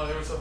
Oh, here what's up?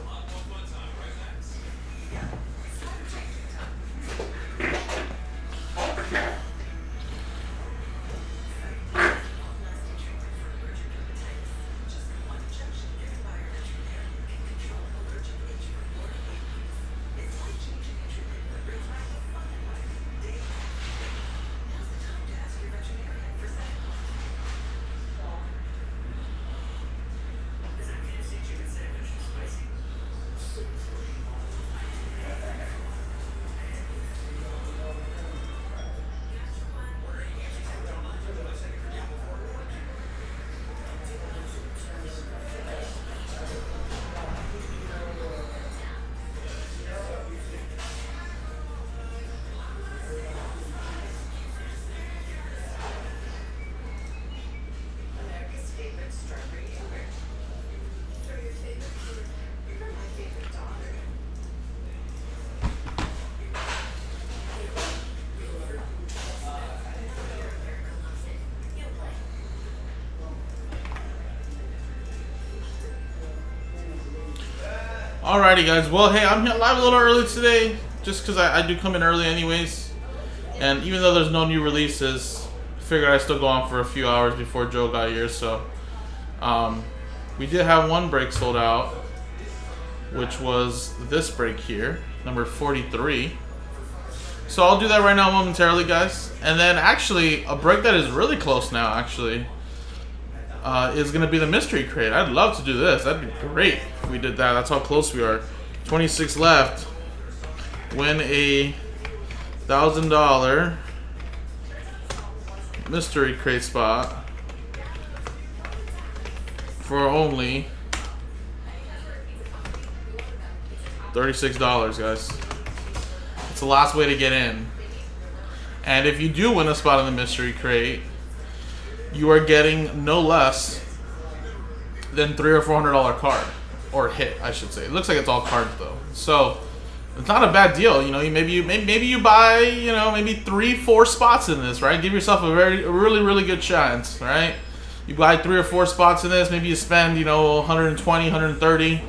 Alrighty, guys. Well, hey, I'm here live a little early today, just because I do come in early anyways. And even though there's no new releases, I figured I'd still go on for a few hours before Joe got here. So, we did have one break sold out, which was this break here, number 43. So I'll do that right now momentarily, guys. And then actually, a break that is really close now, actually, is going to be the mystery crate. I'd love to do this. That'd be great if we did that. That's how close we are. 26 left. Win a $1,000 mystery crate spot for only $36, guys. It's the last way to get in. And if you do win a spot in the mystery crate, you are getting no less than $300 or $400 card, or hit, I should say. It looks like it's all cards though, so it's not a bad deal. You know, maybe you buy, you know, maybe 3-4 spots in this, right? Give yourself a really good chance, right? You buy 3 or 4 spots in this. Maybe you spend, you know, 120, 130,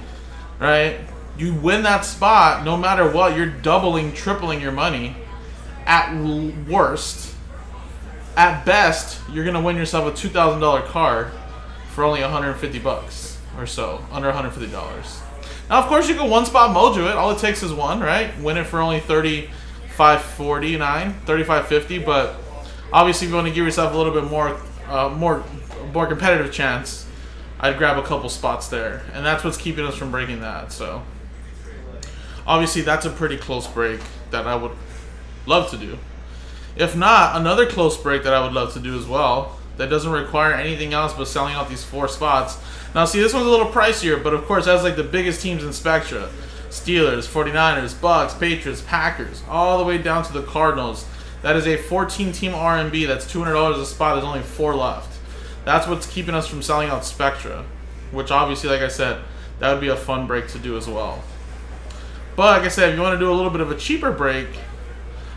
right? You win that spot, no matter what, you're doubling, tripling your money. At worst. At best, you're gonna win yourself a $2,000 card for only 150 bucks or so, under $150. Now, of course, you can one spot mojo it. All it takes is one, right? Win it for only $35.49, $35.50. But obviously, if you want to give yourself a little bit more competitive chance, I'd grab a couple spots there, and that's what's keeping us from breaking that. So obviously, that's a pretty close break that I would love to do. If not, another close break that I would love to do as well, that doesn't require anything else but selling out these 4 spots. Now, see, this one's a little pricier, but of course, that's like the biggest teams in Spectra. Steelers, 49ers, Bucks, Patriots, Packers, all the way down to the Cardinals. That is a 14-team RMB. That's $200 a spot. There's only 4 left. That's what's keeping us from selling out Spectra, which obviously, like I said, that would be a fun break to do as well. But like I said, if you want to do a little bit of a cheaper break,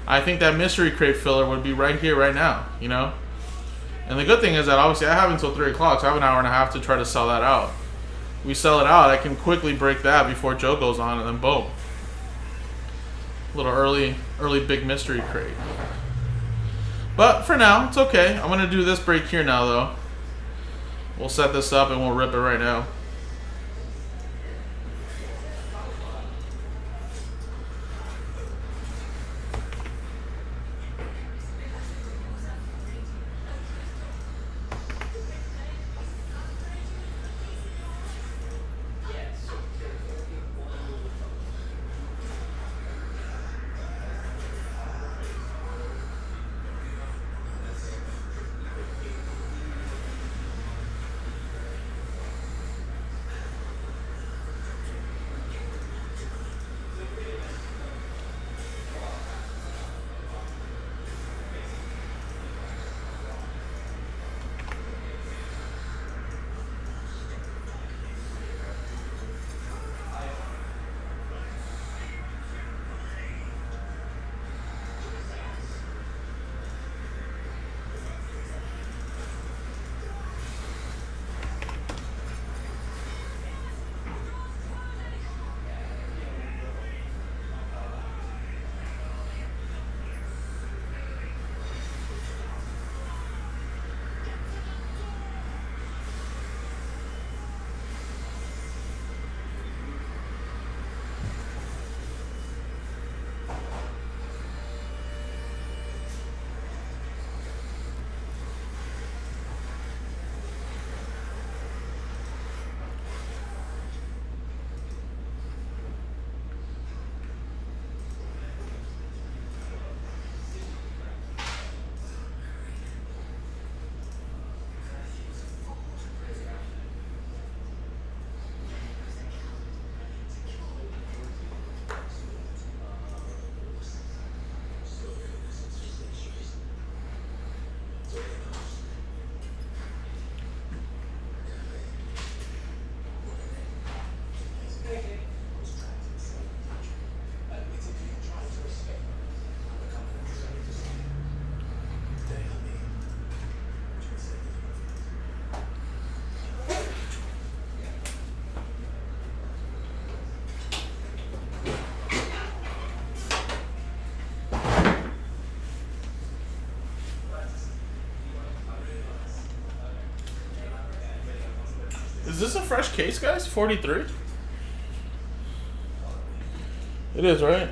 I think that mystery crate filler would be right here, right now, you know? And the good thing is that obviously I have until 3 o'clock, so I have an hour and a half to try to sell that out. We sell it out, I can quickly break that before Joe goes on, and then boom. Little early big mystery crate. But for now, it's okay. I'm going to do this break here now, though. We'll set this up and we'll rip it right now. Is this a fresh case, guys? 43? It is, right?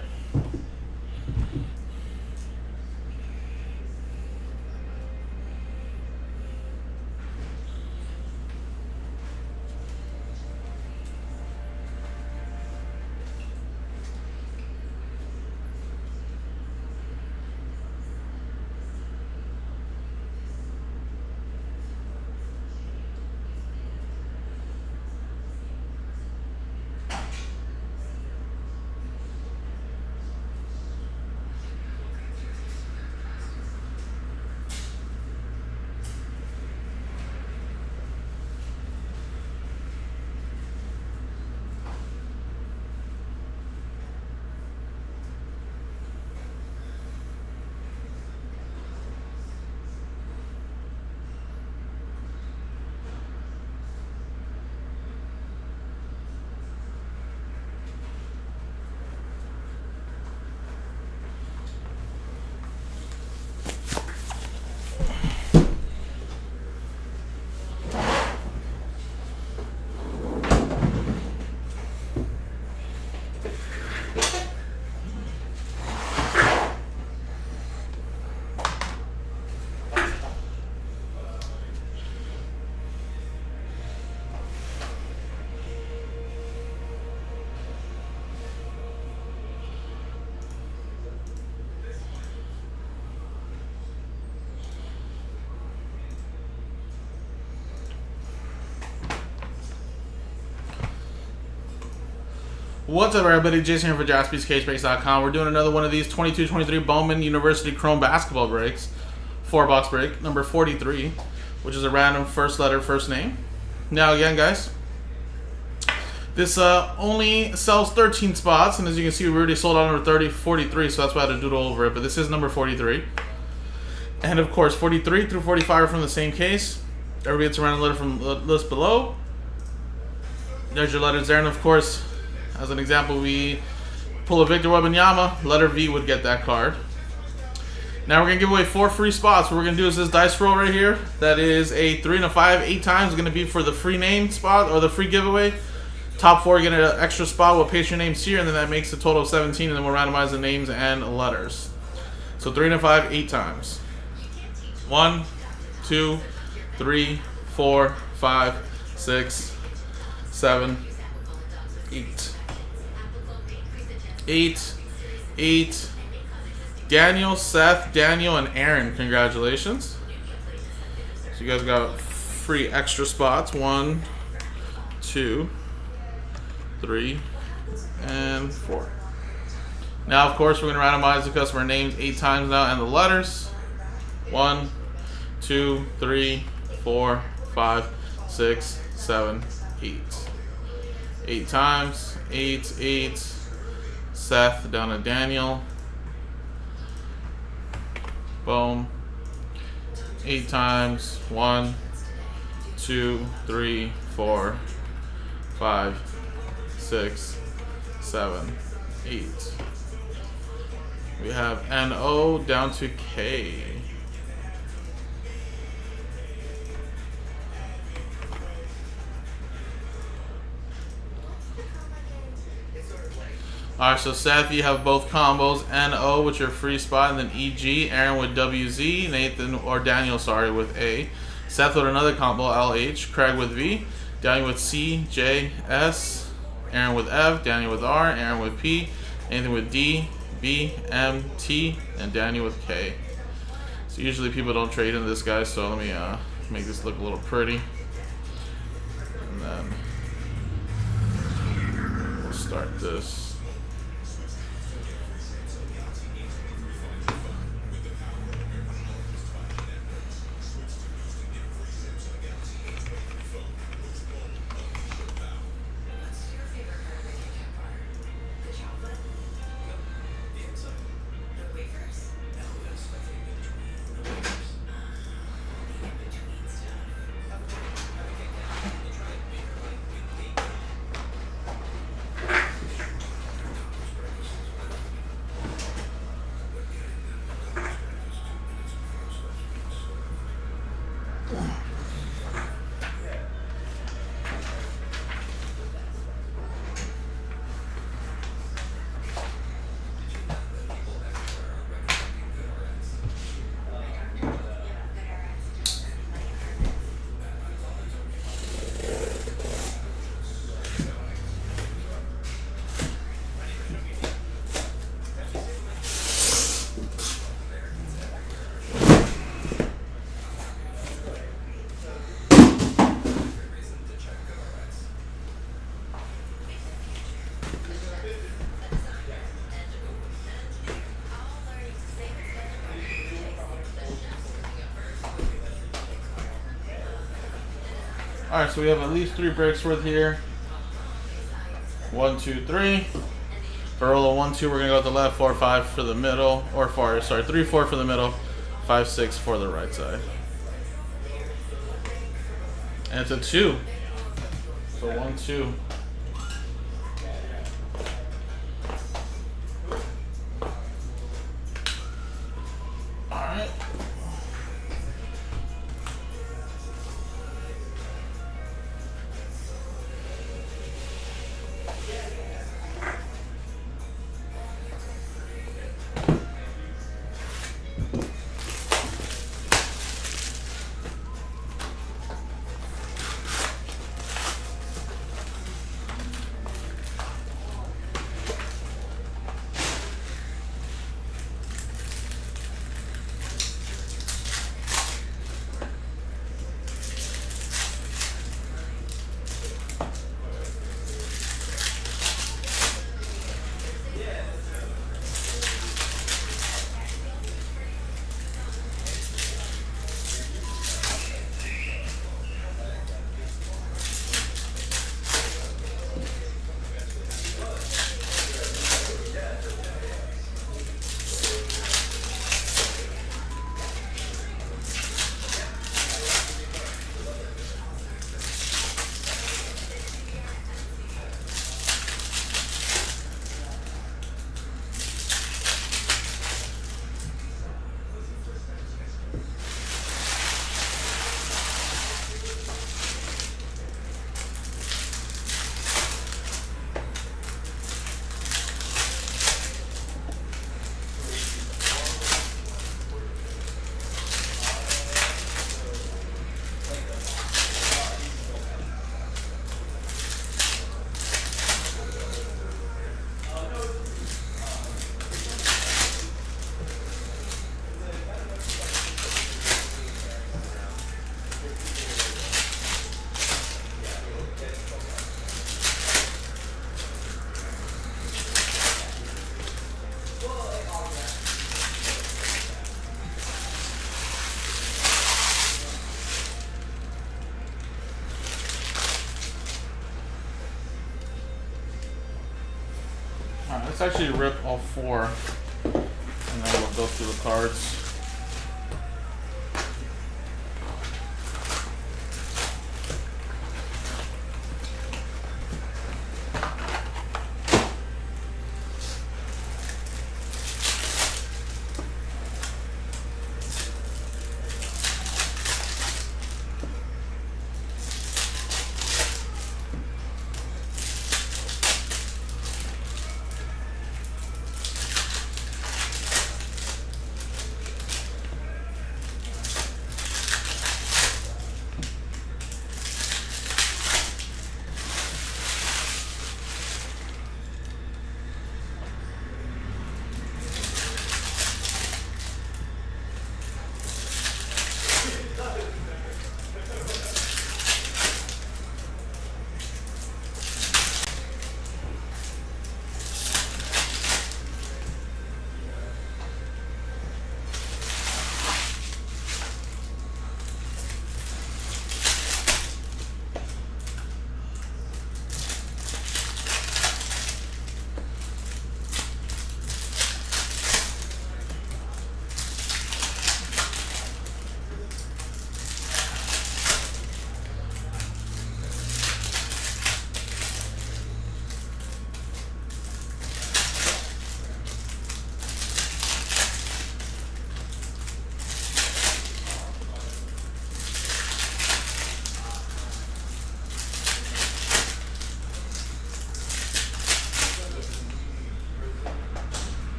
What's up, everybody? Jason here for JaspysCaseBreaks.com. We're doing another one of these 22-23 Bowman University Chrome basketball breaks. 4-box break, number 43, which is a random first letter, first name. Now, again, guys, this only sells 13 spots, and as you can see, we already sold out number 43, so that's why I had to doodle over it, but this is number 43. And, of course, 43 through 45 are from the same case. Everybody gets a random letter from the list below. There's your letters there, and, of course, as an example, we pull a Victor Wembanyama, letter V would get that card. Now we're going to give away 4 free spots. What we're going to do is this dice roll right here. That is a 3 and a 5, 8 times. It's going to be for the free name spot or the free giveaway. Top 4 get an extra spot. We'll paste your names here, and then that makes a total of 17, and then we'll randomize the names and letters. So 3 and a 5, 8 times. 1, 2, 3, 4, 5, 6, 7, 8. 8. Daniel, Seth, Daniel, and Aaron. Congratulations. So you guys got free extra spots. 1, 2, 3, and 4. Now, of course, we're going to randomize the customer names 8 times now and the letters. 1, 2, 3, 4, 5, 6, 7, 8. 8 times. 8. Seth down to Daniel. Boom. 8 times. 1, 2, 3, 4, 5, 6, 7, 8. We have N-O down to K. Alright, so Seth, you have both combos. N-O with your free spot, and then E-G. Aaron with W-Z. Nathan, or Daniel, sorry, with A. Seth with another combo, L-H. Craig with V. Daniel with C, J, S. Aaron with F. Daniel with R. Aaron with P. Nathan with D, B, M, T. And Daniel with K. So usually people don't trade in this, guys, so let me make this look a little pretty. And then we'll start this. Alright, so we have at least 3 breaks worth here. 1, 2, 3. For roll of 1, 2, we're gonna go with the left, 4, 5 for the middle, or 4, sorry, 3, 4 for the middle, 5, 6 for the right side. And it's a 2. So 1, 2. Alright. Alright, let's actually rip all 4, and then we'll go through the cards.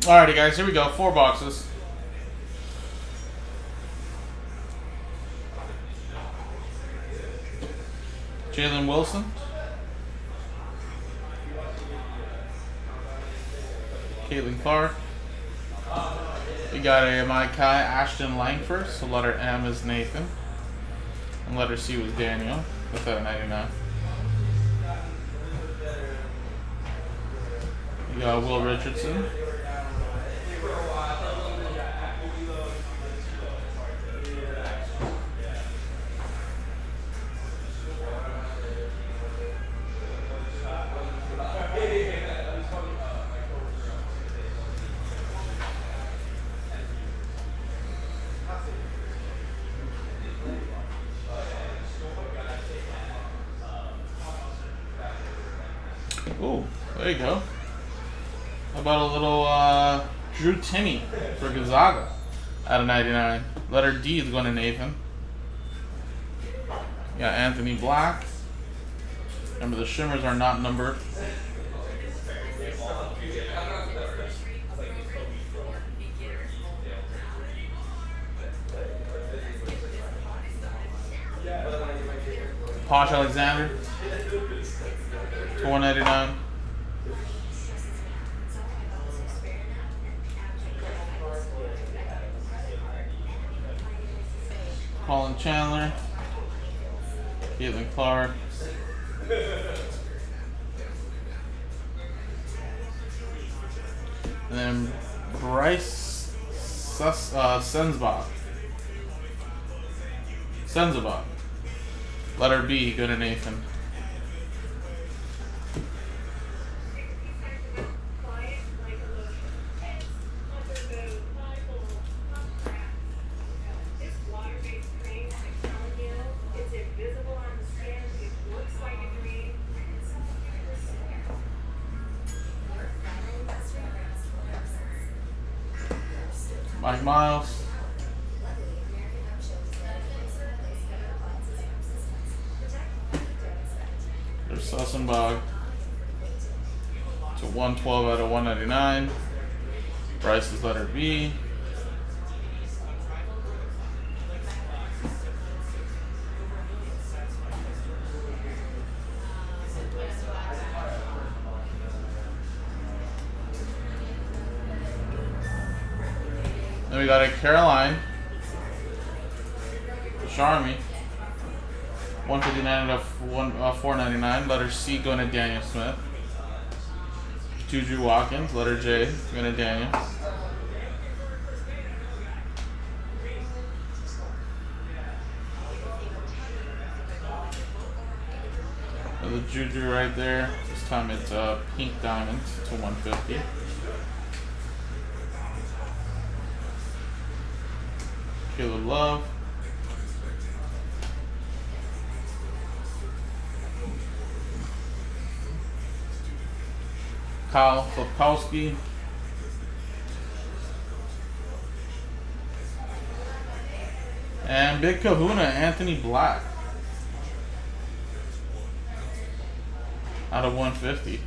Alrighty, guys, here we go. 4 boxes. Jalen Wilson. Caitlin Clark. We got a Maikai Ashton Langford. So letter M is Nathan. And letter C was Daniel. With that 99. We got Will Richardson. Ooh, there you go. How about a little Drew Timme for Gonzaga out of 99. Letter D is going to Nathan. You got Anthony Black. Remember, the shimmers are not numbered. Posh Alexander to 199. Colin Chandler, Caitlin Clark, and then Bryce Sensbach. Letter B, go to Nathan. Mike Miles. There's Sassenbach to 112 out of 199. Bryce's letter B. Then we got a Caroline Charmy, 159 out of 499. Letter C going to Daniel Smith. Juju Watkins, letter J going to Daniel. The Juju right there. This time it's pink diamonds to 150. Caleb Love. Kyle Filipowski. And Big Kahuna, Anthony Black. Out of 150.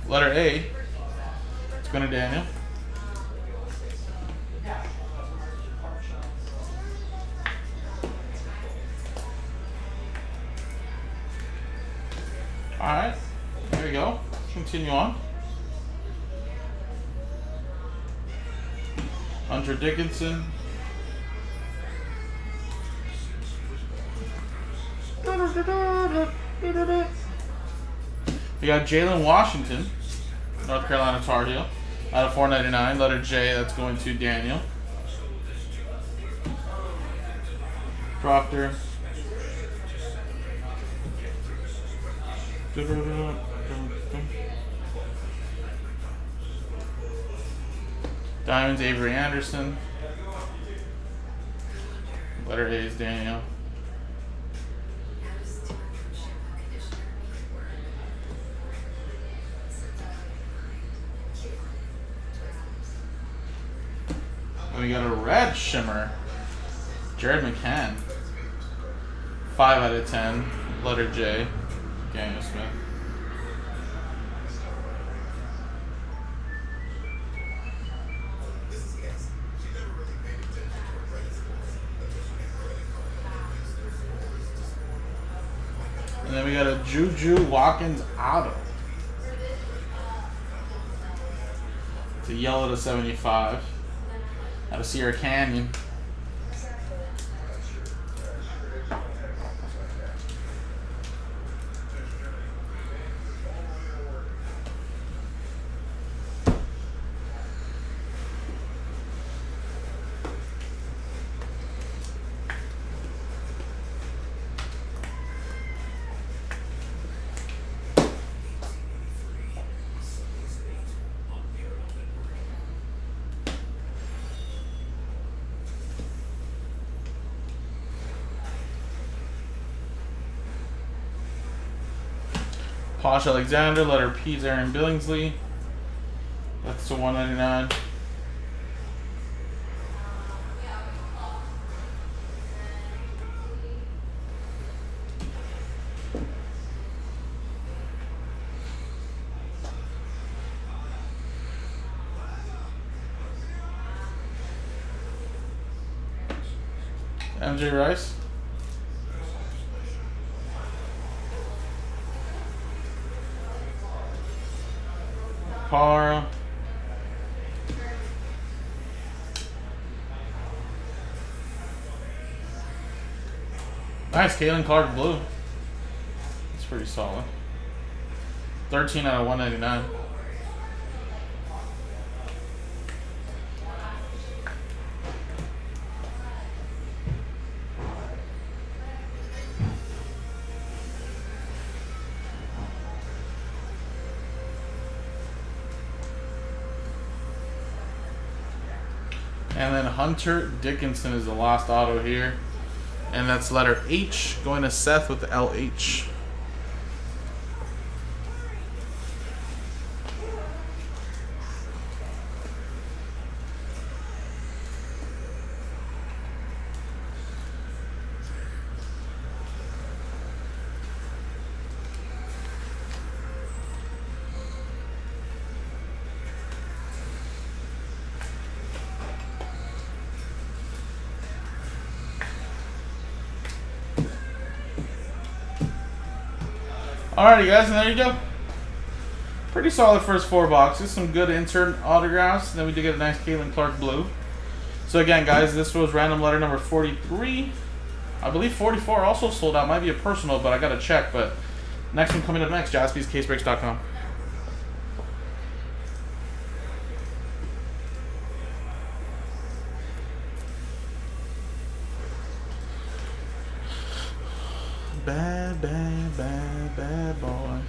Letter A, it's going to Daniel. Alright, there we go. Continue on. Hunter Dickinson. We got Jalen Washington, North Carolina Tar Heel, out of 499. Letter J, that's going to Daniel. Proctor. Diamonds, Avery Anderson. Letter A is Daniel. We we got a red shimmer. Jared McCann. 5 out of 10. Letter J. Daniel Smith. And then we got a Juju Watkins auto. It's a yellow to 75. Out of Sierra Canyon. Posh Alexander, letter P's Aaron Billingsley. That's to 199. MJ Rice. Para. Nice, Caitlin Clark blue. It's pretty solid. 13 out of 199. And then Hunter Dickinson is the last auto here. And that's letter H going to Seth with the LH. Alrighty guys, and there you go. Pretty solid first 4 boxes. Some good insert autographs. And then we did get a nice Caitlin Clark blue. So again guys, this was random letter number 43. I believe 44 also sold out. Might be a personal, but I gotta check. But next one coming up next, JaspysCaseBreaks.com. Bad, bad, bad, bad boy.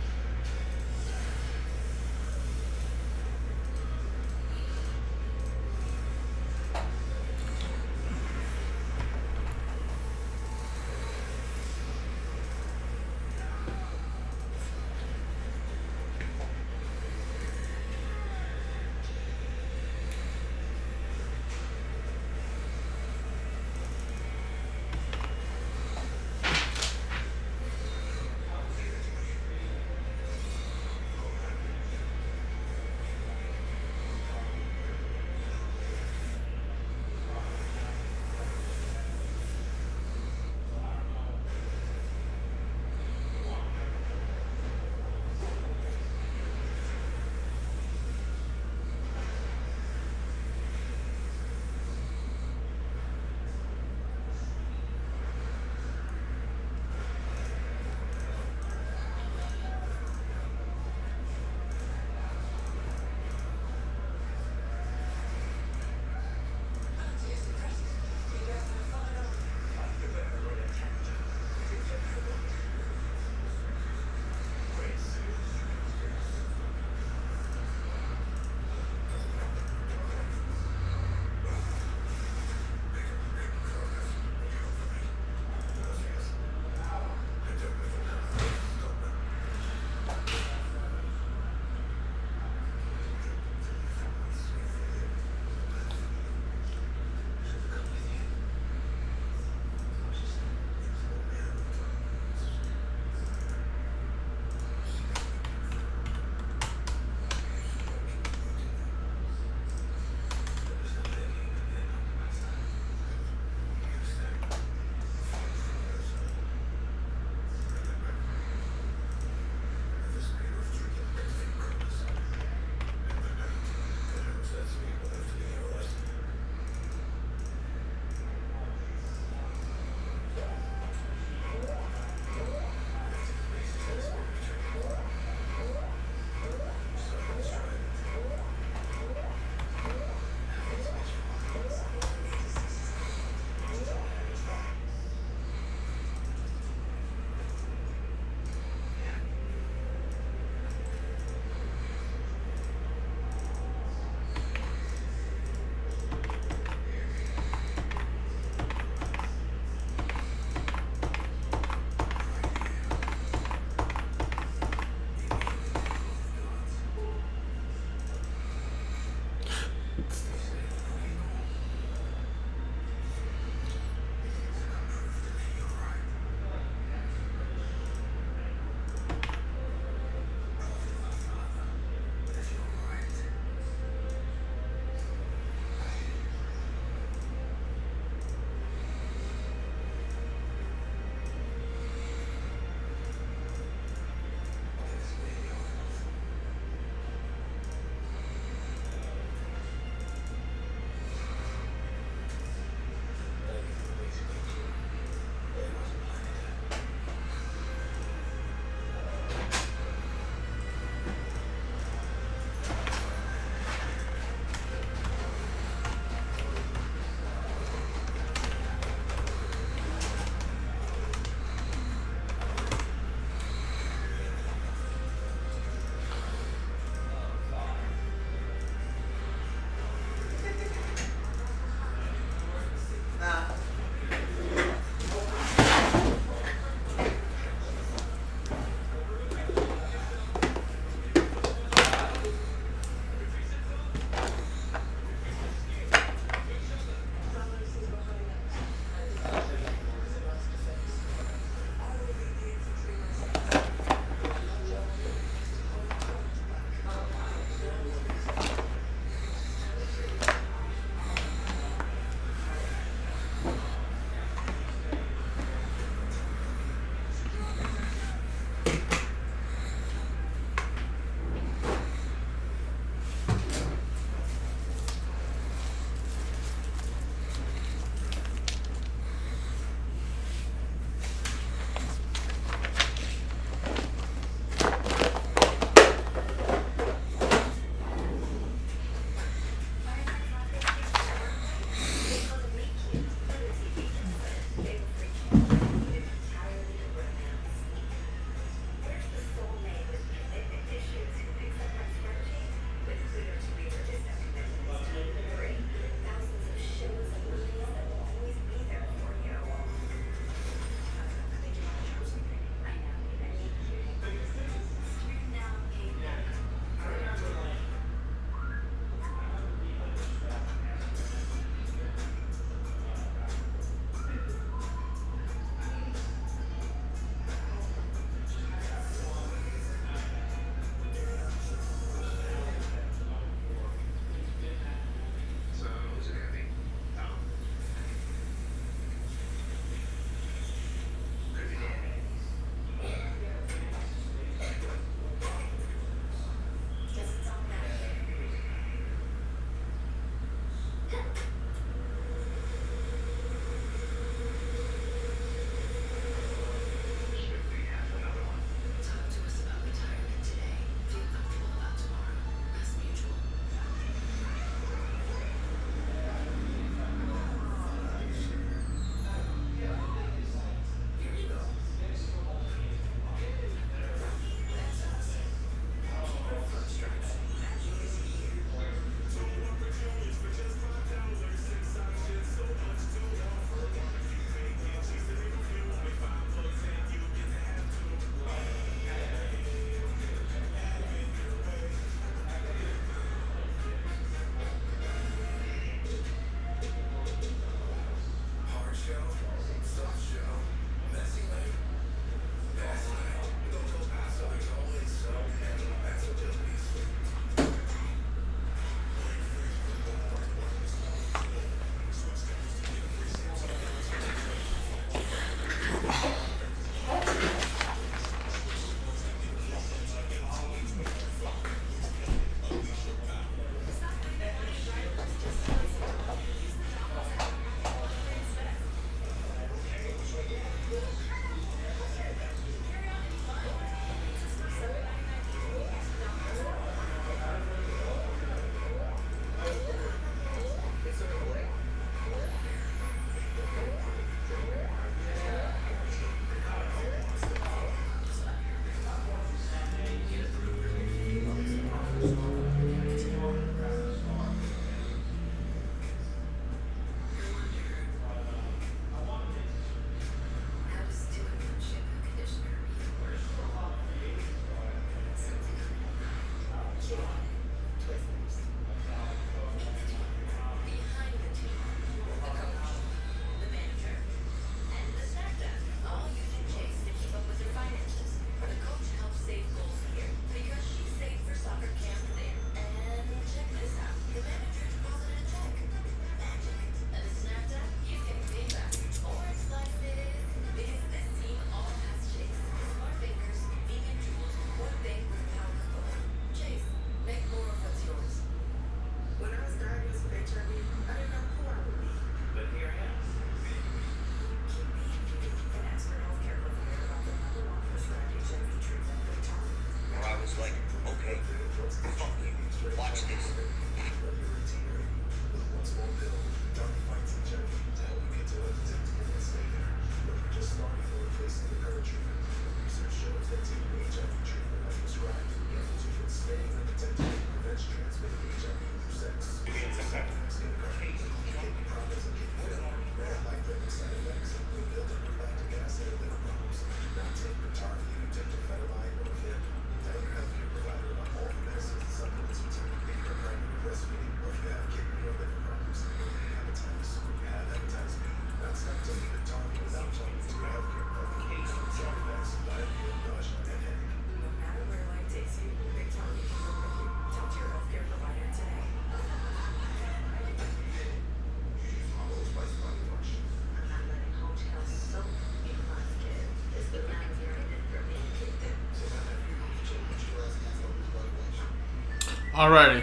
Alrighty.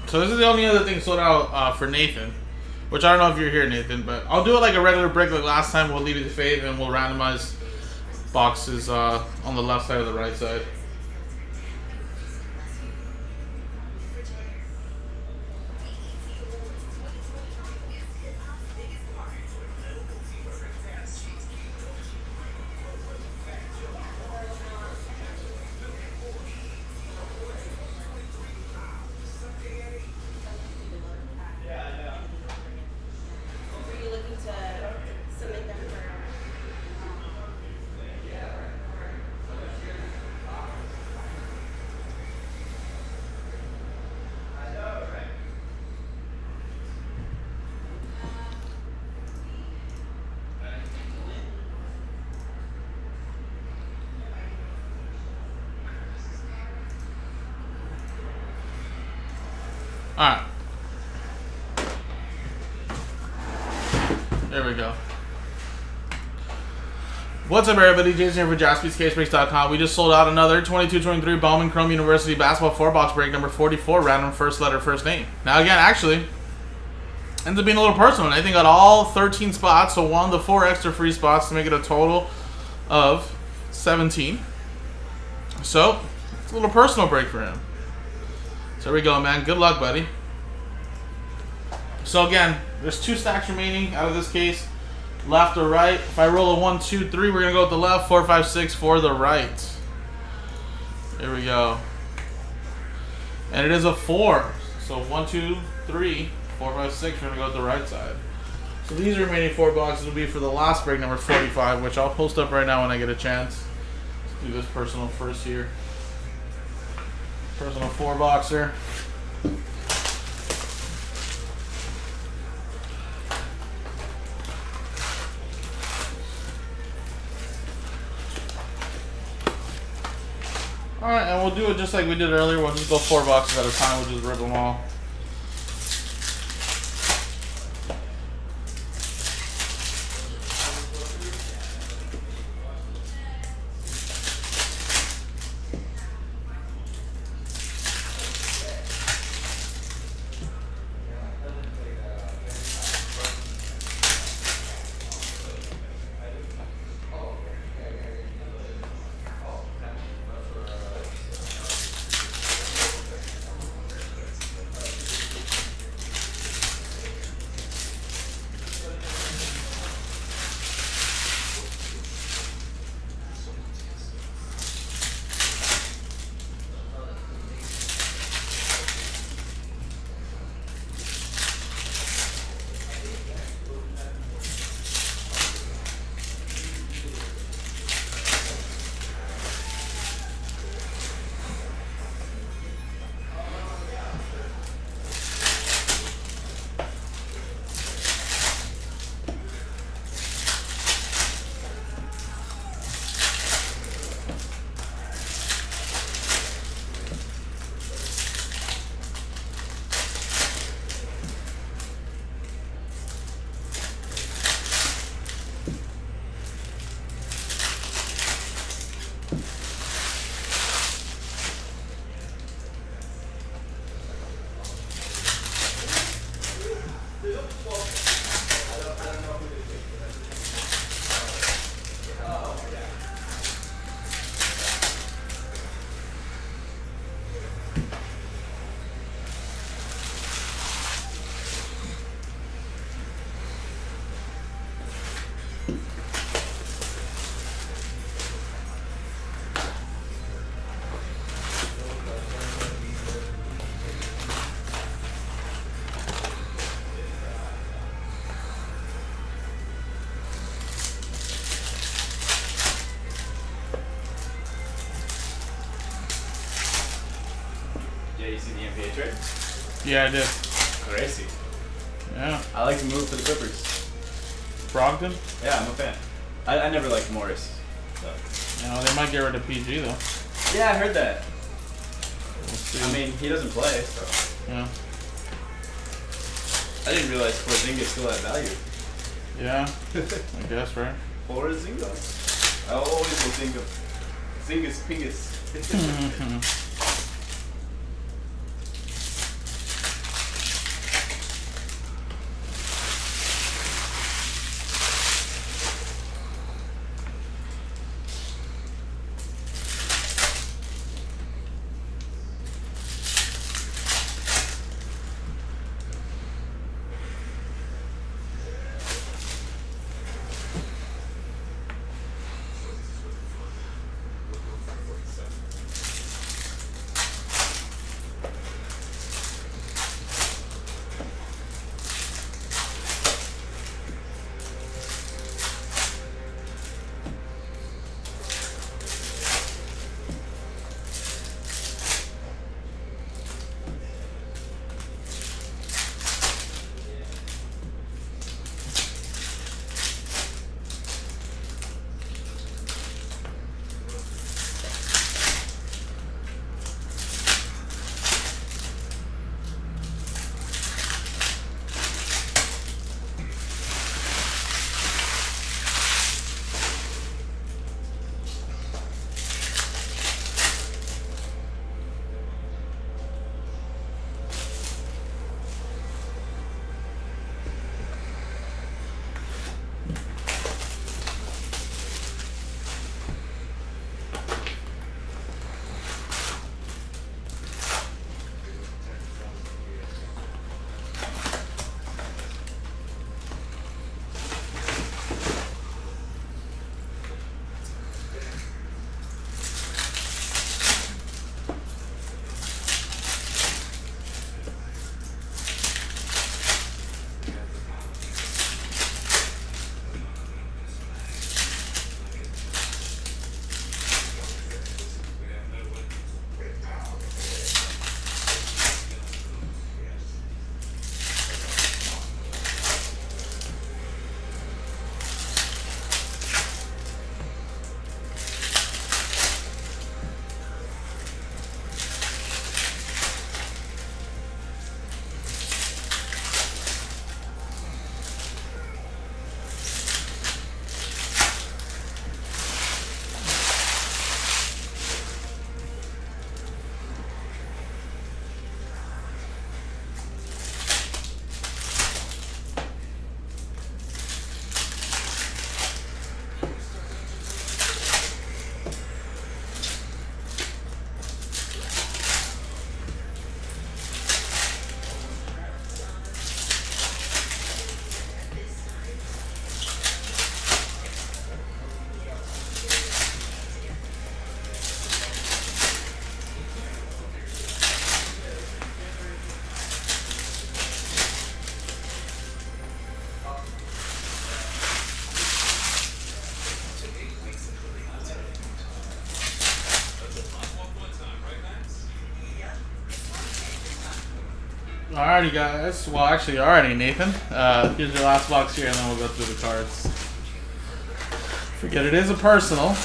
So this is the only other thing sold out for Nathan. Which I don't know if you're here, Nathan, but I'll do it like a regular break like last time. We'll leave it to Faith and we'll randomize boxes on the left side or the right side. Alright. There we go. What's up, everybody? Jason here for JaspysCaseBreaks.com. We just sold out another 22-23 Bowman Chrome University Basketball 4-box break number 44, random first letter, first name. Now, again, actually, ends up being a little personal. Nathan got all 13 spots, so won the 4 extra free spots to make it a total of 17. So, it's a little personal break for him. So there we go, man. Good luck, buddy. So again, there's 2 stacks remaining out of this case. Left or right. If I roll a 1, 2, 3, we're going to go with the left. 4, 5, 6 for the right. There we go. And it is a 4. So 1, 2, 3, 4, 5, 6. We're going to go with the right side. So these remaining 4 boxes will be for the last break, number 45, which I'll post up right now when I get a chance. Let's do this personal first here. Personal 4-boxer. Alright, and we'll do it just like we did earlier. We'll just go 4 boxes at a time. We'll just rip them all. You see the NBA trade? Yeah, I did. Crazy. Yeah. I like to move for the Clippers. Brogdon? Yeah, I'm a fan. I never liked Morris. So. You know, they might get rid of PG, though. Yeah, I heard that. We'll see. I mean, he doesn't play, so. Yeah. I didn't realize Porzingis still had value. Yeah. I guess, right? Porzingis. I always will think of Zingus Pingus. Alrighty, guys. Well, actually, alrighty, Nathan. Here's your last box here, and then we'll go through the cards. Forget it is a personal.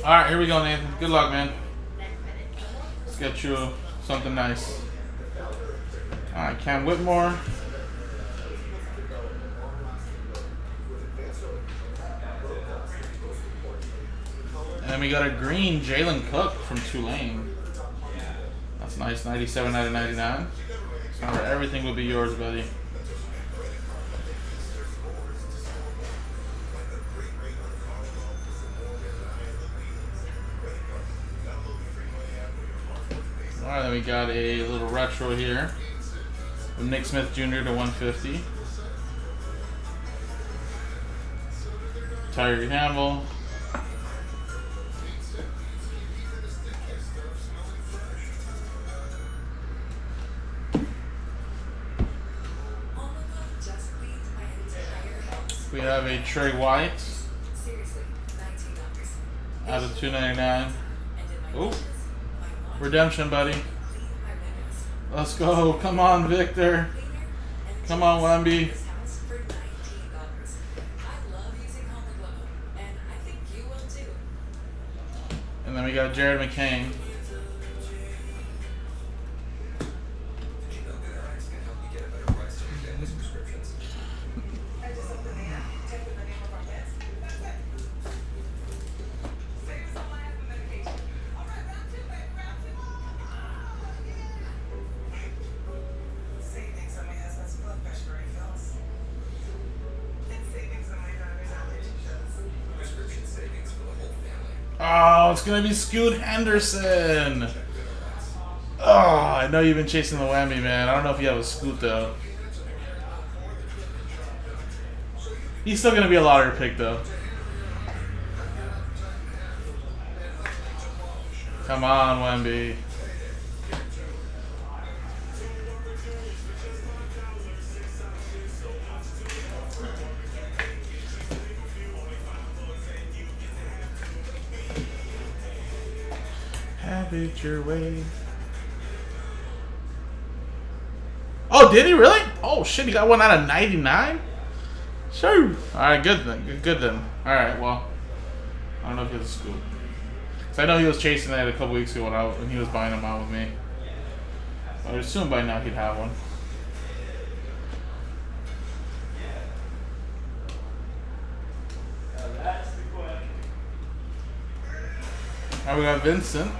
Alright, here we go, Nathan. Good luck, man. Let's get you something nice. Alright, Cam Whitmore. And then we got a green Jalen Cook from Tulane. That's nice, 97 out of 99. So everything will be yours, buddy. Alright, then we got a little retro here. Nick Smith Jr. to 150. Tyreek Campbell. We have a Trey White out of 299. Oh, redemption, buddy. Let's go. Come on, Victor. Come on, Wemby. And then we got Jared McCain. Oh, it's going to be Scoot Henderson. Oh, I know you've been chasing the whammy, man. I don't know if you have a Scoot, though. He's still going to be a lottery pick, though. Come on, Wemby. Have it your way. Oh, did he really? Oh shit, he got one out of 99? Sure. Alright, good then. Good then. Alright, well. I don't know if he has a scoop. Cause I know he was chasing that a couple weeks ago when he was buying them out with me. I would assume by now he'd have one. Alright, we got Vincent.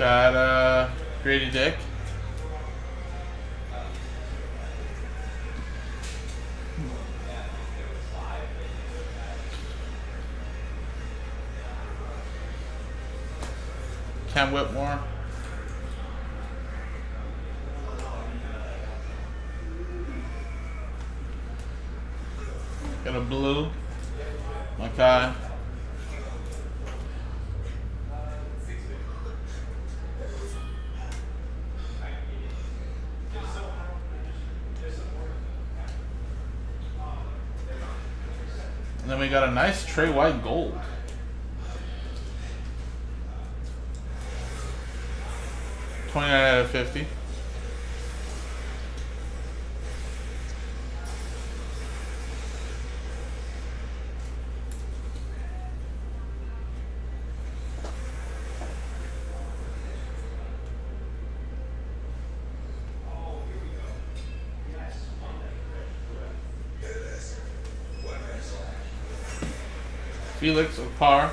Got Grady Dick. Cam Whitmore. Got a blue. Okay. And then we got a nice Trey White gold. $29 out of $50. Felix of par.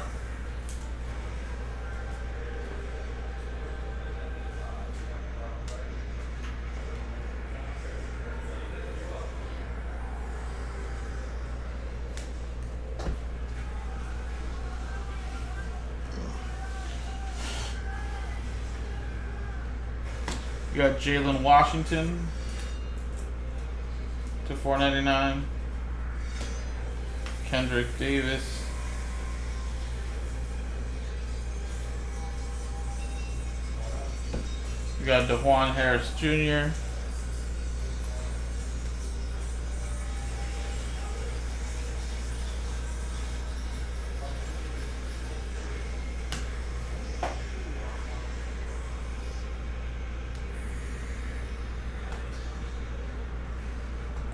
You got Jalen Washington to $4.99. Kendrick Davis. We got DeJuan Harris Jr.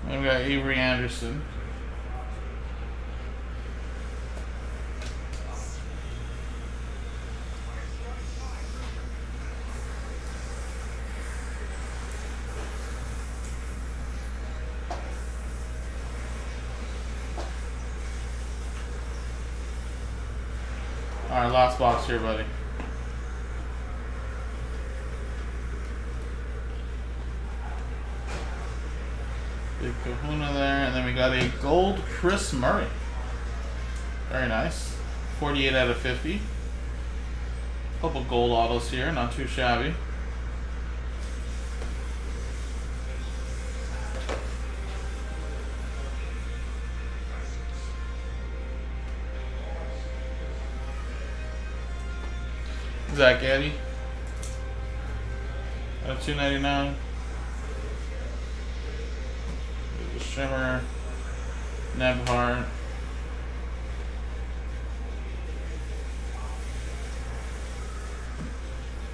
And we got Avery Anderson. Alright, last box here, buddy. Big kahuna there, and then we got a gold Chris Murray. Very nice. 48 out of 50. Couple gold autos here, not too shabby. Zach Edey at $2.99. The Shimmer, Nebhart,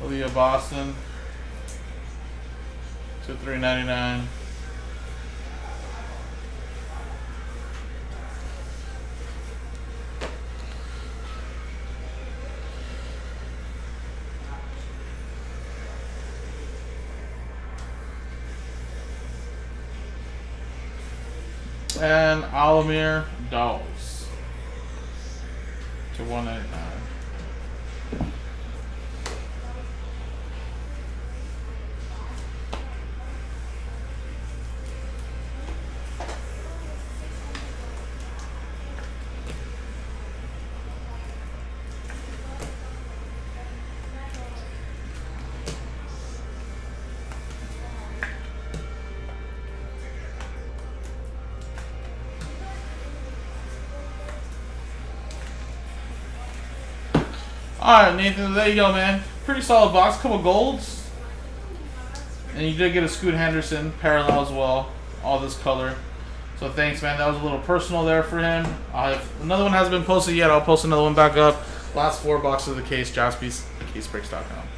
Leah Boston to $3.99. And Alamir Dawes to $1.99. Alright, Nathan, there you go, man. Pretty solid box. Couple golds. And you did get a Scoot Henderson parallel as well. All this color. So thanks, man. That was a little personal there for him. If another one hasn't been posted yet, I'll post another one back up. Last 4 boxes of the case, JaspysCaseBreaks.com.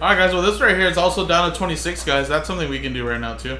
All right, guys. Well, this right here is also down to 26, guys. That's something we can do right now too.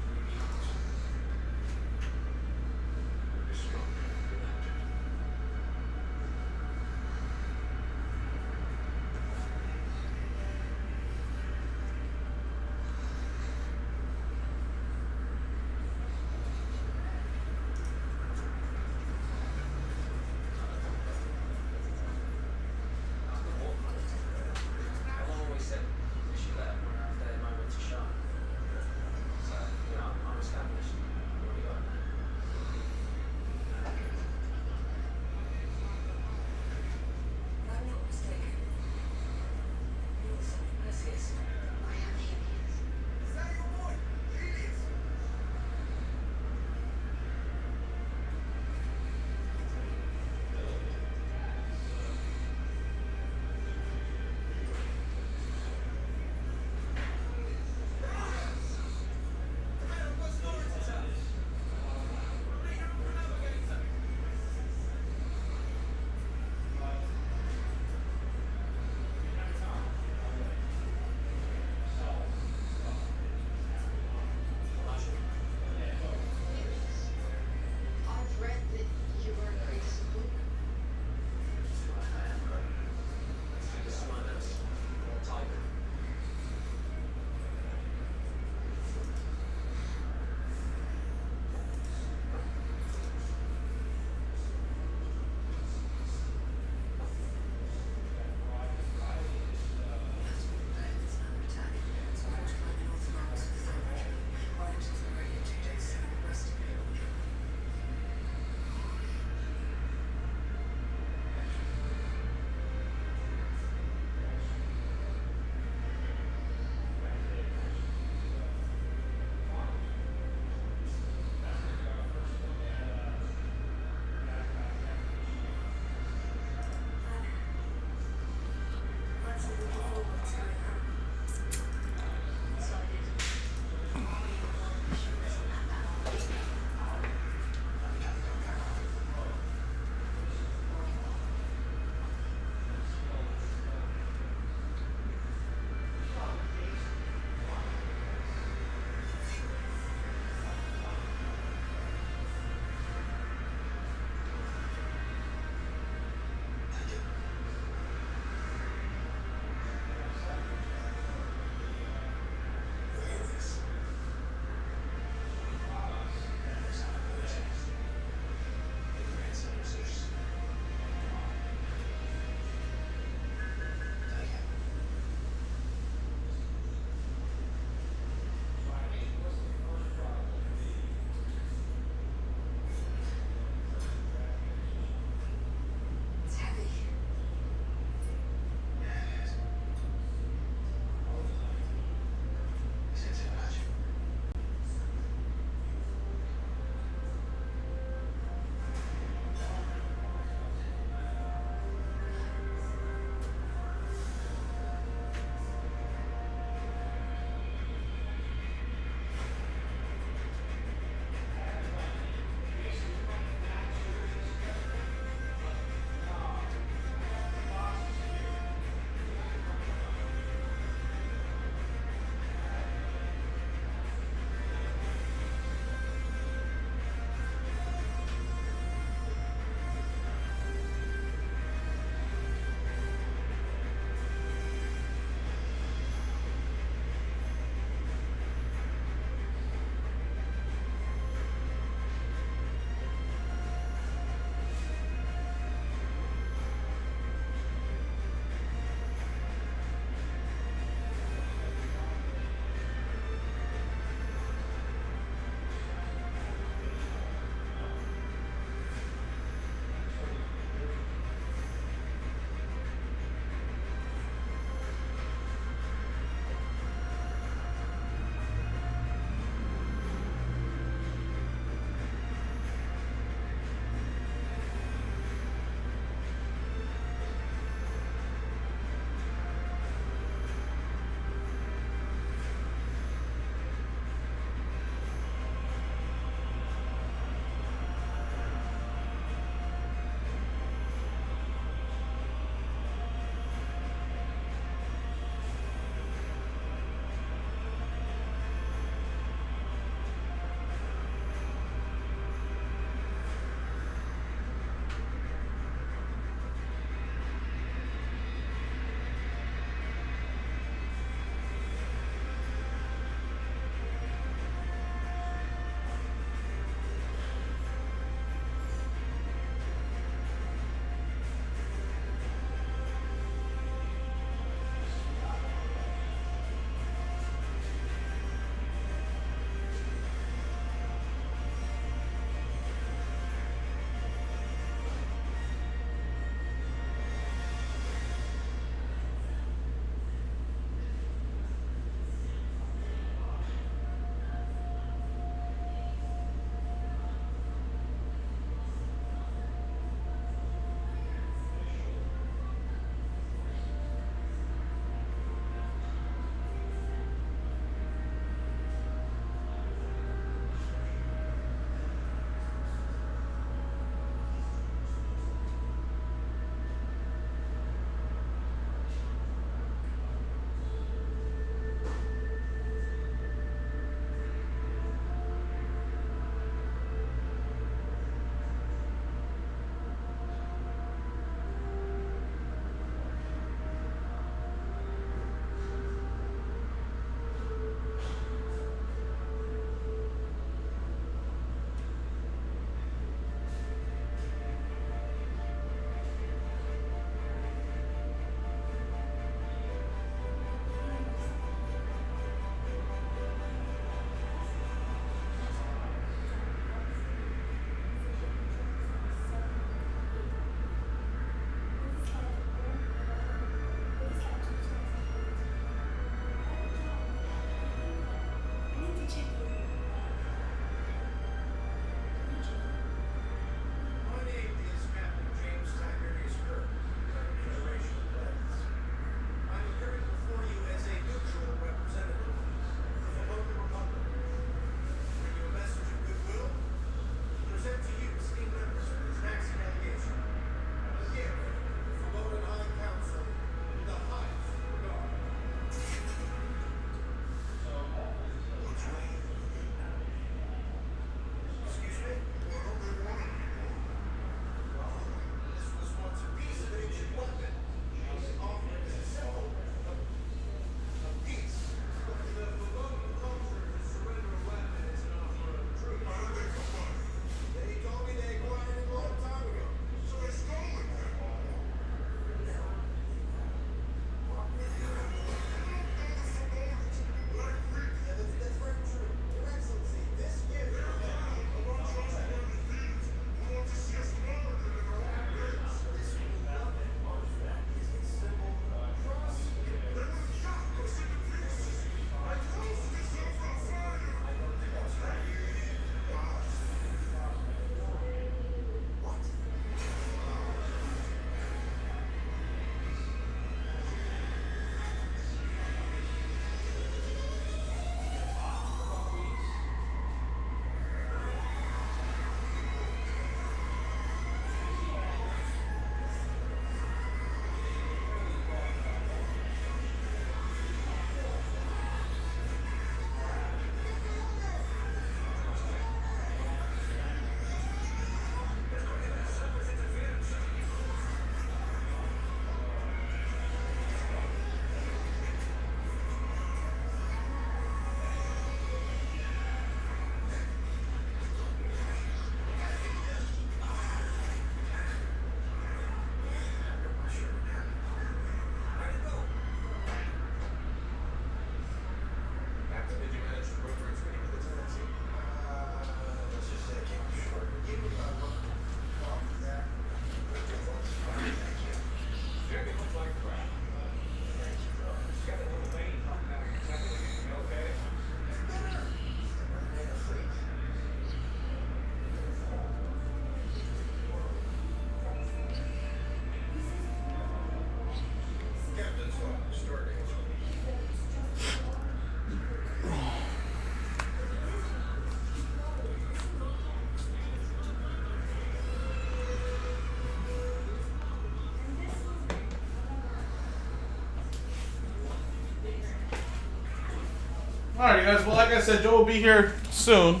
Alright, guys. Well, like I said, Joe will be here soon.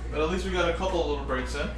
But at least we got a couple of little breaks in.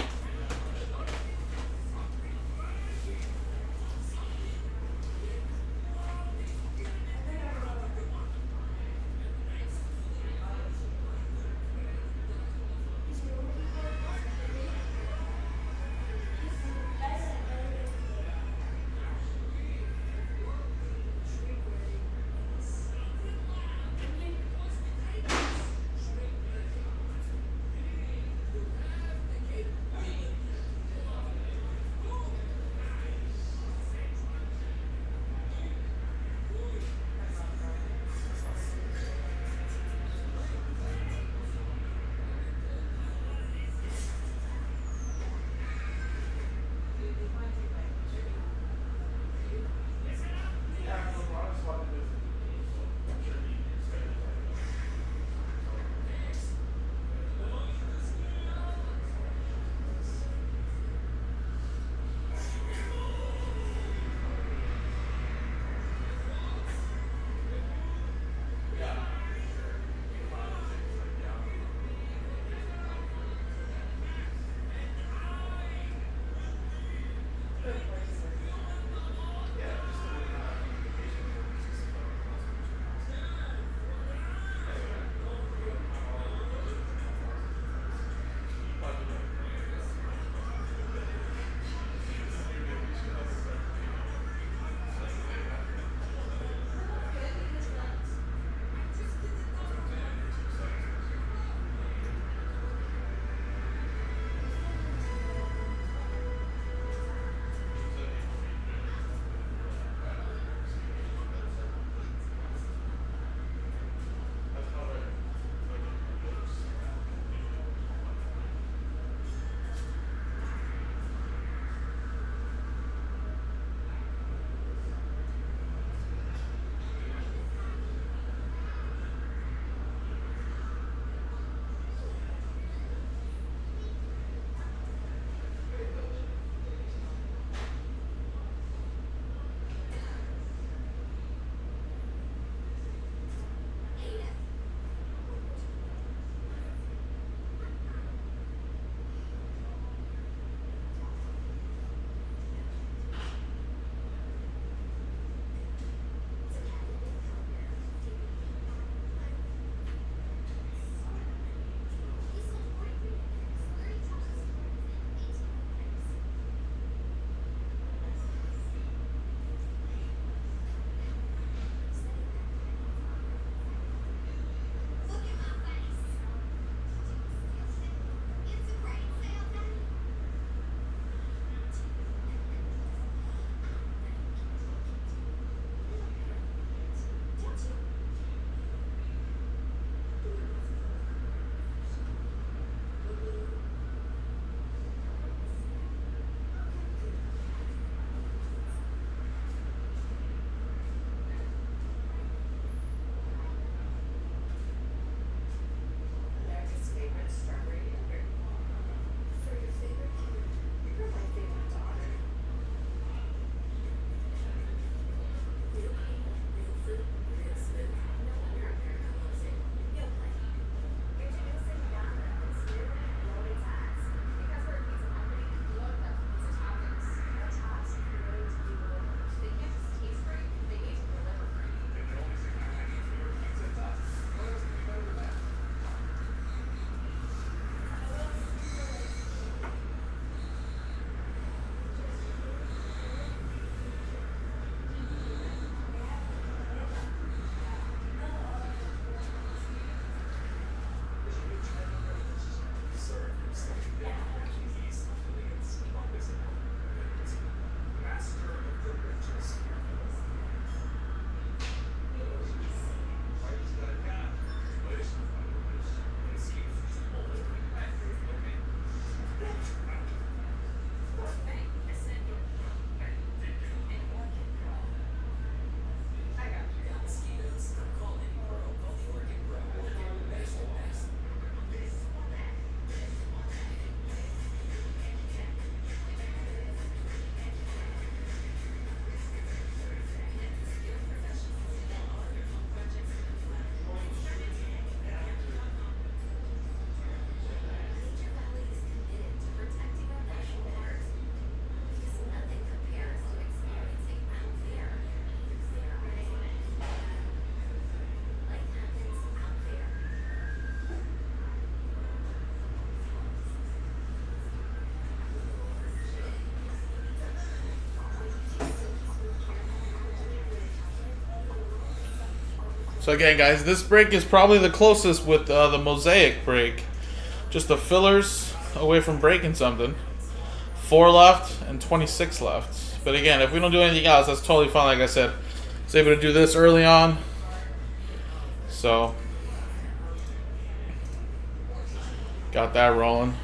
So again, guys, this break is probably the closest with the Mosaic break. Just the fillers away from breaking something. 4 left and 26 left. But again, if we don't do anything else, that's totally fine. Like I said, I was able to do this early on. So, got that rolling.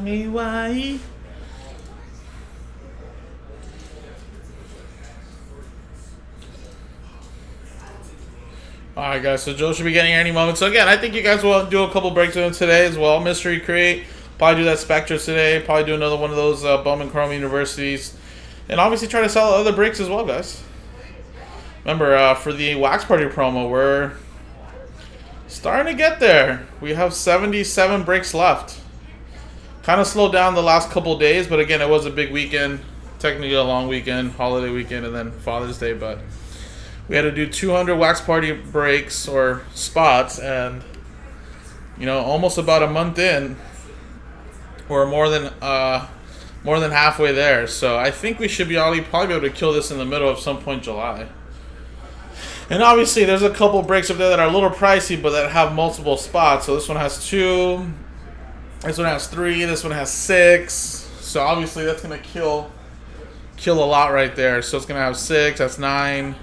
me why. Alright guys, so Joe should be getting here any moment. So again, I think you guys will do a couple breaks with him today as well. Mystery Crate. Probably do that Spectra today. Probably do another one of those Bowman Chrome Universities. And obviously try to sell other breaks as well, guys. Remember, for the Wax Party promo, we're starting to get there. We have 77 breaks left. Kind of slowed down the last couple days, but again, it was a big weekend. Technically a long weekend, holiday weekend, and then Father's Day, but we had to do 200 Wax Party breaks or spots, and almost about a month in, or more than halfway there. So I think we should probably be able to kill this in the middle of some point July. And obviously, there's a couple breaks up there that are a little pricey, but that have multiple spots. So this one has 2, this one has 3, this one has 6. So obviously, that's gonna kill a lot right there. So it's gonna have 6. That's 9.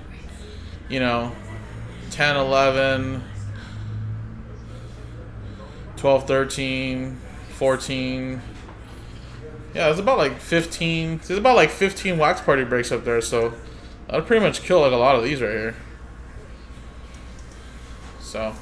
10, 11, 12, 13, 14. Yeah, it's about like 15. There's about like 15 Wax Party breaks up there. So that'll pretty much kill like a lot of these right here. So.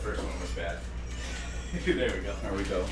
first one was bad. There we go. There we go.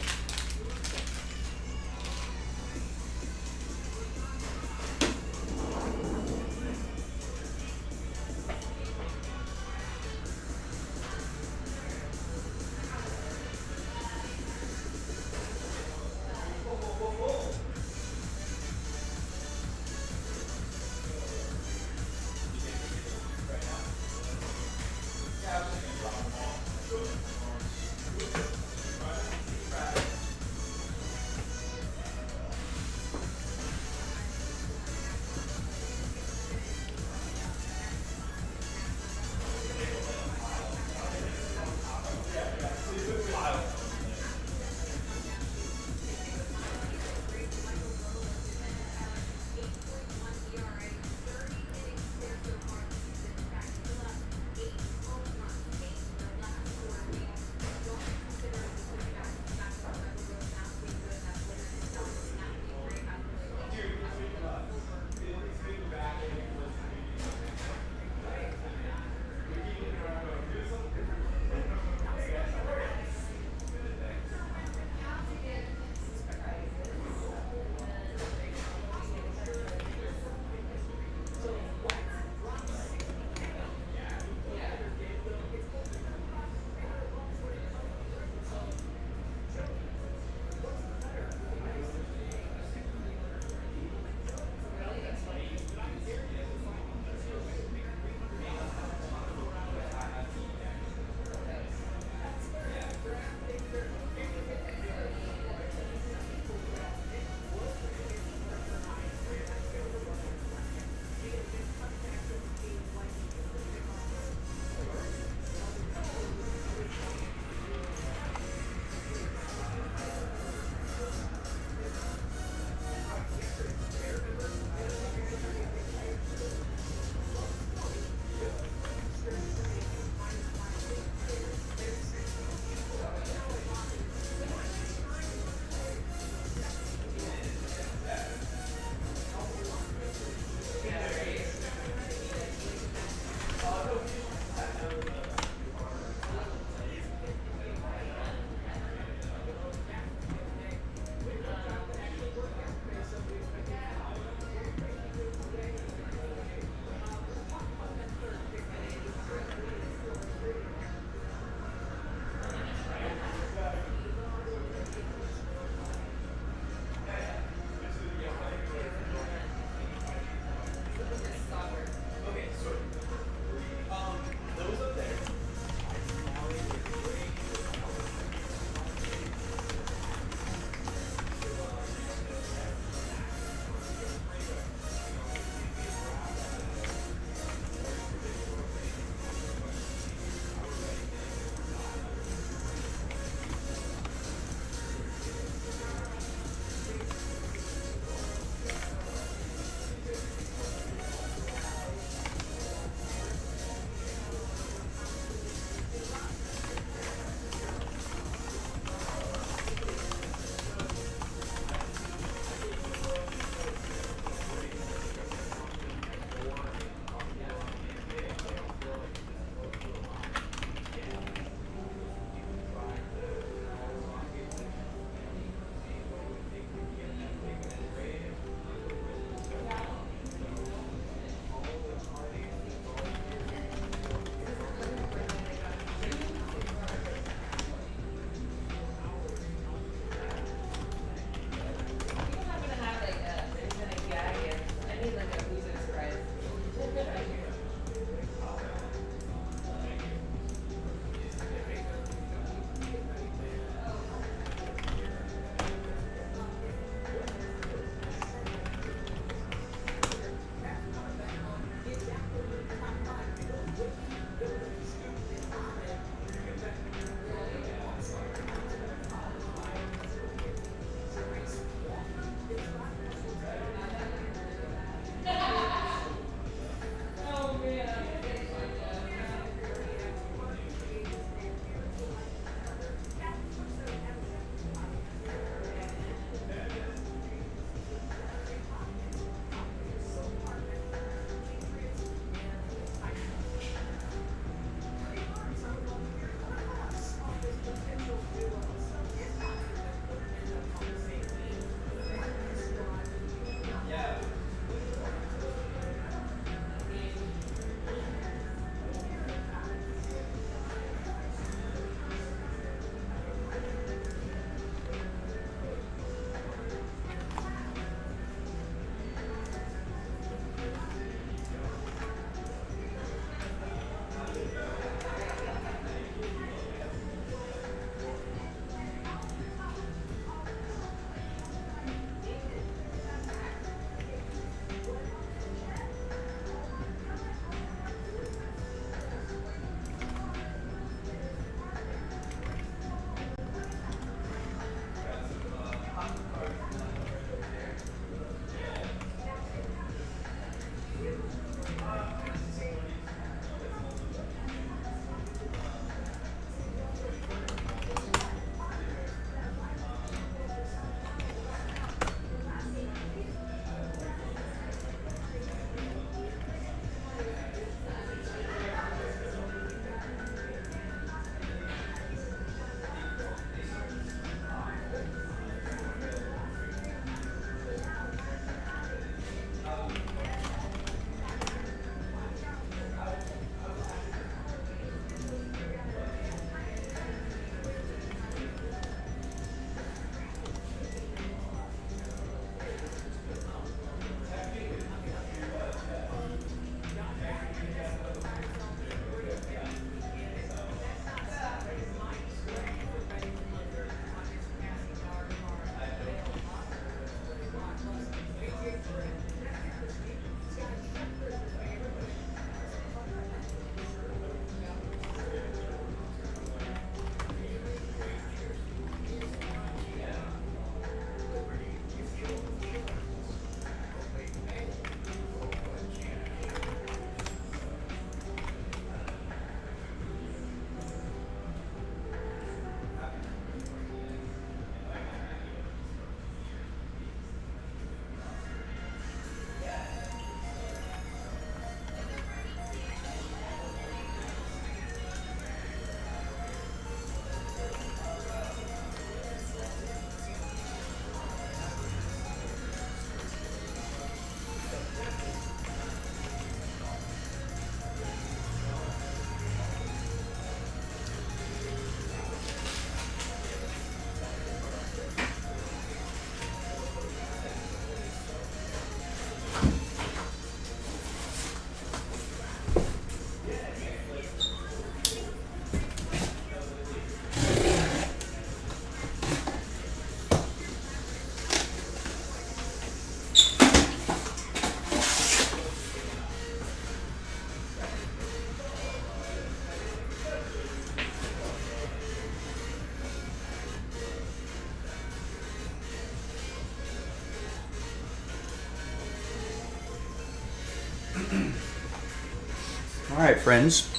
All right, friends.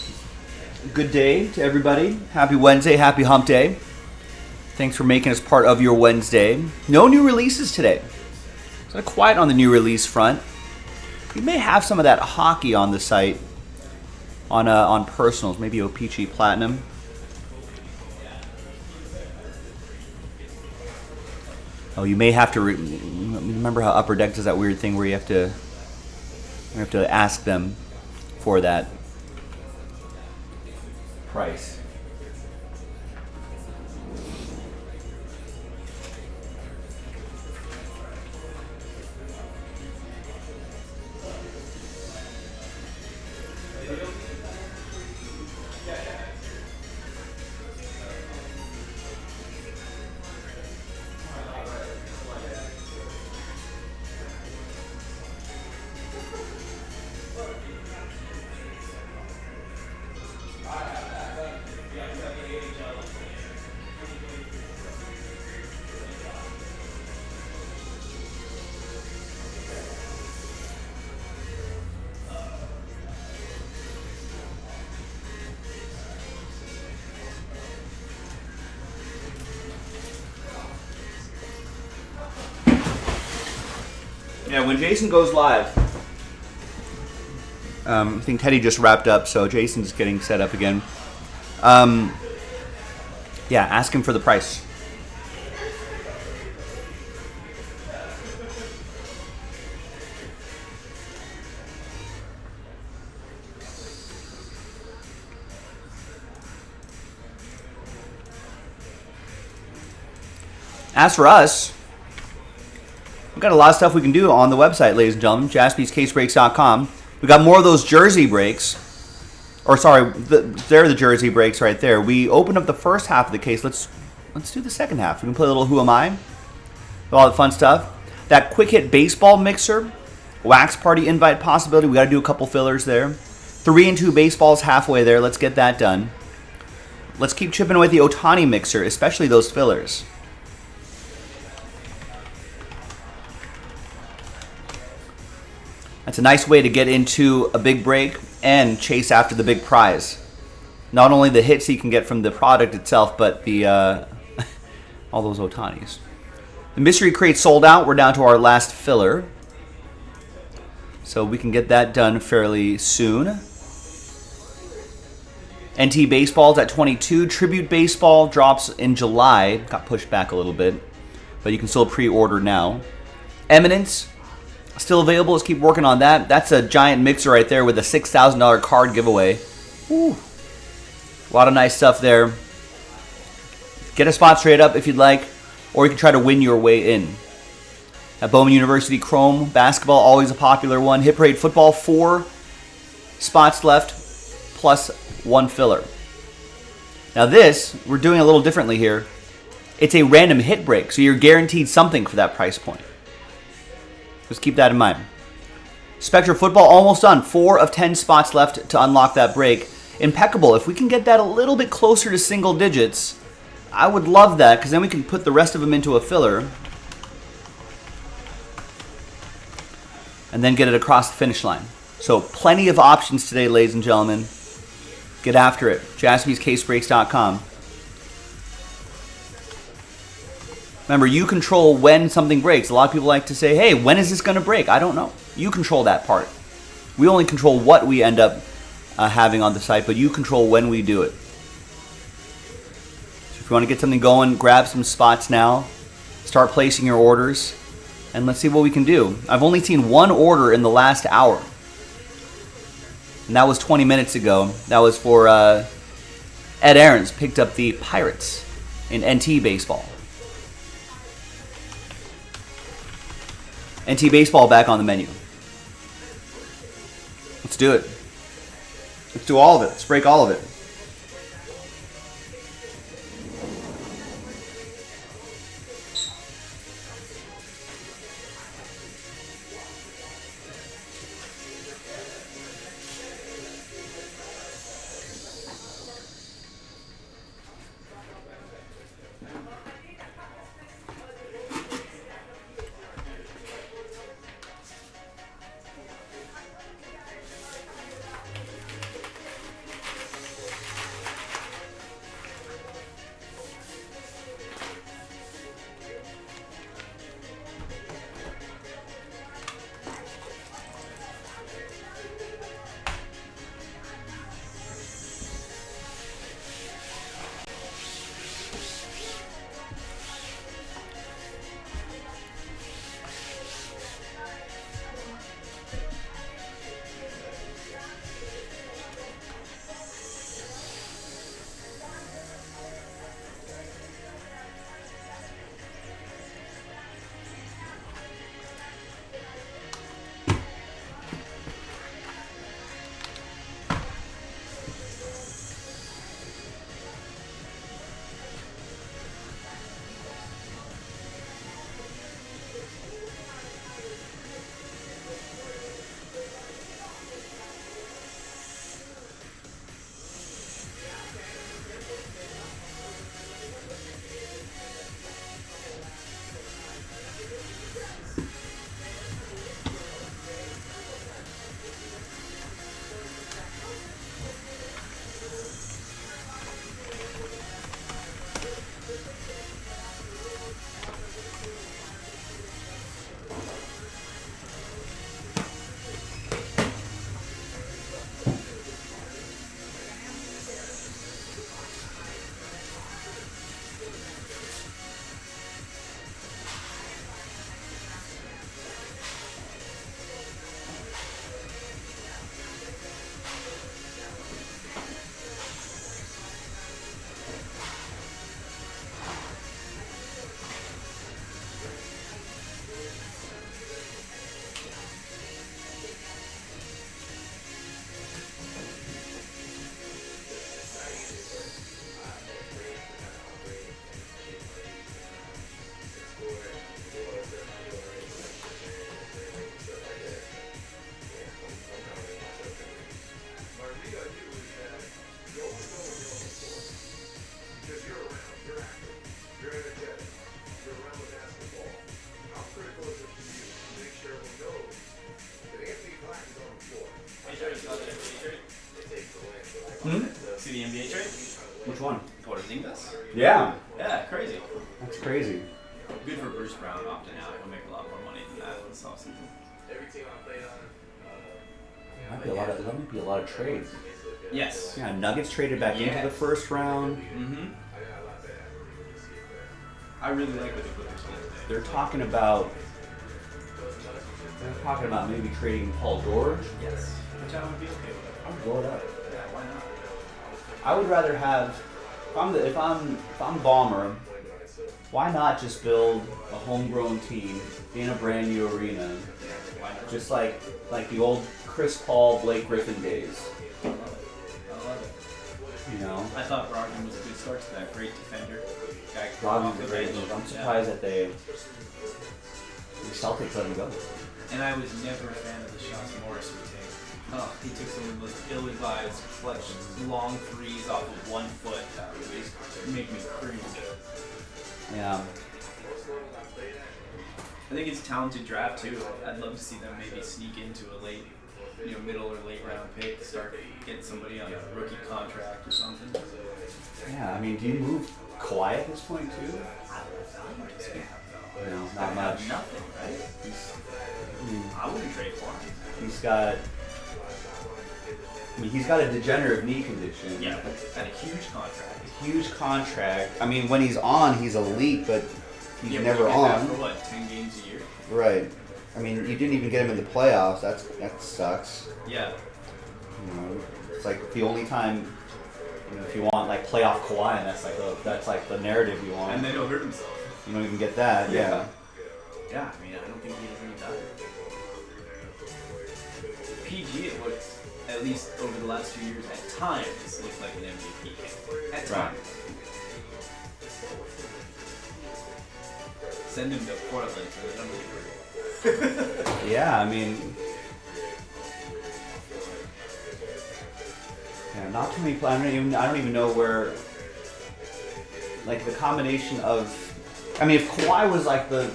Good day to everybody. Happy Wednesday, happy hump day. Thanks for making us part of your Wednesday. No new releases today. It's kind of quiet on the new release front. We may have some of that hockey on the site on personals, maybe O-Pee-Chee Platinum. Oh, you may have to remember how Upper Deck does that weird thing where you have to ask them for that price. Yeah, when Jason goes live, I think Teddy just wrapped up, so Jason's getting set up again. Yeah, ask him for the price. As for us, we've got a lot of stuff we can do on the website, ladies and gentlemen, jaspyscasebreaks.com. We got more of those jersey breaks. Or sorry, they're the jersey breaks right there. We opened up the first half of the case. Let's do the second half. We can play a little Who Am I? All the fun stuff. That quick hit baseball mixer, wax party invite possibility. We got to do a couple fillers there. 3 and 2 baseballs halfway there. Let's get that done. Let's keep chipping away at the Ohtani mixer, especially those fillers. That's a nice way to get into a big break and chase after the big prize. Not only the hits you can get from the product itself, but the all those Ohtanis. The mystery crate sold out. We're down to our last filler, so we can get that done fairly soon. NT Baseball's at 22. Tribute Baseball drops in July. Got pushed back a little bit, but you can still pre-order now. Eminence still available. Let's keep working on that. That's a giant mixer right there with a $6,000 card giveaway. Woo. A lot of nice stuff there. Get a spot straight up if you'd like, or you can try to win your way in. At Bowman University Chrome basketball, always a popular one. Hit Parade football, 4 spots left, plus 1 filler. Now this, we're doing a little differently here. It's a random hit break, so you're guaranteed something for that price point. Just keep that in mind. Spectra football almost done. 4 of 10 spots left to unlock that break. Impeccable. If we can get that a little bit closer to single digits, I would love that, because then we can put the rest of them into a filler and then get it across the finish line. So plenty of options today, ladies and gentlemen. Get after it. JaspysCaseBreaks.com. Remember, you control when something breaks. A lot of people like to say, hey, when is this going to break? I don't know. You control that part. We only control what we end up having on the site, but you control when we do it. So if you want to get something going, grab some spots now. Start placing your orders, and let's see what we can do. I've only seen 1 order in the last hour, and that was 20 minutes ago. That was for Ed Aarons, picked up the Pirates in NT Baseball. NT Baseball back on the menu. Let's do it. Let's do all of it. Let's break all of it. see the NBA trade? Which one? Porzingis? Yeah. Yeah, crazy. That's crazy. Good for Bruce Brown opting out. He'll make a lot more money than that this offseason. That might be a lot of trades. Yes. Yeah, Nuggets traded back into the first round. Mm-hmm. I really like what the Clippers did today. They're talking about maybe trading Paul George. Yes. Which I would be okay with. I would blow it up. Yeah, why not? I would rather have if I'm Bomber, why not just build a homegrown team in a brand new arena, Why not? just like the old Chris Paul, Blake Griffin days. I love it. You know, I thought Brogdon was a good start to that. Great defender. Guy Rodman's off a the great bench. move. I'm Yeah. surprised that the Celtics let him go. And I was never a fan of the shots Morris would take. Oh, he took some of the most ill-advised, clutch, long threes off of 1 foot. That would make me cringe. Yeah. I think it's a talented draft too. I'd love to see them maybe sneak into a late, middle or late round pick, start getting somebody on a rookie contract or something. Yeah. I mean, do you move Kawhi at this point too? No, not much. Nothing, right? I wouldn't trade for him. He's got a degenerative knee condition. Yeah, and a huge contract. Huge contract. I mean, when he's on, he's elite, but he's Yeah, never we get that on. for what, 10 games a year? Right. I mean, you didn't even get him in the playoffs. That sucks. Yeah. You know, it's like the only time. If you want like playoff Kawhi, and that's like the narrative you want. And then he'll hurt himself. You don't even get that. Yeah. Yeah, I mean, I don't think he has any time. PG, it looked, at least over the last few years, at times, looked like an MVP candidate. At Right. times. Send him to Portland for the number. Yeah. I mean. Yeah, not too many. I don't even know where. Like the combination of. I mean, if Kawhi was like the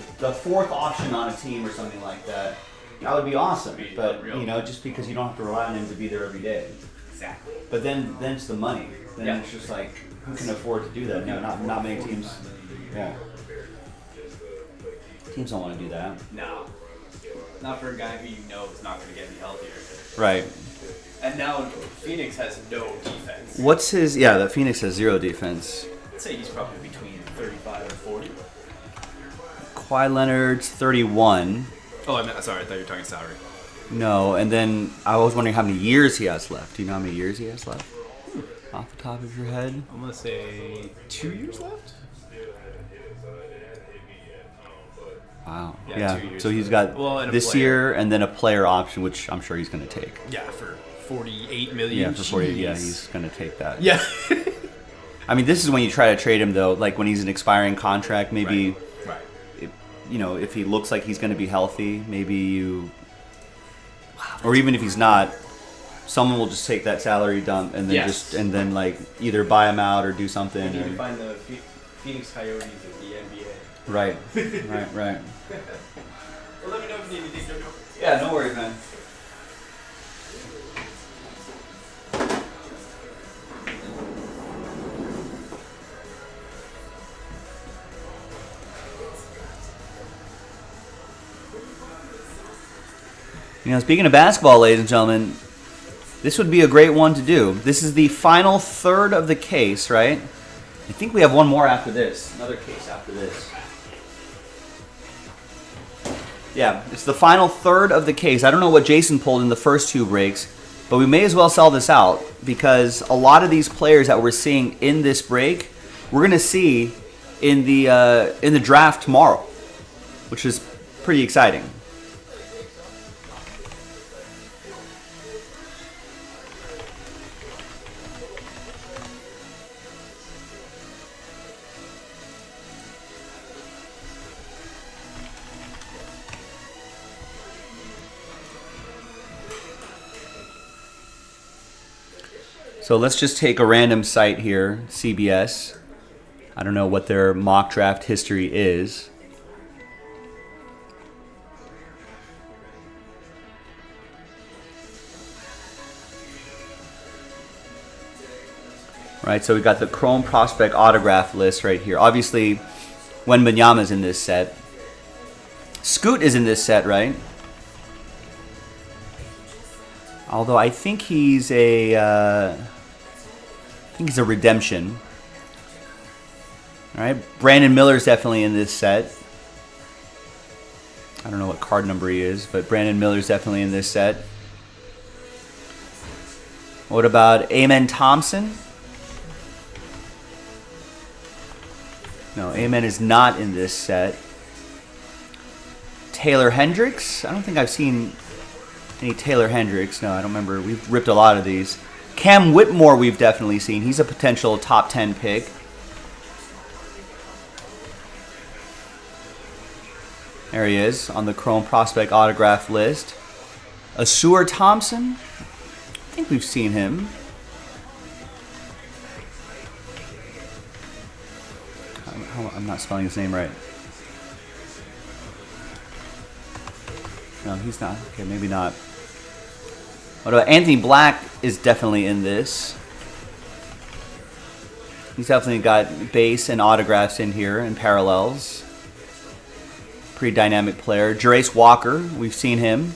fourth option on a team or something like that, that would be awesome. Be But unreal. just because you don't have to rely on him to be there every day. Exactly. But then it's the money. Then Yeah. it's just like who can afford to do that? Not many teams. Yeah. Teams don't want to do that. No. Not for a guy who is not going to get any healthier. Right. And now Phoenix has no defense. What's his? Yeah, that Phoenix has zero defense. I'd say he's probably between 35 and 40. Kawhi Leonard's 31. Oh, sorry, I thought you were talking salary. No, and then I was wondering how many years he has left. Do you know how many years he has left? Off the top of your head? I'm going to say 2 years left? Wow. Yeah, Yeah. 2 years So he's left. got Well, and a this player. year and then a player option, which I'm sure he's going to take. Yeah, for 48 million. Yeah, for 40. Yeah, Jeez. he's going to take that. Yeah. I mean, this is when you try to trade him, though. Like when he's an expiring contract, maybe. Right. If he looks like he's going to be healthy, maybe you. Or even if he's not, someone will just take that salary dump and then Yes. like either buy him out or do something. We need Or, to find the Phoenix Coyotes of the NBA. right. Right. Well, let me know if you need anything, Jojo. Yeah, no worries, man. Speaking of basketball, ladies and gentlemen, this would be a great one to do. This is the final third of the case, right? I think we have one more after this. Another case after this. Yeah, it's the final third of the case. I don't know what Jason pulled in the first two breaks, but we may as well sell this out because a lot of these players that we're seeing in this break, we're going to see in the draft tomorrow, which is pretty exciting. So let's just take a random site here, CBS. I don't know what their mock draft history is. Right, so we got the Chrome Prospect autograph list right here. Obviously, Wembanyama's in this set. Scoot is in this set, right? Although I think he's a redemption. All right, Brandon Miller's definitely in this set. I don't know what card number he is, but Brandon Miller's definitely in this set. What about Amen Thompson? No, Amen is not in this set. Taylor Hendricks? I don't think I've seen any Taylor Hendricks. No, I don't remember. We've ripped a lot of these. Cam Whitmore we've definitely seen. He's a potential top 10 pick. There he is on the Chrome Prospect autograph list. Asur Thompson? I think we've seen him. I'm not spelling his name right. No, he's not. Okay, maybe not. What about Anthony Black is definitely in this. He's definitely got base and autographs in here and parallels. Pretty dynamic player. Jarace Walker, we've seen him.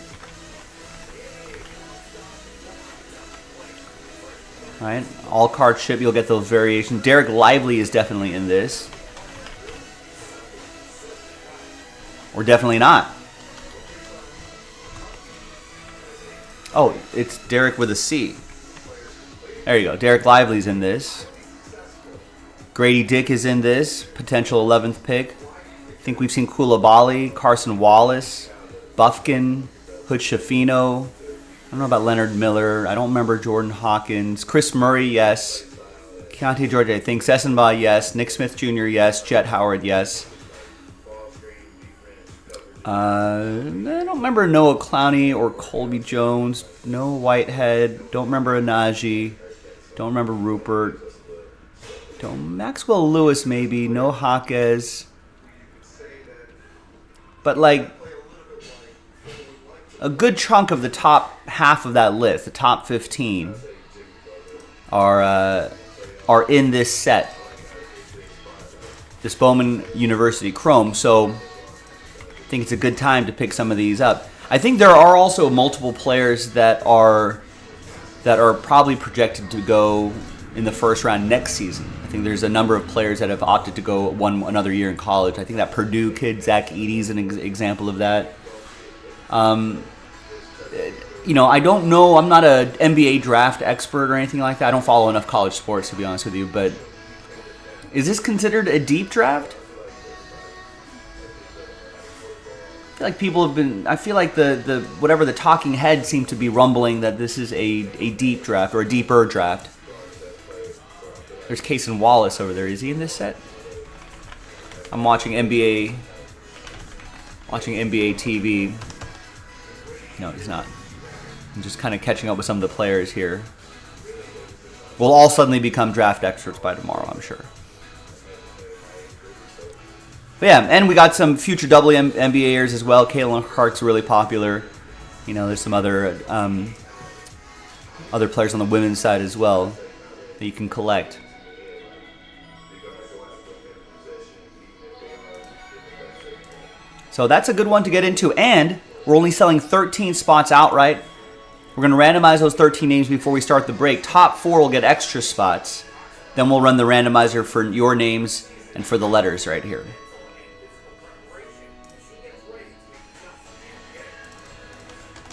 All right, all card ship, you'll get those variations. Derek Lively is definitely in this. Or definitely not. Oh, it's Derek with a C. There you go. Derek Lively's in this. Grady Dick is in this. Potential 11th pick. I think we've seen Koulibaly, Carson Wallace, Buffkin, Hood Schifino. I don't know about Leonard Miller. I don't remember Jordan Hawkins. Chris Murray, yes. Keontae George, I think. Sessenbaugh, yes. Nick Smith Jr., yes. Jet Howard, yes. I don't remember Noah Clowney or Colby Jones. No Whitehead. Don't remember Anaji. Don't remember Rupert. Don't Maxwell Lewis maybe. No Jaquez. But like a good chunk of the top half of that list, the top 15, are in this set. This Bowman University Chrome. So I think it's a good time to pick some of these up. I think there are also multiple players that are probably projected to go in the first round next season. I think there's a number of players that have opted to go another year in college. I think that Purdue kid, Zach Edey, is an example of that. You know, I don't know. I'm not an NBA draft expert or anything like that. I don't follow enough college sports, to be honest with you. But is this considered a deep draft? I feel like people have been. I feel like the whatever the talking heads seem to be rumbling that this is a deep draft or a deeper draft. There's Cason Wallace over there. Is he in this set? I'm watching NBA TV. No, he's not. I'm just kind of catching up with some of the players here. We'll all suddenly become draft experts by tomorrow, I'm sure. But yeah, and we got some future WNBAers as well. Caitlin Clark's really popular. You know, there's some other players on the women's side as well that you can collect. So that's a good one to get into, and we're only selling 13 spots outright. We're going to randomize those 13 names before we start the break. Top 4 will get extra spots. Then we'll run the randomizer for your names and for the letters right here.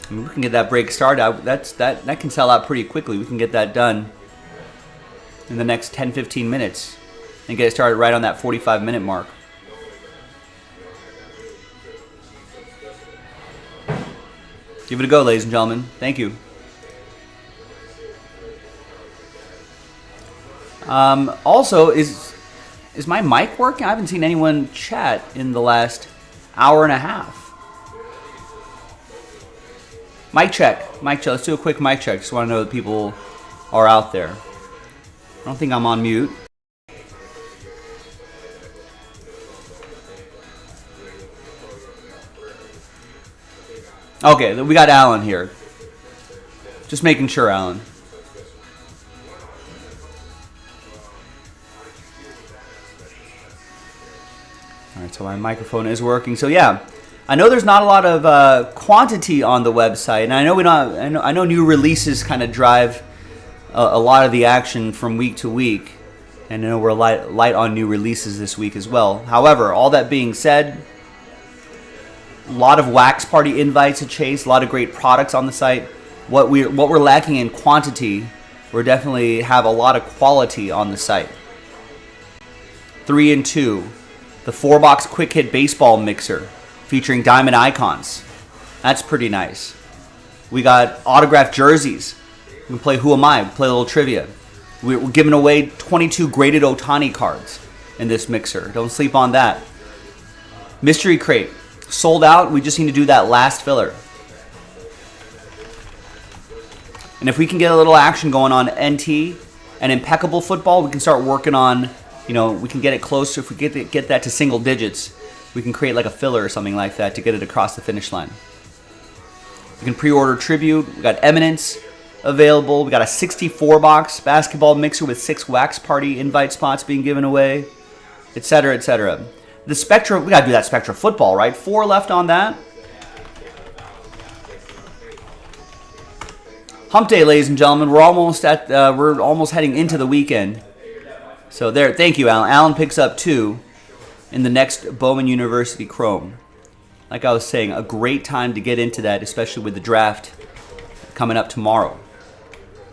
I mean, we can get that break started. That can sell out pretty quickly. We can get that done in the next 10-15 minutes and get it started right on that 45-minute mark. Give it a go, ladies and gentlemen. Thank you. Also, is my mic working? I haven't seen anyone chat in the last hour and a half. Mic check. Mic check. Let's do a quick mic check. Just want to know that people are out there. I don't think I'm on mute. Okay, we got Alan here. Just making sure, Alan. So my microphone is working. So yeah, I know there's not a lot of quantity on the website, and I know I know new releases kind of drive a lot of the action from week to week, and I know we're light on new releases this week as well. However, all that being said, a lot of wax party invites to chase, a lot of great products on the site. What we're lacking in quantity, we definitely have a lot of quality on the site. 3 and 2, the 4-box quick hit baseball mixer featuring diamond icons. That's pretty nice. We got autographed jerseys. We can play Who Am I? Play a little trivia. We're giving away 22 graded Ohtani cards in this mixer. Don't sleep on that. Mystery crate sold out. We just need to do that last filler. And if we can get a little action going on NT and impeccable football, we can start working on, we can get it closer. If we get that to single digits, we can create like a filler or something like that to get it across the finish line. You can pre-order Tribute. We got Eminence available. We got a 64-box basketball mixer with 6 wax party invite spots being given away, etc., etc. The Spectra, we got to do that Spectra football, right? 4 left on that. Hump Day, ladies and gentlemen. We're almost heading into the weekend. So there, thank you, Alan. Alan picks up 2 in the next Bowman University Chrome. Like I was saying, a great time to get into that, especially with the draft coming up tomorrow.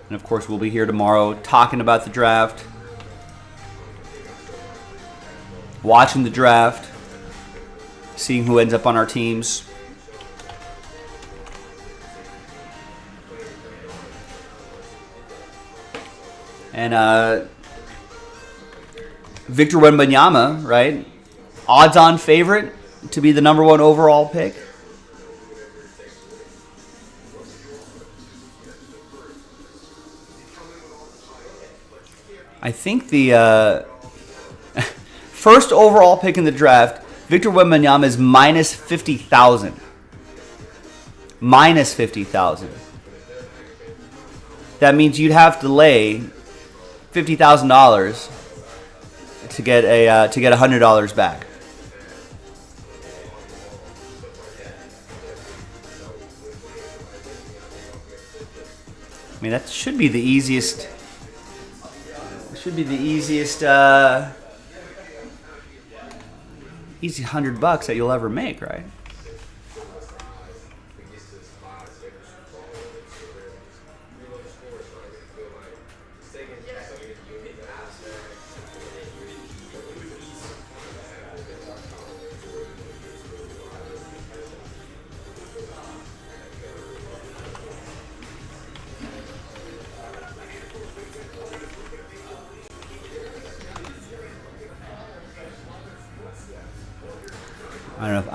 And of course, we'll be here tomorrow talking about the draft, watching the draft, seeing who ends up on our teams. And Victor Wembanyama, right? Odds-on favorite to be the number 1 overall pick. I think the first overall pick in the draft, Victor Wembanyama, is minus 50,000. Minus 50,000. That means you'd have to lay $50,000 to get $100 back. I mean, that should be the easiest. Easy $100 that you'll ever make, right?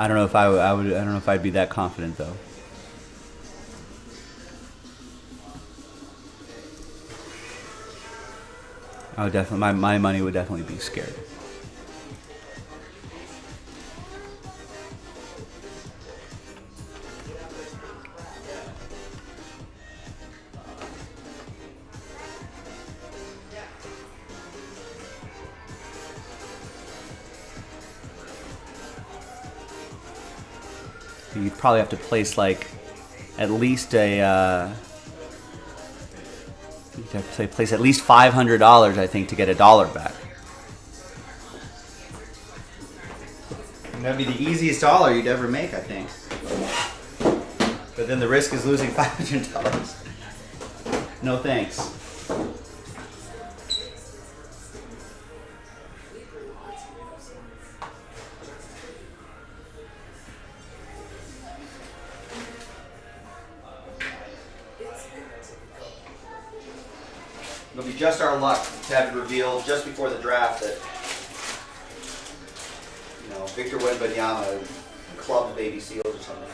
I don't know if I'd be that confident though. I would definitely, my money would definitely be scared. You'd probably have to place like at least place at least $500, I think, to get $1 back. And that'd be the easiest dollar you'd ever make, I think. But then the risk is losing $500. No thanks. It'll be just our luck to have it revealed just before the draft that, Victor Wembanyama clubbed baby seals or something.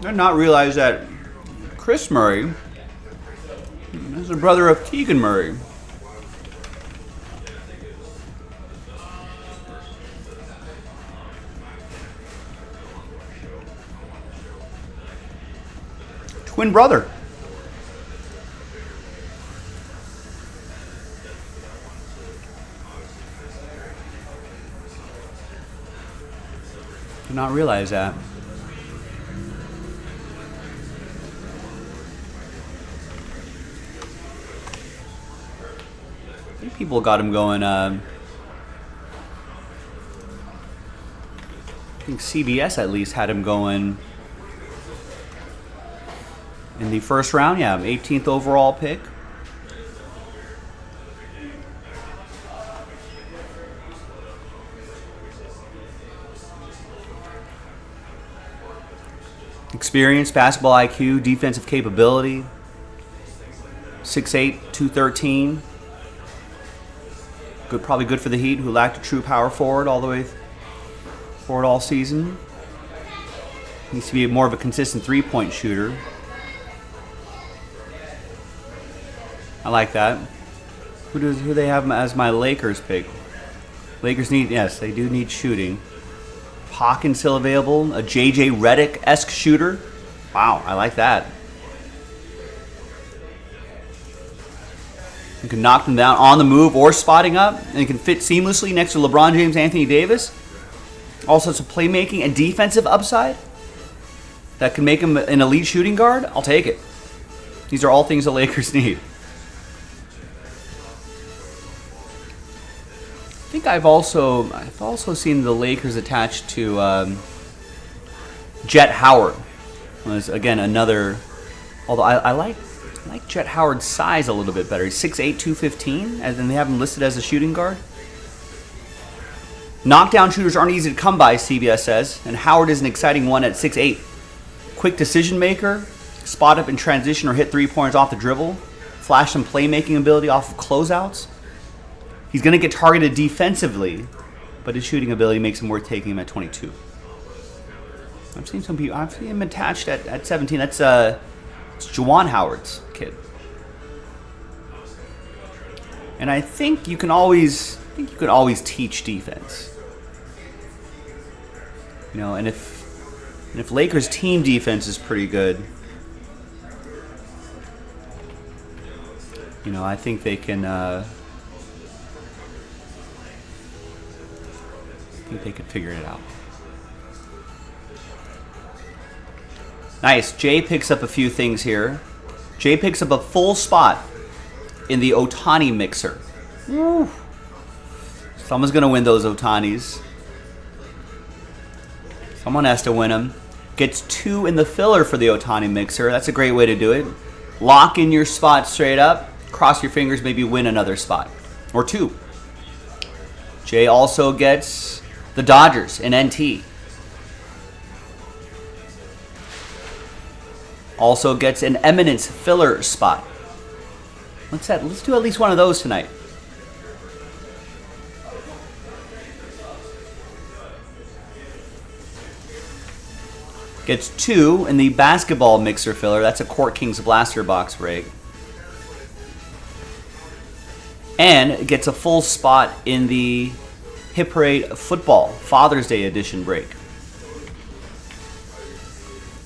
did not realize that Chris Murray is the brother of Keegan Murray. Twin brother. Did not realize that. I think people got him going. I think CBS at least had him going in the first round. Yeah, 18th overall pick. Experience, basketball IQ, defensive capability. 6'8", 213. Good, probably good for the Heat, who lacked a true power forward all the way forward all season. Needs to be more of a consistent three-point shooter. I like that. Who do they have as my Lakers pick? Lakers need, yes, they do need shooting. Hawkins still available. A J.J. Redick-esque shooter. Wow, I like that. You can knock them down on the move or spotting up, and you can fit seamlessly next to LeBron James, Anthony Davis. Also some playmaking and defensive upside that can make him an elite shooting guard. I'll take it. These are all things the Lakers need. I think I've also seen the Lakers attached to Jet Howard. Was again another. Although I like Jet Howard's size a little bit better. He's 6'8", 215, and then they have him listed as a shooting guard. Knockdown shooters aren't easy to come by, CBS says, and Howard is an exciting one at 6'8". Quick decision maker, spot up in transition or hit 3-pointers off the dribble, flash some playmaking ability off of closeouts. He's going to get targeted defensively, but his shooting ability makes him worth taking him at 22. I've seen him attached at 17. That's it's Juwan Howard's kid. And I think you can always teach defense. You know, and if Lakers team defense is pretty good, you know, I think they can they could figure it out. Nice. Jay picks up a few things here. Jay picks up a full spot in the Ohtani mixer. Woo. Someone's going to win those Ohtanis. Someone has to win them. Gets 2 in the filler for the Ohtani mixer. That's a great way to do it. Lock in your spot straight up. Cross your fingers, maybe win another spot. Or 2. Jay also gets the Dodgers in NT. Also gets an Eminence filler spot. Let's do at least one of those tonight. Gets 2 in the basketball mixer filler. That's a Court Kings Blaster box break. And gets a full spot in the Hit Parade Football Father's Day edition break.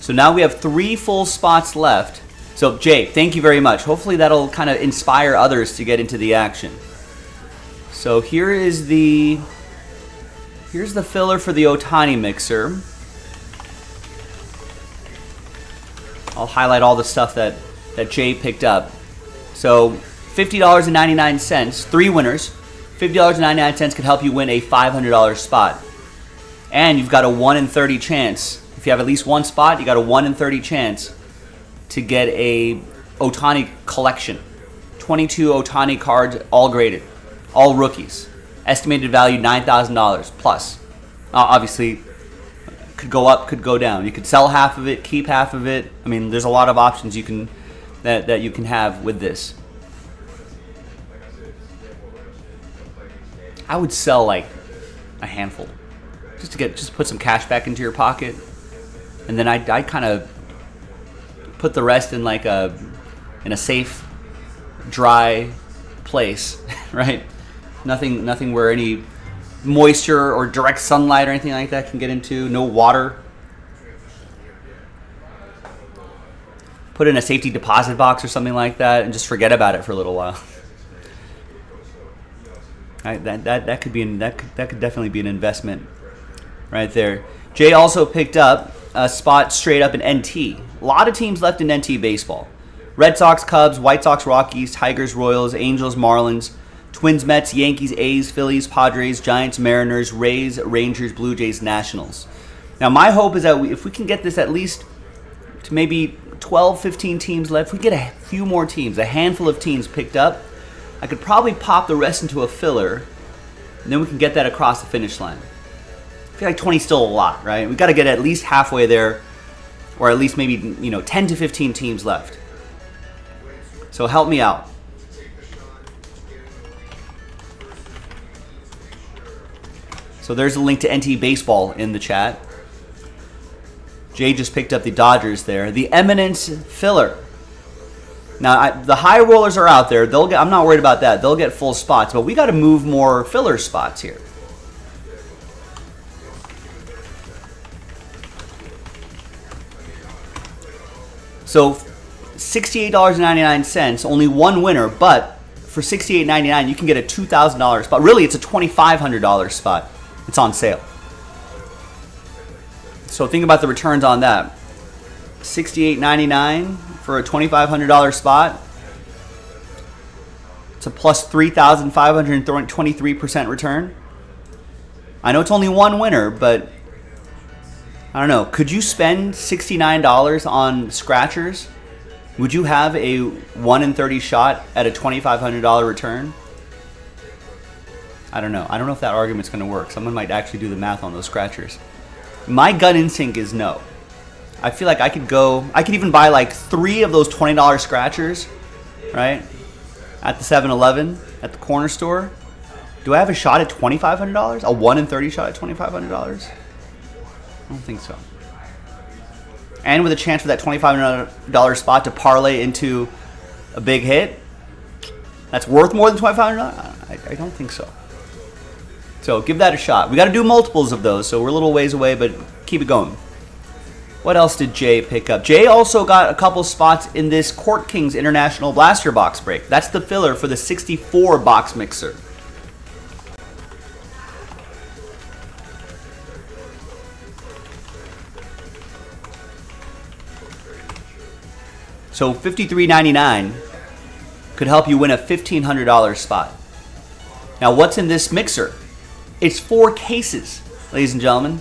So now we have 3 full spots left. So Jay, thank you very much. Hopefully that'll kind of inspire others to get into the action. So here's the filler for the Ohtani mixer. I'll highlight all the stuff that Jay picked up. So $50.99, 3 winners. $50.99 could help you win a $500 spot. And you've got a 1 in 30 chance. If you have at least one spot, you got a 1 in 30 chance to get a Ohtani collection. 22 Ohtani cards, all graded, all rookies. Estimated value $9,000 plus. Obviously, could go up, could go down. You could sell half of it, keep half of it. I mean, there's a lot of options that you can have with this. I would sell like a handful, just put some cash back into your pocket, and then I'd kind of put the rest in like a safe, dry place, right? Nothing where any moisture or direct sunlight or anything like that can get into. No water. Put it in a safety deposit box or something like that, and just forget about it for a little while. Right, that could definitely be an investment, right there. Jay also picked up a spot straight up in NT. A lot of teams left in NT baseball. Red Sox, Cubs, White Sox, Rockies, Tigers, Royals, Angels, Marlins, Twins, Mets, Yankees, A's, Phillies, Padres, Giants, Mariners, Rays, Rangers, Blue Jays, Nationals. Now my hope is that if we can get this at least to maybe 12, 15 teams left, if we get a few more teams, a handful of teams picked up, I could probably pop the rest into a filler, and then we can get that across the finish line. I feel like 20 is still a lot, right? We've got to get at least halfway there, or at least maybe 10 to 15 teams left. So help me out. So there's a link to NT Baseball in the chat. Jay just picked up the Dodgers there. The Eminence filler. Now, the high rollers are out there. I'm not worried about that. They'll get full spots, but we got to move more filler spots here. So, $68.99, only one winner, but for $68.99, you can get a $2,000 spot. Really, it's a $2,500 spot. It's on sale. So think about the returns on that. $68.99 for a $2,500 spot. It's a plus 3,523% return. I know it's only one winner, but I don't know. Could you spend $69 on scratchers? Would you have a 1 in 30 shot at a $2,500 return? I don't know. I don't know if that argument's going to work. Someone might actually do the math on those scratchers. My gut instinct is no. I feel like I could even buy like 3 of those $20 scratchers, right? At the 7-Eleven, at the corner store. Do I have a shot at $2,500? A 1 in 30 shot at $2,500? I don't think so. And with a chance for that $2,500 spot to parlay into a big hit, that's worth more than $2,500? I don't think so. So give that a shot. We got to do multiples of those, so we're a little ways away, but keep it going. What else did Jay pick up? Jay also got a couple spots in this Court Kings International Blaster Box break. That's the filler for the 64 box mixer. So $53.99 could help you win a $1,500 spot. Now, what's in this mixer? It's 4 cases, ladies and gentlemen.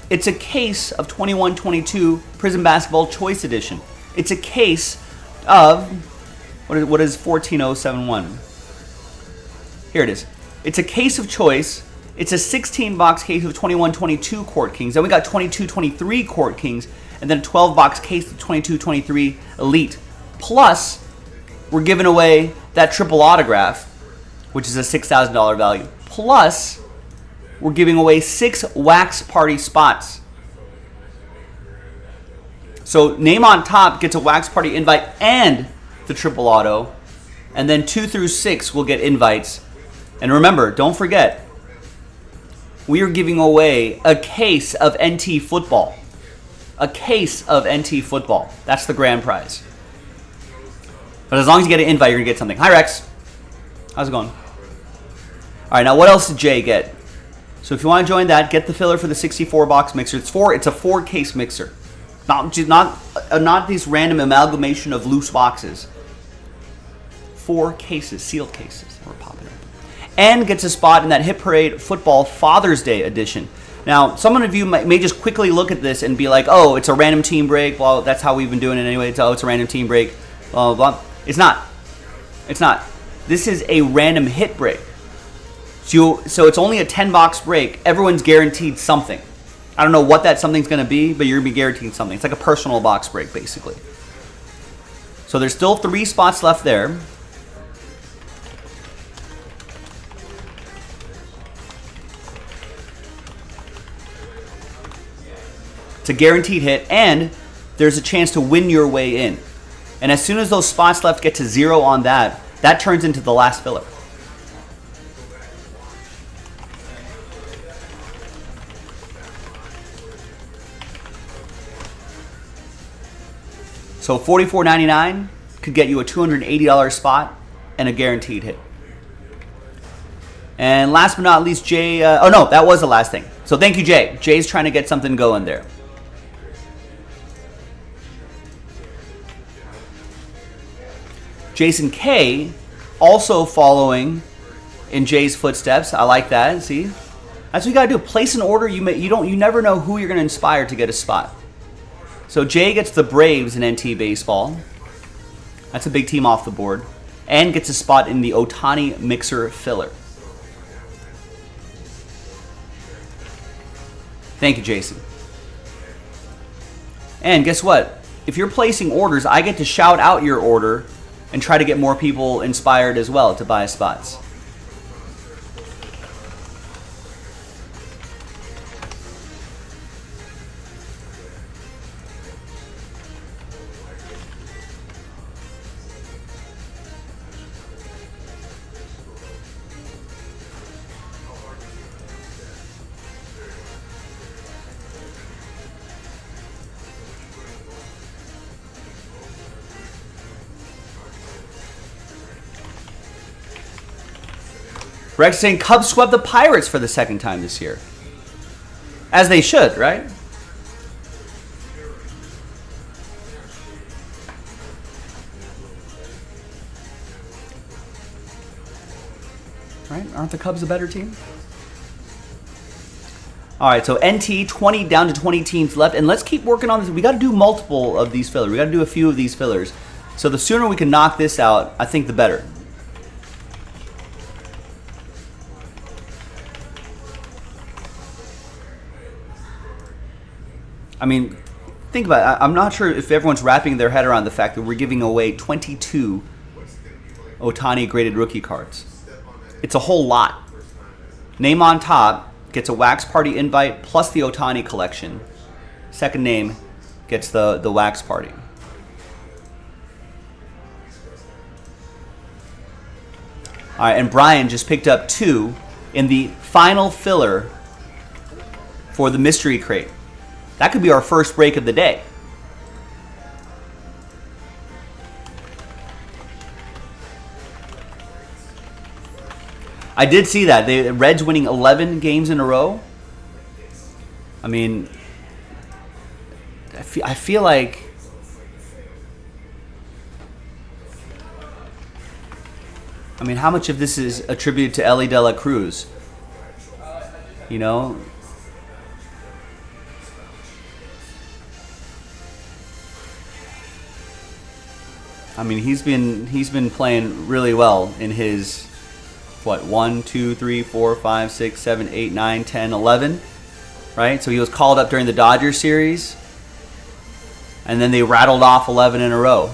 It's a case of 21-22 Prizm Basketball Choice Edition. It's a case of, what is 14071? Here it is. It's a case of choice. It's a 16-box case of 21-22 Court Kings. Then we got 22-23 Court Kings, and then a 12-box case of 22-23 Elite. Plus, we're giving away that triple autograph, which is a $6,000 value. Plus, we're giving away 6 wax party spots. So name on top gets a wax party invite and the triple auto. And then 2 through 6 will get invites. And remember, don't forget, we are giving away a case of NT football. A case of NT football. That's the grand prize. But as long as you get an invite, you're going to get something. Hi, Rex. How's it going? All right, now what else did Jay get? So if you want to join that, get the filler for the 64 box mixer. It's a 4 case mixer. Not these random amalgamation of loose boxes. 4 cases, sealed cases. We're popping up. And gets a spot in that Hit Parade Football Father's Day edition. Now, some of you may just quickly look at this and be like, oh, it's a random team break. Well, that's how we've been doing it anyway. It's a random team break. Blah, blah, blah. It's not. It's not. This is a random hit break. So it's only a 10-box break. Everyone's guaranteed something. I don't know what that something's going to be, but you're going to be guaranteed something. It's like a personal box break, basically. So there's still 3 spots left there. It's a guaranteed hit, and there's a chance to win your way in. And as soon as those spots left get to 0 on that, that turns into the last filler. So $44.99 could get you a $280 spot and a guaranteed hit. And last but not least, Jay... oh, no, that was the last thing. So thank you, Jay. Jay's trying to get something going there. Jason K, also following in Jay's footsteps. I like that. See? That's what you got to do. Place an order. You never know who you're going to inspire to get a spot. So Jay gets the Braves in NT Baseball. That's a big team off the board. And gets a spot in the Ohtani Mixer Filler. Thank you, Jason. And guess what? If you're placing orders, I get to shout out your order and try to get more people inspired as well to buy spots. Rex saying Cubs swept the Pirates for the second time this year. As they should, right? Right? Aren't the Cubs a better team? All right, so NT 20 down to 20 teams left, and let's keep working on this. We got to do multiple of these fillers. We got to do a few of these fillers. So the sooner we can knock this out, I think the better. I mean, think about it. I'm not sure if everyone's wrapping their head around the fact that we're giving away 22 Ohtani graded rookie cards. It's a whole lot. Name on top gets a wax party invite plus the Ohtani collection. Second name gets the wax party. All right, and Brian just picked up 2 in the final filler for the mystery crate. That could be our first break of the day. I did see that. The Reds winning 11 games in a row. I mean, I feel like... I mean, how much of this is attributed to Elly De La Cruz? You know... I mean, he's been playing really well in his, 1, 2, 3, 4, 5, 6, 7, 8, 9, 10, 11, right? So he was called up during the Dodgers series, and then they rattled off 11 in a row.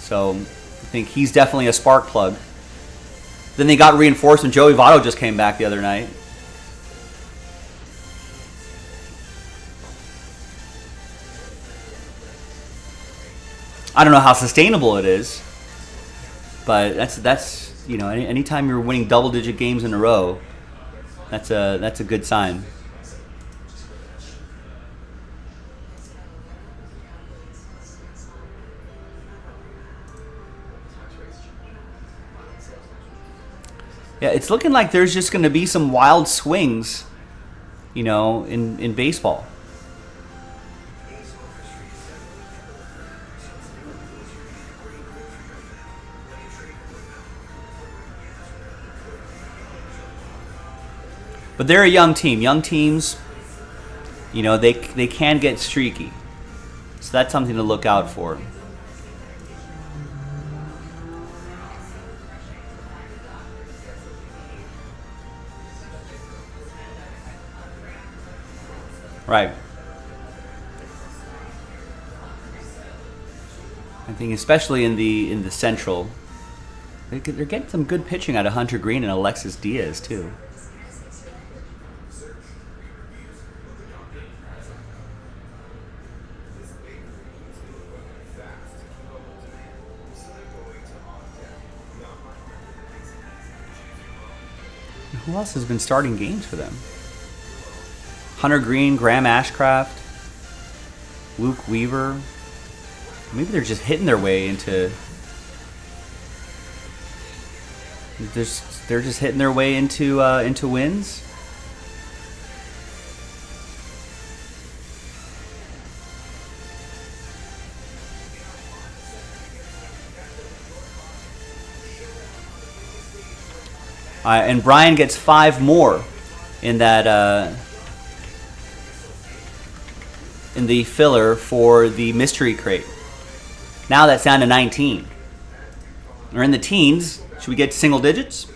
So I think he's definitely a spark plug. Then they got reinforced when Joey Votto just came back the other night. I don't know how sustainable it is, but that's you know, anytime you're winning double-digit games in a row, that's a good sign. Yeah, it's looking like there's just going to be some wild swings, you know, in baseball. But they're a young team. Young teams, you know, they can get streaky. So that's something to look out for. Right. I think especially in the Central, they're getting some good pitching out of Hunter Green and Alexis Diaz too. Who else has been starting games for them? Hunter Green, Graham Ashcraft, Luke Weaver. Maybe they're just hitting their way into... They're just hitting their way into wins. And Brian gets 5 more in that in the filler for the mystery crate. Now that's down to 19. We're in the teens. Should we get single digits?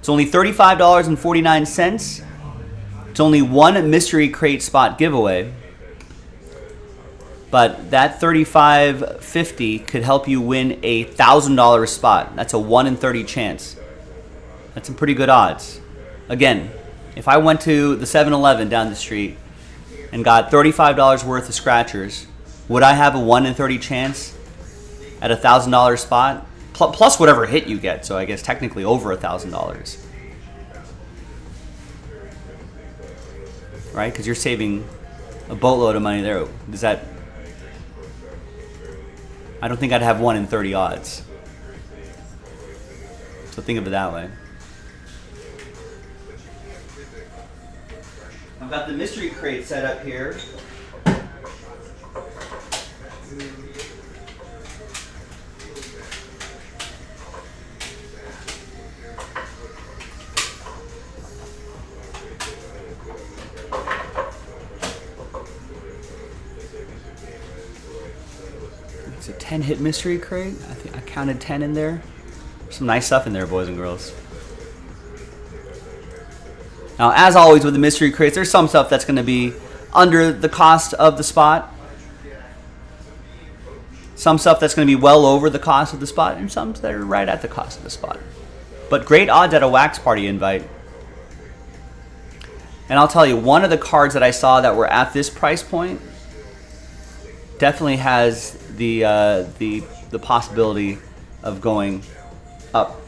It's only $35.49. It's only one mystery crate spot giveaway. But that $35.50 could help you win a $1,000 spot. That's a 1 in 30 chance. That's some pretty good odds. Again, if I went to the 7-Eleven down the street and got $35 worth of scratchers, would I have a 1 in 30 chance at a $1,000 spot? Plus whatever hit you get, so I guess technically over $1,000. Right? Because you're saving a boatload of money there. Does that... I don't think I'd have 1 in 30 odds. So think of it that way. I've got the mystery crate set up here. It's a 10-hit mystery crate. I think I counted 10 in there. Some nice stuff in there, boys and girls. Now, as always with the mystery crates, there's some stuff that's going to be under the cost of the spot. Some stuff that's going to be well over the cost of the spot, and some that are right at the cost of the spot. But great odds at a wax party invite. And I'll tell you, one of the cards that I saw that were at this price point definitely has the possibility of going up.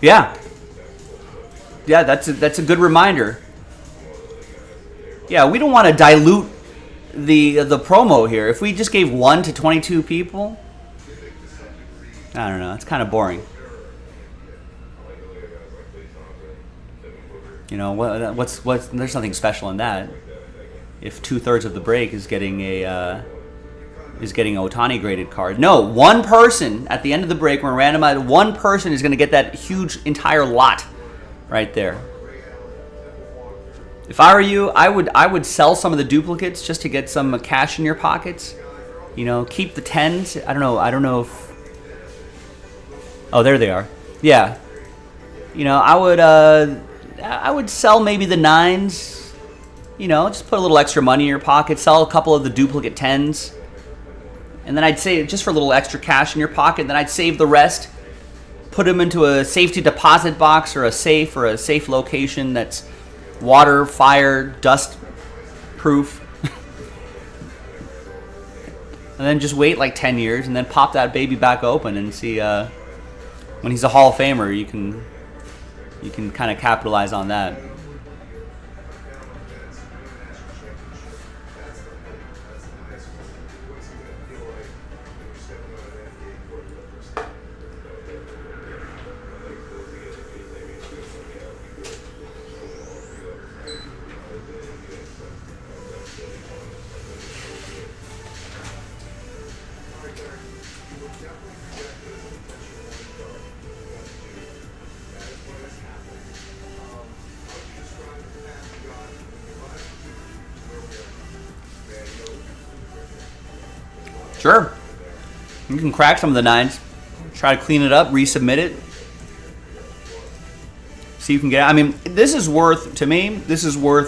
Yeah, that's a good reminder. Yeah, we don't want to dilute the promo here. If we just gave 1 to 22 people, I don't know. It's kind of boring. You know, what's there's nothing special in that. If 2/3 of the break is getting a Ohtani graded card. No, one person at the end of the break, we're randomized. One person is going to get that huge entire lot right there. If I were you, I would sell some of the duplicates just to get some cash in your pockets. You know, keep the 10s. I don't know if. Oh, there they are. Yeah. You know, I would sell maybe the 9s. You know, just put a little extra money in your pocket. Sell a couple of the duplicate 10s. And then I'd save just for a little extra cash in your pocket. And then I'd save the rest, put them into a safety deposit box or a safe location that's water, fire, dust proof. And then just wait like 10 years and then pop that baby back open and see when he's a Hall of Famer, you can kind of capitalize on that. Sure. You can crack some of the 9s. Try to clean it up, resubmit it. See if you can get it. I mean, this is worth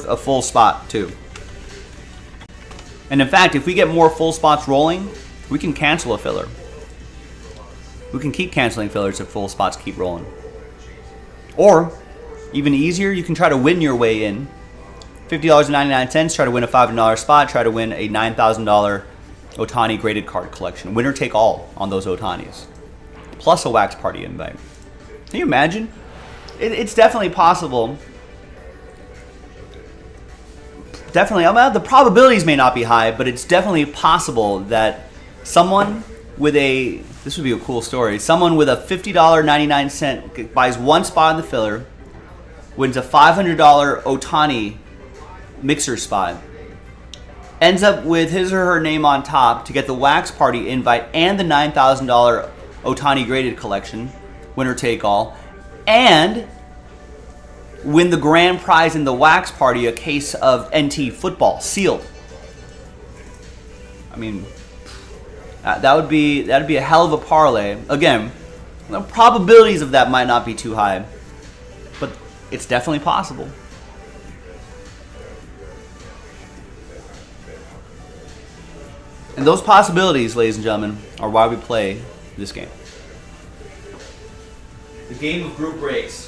a full spot too. And in fact, if we get more full spots rolling, we can cancel a filler. We can keep canceling fillers if full spots keep rolling. Or, even easier, you can try to win your way in $50.99. Try to win a $500 spot. Try to win a $9,000 Ohtani graded card collection. Winner take all on those Ohtanis. Plus a wax party invite. Can you imagine? It's definitely possible. Definitely, the probabilities may not be high, but it's definitely possible that someone with this would be a cool story. Someone with a $50.99 buys one spot in the filler, wins a $500 Ohtani mixer spot, ends up with his or her name on top to get the wax party invite and the $9,000 Ohtani graded collection, winner take all, and win the grand prize in the wax party, a case of NT football sealed. I mean, that'd be a hell of a parlay. Again, the probabilities of that might not be too high, but it's definitely possible. And those possibilities, ladies and gentlemen, are why we play this game. The game of group breaks.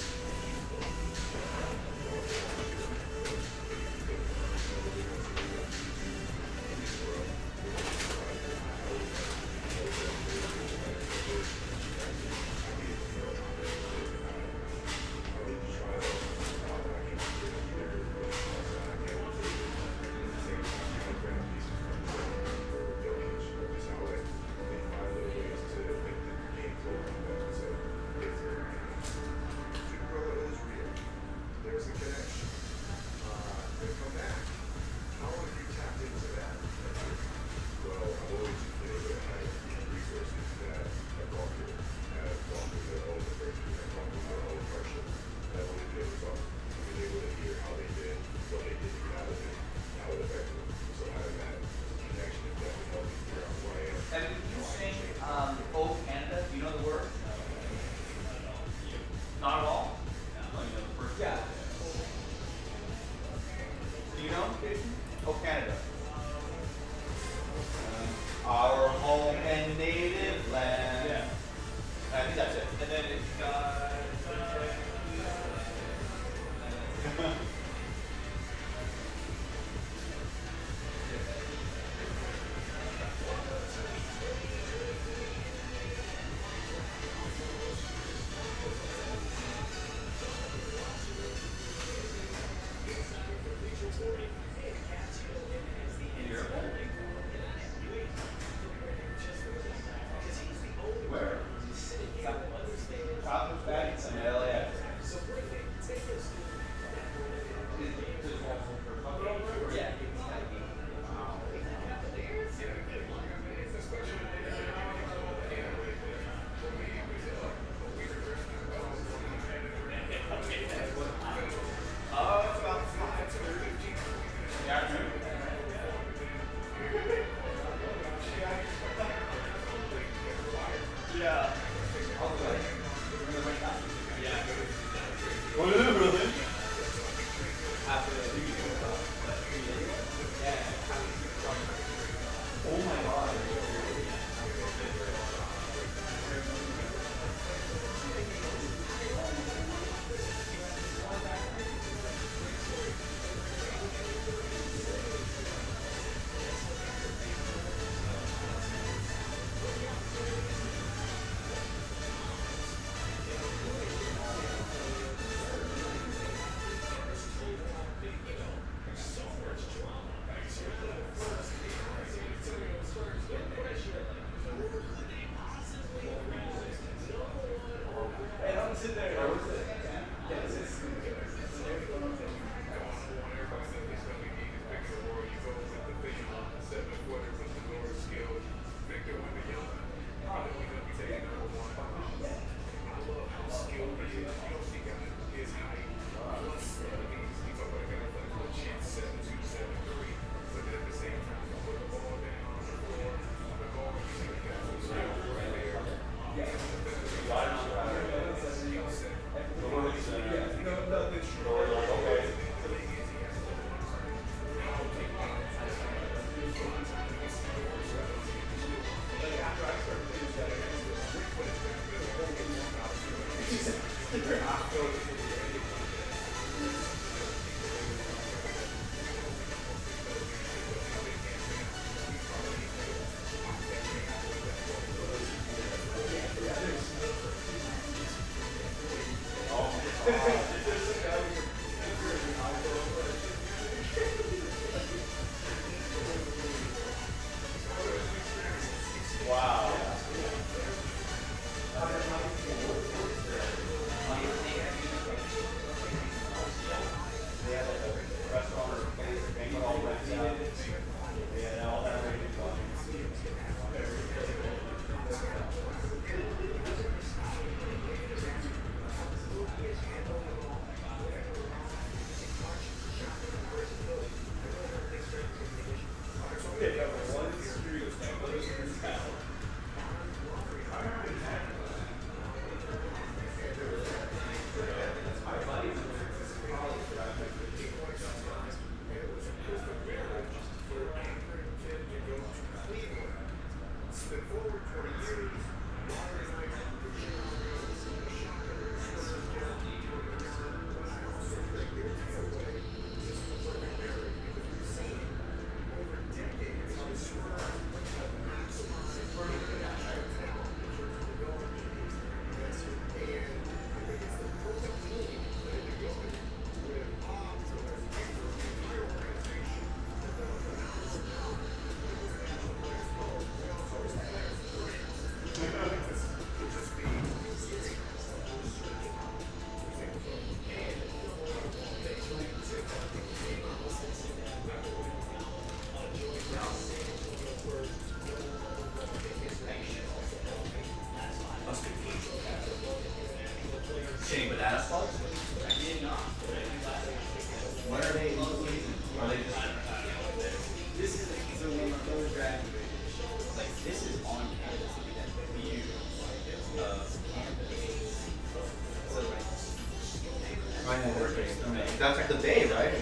That's like the bay, right?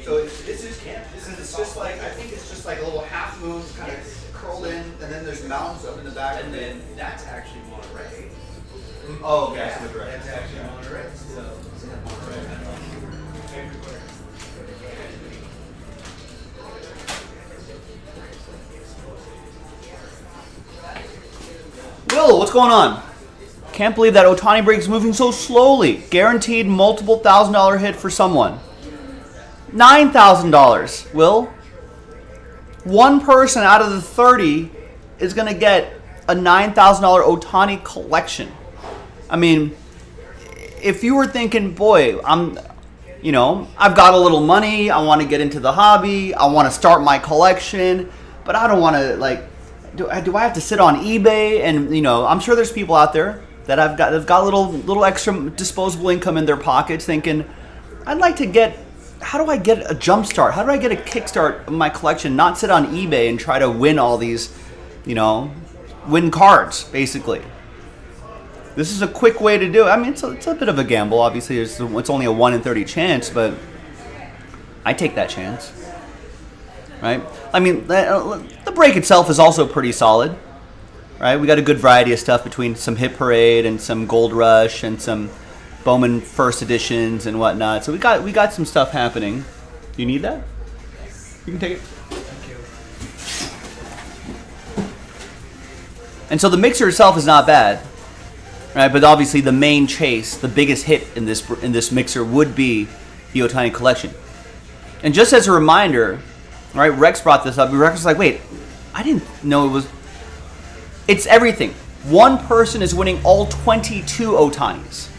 So it's just camp. It's just like, I think it's just like a little half moon kind of curled in, and then there's mountains up in the back. And then that's actually Monterey. Oh, okay. Yeah, I see what direction. that's actually Monterey. So, Will, what's going on? Can't believe that Ohtani break is moving so slowly. Guaranteed multiple $1,000 hit for someone. $9,000. Will, one person out of the 30 is going to get a $9,000 Ohtani collection. I mean, if you were thinking, boy, I've got a little money. I want to get into the hobby. I want to start my collection, but I don't want to do I have to sit on eBay? And I'm sure there's people out there that have got a little extra disposable income in their pockets, thinking, I'd like to get. How do I get a jump start? How do I get a kickstart of my collection? Not sit on eBay and try to win all these, win cards, basically. This is a quick way to do it. I mean, it's a bit of a gamble. Obviously, it's only a 1 in 30 chance, but I take that chance. Right? I mean, the break itself is also pretty solid. Right? We got a good variety of stuff between some Hit Parade and some Gold Rush and some Bowman First Editions and whatnot. So we got some stuff happening. You need that? You can take it. And so the mixer itself is not bad, right? But obviously the main chase, the biggest hit in this mixer would be the Ohtani collection. And just as a reminder, right? Rex brought this up. Rex was like, "Wait, I didn't know it was." It's everything. One person is winning all 22 Ohtanis.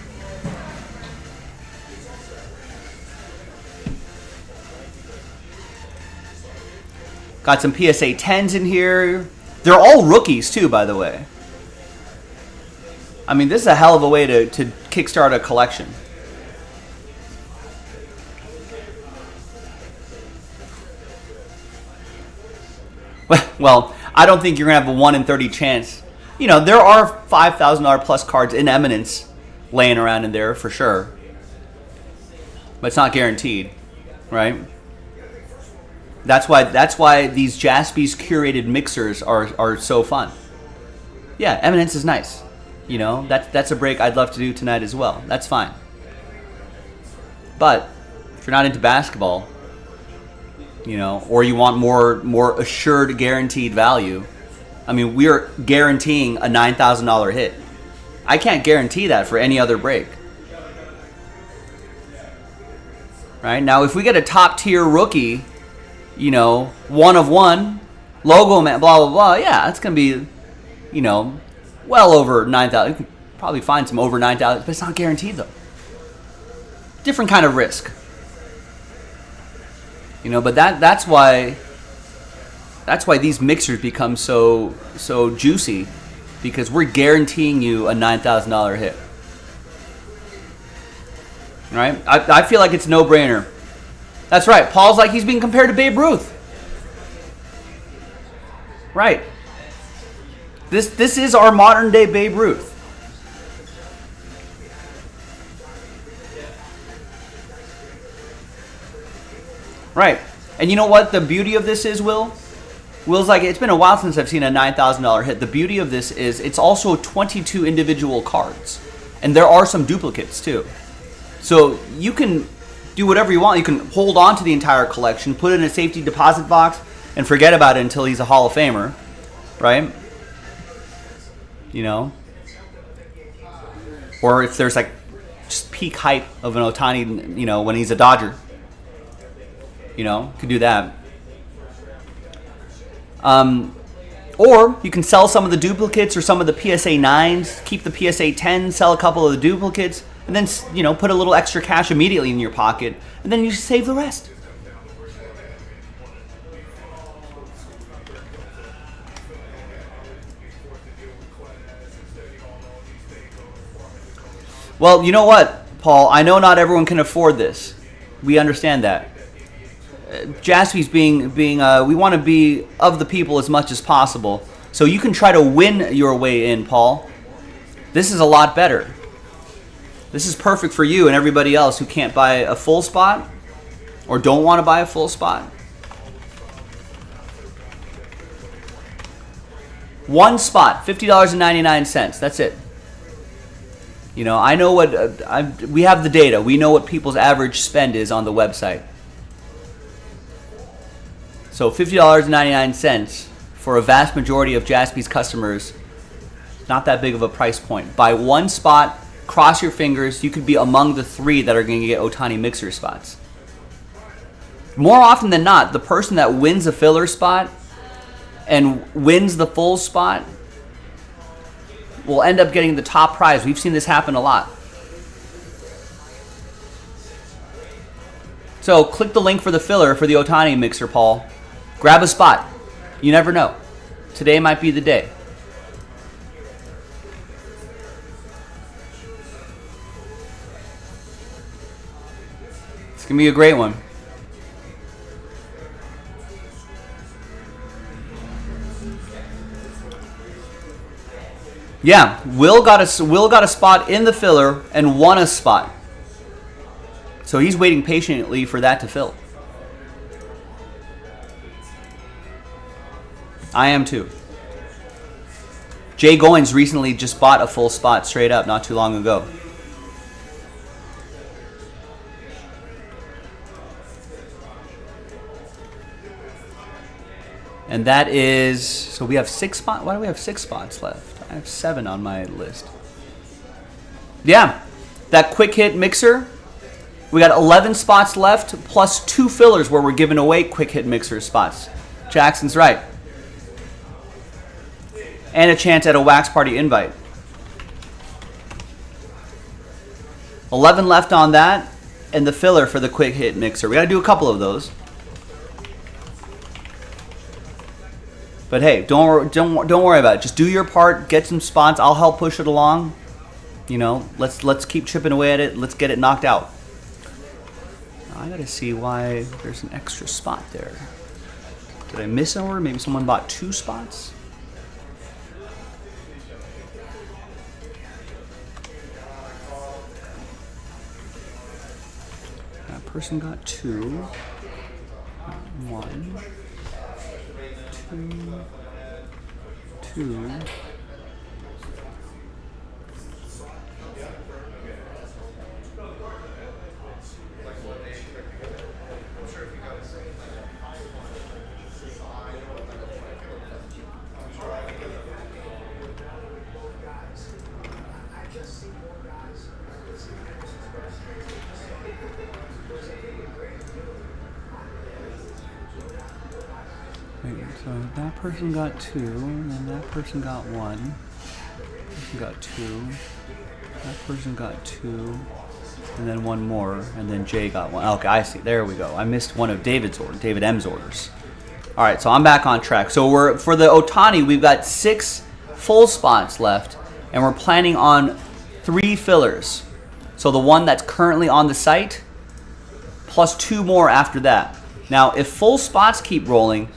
Got some PSA 10s in here. They're all rookies too, by the way. I mean, this is a hell of a way to kickstart a collection. Well, I don't think you're going to have a 1 in 30 chance. There are $5,000 plus cards in Eminence laying around in there for sure. But it's not guaranteed, right? That's why these Jaspy's curated mixers are so fun. Yeah, Eminence is nice. That's a break I'd love to do tonight as well. That's fine. But if you're not into basketball, or you want more assured guaranteed value, I mean, we're guaranteeing a $9,000 hit. I can't guarantee that for any other break. right? Now, if we get a top tier rookie, you know, 1 of 1, logo man, blah blah blah, yeah, it's gonna be, you know, well over 9,000. You can probably find some over 9,000, but it's not guaranteed though. Different kind of risk, you know. But that's why these mixers become so juicy, because we're guaranteeing you a $9,000 hit. Right? I feel like it's no brainer. That's right. Paul's like he's being compared to Babe Ruth. Right. This is our modern day Babe Ruth. Right. And you know what the beauty of this is, Will? Will's like, it's been a while since I've seen a $9,000 hit. The beauty of this is it's also 22 individual cards. And there are some duplicates too. So you can do whatever you want. You can hold on to the entire collection, put it in a safety deposit box, and forget about it until he's a Hall of Famer. Right? You know? Or if there's like just peak hype of an Ohtani, you know, when he's a Dodger. You know, could do that. Or you can sell some of the duplicates or some of the PSA 9s, keep the PSA 10s, sell a couple of the duplicates, and then, you know, put a little extra cash immediately in your pocket, and then you save the rest. Well, you know what, Paul? I know not everyone can afford this. We understand that. Jaspy's being we want to be of the people as much as possible. So you can try to win your way in, Paul. This is a lot better. This is perfect for you and everybody else who can't buy a full spot or don't want to buy a full spot. One spot, $50.99. That's it. You know, I know what we have the data. We know what people's average spend is on the website. So $50.99 for a vast majority of Jaspy's customers, not that big of a price point. Buy one spot, cross your fingers, you could be among the 3 that are going to get Ohtani mixer spots. More often than not, the person that wins a filler spot and wins the full spot will end up getting the top prize. We've seen this happen a lot. So click the link for the filler for the Ohtani mixer, Paul. Grab a spot. You never know. Today might be the day. It's going to be a great one. Yeah, Will got a spot in the filler and won a spot. So he's waiting patiently for that to fill. I am too. Jay Goins recently just bought a full spot straight up not too long ago. And that is, so we have 6 spots. Why do we have 6 spots left? I have 7 on my list. Yeah, that quick hit mixer. We got 11 spots left plus 2 fillers where we're giving away quick hit mixer spots. Jackson's right. And a chance at a wax party invite. 11 left on that, and the filler for the quick hit mixer. We got to do a couple of those. But hey, don't worry about it. Just do your part. Get some spots. I'll help push it along. You know, let's keep chipping away at it. Let's get it knocked out. Now, I got to see why there's an extra spot there. Did I miss an order? Maybe someone bought 2 spots. Person got 2. 1, 2, 2. That person got 2, and then that person got 1. Person got 2. That person got 2. And then 1 more, and then Jay got 1. Okay, I see. There we go. I missed one of David M's orders. All right, so I'm back on track. So we're for the Ohtani, we've got 6 full spots left, and we're planning on 3 fillers. So the one that's currently on the site, plus 2 more after that. Now, if full spots keep rolling,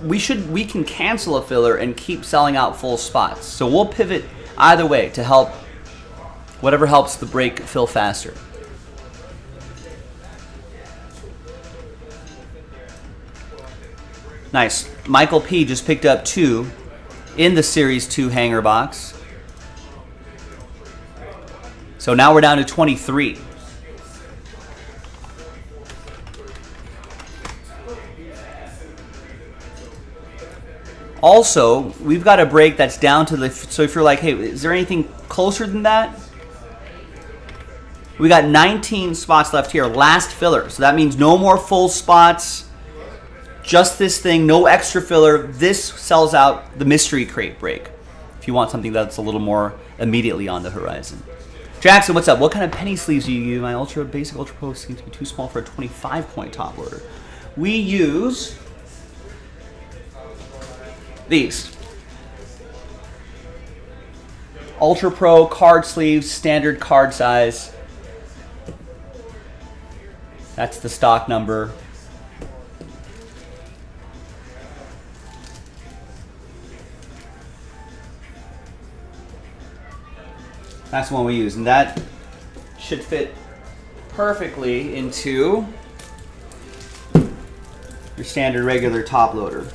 we can cancel a filler and keep selling out full spots. So we'll pivot either way to help whatever helps the break fill faster. Nice. Michael P just picked up 2 in the Series 2 hanger box. So now we're down to 23. Also, we've got a break that's down to the... So if you're like, hey, is there anything closer than that? We got 19 spots left here. Last filler. So that means no more full spots. Just this thing. No extra filler. This sells out the mystery crate break. If you want something that's a little more immediately on the horizon. Jackson, what's up? What kind of penny sleeves do you use? My Ultra Basic Ultra Pro seems to be too small for a 25-point top loader. We use these. Ultra Pro card sleeves, standard card size. That's the stock number. That's the one we use, and that should fit perfectly into your standard regular top loader.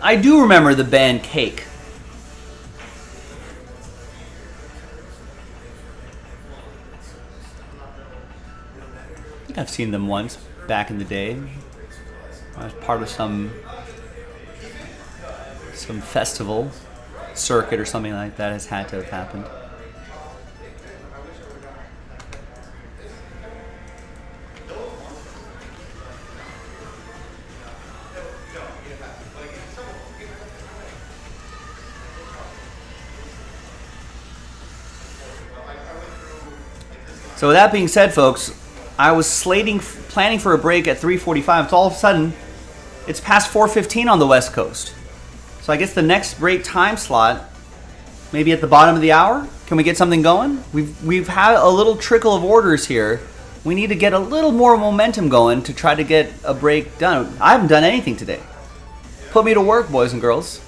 I do remember the band Cake. I think I've seen them once back in the day. I was part of some festival circuit or something like that. Has had to have happened. So with that being said, folks, I was planning for a break at 3:45. So all of a sudden, it's past 4:15 on the West Coast. So I guess the next break time slot, maybe at the bottom of the hour. Can we get something going? We've had a little trickle of orders here. We need to get a little more momentum going to try to get a break done. I haven't done anything today. Put me to work, boys and girls.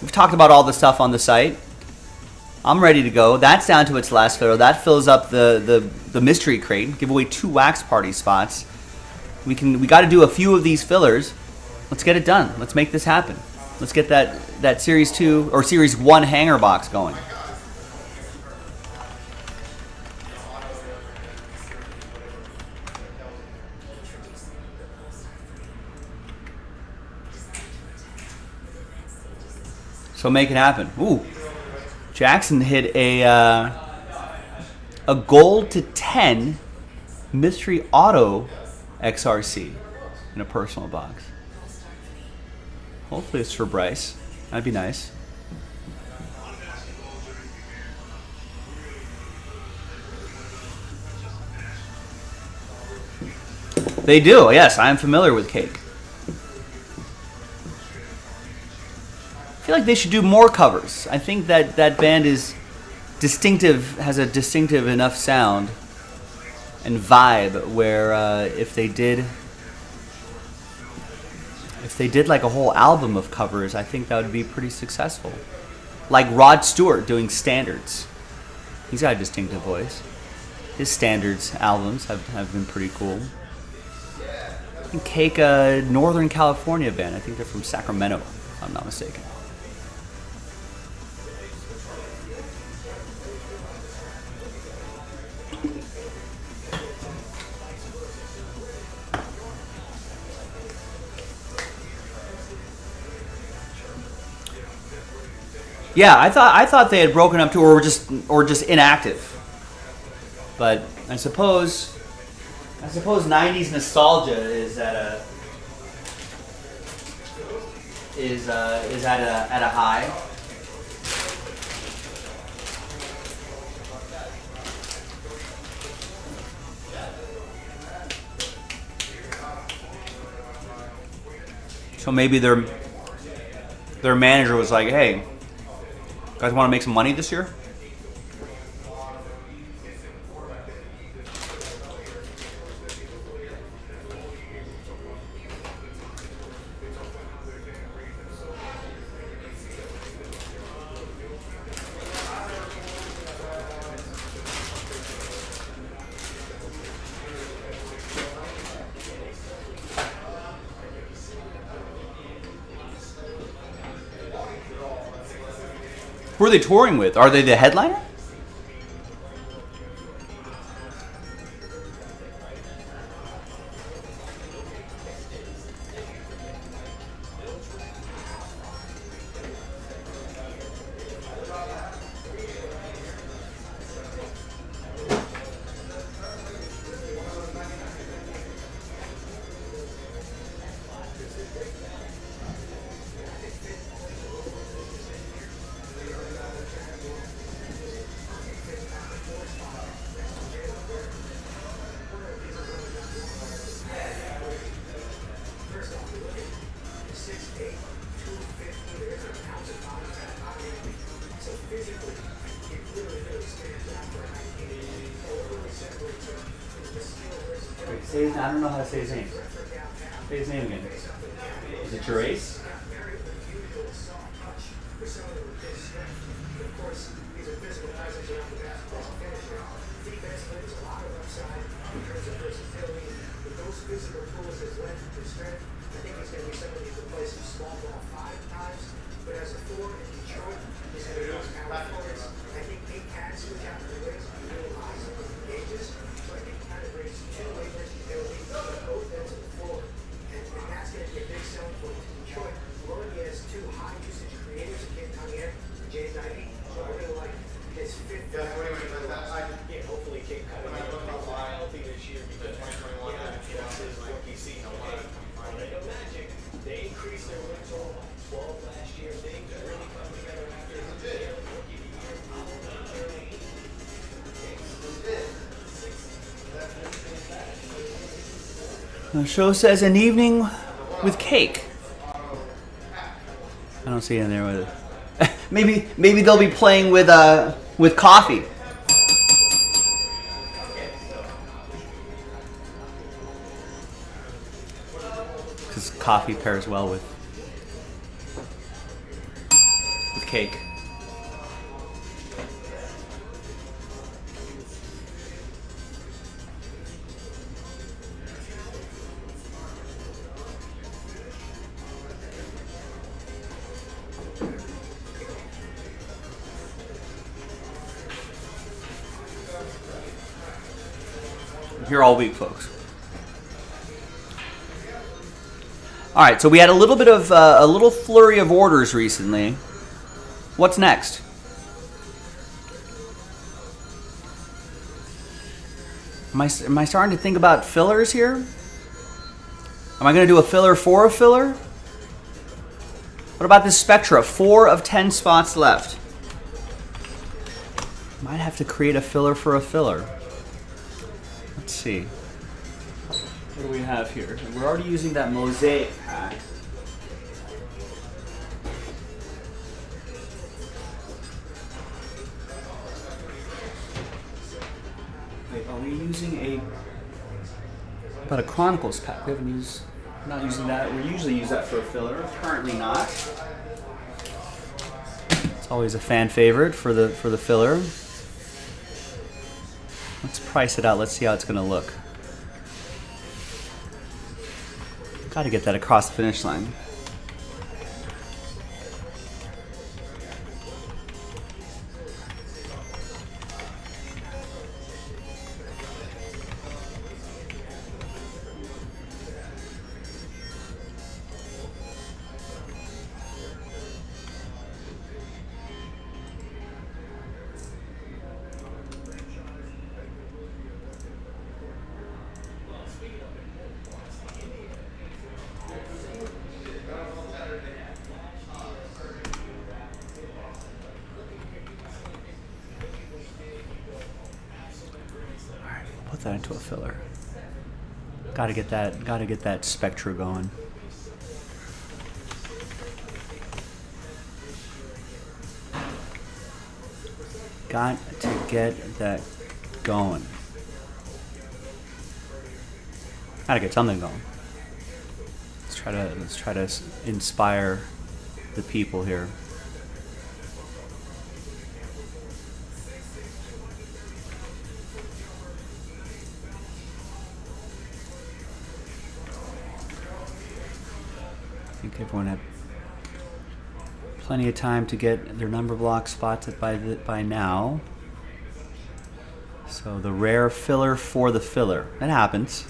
We've talked about all the stuff on the site. I'm ready to go. That's down to its last filler. That fills up the mystery crate. Give away 2 wax party spots. We got to do a few of these fillers. Let's get it done. Let's make this happen. Let's get that Series 2 or Series 1 hanger box going. So make it happen. Ooh. Jackson hit a gold to 10 mystery auto XRC in a personal box. Hopefully it's for Bryce. That'd be nice. They do, yes. I am familiar with Cake. I feel like they should do more covers. I think that band is distinctive, has a distinctive enough sound and vibe where if they did like a whole album of covers, I think that would be pretty successful. Like Rod Stewart doing standards. He's got a distinctive voice. His standards albums have been pretty cool. think Cake, Northern California band. I think they're from Sacramento, if I'm not mistaken. Yeah, I thought they had broken up too, or just inactive. But I suppose 90s nostalgia is at a high. So maybe their manager was like, "Hey, guys, want to make some money this year?" Who are they touring with? Are they the headliner? I don't know how to say his name. Say his name again. Is it Gerace? The show says an evening with cake. I don't see it in there with it. maybe they'll be playing with coffee. Because coffee pairs well with cake. Here all week, folks. All right, so we had a little bit of a little flurry of orders recently. What's next? Am I starting to think about fillers here? Am I going to do a filler for a filler? What about this Spectra? 4 of 10 spots left. Might have to create a filler for a filler. Let's see. What do we have here? We're already using that mosaic pack. Wait, are we using what about a Chronicles pack? We're not using that. We usually use that for a filler. Currently not. It's always a fan favorite for the filler. Let's price it out. Let's see how it's going to look. Got to get that across the finish line. Put that into a filler. Gotta get that Spectra going. Got to get that going. Gotta get something going. Let's try to inspire the people here. I think everyone had plenty of time to get their number block spots by now. So the rare filler for the filler. That happens.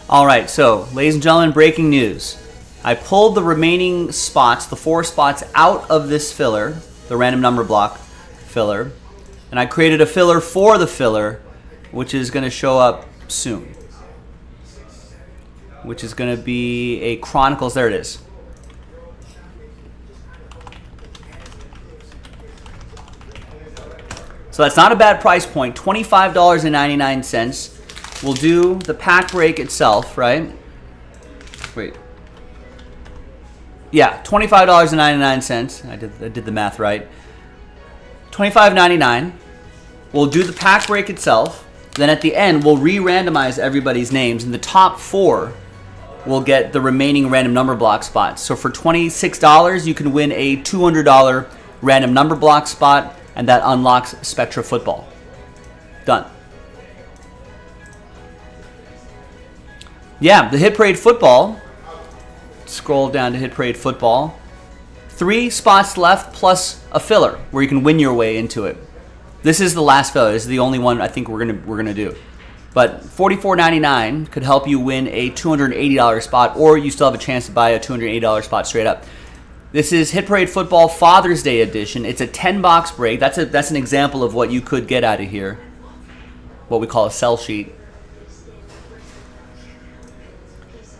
All right, so ladies and gentlemen, breaking news. I pulled the remaining spots, the 4 spots, out of this filler, the random number block filler, and I created a filler for the filler, which is going to show up soon, which is going to be a Chronicles. There it is. So that's not a bad price point, $25.99. We'll do the pack break itself, right? Wait. Yeah, $25.99. I did the math right. $25.99. We'll do the pack break itself. Then at the end, we'll re-randomize everybody's names, and the top 4 will get the remaining random number block spots. So for $26, you can win a $200 random number block spot, and that unlocks Spectra Football. Done. Yeah, the Hit Parade Football. Scroll down to Hit Parade Football. 3 spots left plus a filler where you can win your way into it. This is the last filler. This is the only one I think we're gonna do. But $44.99 could help you win a $280 spot, or you still have a chance to buy a $280 spot straight up. This is Hit Parade Football Father's Day edition. It's a 10-box break. That's an example of what you could get out of here. What we call a sell sheet.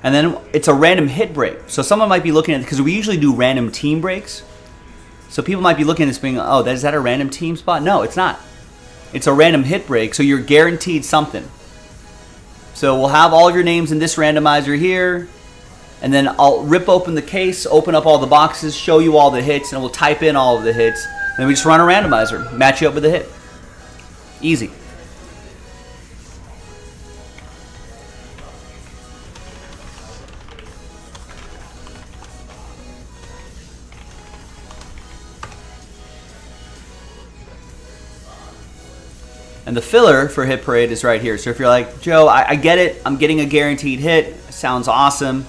And then it's a random hit break. So someone might be looking at, because we usually do random team breaks. So people might be looking at this being, oh, is that a random team spot? No, it's not. It's a random hit break, so you're guaranteed something. So we'll have all your names in this randomizer here, and then I'll rip open the case, open up all the boxes, show you all the hits, and we'll type in all of the hits. And then we just run a randomizer, match you up with a hit. Easy. And the filler for Hit Parade is right here. So if you're like, Joe, I get it. I'm getting a guaranteed hit. Sounds awesome.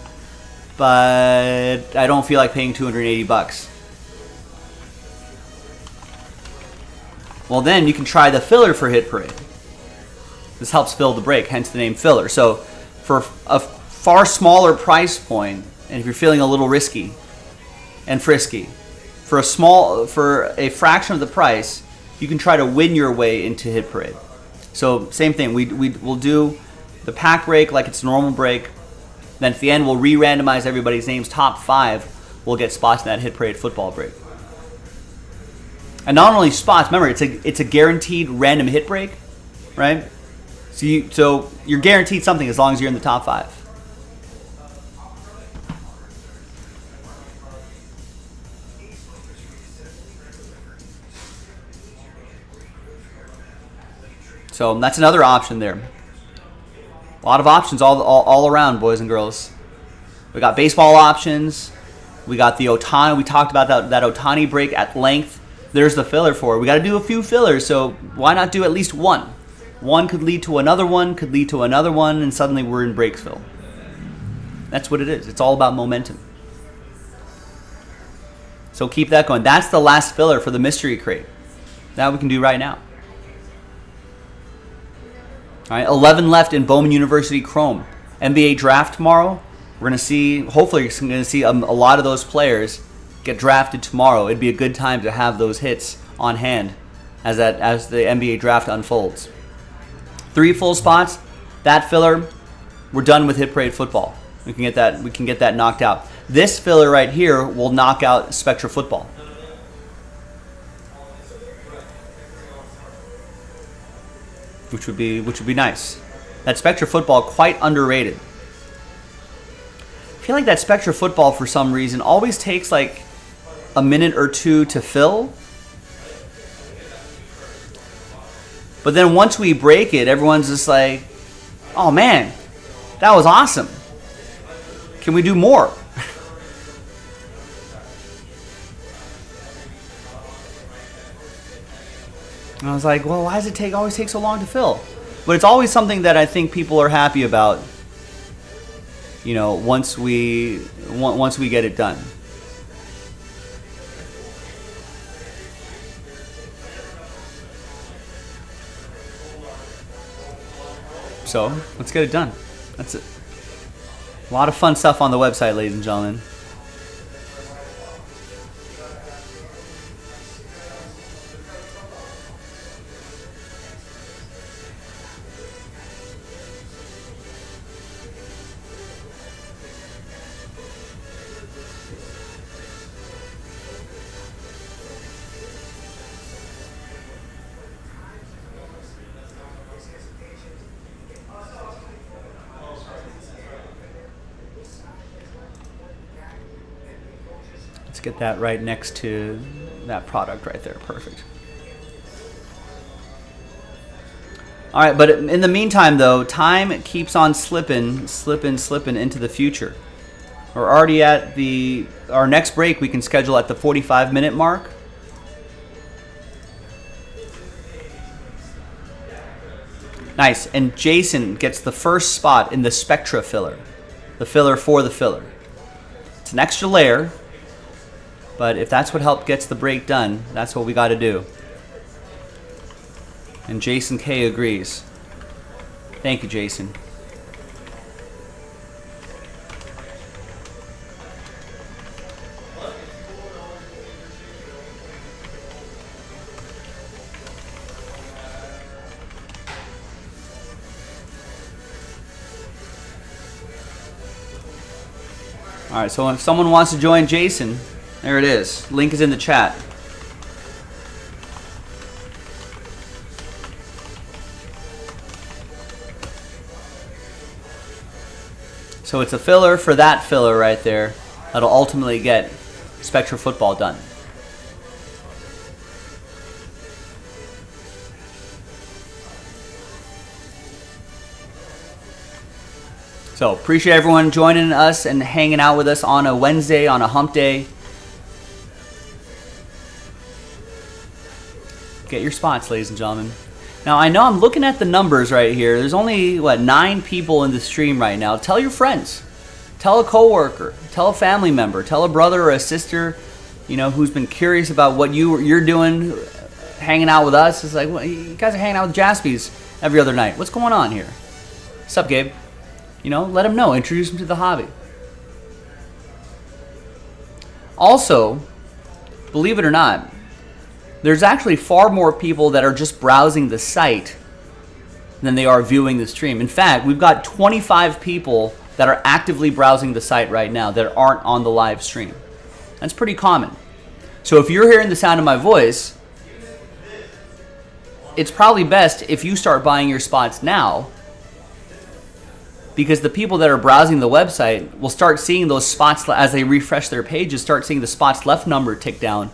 But I don't feel like paying $280. Well, then you can try the filler for Hit Parade. This helps fill the break, hence the name filler. So for a far smaller price point, and if you're feeling a little risky and frisky, for a fraction of the price, you can try to win your way into Hit Parade. So same thing, we'll do the pack break like it's a normal break. Then at the end, we'll re-randomize everybody's names. Top 5 will get spots in that Hit Parade football break. And not only spots, remember, it's a guaranteed random hit break, right? So you're guaranteed something as long as you're in the top 5. So that's another option there. A lot of options all around, boys and girls. We got baseball options. We got the Ohtani. We talked about that Ohtani break at length. There's the filler for it. We got to do a few fillers, so why not do at least one? One could lead to another one, could lead to another one, and suddenly we're in Breaksville. That's what it is. It's all about momentum. So keep that going. That's the last filler for the mystery crate. That we can do right now. All right, 11 left in Bowman University Chrome. NBA draft tomorrow. We're going to see, hopefully you're going to see a lot of those players get drafted tomorrow. It'd be a good time to have those hits on hand as the NBA draft unfolds. 3 full spots. That filler, we're done with Hit Parade football. We can get that knocked out. This filler right here will knock out Spectra football. Which would be nice. That Spectra football, quite underrated. I feel like that Spectra football, for some reason, always takes like a minute or two to fill. But then once we break it, everyone's just like, oh man, that was awesome. Can we do more? And I was like, well, why does it always take so long to fill? But it's always something that I think people are happy about, you know, once we get it done. So, let's get it done. That's it. A lot of fun stuff on the website, ladies and gentlemen. Get that right next to that product right there. Perfect. All right, but in the meantime, though, time keeps on slipping into the future. We're already at our next break we can schedule at the 45-minute mark. Nice, and Jason gets the first spot in the Spectra filler. The filler for the filler. It's an extra layer. But if that's what gets the break done, that's what we got to do. And Jason K agrees. Thank you, Jason. All right, so if someone wants to join Jason, there it is. Link is in the chat. So it's a filler for that filler right there that'll ultimately get Spectra football done. So appreciate everyone joining us and hanging out with us on a Wednesday, on a hump day. Get your spots, ladies and gentlemen. Now, I know I'm looking at the numbers right here. There's only, 9 people in the stream right now. Tell your friends. Tell a coworker. Tell a family member. Tell a brother or a sister, who's been curious about what you're doing. hanging out with us. It's like, well, you guys are hanging out with Jaspys every other night. What's going on here? What's up, Gabe? You know, let him know. Introduce him to the hobby. Also, believe it or not, there's actually far more people that are just browsing the site than they are viewing the stream. In fact, we've got 25 people that are actively browsing the site right now that aren't on the live stream. That's pretty common. So if you're hearing the sound of my voice, it's probably best if you start buying your spots now, because the people that are browsing the website will start seeing those spots as they refresh their pages, start seeing the spots left number tick down.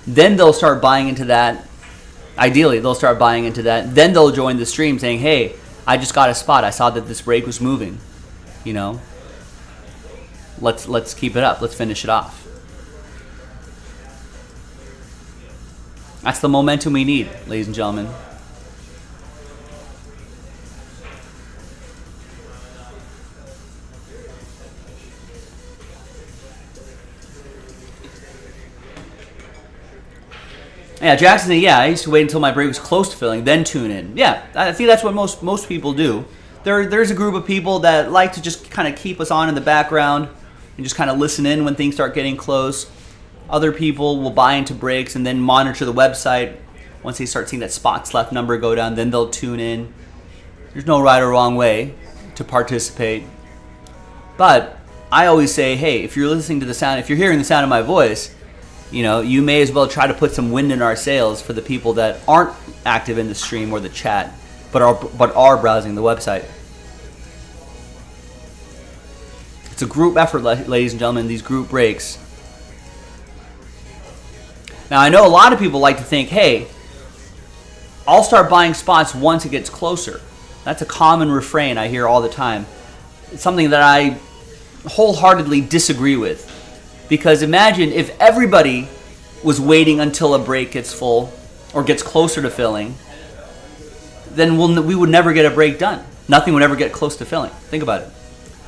Then they'll start buying into that. Ideally, they'll start buying into that. Then they'll join the stream saying, hey, I just got a spot. I saw that this break was moving. You know, let's keep it up. Let's finish it off. That's the momentum we need, ladies and gentlemen. Yeah, Jackson, yeah, I used to wait until my break was close to filling, then tune in. Yeah, I think that's what most people do. There's a group of people that like to just kind of keep us on in the background and just kind of listen in when things start getting close. Other people will buy into breaks and then monitor the website. Once they start seeing that spots left number go down, then they'll tune in. There's no right or wrong way to participate. But I always say, hey, if you're listening to the sound, if you're hearing the sound of my voice, you know, you may as well try to put some wind in our sails for the people that aren't active in the stream or the chat, but are browsing the website. It's a group effort, ladies and gentlemen, these group breaks. Now, I know a lot of people like to think, hey, I'll start buying spots once it gets closer. That's a common refrain I hear all the time. It's something that I wholeheartedly disagree with. Because imagine if everybody was waiting until a break gets full or gets closer to filling, then we would never get a break done. Nothing would ever get close to filling. Think about it.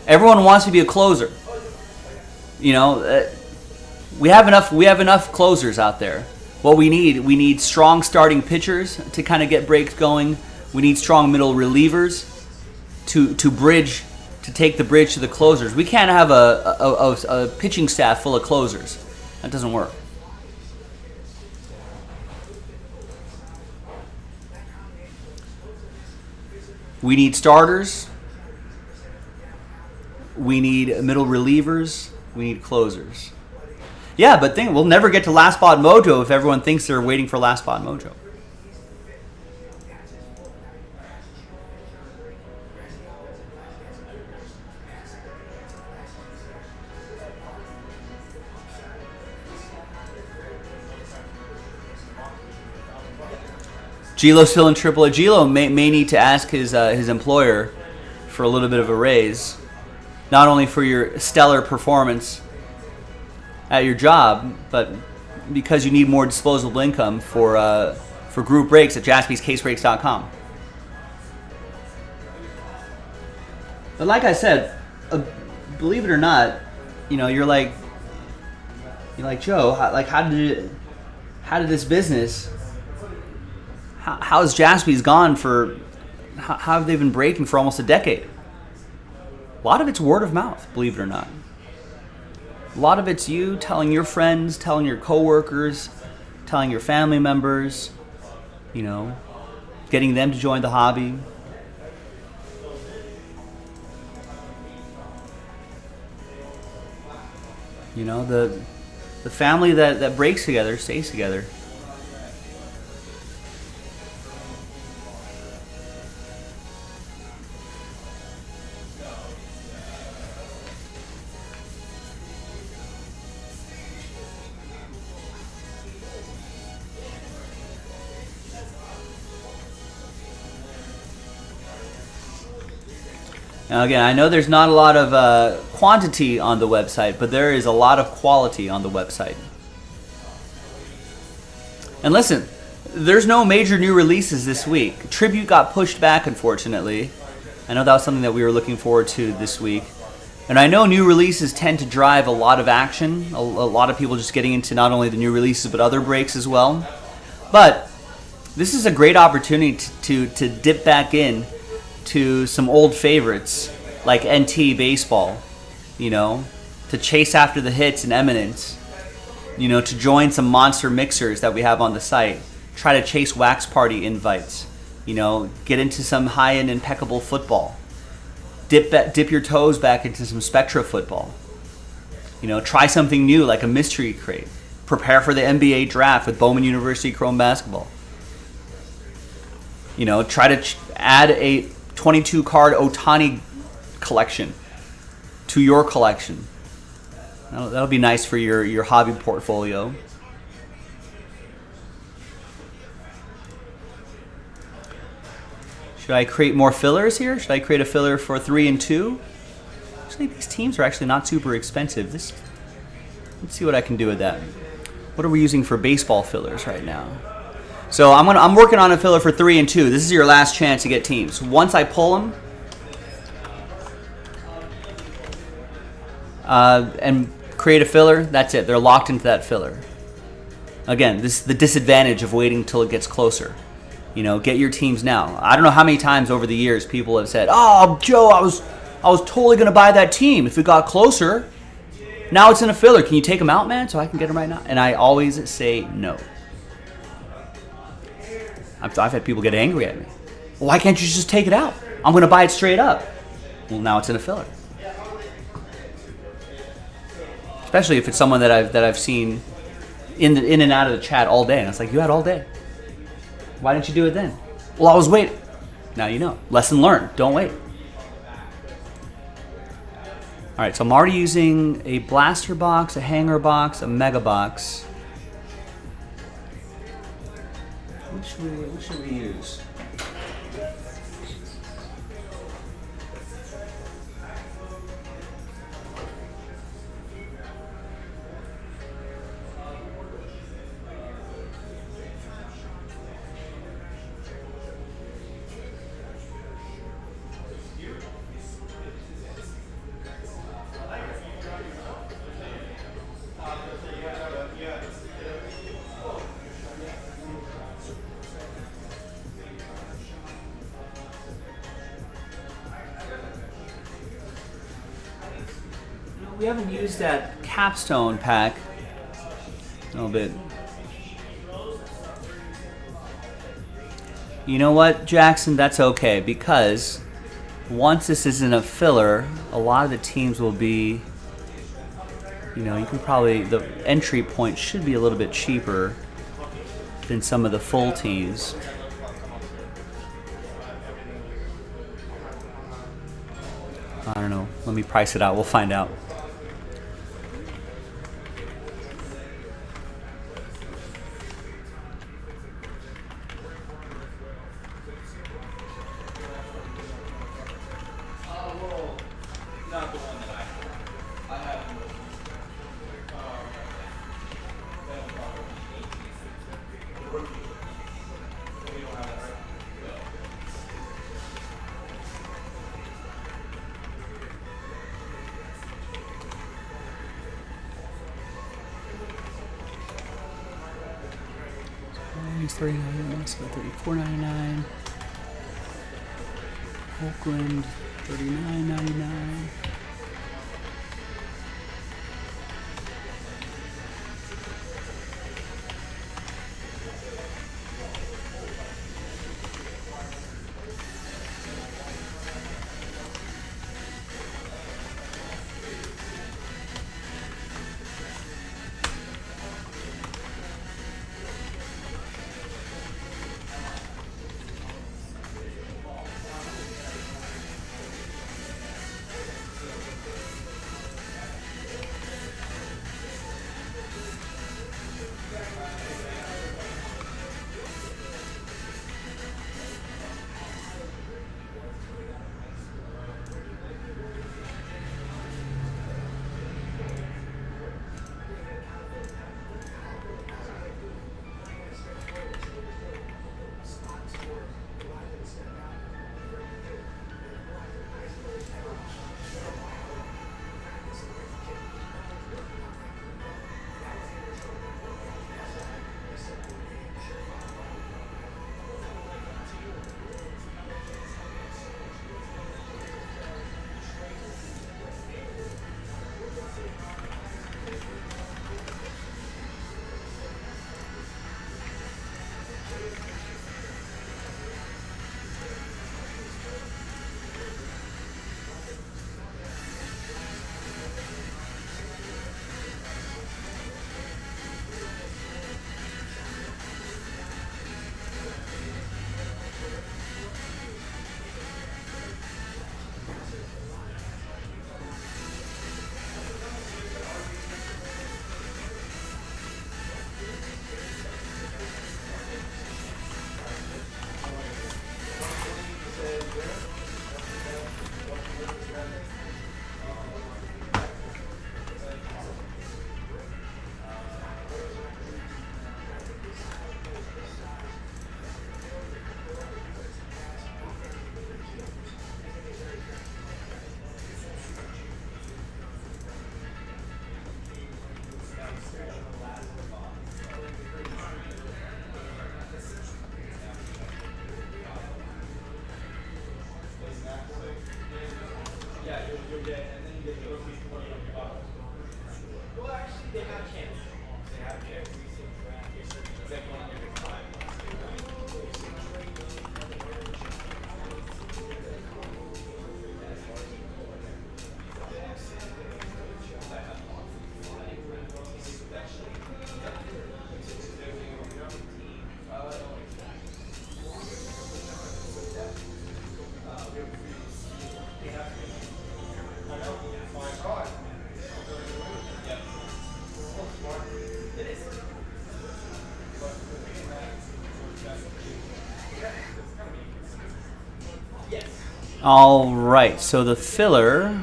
Everyone wants to be a closer. You know, we have enough closers out there. What we need strong starting pitchers to kind of get breaks going. We need strong middle relievers to bridge. To take the bridge to the closers. We can't have a pitching staff full of closers. That doesn't work. We need starters. We need middle relievers. We need closers. Yeah, but we'll never get to Last Spot Mojo if everyone thinks they're waiting for Last Spot Mojo. Gilo's still in AAA. Gilo may need to ask his employer for a little bit of a raise, not only for your stellar performance at your job, but because you need more disposable income for group breaks at jaspyscasebreaks.com. But like I said, believe it or not, you know, you're like Joe. How did this business? How has Jaspys gone for? How have they been breaking for almost a decade? A lot of it's word of mouth, believe it or not. A lot of it's you telling your friends, telling your coworkers, telling your family members, you know, getting them to join the hobby. You know, the family that breaks together stays together. Now again, I know there's not a lot of quantity on the website, but there is a lot of quality on the website. And listen, there's no major new releases this week. Tribute got pushed back, unfortunately. I know that was something that we were looking forward to this week. And I know new releases tend to drive a lot of action, a lot of people just getting into not only the new releases, but other breaks as well. But This is a great opportunity to dip back in to some old favorites like NT Baseball, you know, to chase after the hits and Eminence, you know, to join some monster mixers that we have on the site, try to chase Wax Party invites, you know, get into some high-end impeccable football, dip your toes back into some Spectra football, you know, try something new like a mystery crate, prepare for the NBA draft with Bowman University Chrome Basketball. You know, try to add a 22 card Otani collection to your collection. That'll be nice for your hobby portfolio. Should I create more fillers here? Should I create a filler for 3 and 2? Actually, these teams are actually not super expensive. Let's see what I can do with that. What are we using for baseball fillers right now? So I'm working on a filler for 3 and 2. This is your last chance to get teams. Once I pull them and create a filler, that's it. They're locked into that filler. Again, this is the disadvantage of waiting until it gets closer. You know, get your teams now. I don't know how many times over the years people have said, "Oh, Joe, I was totally gonna buy that team if it got closer. Now it's in a filler. Can you take them out, man, so I can get them right now?" And I always say no. I've had people get angry at me. "Well, why can't you just take it out? I'm going to buy it straight up." Well, now it's in a filler. Especially if it's someone that I've seen in and out of the chat all day, and it's like, you had all day. Why didn't you do it then? Well, I was waiting. Now you know. Lesson learned. Don't wait. All right, so I'm already using a blaster box, a hanger box, a mega box. What should we use? We haven't used that capstone pack a little bit. You know what, Jackson? That's okay, because once this is in a filler, a lot of the teams will be, you know, you can probably, the entry point should be a little bit cheaper than some of the full teams. I don't know. Let me price it out. We'll find out. Not the one that I have. $39, so $34.99. Oakland, $39.99. All right, so the filler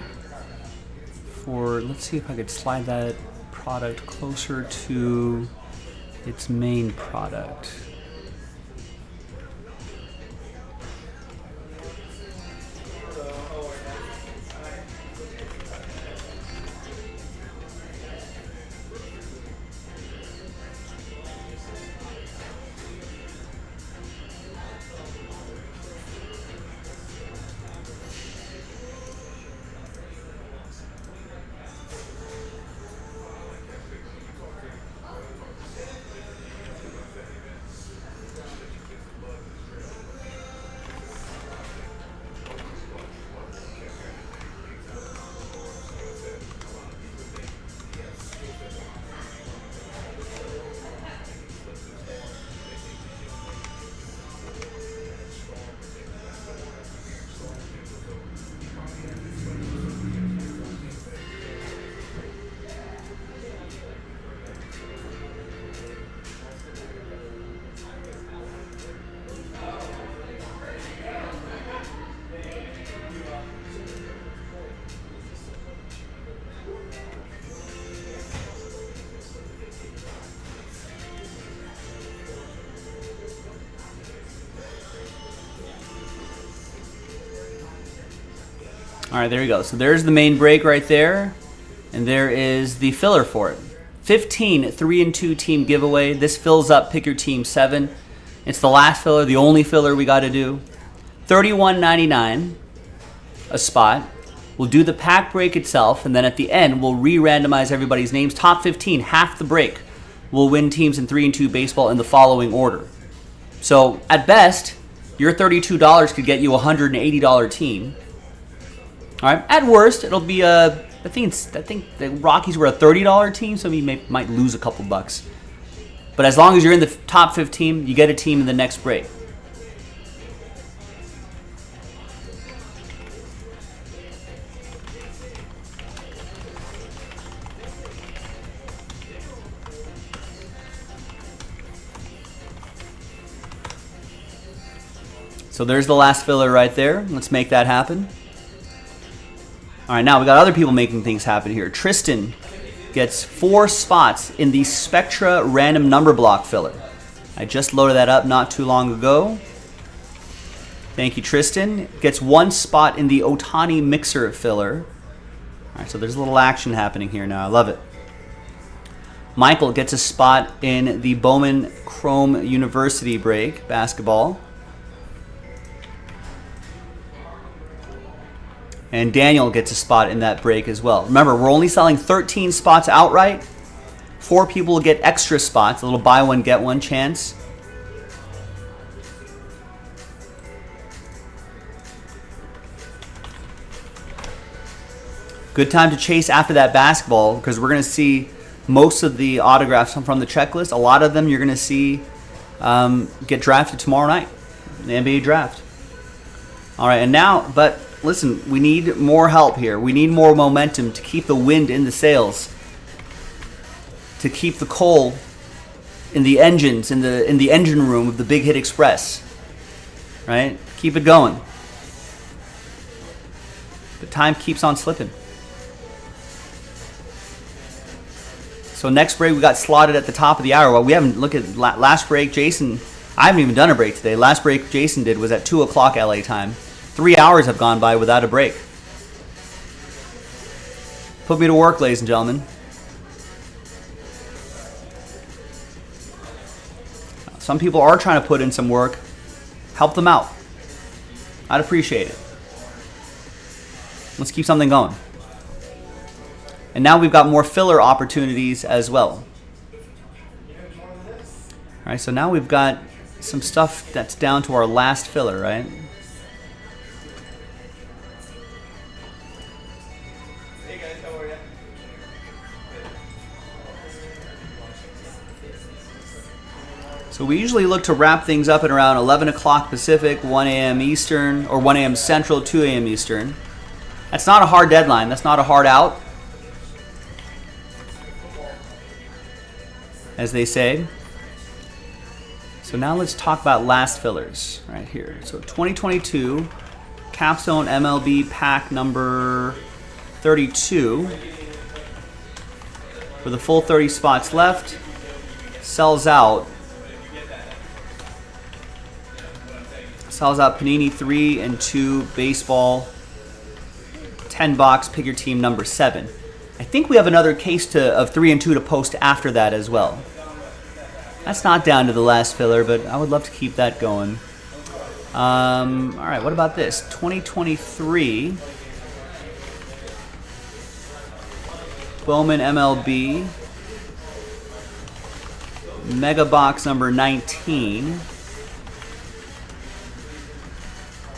for, let's see if I could slide that product closer to its main product. All right, there you go. So there's the main break right there, and there is the filler for it. 15 3-2 team giveaway. This fills up Pick Your Team 7. It's the last filler, the only filler we got to do. $31.99 a spot. We'll do the pack break itself, and then at the end, we'll re-randomize everybody's names. Top 15, half the break, will win teams in 3-2 baseball in the following order. So at best, your $32 could get you a $180 team. All right. At worst, it'll be I think the Rockies were a $30 team, so you might lose a couple bucks. But as long as you're in the top 15, you get a team in the next break. So there's the last filler right there. Let's make that happen. All right, now we got other people making things happen here. Tristan gets 4 spots in the Spectra random number block filler. I just loaded that up not too long ago. Thank you, Tristan. Gets 1 spot in the Otani mixer filler. All right, so there's a little action happening here now. I love it. Michael gets a spot in the Bowman Chrome University break basketball. And Daniel gets a spot in that break as well. Remember, we're only selling 13 spots outright. 4 people will get extra spots, a little buy one, get one chance. Good time to chase after that basketball because we're going to see most of the autographs from the checklist. A lot of them you're going to see get drafted tomorrow night in the NBA draft. All right, and now, but listen, we need more help here. We need more momentum to keep the wind in the sails, to keep the coal in the engines, in the engine room of the Big Hit Express. Right? Keep it going. The time keeps on slipping. So next break we got slotted at the top of the hour. Well, we haven't looked at last break. Jason, I haven't even done a break today. Last break Jason did was at 2 o'clock LA time. 3 hours have gone by without a break. Put me to work, ladies and gentlemen. Some people are trying to put in some work. Help them out. I'd appreciate it. Let's keep something going. And now we've got more filler opportunities as well. All right, so now we've got some stuff that's down to our last filler, right? Hey guys, how are you? So we usually look to wrap things up at around 11 o'clock Pacific, 1 a.m. Eastern, or 1 a.m. Central, 2 a.m. Eastern. That's not a hard deadline. That's not a hard out, as they say. So now let's talk about last fillers right here. So 2022 Capstone MLB pack number 32 with a full 30 spots left. Sells out. Sells out Panini 3 and 2 baseball 10 box, pick your team number 7. I think we have another case of 3 and 2 to post after that as well. That's not down to the last filler, but I would love to keep that going. All right, what about this? 2023 Bowman MLB Mega Box number 19.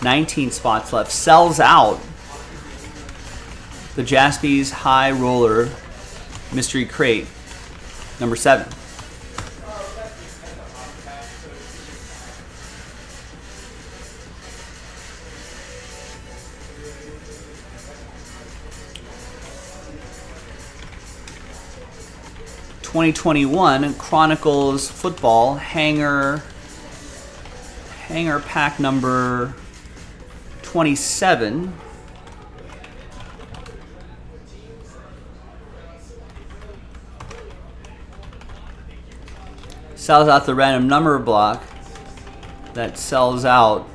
19 spots left. Sells out the Jaspy's High Roller Mystery Crate number 7. '21 Chronicles Football Hanger pack number 27. Sells out the random number block that sells out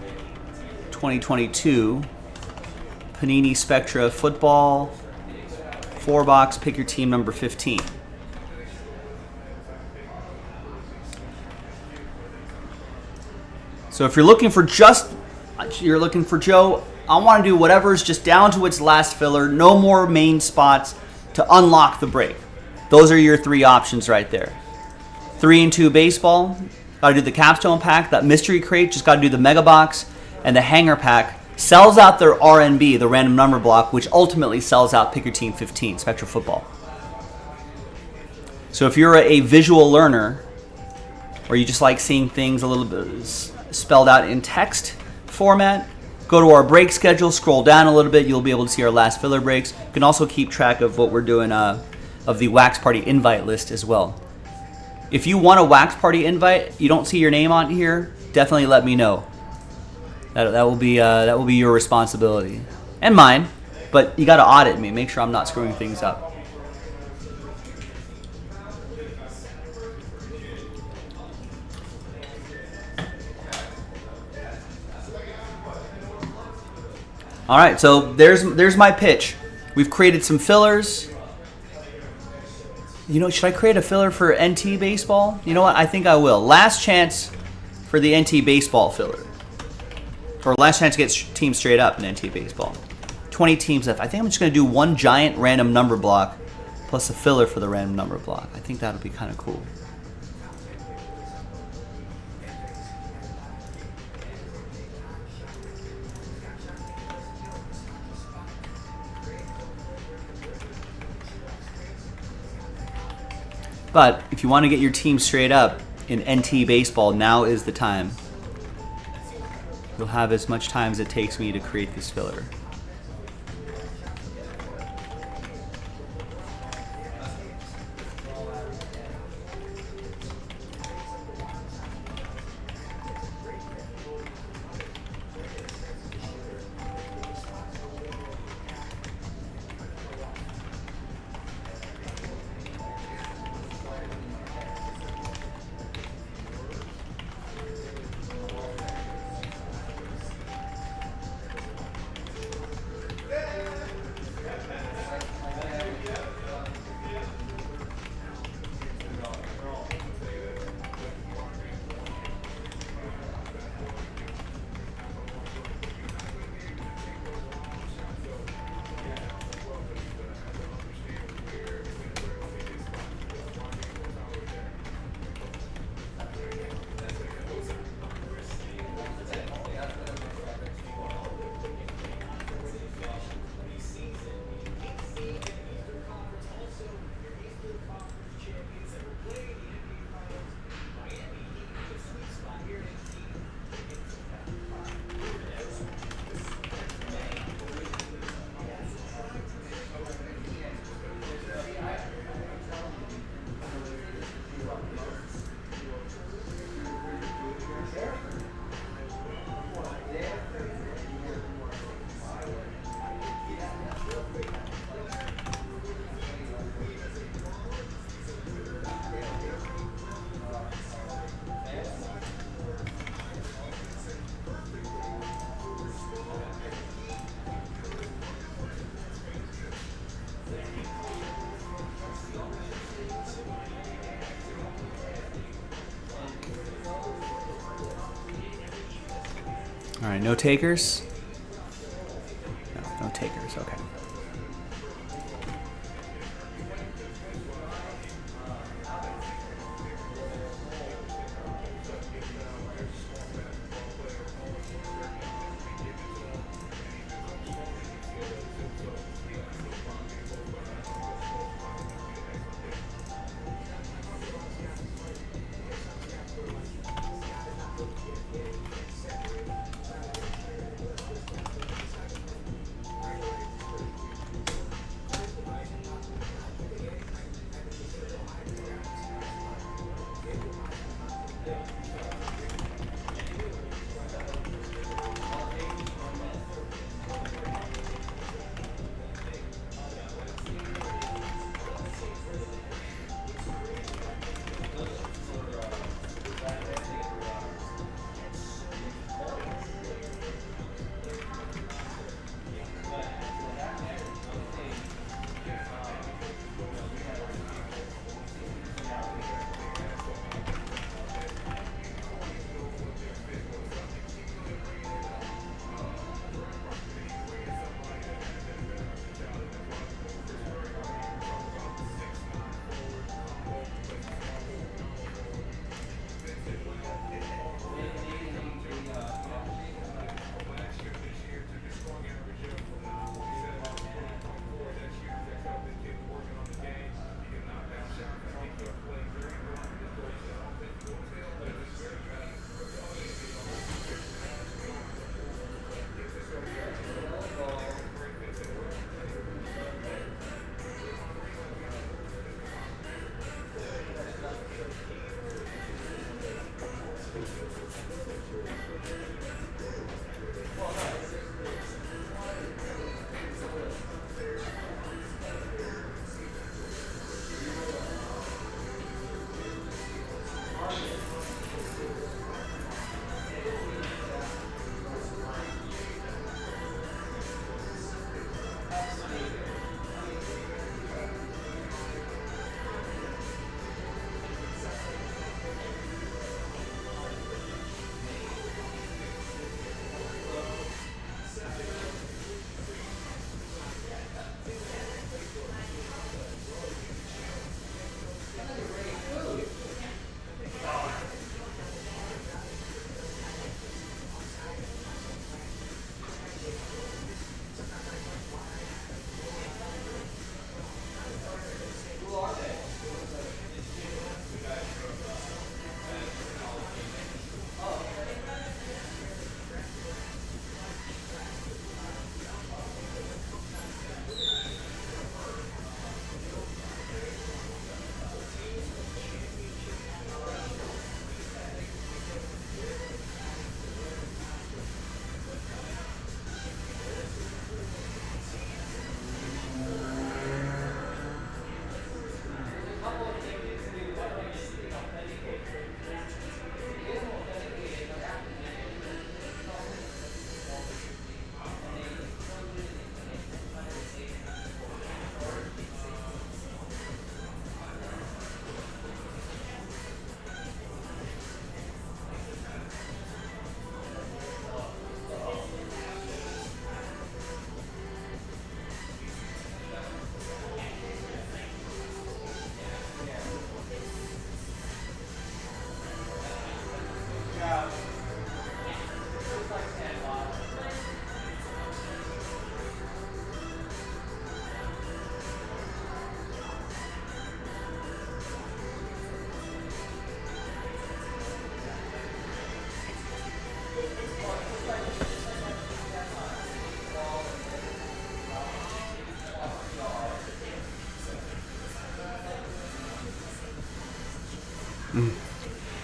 2022 Panini Spectra Football 4-box, pick your team number 15. So if you're looking for Joe, I want to do whatever's just down to its last filler, no more main spots to unlock the break. Those are your 3 options right there. 3 and 2 baseball, got to do the Capstone pack. That Mystery Crate, just got to do the Mega Box. And the Hanger pack sells out their RNB, the random number block, which ultimately sells out pick your team 15, Spectra Football. So if you're a visual learner, or you just like seeing things a little bit spelled out in text format, go to our break schedule, scroll down a little bit, you'll be able to see our last filler breaks. You can also keep track of what we're doing of the Wax Party invite list as well. If you want a Wax Party invite, you don't see your name on here, definitely let me know. That will be your responsibility and mine, but you got to audit me, make sure I'm not screwing things up. All right, so there's my pitch. We've created some fillers. You know, should I create a filler for NT baseball? You know what? I think I will. Last chance for the NT baseball filler. Or last chance to get teams straight up in NT baseball. 20 teams left. I think I'm just going to do one giant random number block plus a filler for the random number block. I think that'll be kind of cool. But if you want to get your team straight up in NT baseball, now is the time. You'll have as much time as it takes me to create this filler. right, no takers? No takers, okay.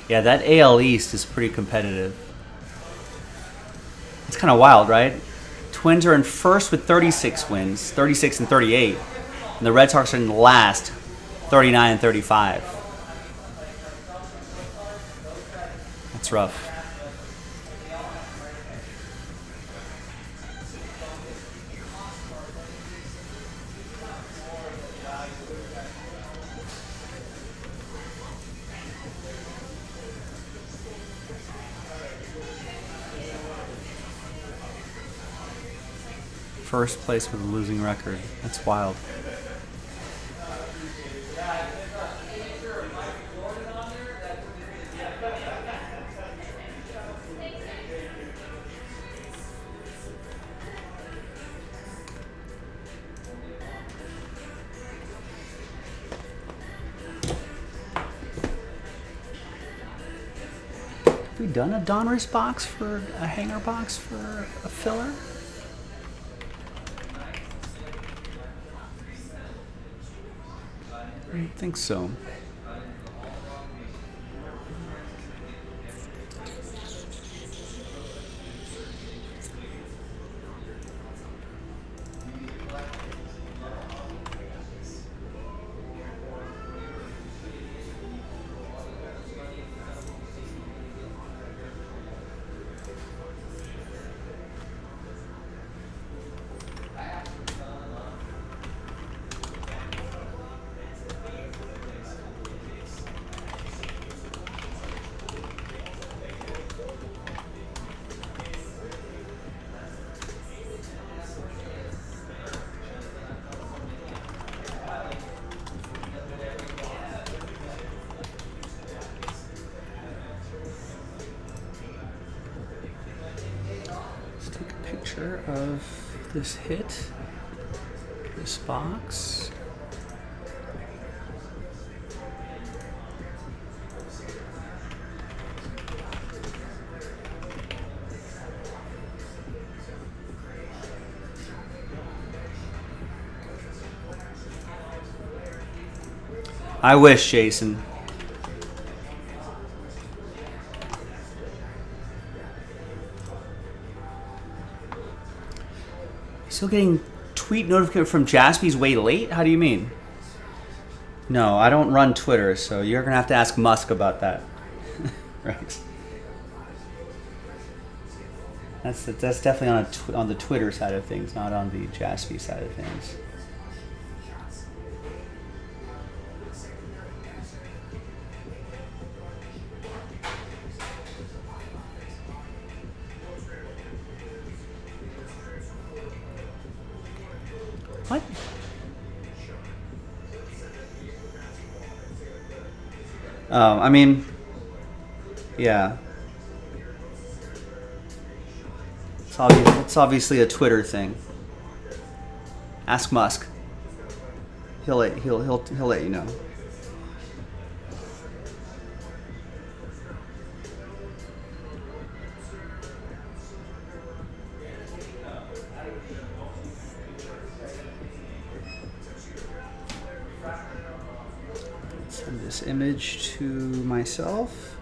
Yeah, that AL East is pretty competitive. It's kind of wild, right? Twins are in first with 36 wins, 36 and 38. And the Red Sox are in last, 39 and 35. That's rough. First place with a losing record. That's wild. Have we done a Donruss box for a hanger box for a filler? I don't think so. Of this hit, this box. I wish, Jason. Still getting tweet notification from Jaspy's way late? How do you mean? No, I don't run Twitter, so you're going to have to ask Musk about that. Rex. That's definitely on the Twitter side of things, not on the Jaspy side of things. What? I mean, yeah. It's obviously a Twitter thing. Ask Musk. He'll let you know. Send this image to myself.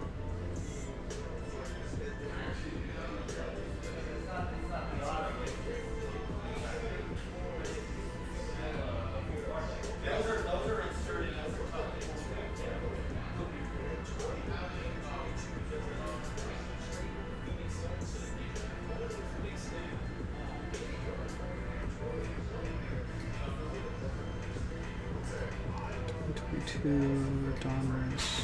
Donruss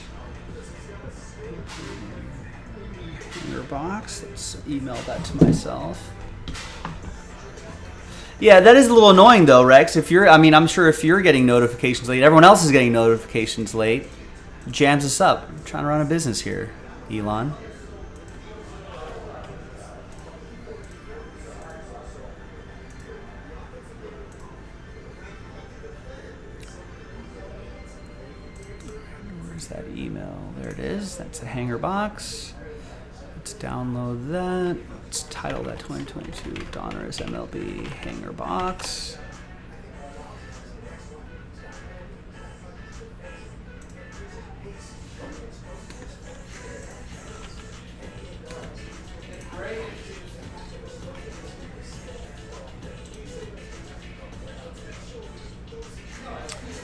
hanger box. Let's email that to myself. Yeah, that is a little annoying though, Rex. I'm sure if you're getting notifications late, everyone else is getting notifications late. It jams us up. I'm trying to run a business here, Elon. That email. There it is. That's a hanger box. Let's download that. Let's title that 2022 Donruss MLB hanger box.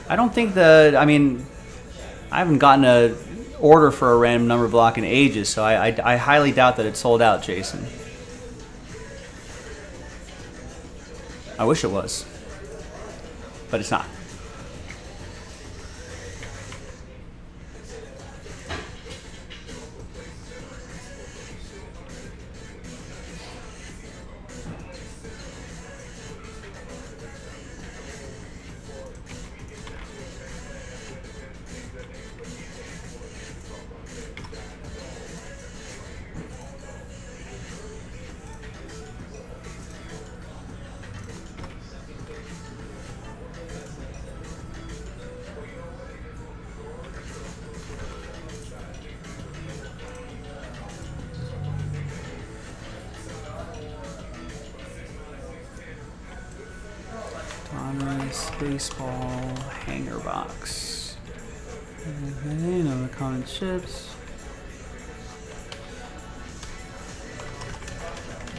I don't think I haven't gotten a order for a random number block in ages, so I highly doubt that it's sold out, Jason. I wish it was, but it's not. Donruss baseball hanger box. Okay, no common chips.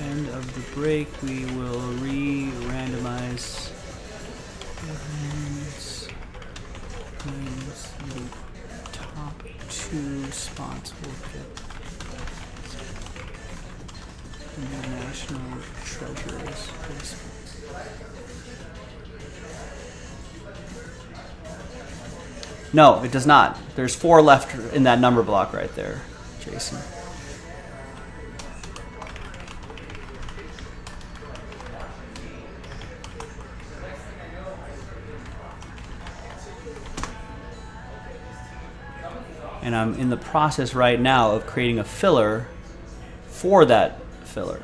End of the break, we will re-randomize the top 2 spots will get the National Treasures baseball. No, it does not. There's 4 left in that number block right there, Jason. And I'm in the process right now of creating a filler for that filler.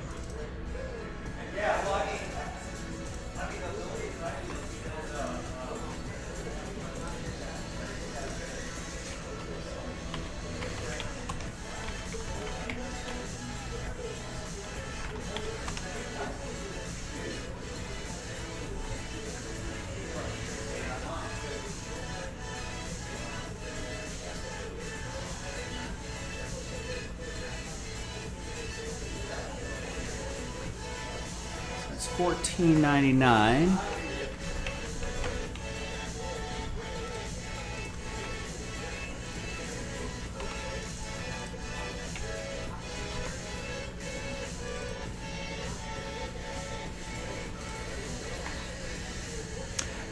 It's $14.99.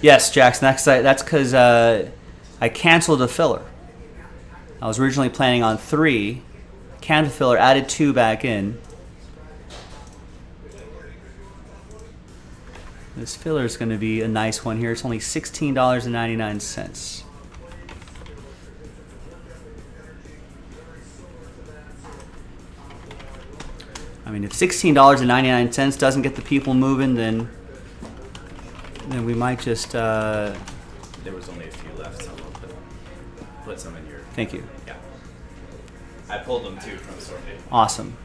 Yes, Jackson. That's because I canceled a filler. I was originally planning on 3. Canceled the filler, added 2 back in. This filler is going to be a nice one here. It's only $16.99. I mean, if $16.99 doesn't get the people moving, then we might just. There was only a few left, so we'll put some in your. Thank you. Yeah. I pulled them too from sorted. Awesome.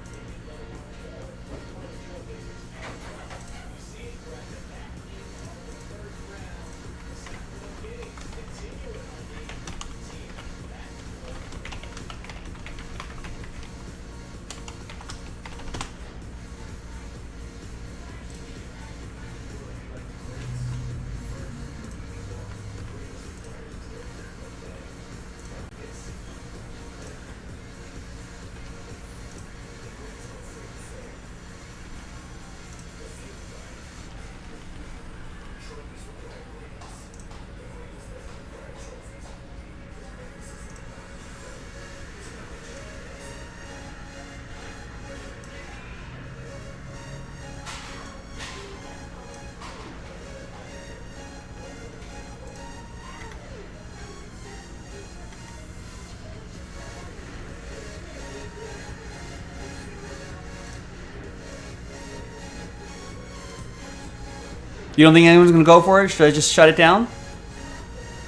You don't think anyone's going to go for it? Should I just shut it down?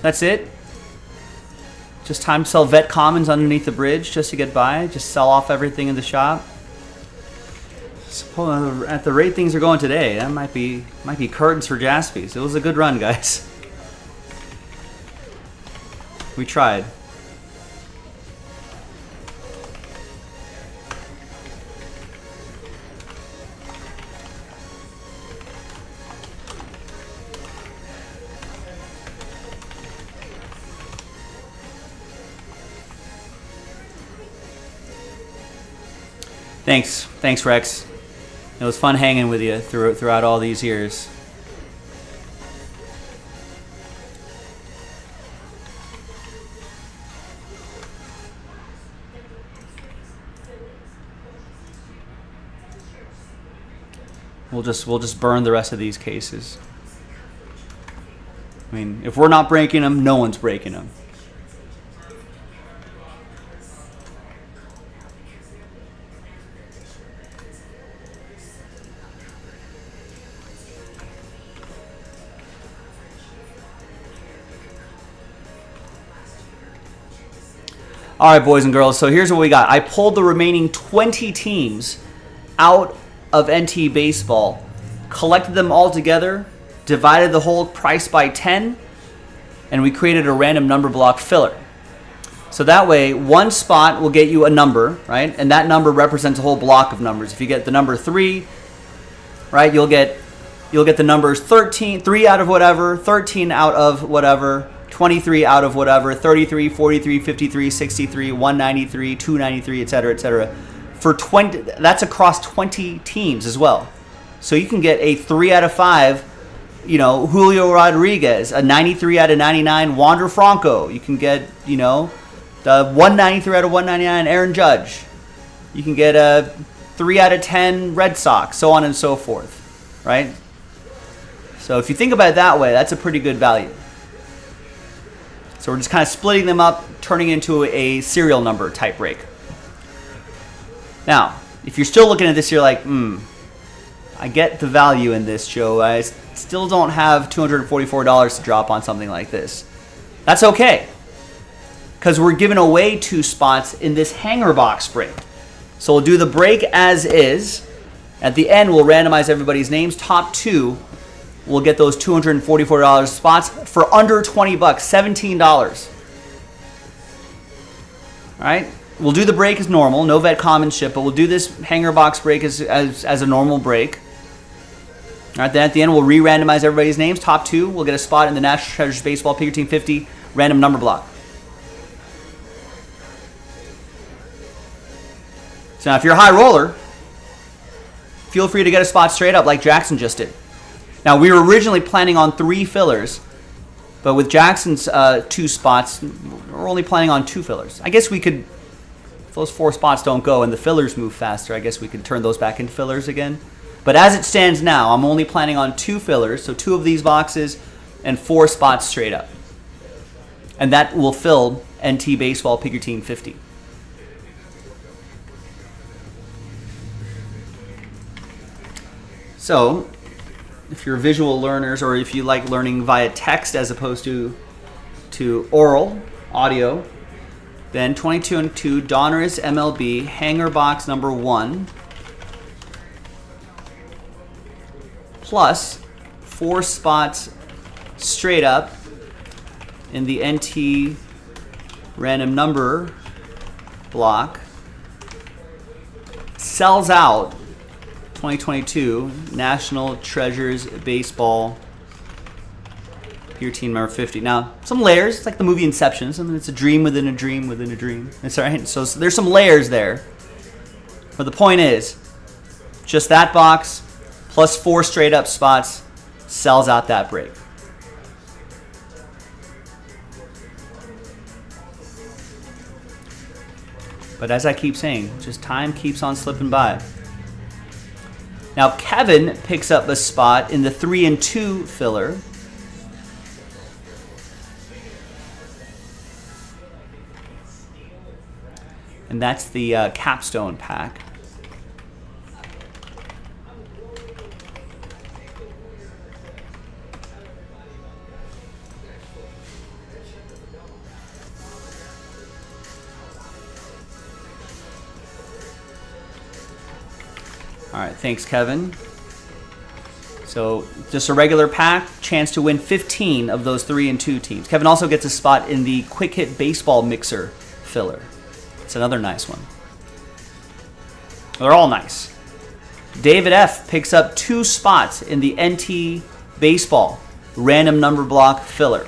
That's it? Just time to sell vet commons underneath the bridge just to get by? Just sell off everything in the shop? At the rate things are going today, that might be curtains for Jaspys. It was a good run, guys. We tried. Thanks, Rex. It was fun hanging with you throughout all these years. We'll just burn the rest of these cases. I mean, if we're not breaking them, no one's breaking them. All right, boys and girls, so here's what we got. I pulled the remaining 20 teams out of NT Baseball, collected them all together, divided the whole price by 10, and we created a random number block filler. So that way, one spot will get you a number, right? And that number represents a whole block of numbers. If you get the number 3, right, you'll get the numbers 13, 3 out of whatever, 13 out of whatever, 23 out of whatever, 33, 43, 53, 63, 193, 293, etc., etc. For 20, that's across 20 teams as well. So you can get a 3 out of 5, Julio Rodriguez, a 93 out of 99, Wander Franco. You can get, the 193 out of 199, Aaron Judge. You can get a 3 out of 10 Red Sox, so on and so forth, right? So if you think about it that way, that's a pretty good value. So we're just kind of splitting them up, turning into a serial number type break. Now, if you're still looking at this, you're like, I get the value in this, Joe. I still don't have $244 to drop on something like this. That's okay, because we're giving away 2 spots in this hanger box break. So we'll do the break as is. At the end, we'll randomize everybody's names. Top 2 will get those $244 spots for under $20, $17. All right. We'll do the break as normal, no vet common ship, but we'll do this hanger box break as a normal break. All right, then at the end, we'll re-randomize everybody's names. Top 2 will get a spot in the National Treasures Baseball Pick Your Team 50 random number block. So now if you're a high roller, feel free to get a spot straight up like Jackson just did. Now, we were originally planning on 3 fillers, but with Jackson's 2 spots, we're only planning on 2 fillers. I guess we could, if those 4 spots don't go and the fillers move faster, I guess we could turn those back into fillers again. But as it stands now, I'm only planning on 2 fillers, so 2 of these boxes and 4 spots straight up. And that will fill NT Baseball Pick Your Team 50. So, if you're visual learners, or if you like learning via text as opposed to oral, audio, then 22 and 2 Donruss MLB hanger box number 1 plus 4 spots straight up in the NT random number block sells out 2022 National Treasures Baseball Your Team number 50. Now, some layers. It's like the movie Inception. It's a dream within a dream within a dream. That's all right. So there's some layers there. But the point is, just that box plus 4 straight up spots sells out that break. But as I keep saying, just time keeps on slipping by. Now, Kevin picks up a spot in the 3 and 2 filler. And that's the capstone pack. All right, thanks, Kevin. So just a regular pack, chance to win 15 of those 3 and 2 teams. Kevin also gets a spot in the Quick Hit Baseball Mixer filler. It's another nice one. They're all nice. David F. picks up 2 spots in the NT Baseball random number block filler.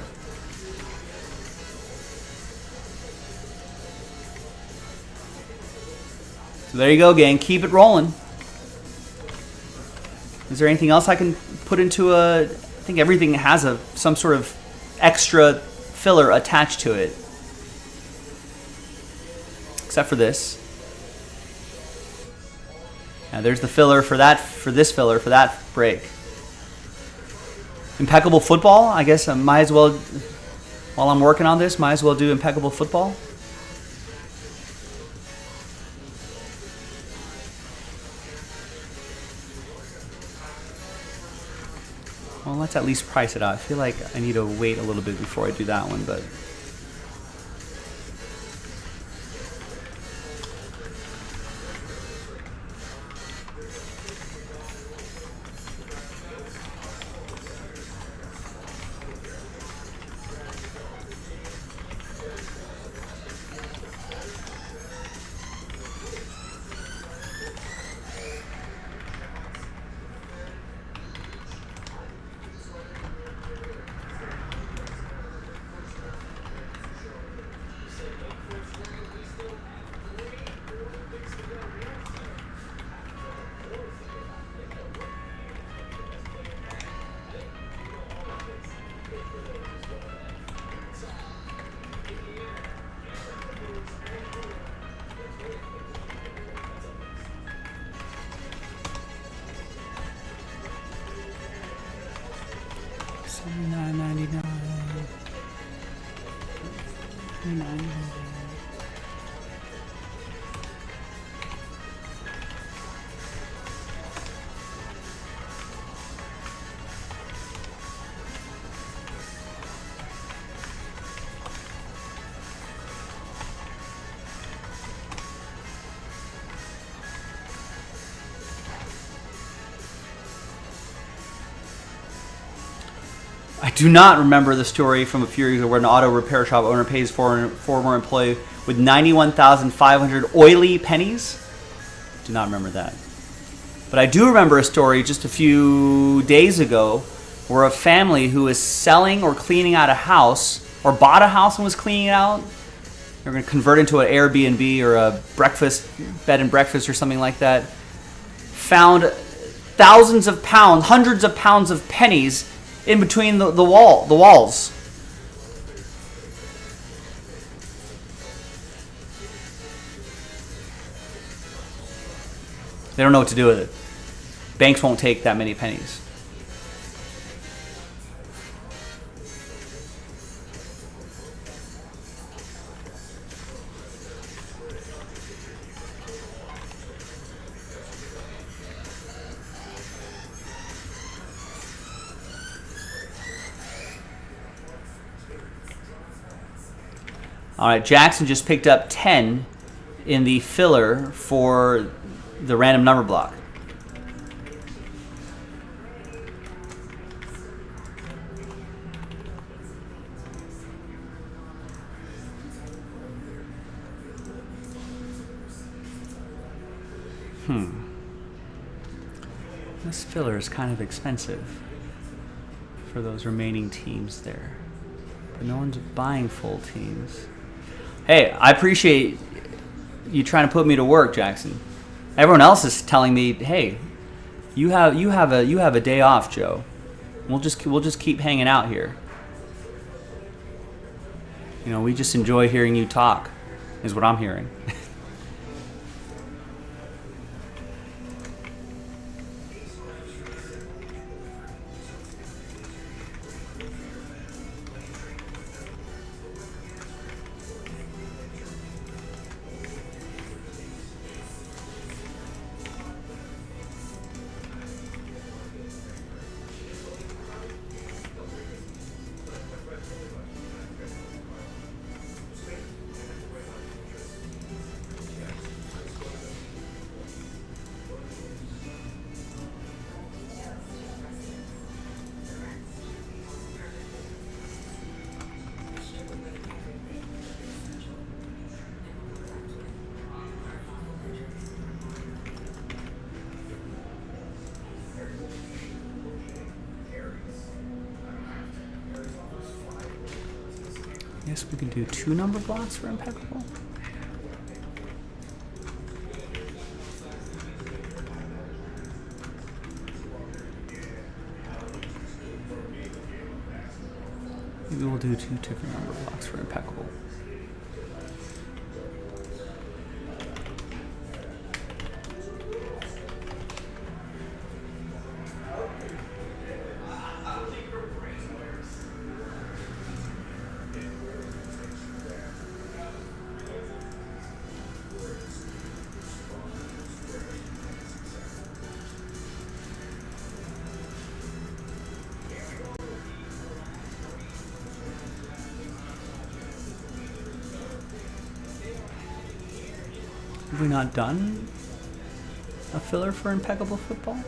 So there you go, gang. Keep it rolling. Is there anything else I can put into I think everything has some sort of extra filler attached to it. Except for this. Now there's the filler for that break. Impeccable Football. I guess I might as well, while I'm working on this, might as well do Impeccable Football. Well, let's at least price it out. I feel like I need to wait a little bit before I do that one, but $79.99. I do not remember the story from a few years ago where an auto repair shop owner pays former employee with 91,500 oily pennies. Do not remember that. But I do remember a story just a few days ago where a family who was selling or cleaning out a house or bought a house and was cleaning it out, they're going to convert into an Airbnb or a bed and breakfast or something like that, found thousands of pounds, hundreds of pounds of pennies in between the walls. They don't know what to do with it. Banks won't take that many pennies. All right, Jackson just picked up 10 in the filler for the random number block. This filler is kind of expensive for those remaining teams there. But no one's buying full teams. Hey, I appreciate you trying to put me to work, Jackson. Everyone else is telling me, "Hey, you have a day off, Joe. We'll just keep hanging out here. You know, we just enjoy hearing you talk," is what I'm hearing. I guess we can do 2 number blocks for impeccable. Maybe we'll do 2 different number blocks for impeccable. Have we not done a filler for impeccable football?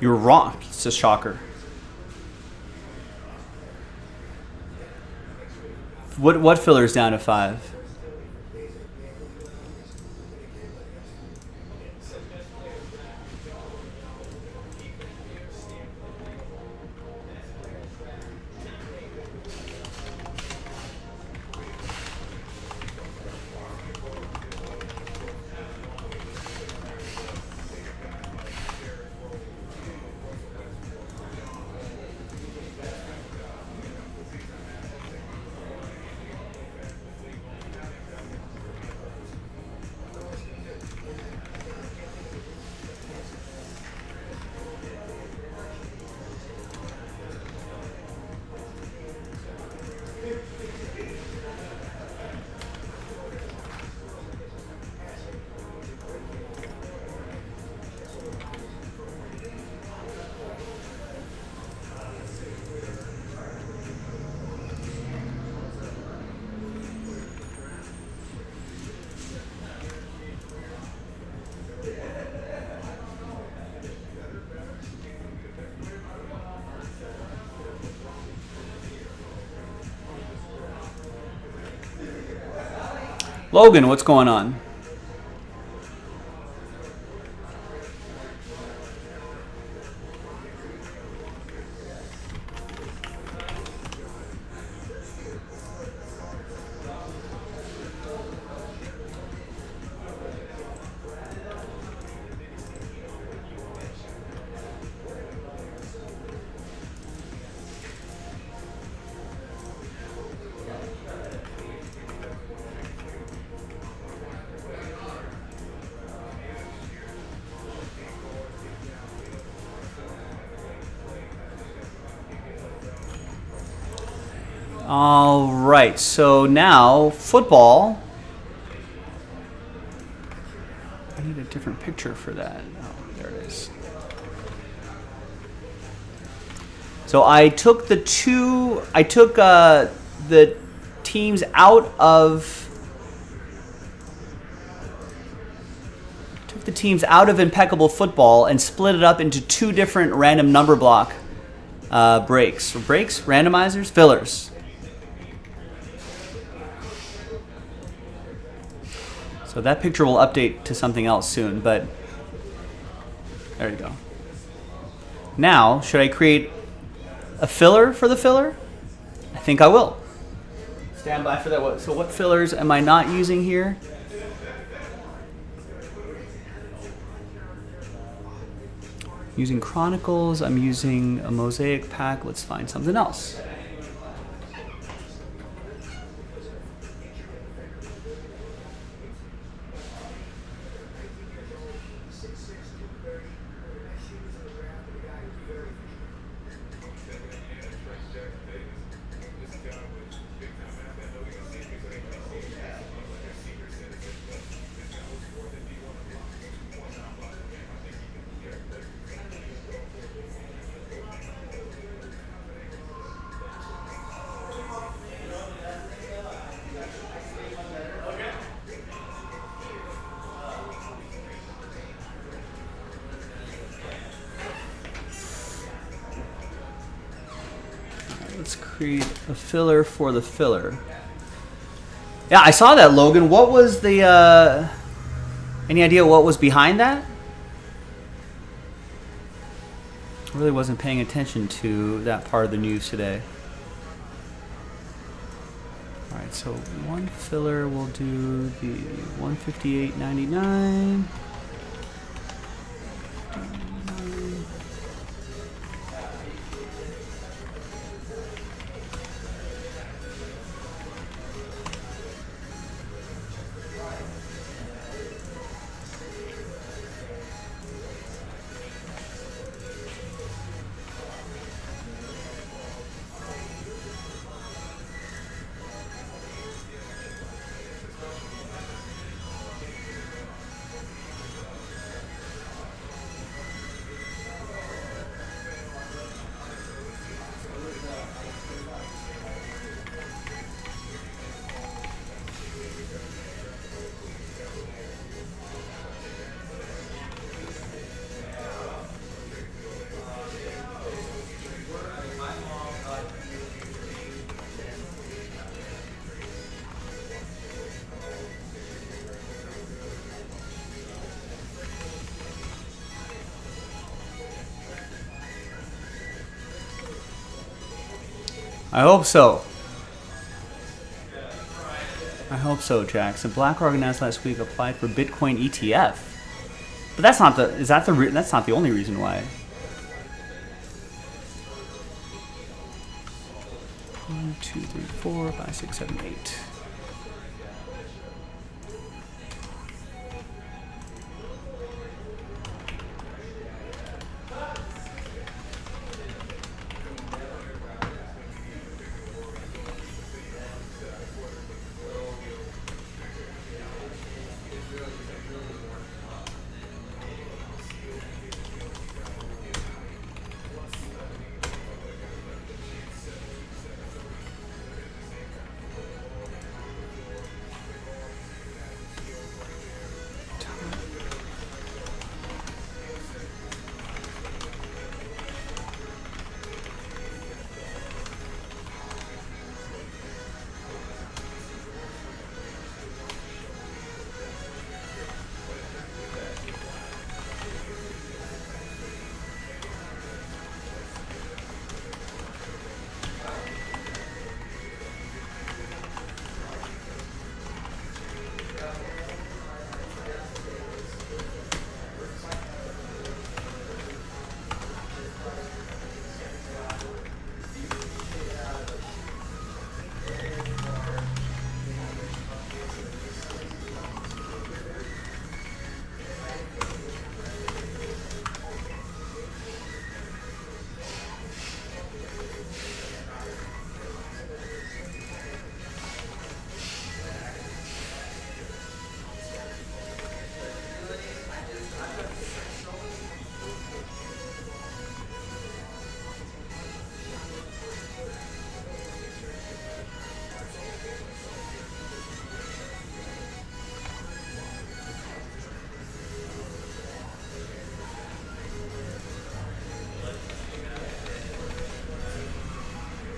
You're wrong. It's a shocker. What filler's down to 5? Logan, what's going on? All right, so now football. I need a different picture for that. Oh, there it is. So I took the teams out of Impeccable Football and split it up into 2 different random number block breaks, randomizers, fillers. So that picture will update to something else soon, but there you go. Now, should I create a filler for the filler? I think I will. Stand by for that. So what fillers am I not using here? Using Chronicles, I'm using a Mosaic pack. Let's find something else. Let's create a filler for the filler. Yeah, I saw that, Logan. What was the, any idea what was behind that? I really wasn't paying attention to that part of the news today. All right, so one filler will do the $158.99. I hope so. I hope so, Jackson. BlackRock announced last week applied for Bitcoin ETF, but that's not the. Is that the? That's not the only reason why. 1, 2, 3, 4, 5, 6, 7, 8.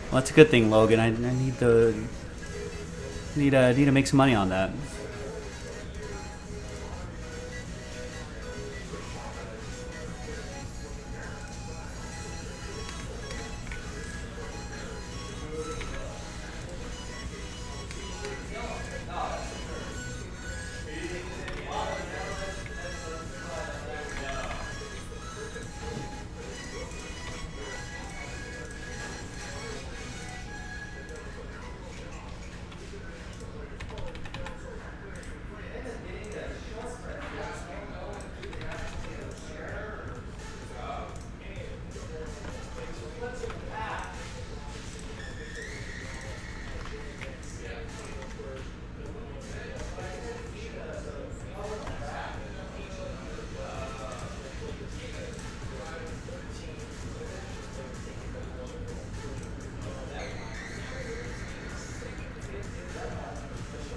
Well, that's a good thing, Logan. I need to make some money on that.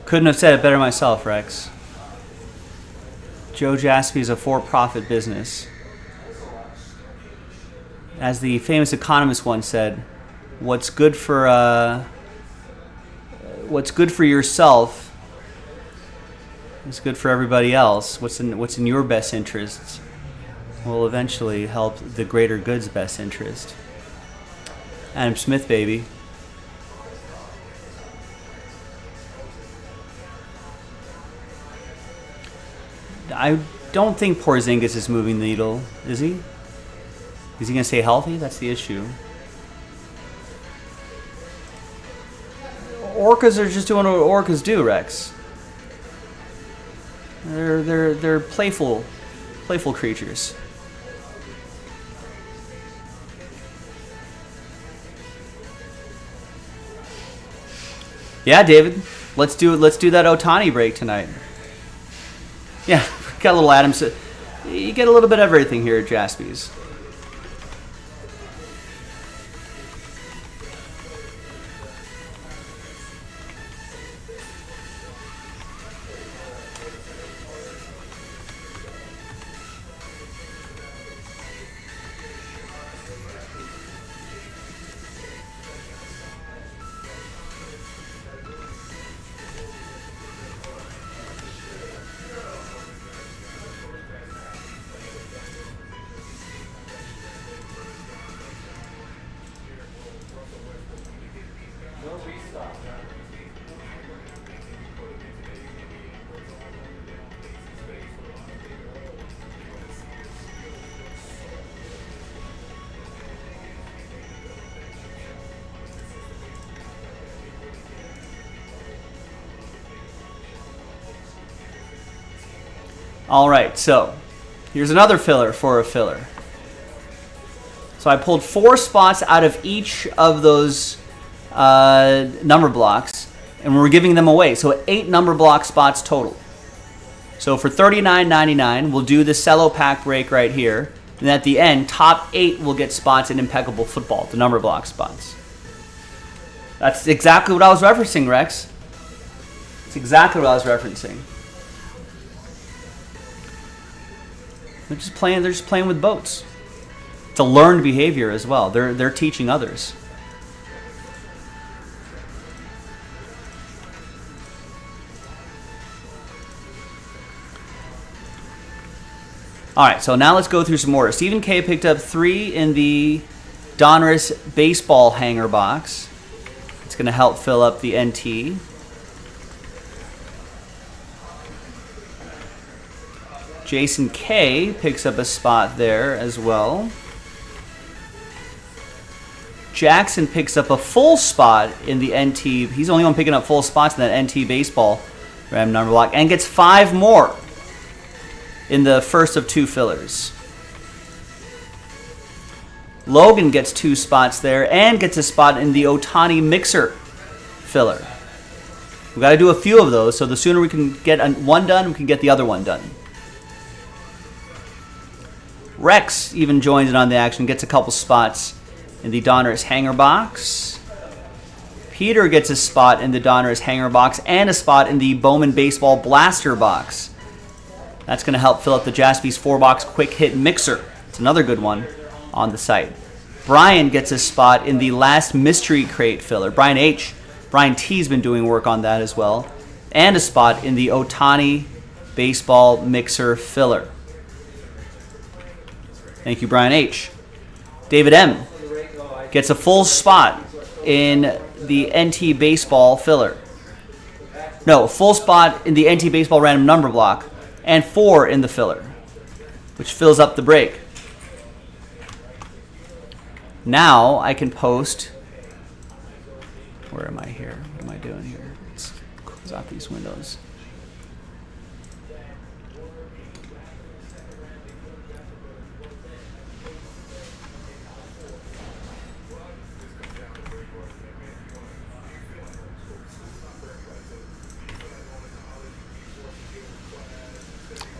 Couldn't have said it better myself, Rex. Joe Jaspy is a for-profit business. As the famous economist once said, what's good for yourself is good for everybody else. What's in your best interests will eventually help the greater good's best interest. Adam Smith, baby. I don't think Porzingis is moving the needle, is he? Is he going to stay healthy? That's the issue. Orcas are just doing what orcas do, Rex. They're playful creatures. Yeah, David. Let's do that Ohtani break tonight. Yeah, got a little Adams. You get a little bit of everything here at Jaspy's. All right, so here's another filler for a filler. So I pulled 4 spots out of each of those number blocks, and we're giving them away. So 8 number block spots total. So for $39.99, we'll do the cello pack break right here. And at the end, top 8 will get spots in Impeccable Football, the number block spots. That's exactly what I was referencing, Rex. It's exactly what I was referencing. They're just playing with boats. It's a learned behavior as well. They're teaching others. All right, so now let's go through some more. Stephen K picked up 3 in the Donruss baseball hanger box. It's going to help fill up the NT. Jason K picks up a spot there as well. Jackson picks up a full spot in the NT. He's the only one picking up full spots in that NT baseball random number block and gets 5 more in the first of 2 fillers. Logan gets 2 spots there and gets a spot in the Ohtani Mixer filler. We've got to do a few of those, so the sooner we can get one done, we can get the other one done. Rex even joins in on the action, gets a couple spots in the Donruss hanger box. Peter gets a spot in the Donruss hanger box and a spot in the Bowman Baseball Blaster box. That's going to help fill up the Jaspy's 4-box quick hit mixer. It's another good one on the site. Brian gets a spot in the last mystery crate filler. Brian T's been doing work on that as well. And a spot in the Ohtani Baseball Mixer filler. Thank you, Brian H. David M. gets a full spot in the NT Baseball filler. No, full spot in the NT Baseball random number block and 4 in the filler, which fills up the break. Now I can post. Where am I here? What am I doing here? Let's close out these windows.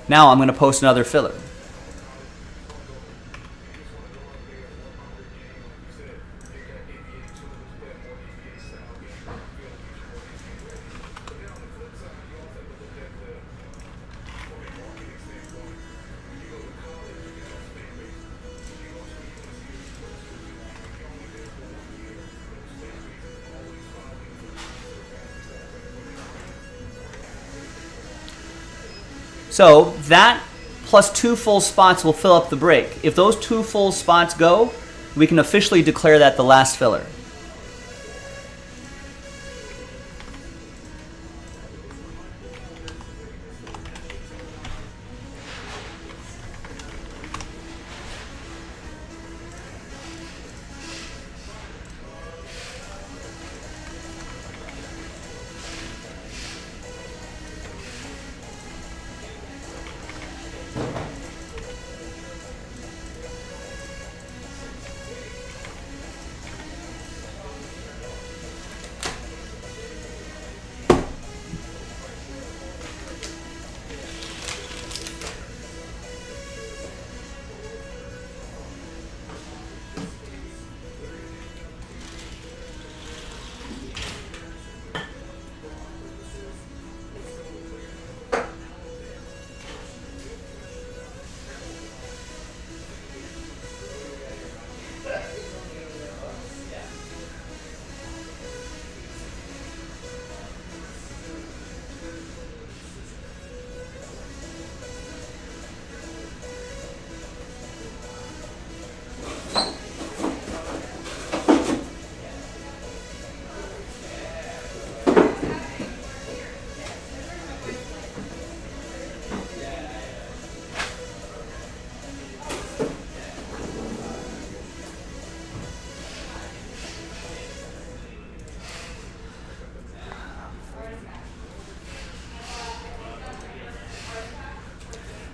Now I'm going to post another filler. So that plus 2 full spots will fill up the break. If those 2 full spots go, we can officially declare that the last filler.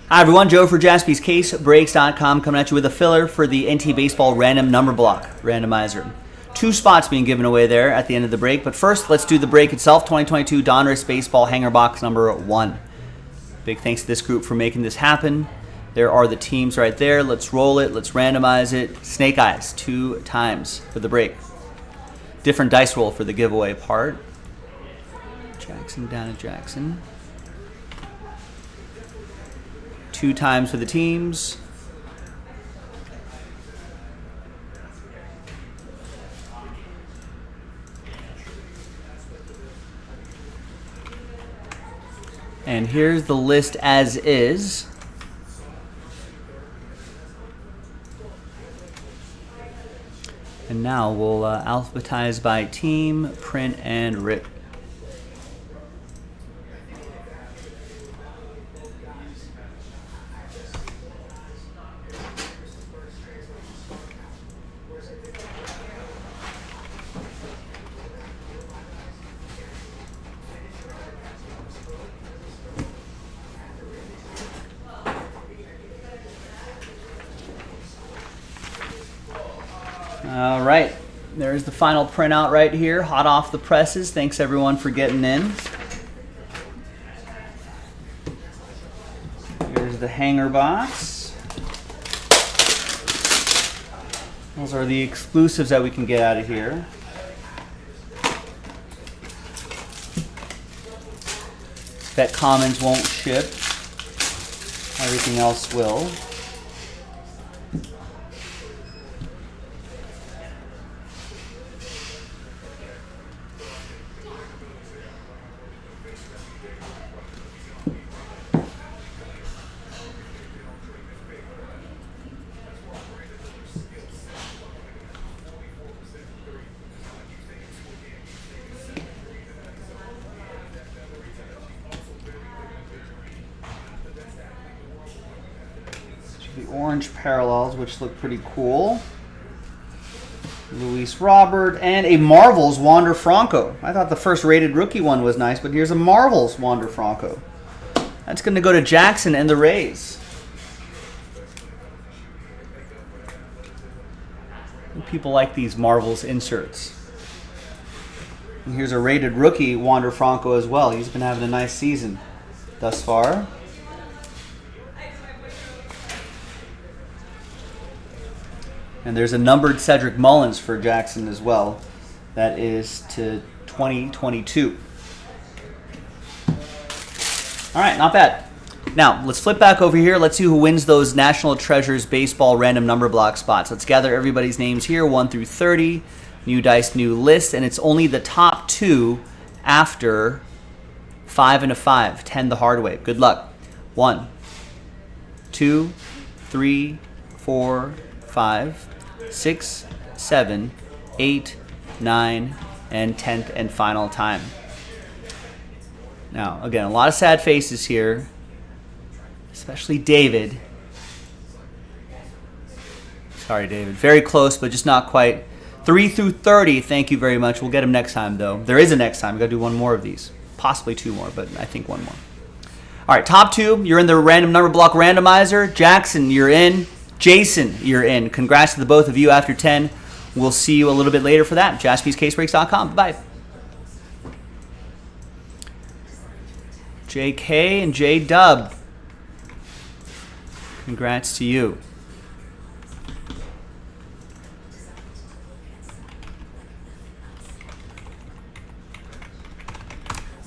Hi everyone, Joe for JaspysCaseBreaks.com coming at you with a filler for the NT Baseball Random Number Block Randomizer. 2 spots being given away there at the end of the break, but first let's do the break itself. 2022 Donruss Baseball Hanger Box number 1. Big thanks to this group for making this happen. There are the teams right there. Let's roll it, let's randomize it. Snake Eyes 2 times for the break. Different dice roll for the giveaway part. Jackson down to Jackson. 2 times for the teams. And here's the list as is. And now we'll alphabetize by team, print, and rip. All right, there's the final printout right here, hot off the presses. Thanks everyone for getting in. Here's the hanger box. Those are the exclusives that we can get out of here. Bet commons won't ship. Everything else will. The orange parallels, which look pretty cool. Luis Robert, and a Marvels Wander Franco. I thought the first rated rookie one was nice, but here's a Marvels Wander Franco. That's going to go to Jackson and the Rays. People like these Marvels inserts. And here's a rated rookie Wander Franco as well. He's been having a nice season thus far. And there's a numbered Cedric Mullins for Jackson as well. That is to 2022. All right, not bad. Now, let's flip back over here. Let's see who wins those National Treasures Baseball random number block spots. Let's gather everybody's names here, 1 through 30. New dice, new list. And it's only the top 2 after 5 and a 5. 10 the hard way. Good luck. 1, 2, 3, 4, 5, 6, 7, 8, 9, and 10th and final time. Now, again, a lot of sad faces here, especially David. Sorry, David. Very close, but just not quite. 3 through 30, thank you very much. We'll get him next time, though. There is a next time. We've got to do 1 more of these. Possibly 2 more, but I think 1 more. All right, top 2, you're in the random number block randomizer. Jackson, you're in. Jason, you're in. Congrats to the both of you after 10. We'll see you a little bit later for that. JaspysCaseBreaks.com. Bye. JK and J-Dub. Congrats to you.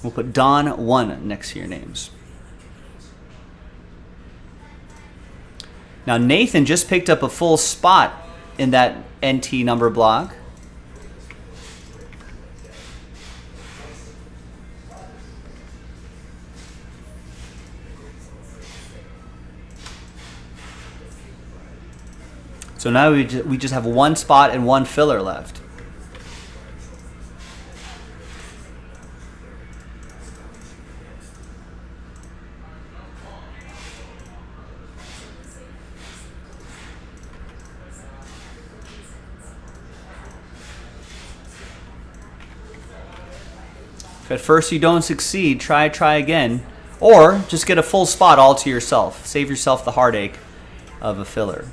We'll put Don 1 next to your names. Now, Nathan just picked up a full spot in that NT number block. So now we just have 1 spot and 1 filler left. If at first you don't succeed, try again. Or just get a full spot all to yourself. Save yourself the heartache of a filler.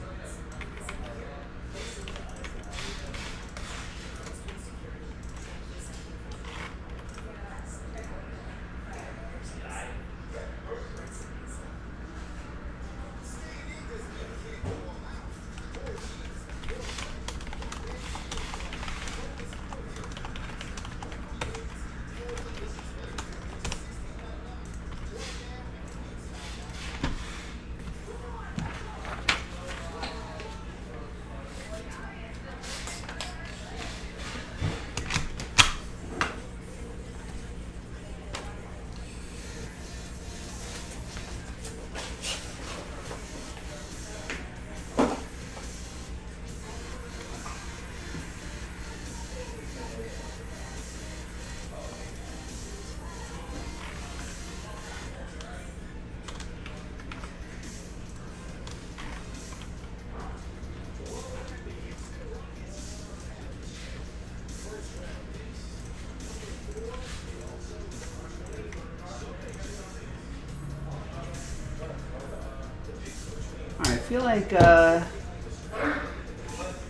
I feel like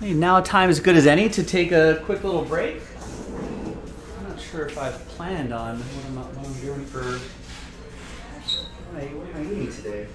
now time is good as any to take a quick little break. I'm not sure if I've planned on what I'm doing for. What am I eating today?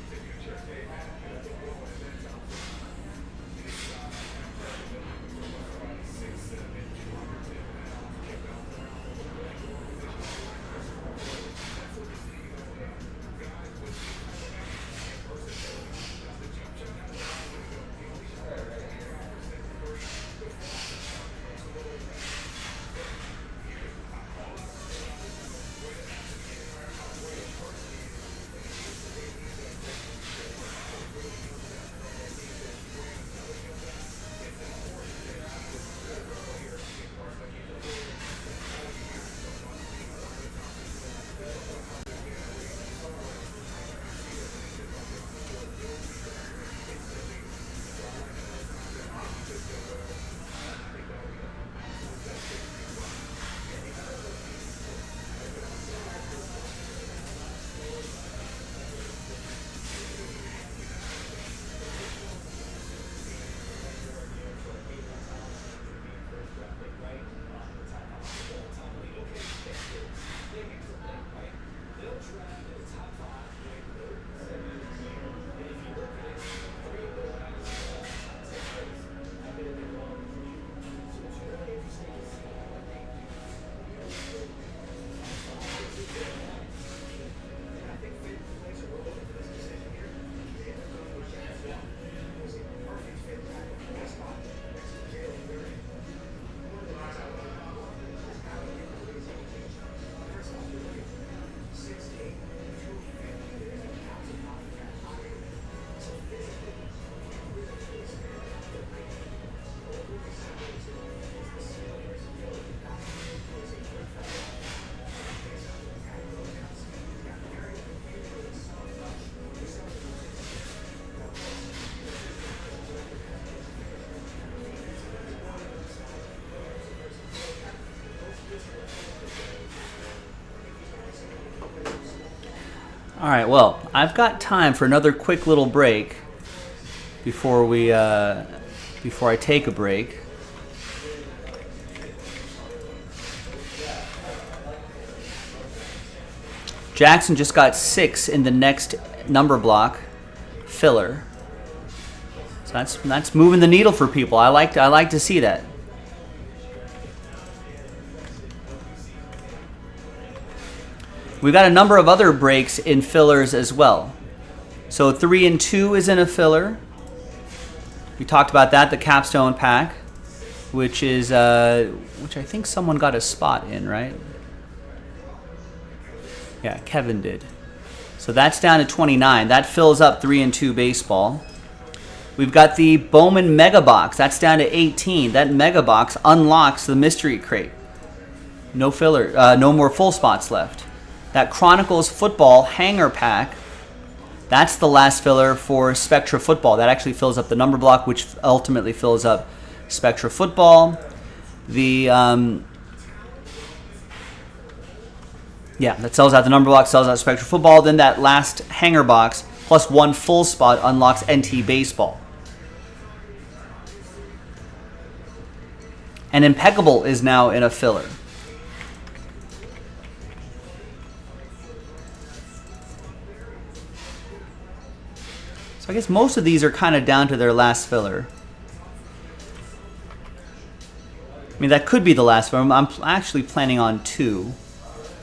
All right, well, I've got time for another quick little break before I take a break. Jackson just got 6 in the next number block, filler. So that's moving the needle for people. I like to see that. We've got a number of other breaks in fillers as well. So 3 and 2 is in a filler. We talked about that, the capstone pack, which I think someone got a spot in, right? Yeah, Kevin did. So that's down to 29. That fills up 3 and 2 baseball. We've got the Bowman Mega Box. That's down to 18. That Mega Box unlocks the mystery crate. No filler, no more full spots left. That Chronicles Football Hanger Pack, that's the last filler for Spectra Football. That actually fills up the number block, which ultimately fills up Spectra Football. The Yeah, that sells out the number box, sells out Spectrum Football. Then that last hanger box plus one full spot unlocks NT Baseball. And Impeccable is now in a filler. So I guess most of these are kind of down to their last filler. I mean, that could be the last filler. I'm actually planning on 2.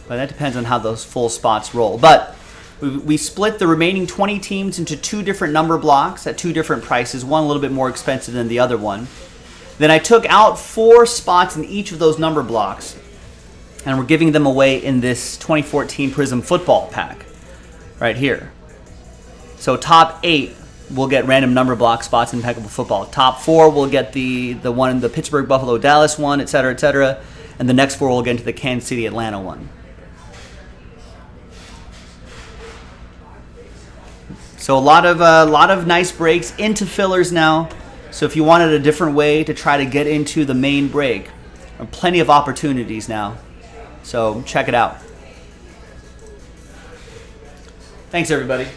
But that depends on how those full spots roll. But we split the remaining 20 teams into 2 different number blocks at 2 different prices. One a little bit more expensive than the other one. Then I took out 4 spots in each of those number blocks. And we're giving them away in this 2014 Prism Football pack. Right here. So top 8 will get random number block spots in Impeccable Football. Top 4 will get the one, the Pittsburgh, Buffalo, Dallas one, etc., etc. And the next 4 will get into the Kansas City, Atlanta one. So a lot of nice breaks into fillers now. So if you wanted a different way to try to get into the main break, there are plenty of opportunities now. So check it out. Thanks, everybody.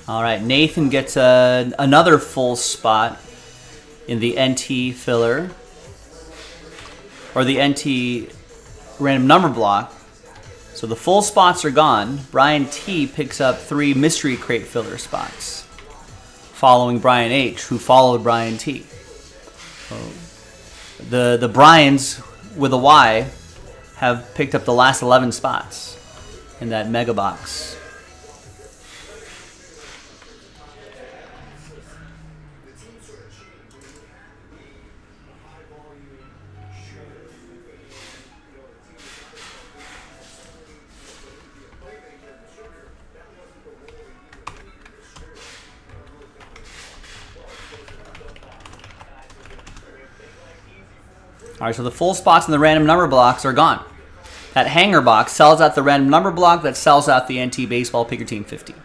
All right, Nathan gets another full spot in the NT filler, or the NT random number block. So the full spots are gone. Brian T picks up 3 mystery crate filler spots, following Brian H, who followed Brian T. So the Bryans with a Y have picked up the last 11 spots in that mega box. All right, so the full spots in the random number blocks are gone. That hanger box sells out the random number block, that sells out the NT Baseball Pick Your Team 50.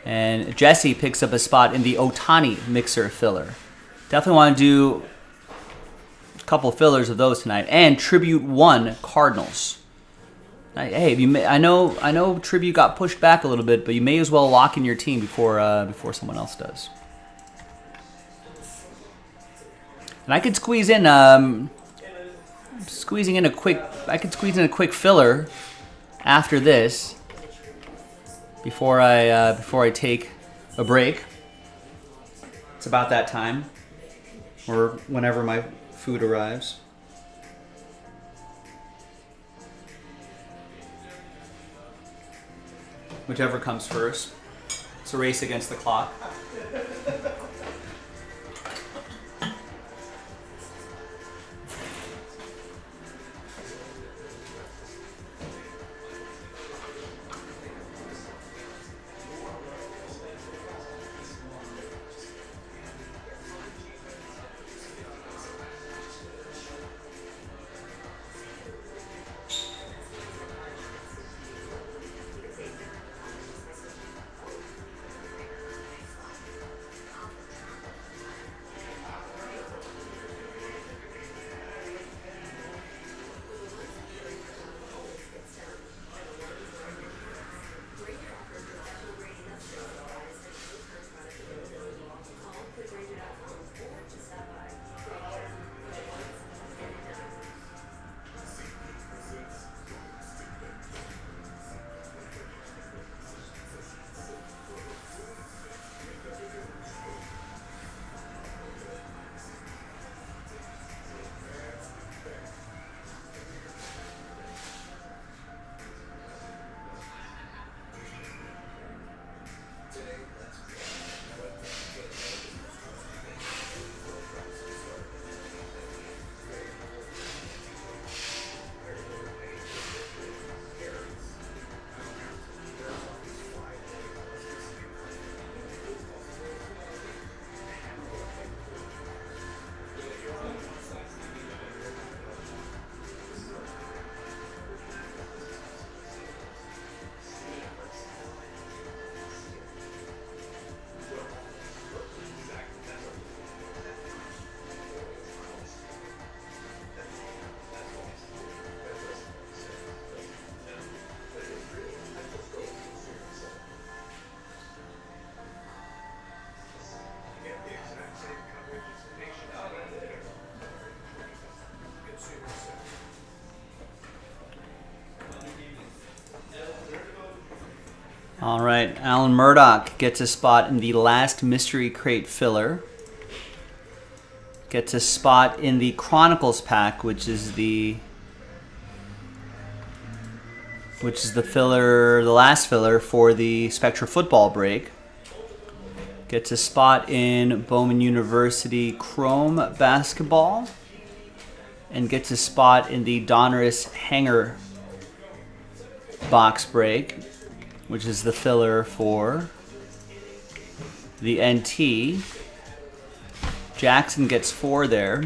And Jesse picks up a spot in the Otani mixer filler. Definitely want to do a couple fillers of those tonight. And Tribute 1 Cardinals. Hey, I know Tribute got pushed back a little bit, but you may as well lock in your team before someone else does. And I could squeeze in I could squeeze in a quick filler after this before I take a break. It's about that time, or whenever my food arrives. Whichever comes first. It's a race against the clock. All right, Alan Murdoch gets a spot in the last Mystery Crate filler. Gets a spot in the Chronicles pack, which is the filler, the last filler for the Spectra football break. Gets a spot in Bowman University Chrome basketball, and gets a spot in the Donruss Hanger box break, which is the filler for the NT. Jackson gets 4 there.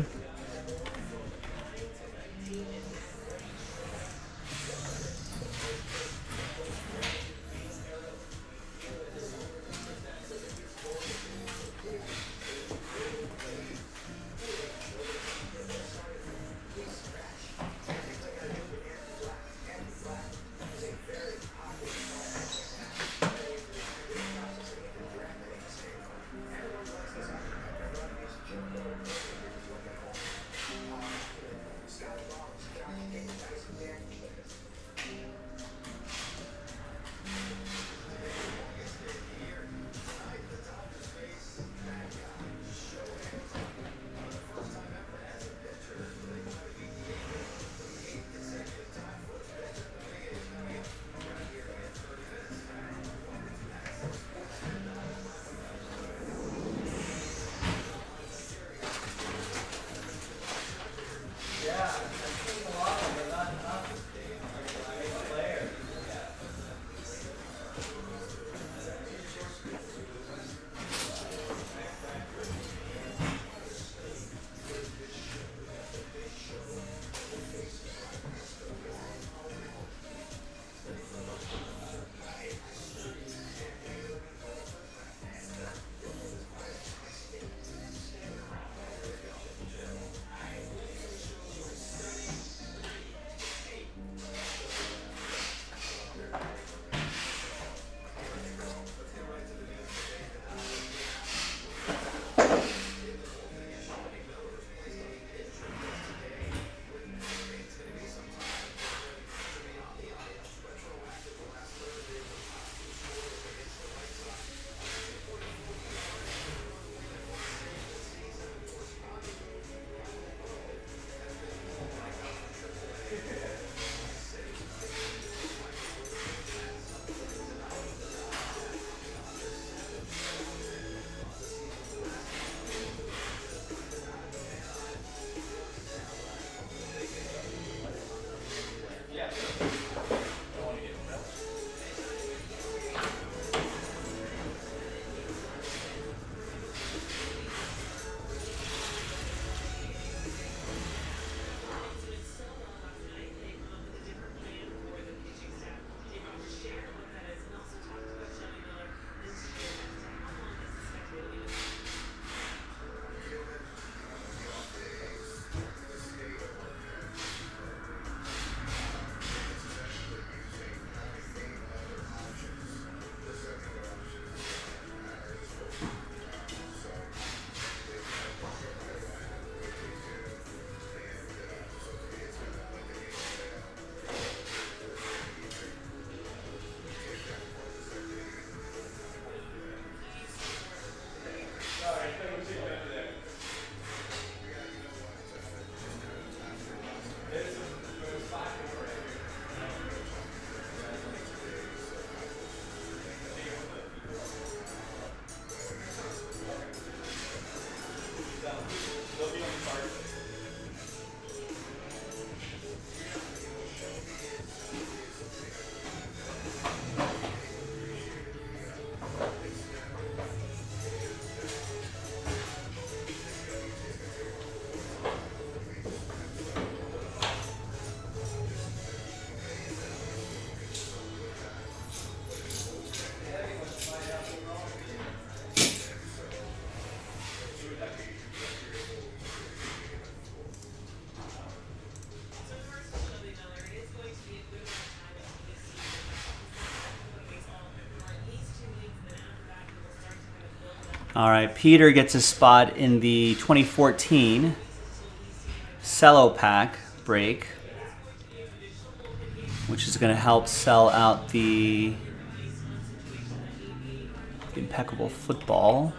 All right, Peter gets a spot in the 2014 Cello Pack break, which is going to help sell out the Impeccable Football.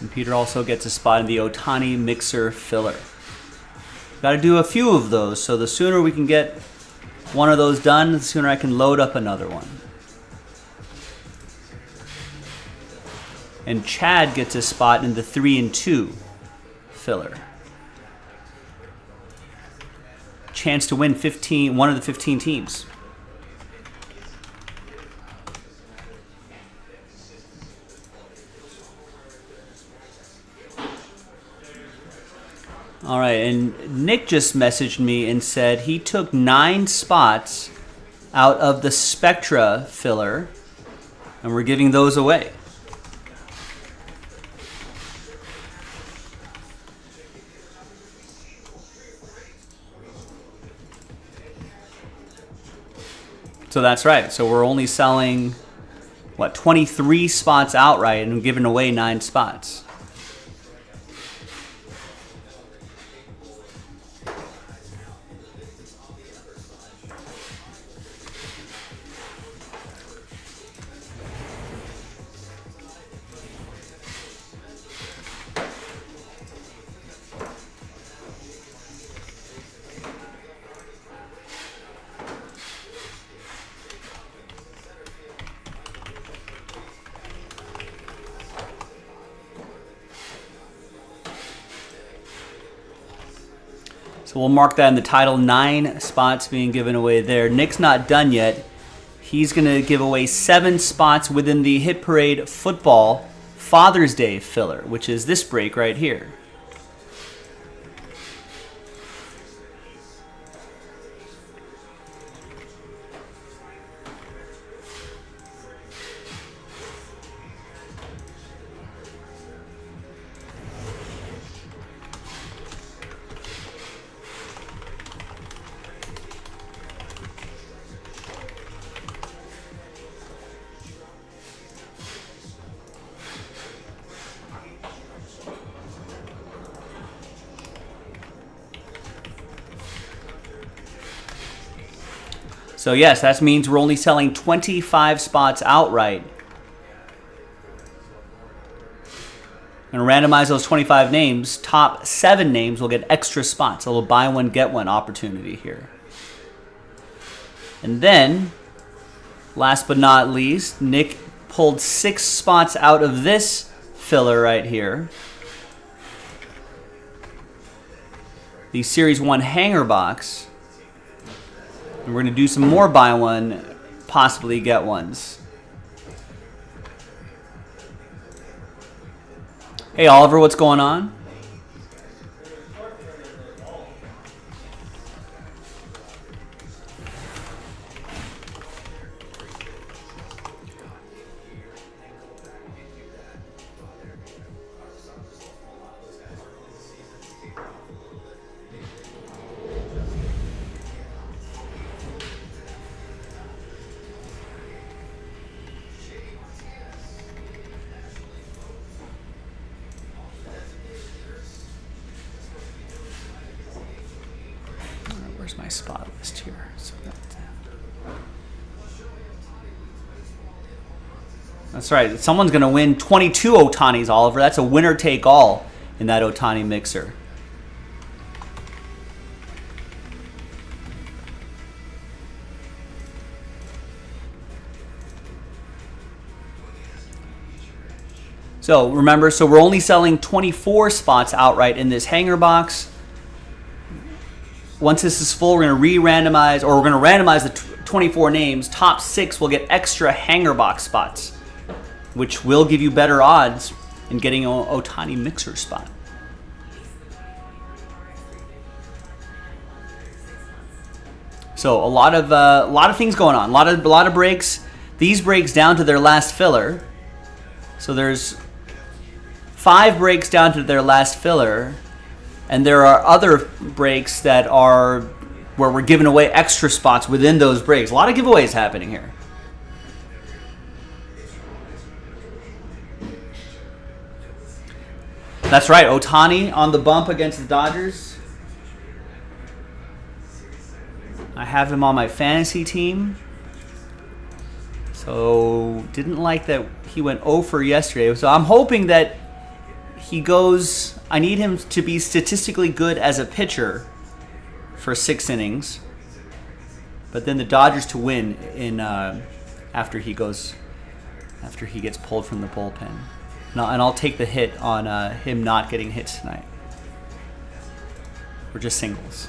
And Peter also gets a spot in the Otani Mixer Filler. Got to do a few of those, so the sooner we can get one of those done, the sooner I can load up another one. And Chad gets a spot in the 3 and 2 filler. Chance to win one of the 15 teams. All right, and Nick just messaged me and said he took 9 spots out of the Spectra filler, and we're giving those away. So that's right. So we're only selling, 23 spots outright and giving away 9 spots. So we'll mark that in the title, 9 spots being given away there. Nick's not done yet. He's going to give away 7 spots within the Hit Parade Football Father's Day filler, which is this break right here. So yes, that means we're only selling 25 spots outright. I'm going to randomize those 25 names. Top 7 names will get extra spots. A little buy one, get one opportunity here. And then, last but not least, Nick pulled 6 spots out of this filler right here. The Series 1 hanger box. And we're going to do some more buy one, possibly get ones. Hey Oliver, what's going on? Where's my spot list here? That's right. Someone's going to win 22 Otanis, Oliver. That's a winner take all in that Otani mixer. So remember, we're only selling 24 spots outright in this hanger box. Once this is full, we're going to re-randomize, or we're going to randomize the 24 names. Top 6 will get extra hanger box spots, which will give you better odds in getting an Ohtani mixer spot. So a lot of things going on. A lot of breaks. These breaks down to their last filler. So there's 5 breaks down to their last filler, and there are other breaks that are where we're giving away extra spots within those breaks. A lot of giveaways happening here. That's right, Ohtani on the bump against the Dodgers. I have him on my fantasy team. So didn't like that he went 0 for yesterday. So I'm hoping that he goes. I need him to be statistically good as a pitcher for 6 innings, but then the Dodgers to win in after he gets pulled from the bullpen. And I'll take the hit on him not getting hits tonight, or just singles.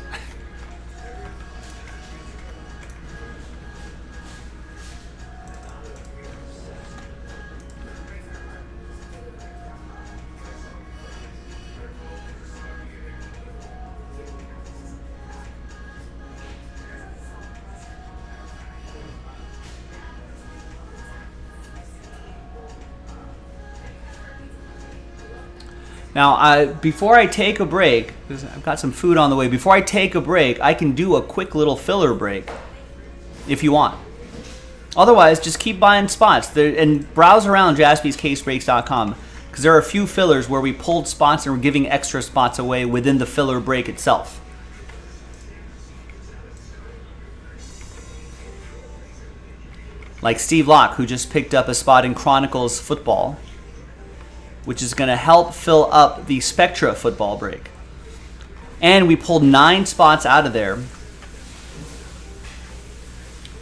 Now, before I take a break, because I've got some food on the way, before I take a break, I can do a quick little filler break if you want. Otherwise, just keep buying spots and browse around jaspyscasebreaks.com, because there are a few fillers where we pulled spots and we're giving extra spots away within the filler break itself. Like Steve Locke, who just picked up a spot in Chronicles Football, which is going to help fill up the Spectra football break. And we pulled 9 spots out of there.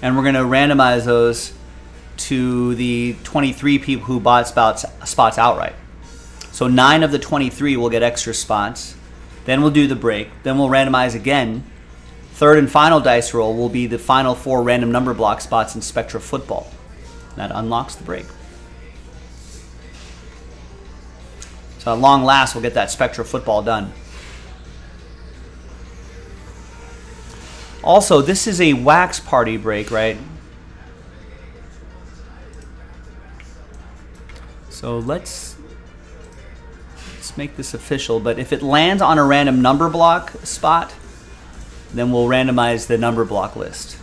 And we're going to randomize those to the 23 people who bought spots outright. So 9 of the 23 will get extra spots. Then we'll do the break. Then we'll randomize again. Third and final dice roll will be the final 4 random number block spots in Spectra football. That unlocks the break. So at long last, we'll get that Spectra football done. Also, this is a wax party break, right? So let's make this official. But if it lands on a random number block spot, then we'll randomize the number block list.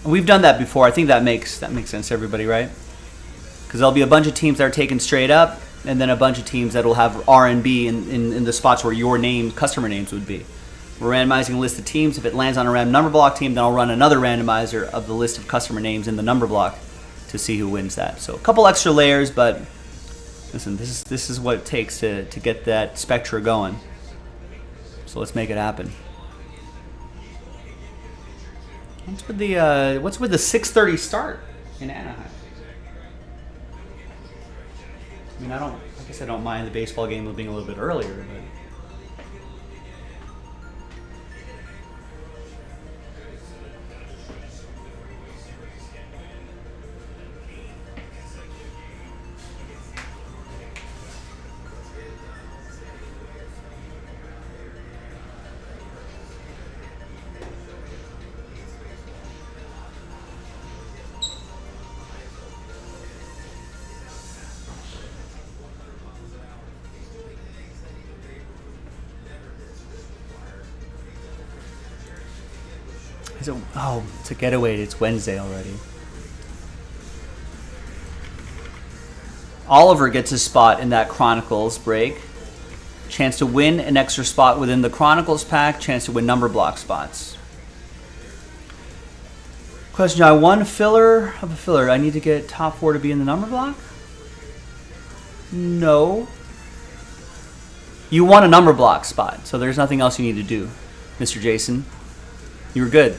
We've done that before. I think that makes sense to everybody, right? Because there'll be a bunch of teams that are taken straight up, and then a bunch of teams that will have R and B in the spots where your name, customer names would be. We're randomizing a list of teams. If it lands on a random number block team, then I'll run another randomizer of the list of customer names in the number block to see who wins that. So a couple extra layers, but listen, this is what it takes to get that Spectra going. So let's make it happen. What's with the 6:30 start in Anaheim? I mean, I guess I don't mind the baseball game being a little bit earlier, but it's a getaway. It's Wednesday already. Oliver gets a spot in that Chronicles break. Chance to win an extra spot within the Chronicles pack. Chance to win number block spots. Question, I won filler of a filler. I need to get top 4 to be in the number block? No. You won a number block spot, so there's nothing else you need to do, Mr. Jason. You were good.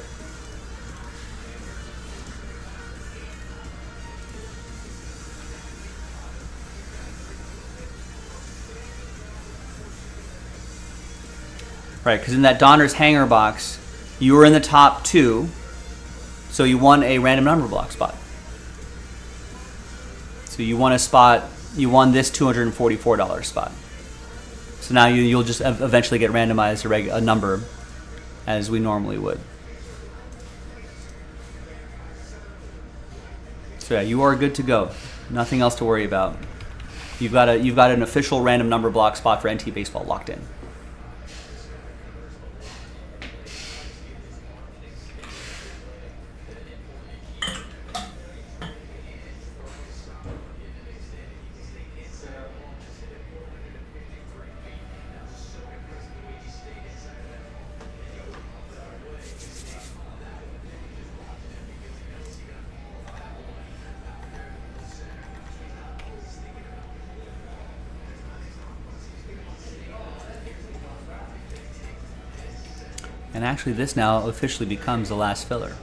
Right, because in that Donner's Hanger box, you were in the top 2, so you won a random number block spot. So you won a spot, you won this $244 spot. So now you'll just eventually get randomized a number as we normally would. So yeah, you are good to go. Nothing else to worry about. You've got an official random number block spot for NT Baseball locked in. And actually this now officially becomes the last filler.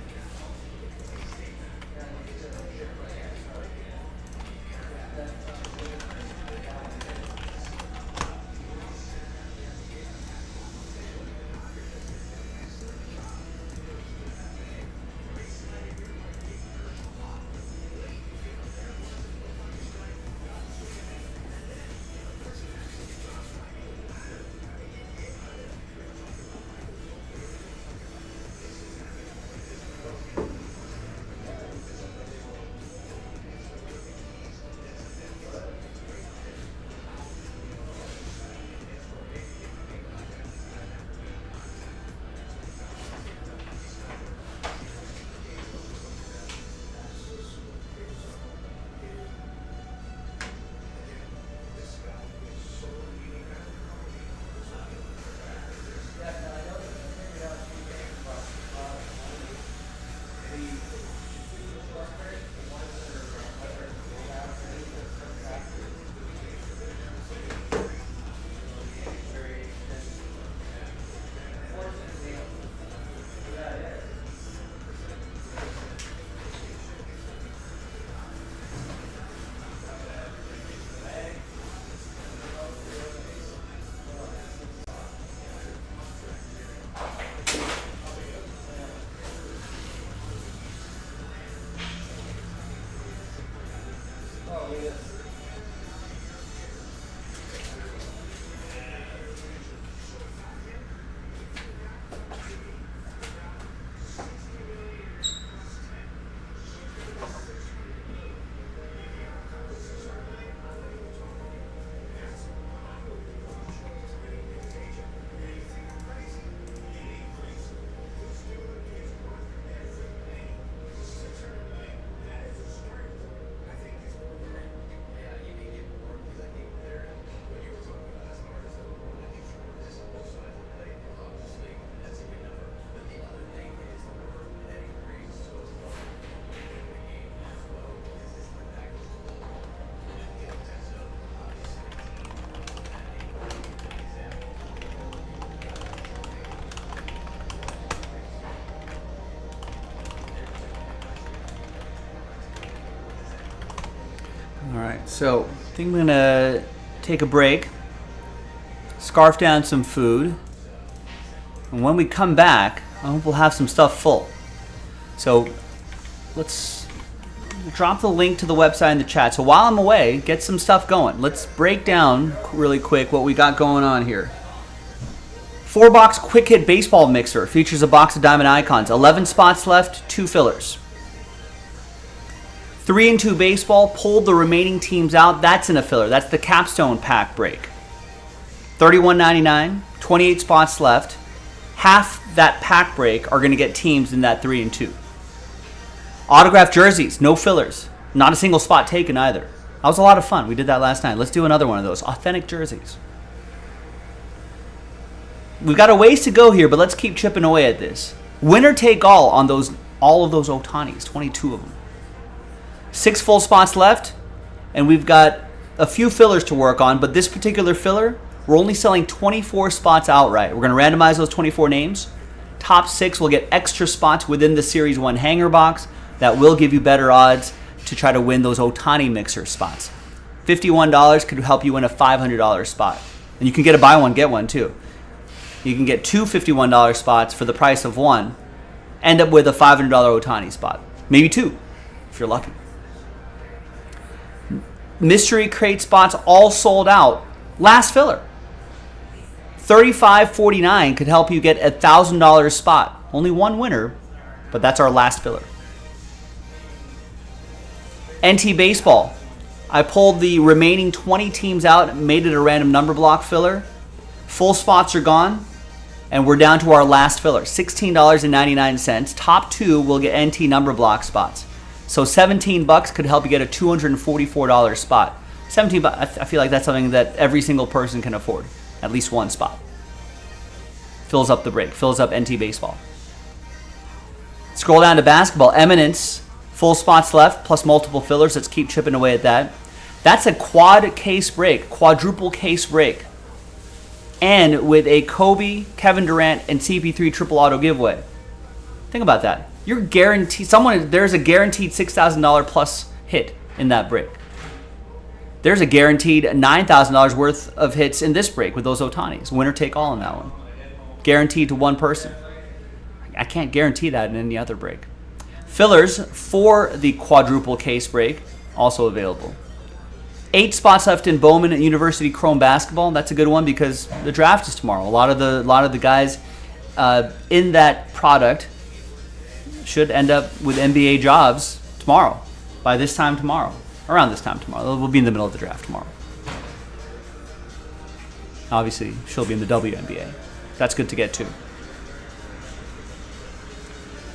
Alright, so I think I'm going to take a break, scarf down some food, and when we come back, I hope we'll have some stuff full. So let's drop the link to the website in the chat. So while I'm away, get some stuff going. Let's break down really quick what we got going on here. 4-box quick hit baseball mixer features a box of diamond icons. 11 spots left, 2 fillers. 3-2 baseball pulled the remaining teams out. That's in a filler. That's the capstone pack break. $31.99, 28 spots left. Half that pack break are going to get teams in that 3-2. Autographed jerseys, no fillers. Not a single spot taken either. That was a lot of fun. We did that last night. Let's do another one of those. Authentic jerseys. We've got a ways to go here, but let's keep chipping away at this. Winner take all on all of those Ohtanis, 22 of them. 6 full spots left, and we've got a few fillers to work on, but this particular filler, we're only selling 24 spots outright. We're going to randomize those 24 names. Top 6 will get extra spots within the Series 1 hanger box that will give you better odds to try to win those Ohtani mixer spots. $51 could help you win a $500 spot. And you can get a buy one, get one too. You can get 2 $51 spots for the price of one. End up with a $500 Ohtani spot. Maybe 2, if you're lucky. Mystery crate spots all sold out. Last filler. $35.49 could help you get a $1,000 spot. Only one winner, but that's our last filler. NT Baseball. I pulled the remaining 20 teams out and made it a random number block filler. Full spots are gone, and we're down to our last filler, $16.99. Top 2 will get NT number block spots. So $17 could help you get a $244 spot. $17, I feel like that's something that every single person can afford. At least one spot. Fills up the break, fills up NT Baseball. Scroll down to basketball. Eminence, full spots left, plus multiple fillers. Let's keep chipping away at that. That's a quad case break, quadruple case break. And with a Kobe, Kevin Durant, and CP3 triple auto giveaway. Think about that. You're guaranteed, there's a guaranteed $6,000 plus hit in that break. There's a guaranteed $9,000 worth of hits in this break with those Ohtanis. Winner take all in that one. Guaranteed to one person. I can't guarantee that in any other break. Fillers for the quadruple case break, also available. 8 spots left in Bowman and University Chrome basketball. That's a good one because the draft is tomorrow. A lot of the guys in that product should end up with NBA jobs tomorrow, by this time tomorrow, around this time tomorrow. We'll be in the middle of the draft tomorrow. Obviously, she'll be in the WNBA. That's good to get to.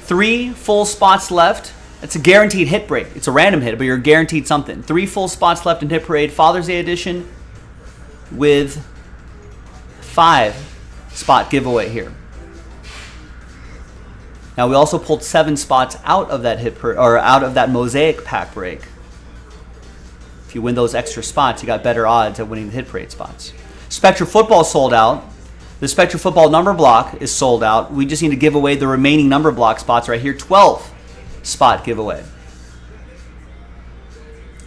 3 full spots left. It's a guaranteed hit break. It's a random hit, but you're guaranteed something. 3 full spots left in Hit Parade Father's Day edition with 5 spot giveaway here. Now we also pulled 7 spots out of that out of that Mosaic pack break. If you win those extra spots, you got better odds at winning the Hit Parade spots. Spectra Football sold out. The Spectra Football number block is sold out. We just need to give away the remaining number block spots right here. 12 spot giveaway.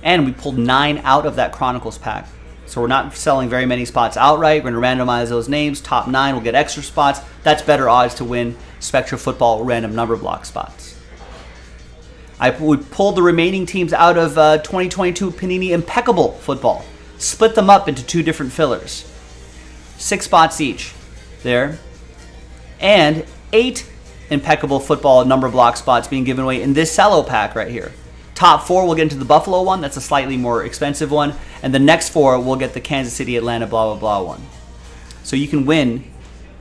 And we pulled 9 out of that Chronicles pack. So we're not selling very many spots outright. We're going to randomize those names. Top 9 will get extra spots. That's better odds to win Spectra Football random number block spots. We pulled the remaining teams out of 2022 Panini Impeccable Football. Split them up into 2 different fillers. 6 spots each there. And 8 Impeccable Football number block spots being given away in this cello pack right here. Top 4 will get into the Buffalo one. That's a slightly more expensive one. And the next 4 will get the Kansas City, Atlanta, blah, blah, blah one. So you can win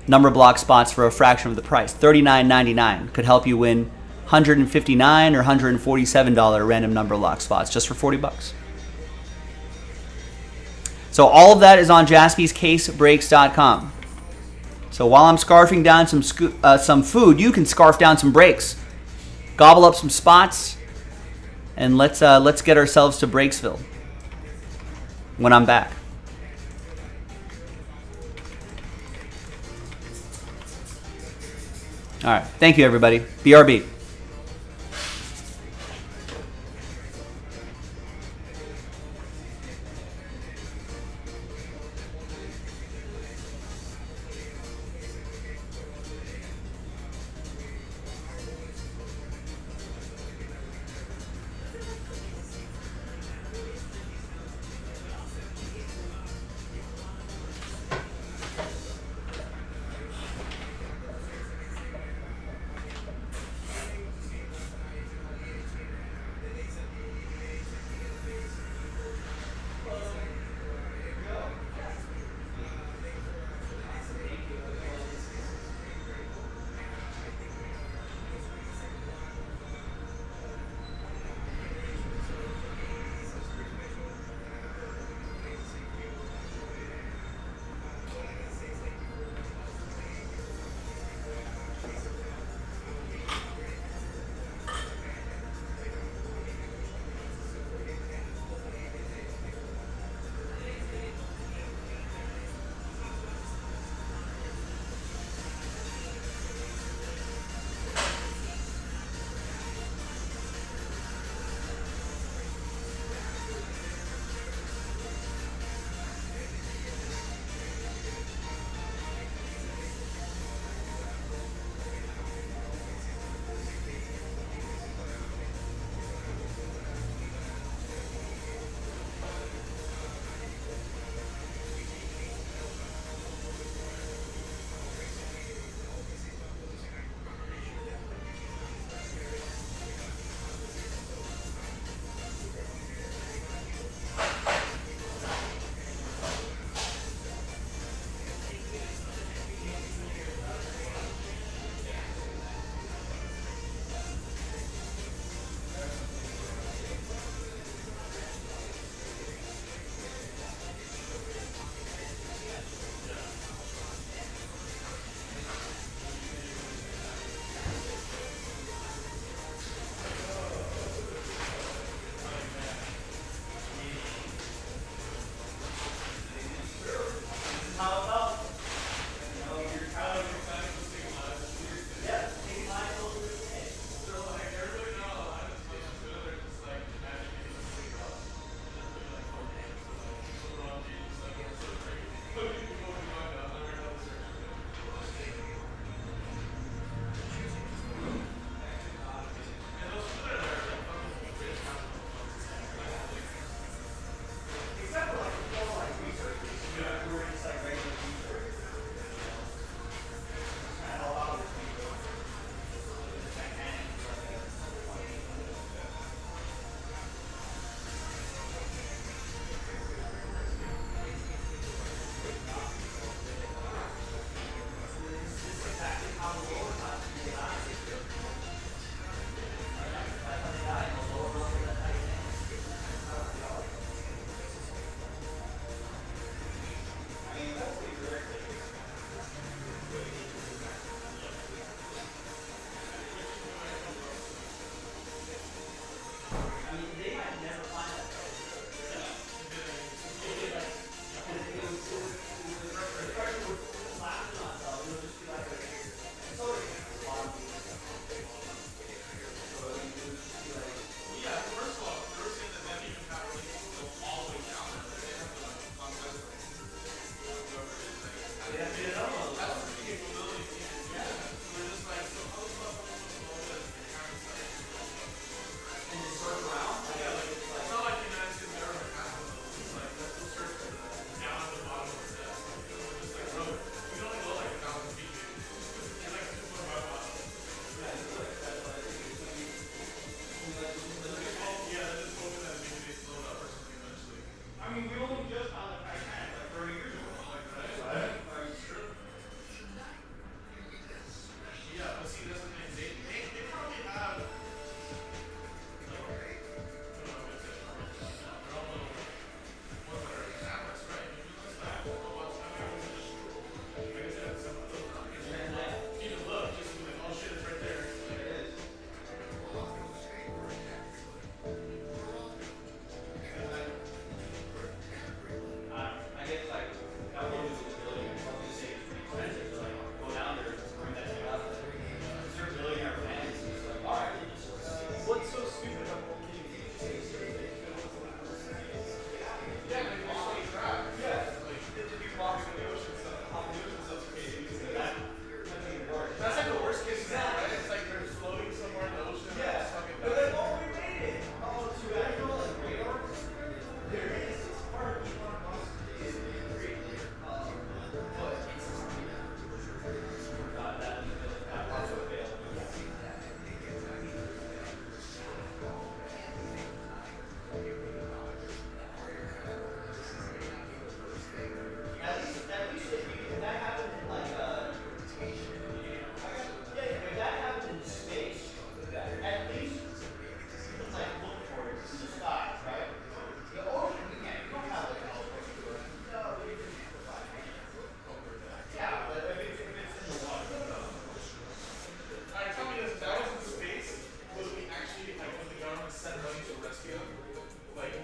number block spots for a fraction of the price. $39.99 could help you win $159 or $147 random number block spots just for $40. So all of that is on jaspyscasebreaks.com. So while I'm scarfing down some food, you can scarf down some breaks. Gobble up some spots, and let's get ourselves to Breaksville when I'm back. All right. Thank you, everybody. BRB.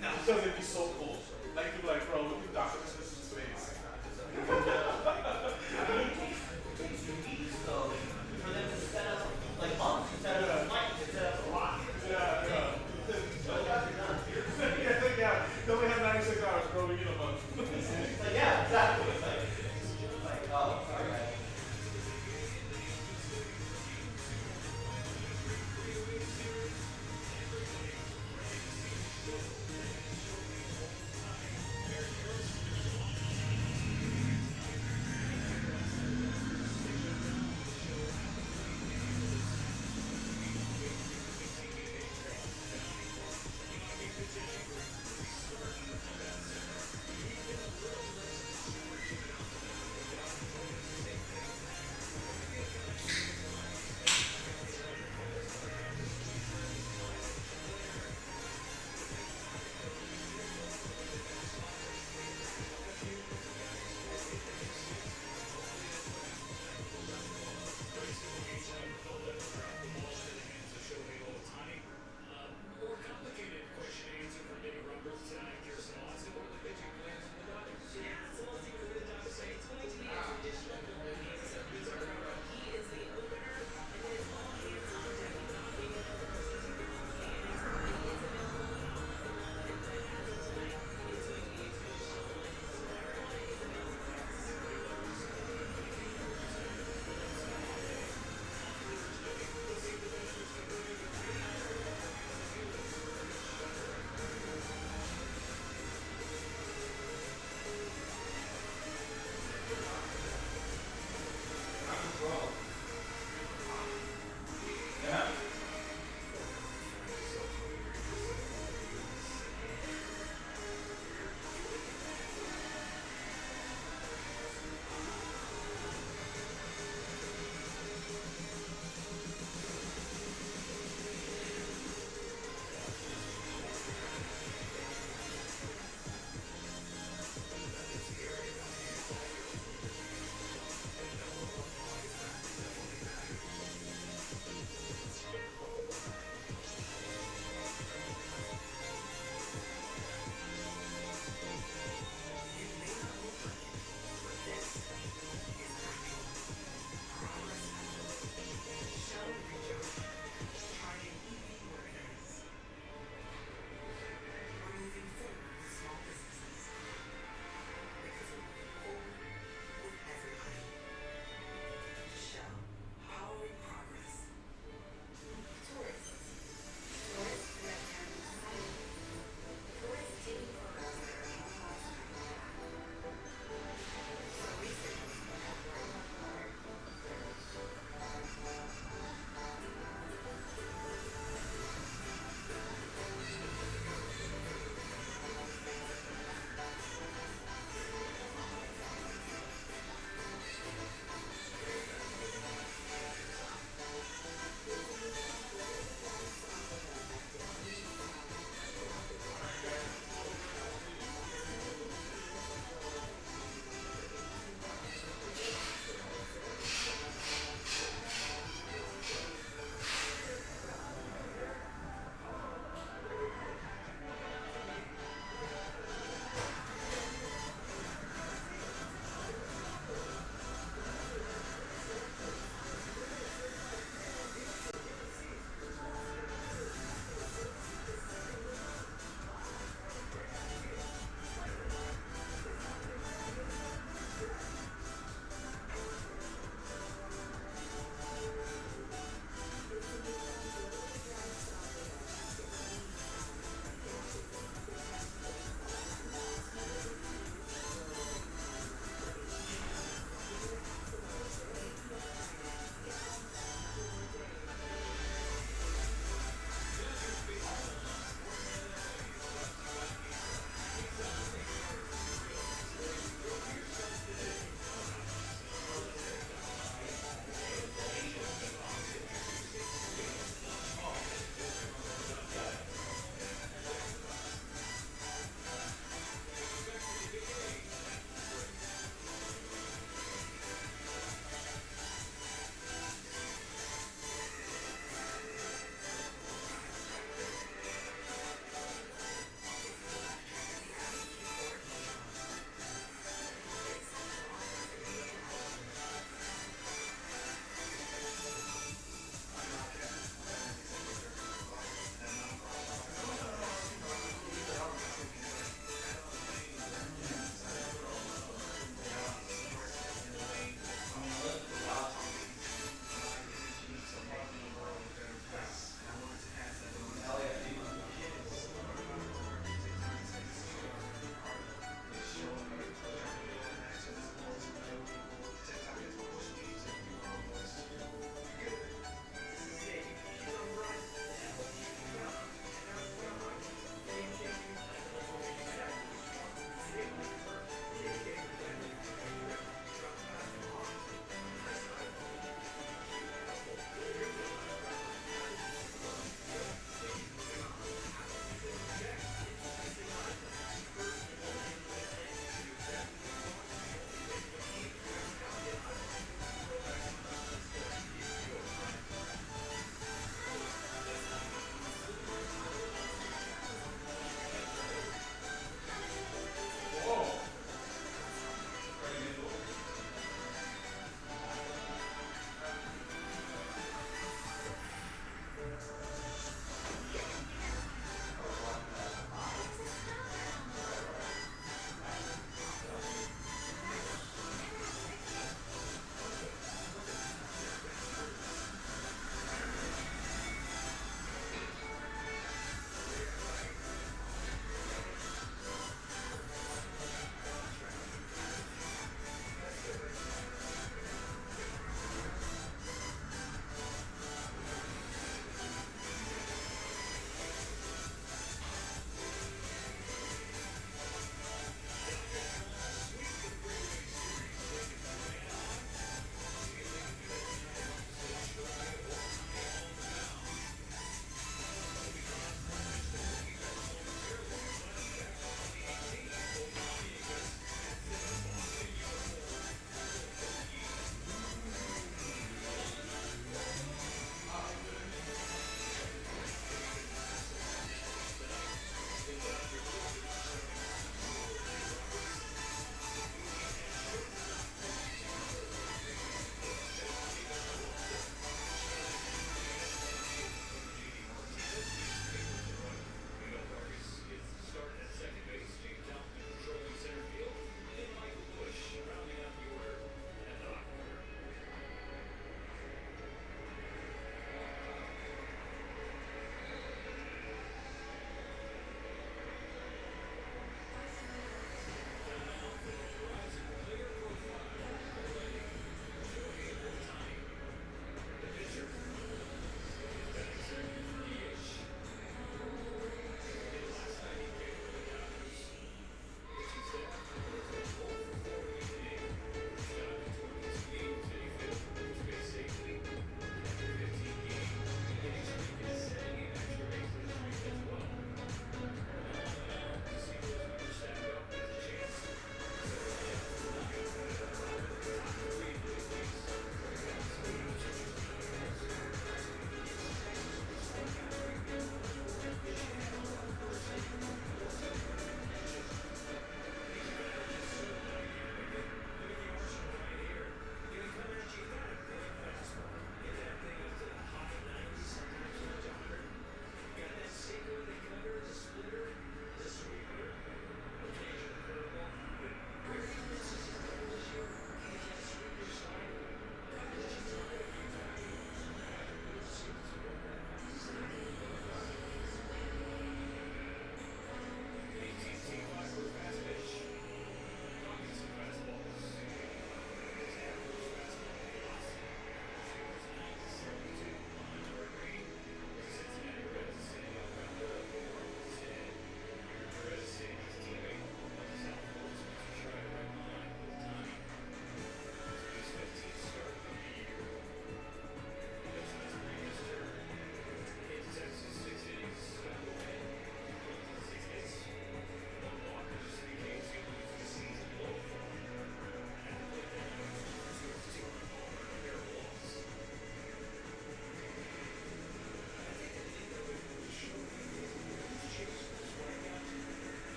Because it'd be so cool. Like, you'd be like, bro, look at Dr. Smith's face. For them to set up like months, instead of lights, instead of rockets. Yeah. They only have 96 hours, bro. We get a month. Yeah, exactly. It's like, oh, sorry, guys.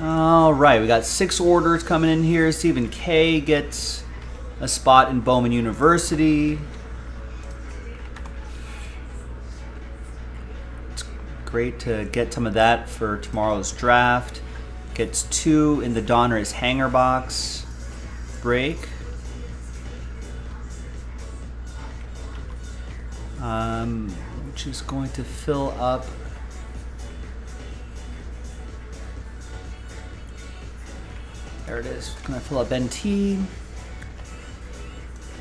All right, we got 6 orders coming in here. Stephen K gets a spot in Bowman University. It's great to get some of that for tomorrow's draft. Gets 2 in the Donruss hanger box break. Which is going to fill up. There it is. Going to fill up NT.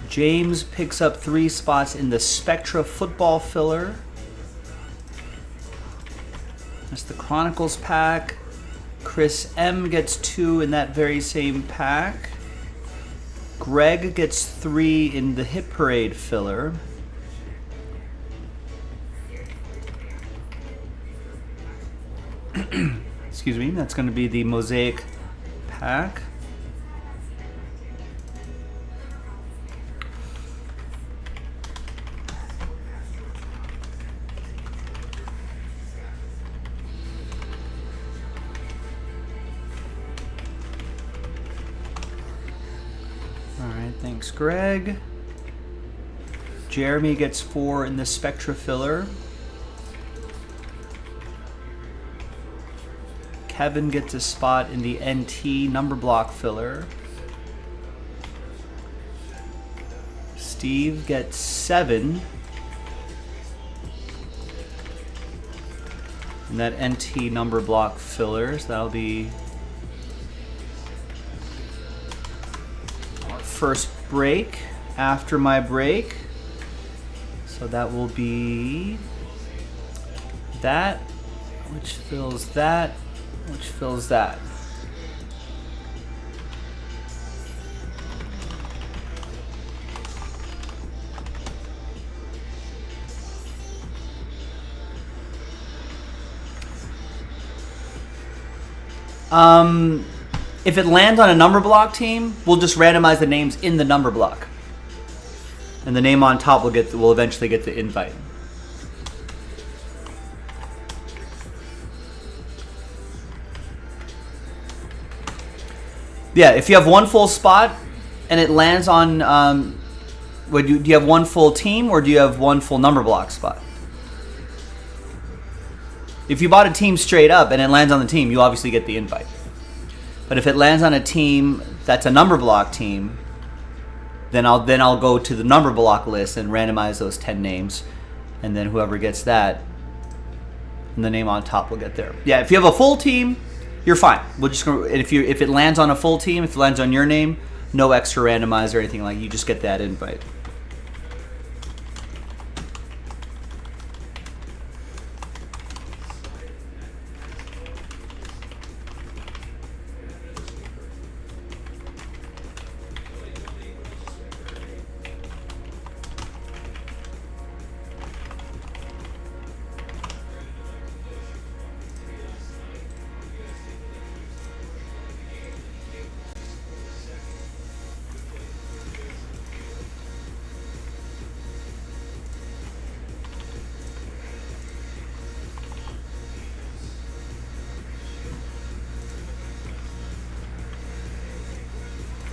James picks up 3 spots in the Spectra football filler. That's the Chronicles pack. Chris M gets 2 in that very same pack. Greg gets 3 in the Hit Parade filler. Excuse me, that's going to be the Mosaic pack. Alright, thanks Greg. Jeremy gets 4 in the Spectra filler. Kevin gets a spot in the NT number block filler. Steve gets 7 in that NT number block filler. So that'll be our first break after my break. So that will be that, which fills that. Which fills that. If it lands on a number block team, we'll just randomize the names in the number block, and the name on top will eventually get the invite. Yeah, if you have one full spot and it lands on, do you have one full team or do you have one full number block spot? If you bought a team straight up and it lands on the team, you obviously get the invite. But if it lands on a team that's a number block team, then I'll go to the number block list and randomize those 10 names, and then whoever gets that, and the name on top will get there. Yeah, if you have a full team, you're fine. We'll just if it lands on a full team, if it lands on your name, no extra randomize or anything like. You just get that invite.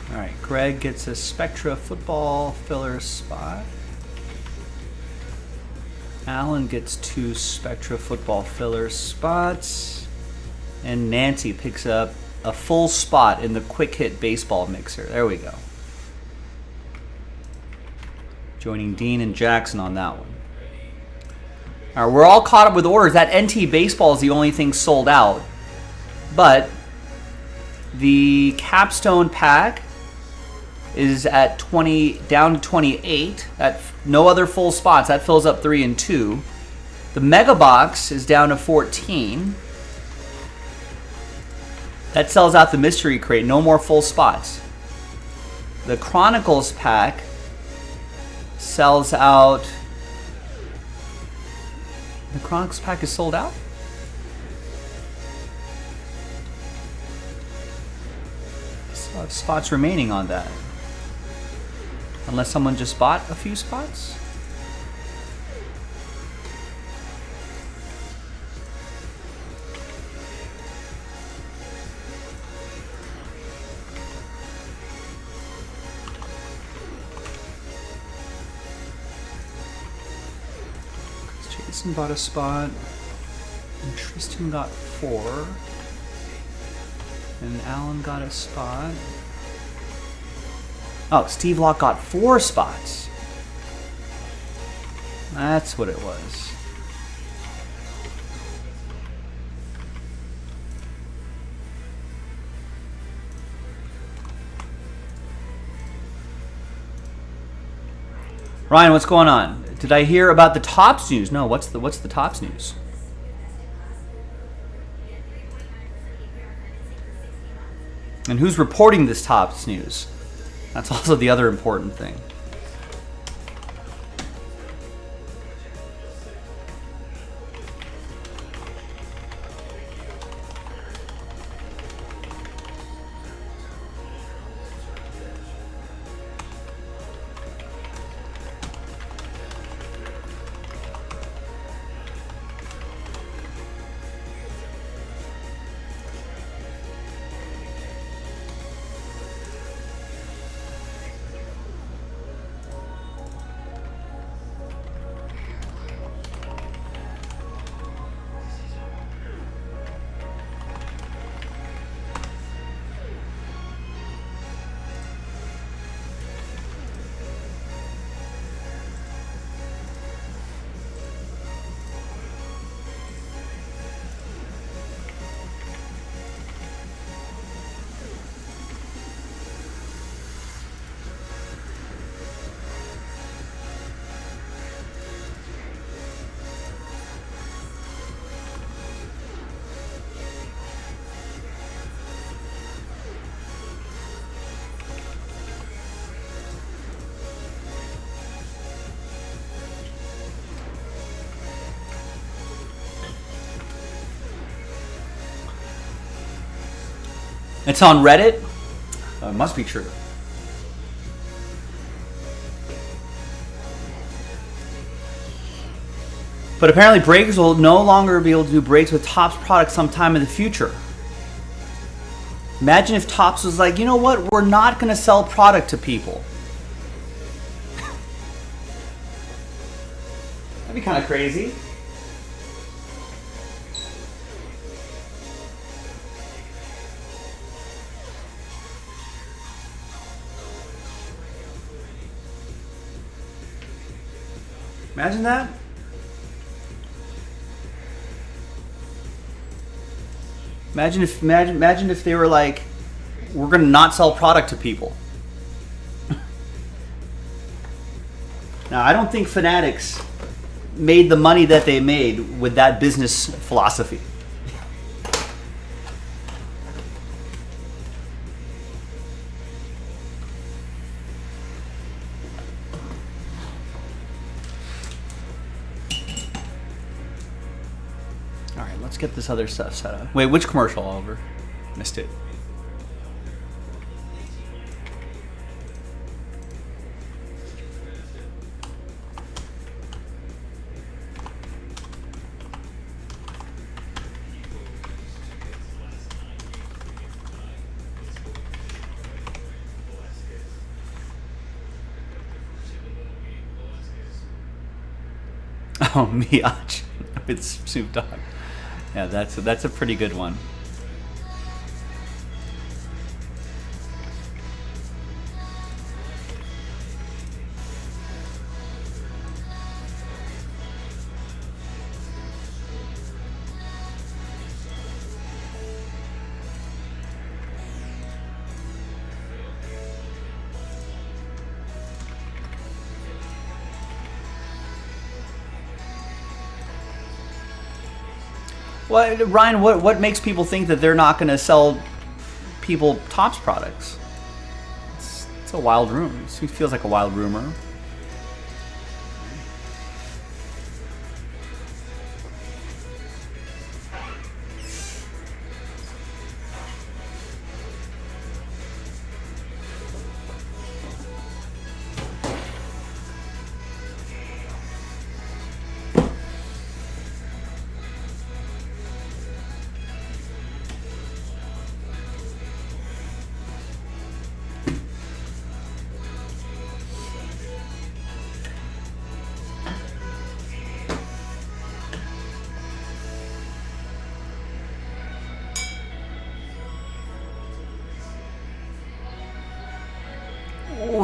All right, Greg gets a Spectra football filler spot. Alan gets 2 Spectra football filler spots. And Nancy picks up a full spot in the Quick Hit baseball mixer. There we go. Joining Dean and Jackson on that one. All right, we're all caught up with orders. That NT baseball is the only thing sold out. But the capstone pack is at 20, down to 28. At no other full spots. That fills up 3 and 2. The mega box is down to 14. That sells out the mystery crate. No more full spots. The Chronicles pack sells out. The Chronicles pack is sold out? Still have spots remaining on that. Unless someone just bought a few spots? Jason bought a spot. And Tristan got 4. And Alan got a spot. Oh, Steve Locke got 4 spots. That's what it was. Ryan, what's going on? Did I hear about the Topps news? No, what's the Topps news? And who's reporting this Topps news? That's also the other important thing. It's on Reddit? It must be true. But apparently breaks will no longer be able to do breaks with Topps products sometime in the future. Imagine if Topps was like, you know what, we're not going to sell product to people. That'd be kind of crazy. Imagine that. Imagine if they were like, we're gonna not sell product to people. Now, I don't think Fanatics made the money that they made with that business philosophy. Let's get this other stuff set up. Wait, which commercial, Oliver? Missed it. Oh, Miach with Snoop Dogg. Yeah, that's a pretty good one. Well, Ryan, what makes people think that they're not going to sell people Topps products? It's a wild rumor. It feels like a wild rumor.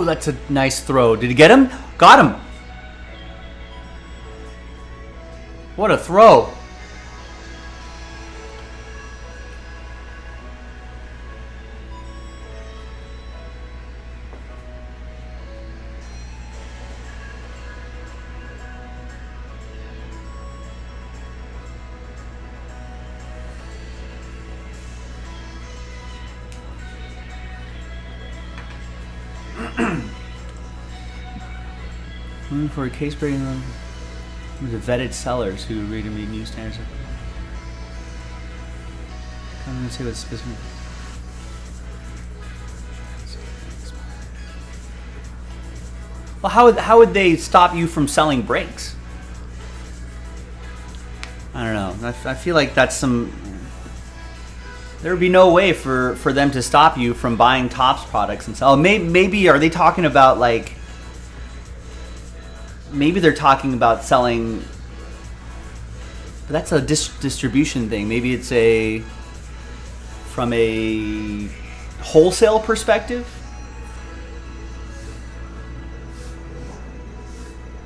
Ooh, that's a nice throw. Did he get him? Got him. What a throw. Looking for a case breaking them. The vetted sellers who read and read news standards. I'm going to say what's specific. Well, how would they stop you from selling breaks? I don't know. I feel like that's some. There would be no way for them to stop you from buying Topps products and sell. Maybe are they talking about like? Maybe they're talking about selling, but that's a distribution thing. Maybe it's from a wholesale perspective.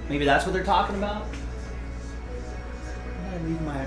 Maybe that's what they're talking about. I gotta leave my.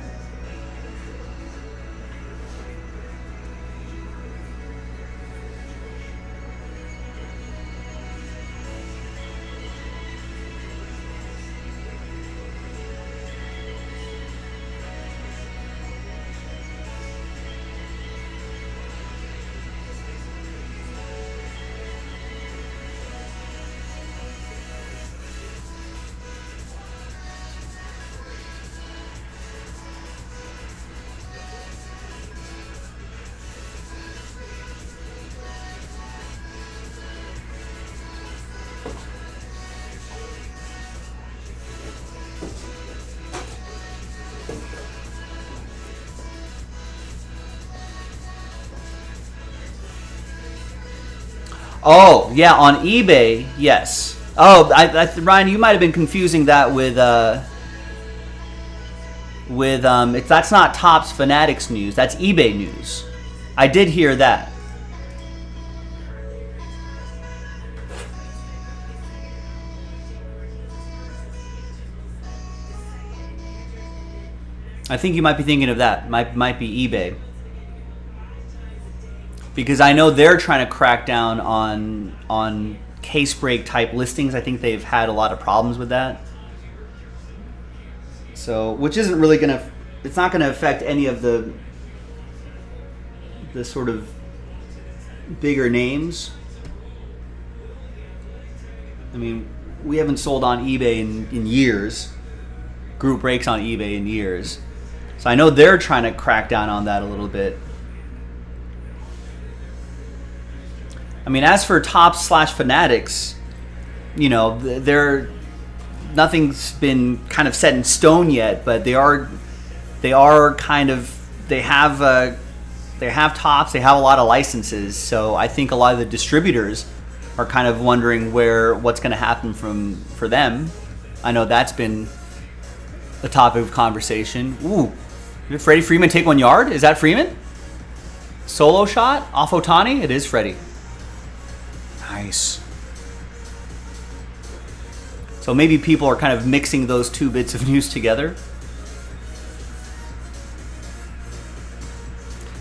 Oh, yeah, on eBay, yes. Oh, Ryan, you might have been confusing that with if that's not Topps Fanatics news, that's eBay news. I did hear that. I think you might be thinking of that. Might be eBay. Because I know they're trying to crack down on case break type listings. I think they've had a lot of problems with that. So, which isn't really it's not gonna affect any of the sort of bigger names. I mean, we haven't sold on eBay in years. Group breaks on eBay in years. So I know they're trying to crack down on that a little bit. I mean, as for Topps/Fanatics, you know, nothing's been kind of set in stone yet, but they have Topps, they have a lot of licenses, so I think a lot of the distributors are kind of wondering what's going to happen for them. I know that's been a topic of conversation. Ooh, did Freddie Freeman take 1 yard? Is that Freeman? Solo shot off Ohtani? It is Freddie. Nice. So maybe people are kind of mixing those two bits of news together.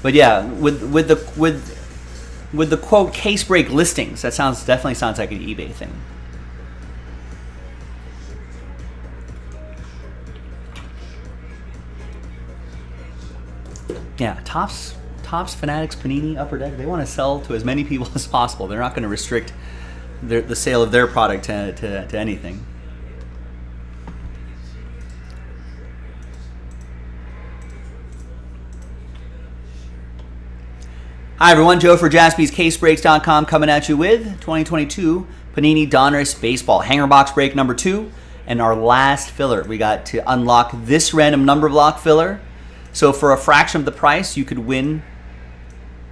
But yeah, with the quote case break listings, that definitely sounds like an eBay thing. Yeah, Topps, Fanatics, Panini, Upper Deck, they want to sell to as many people as possible. They're not going to restrict the sale of their product to anything. Hi everyone, Joe for JaspysCaseBreaks.com coming at you with 2022 Panini Donruss Baseball Hanger Box Break number 2 and our last filler. We got to unlock this random number block filler. So for a fraction of the price, you could win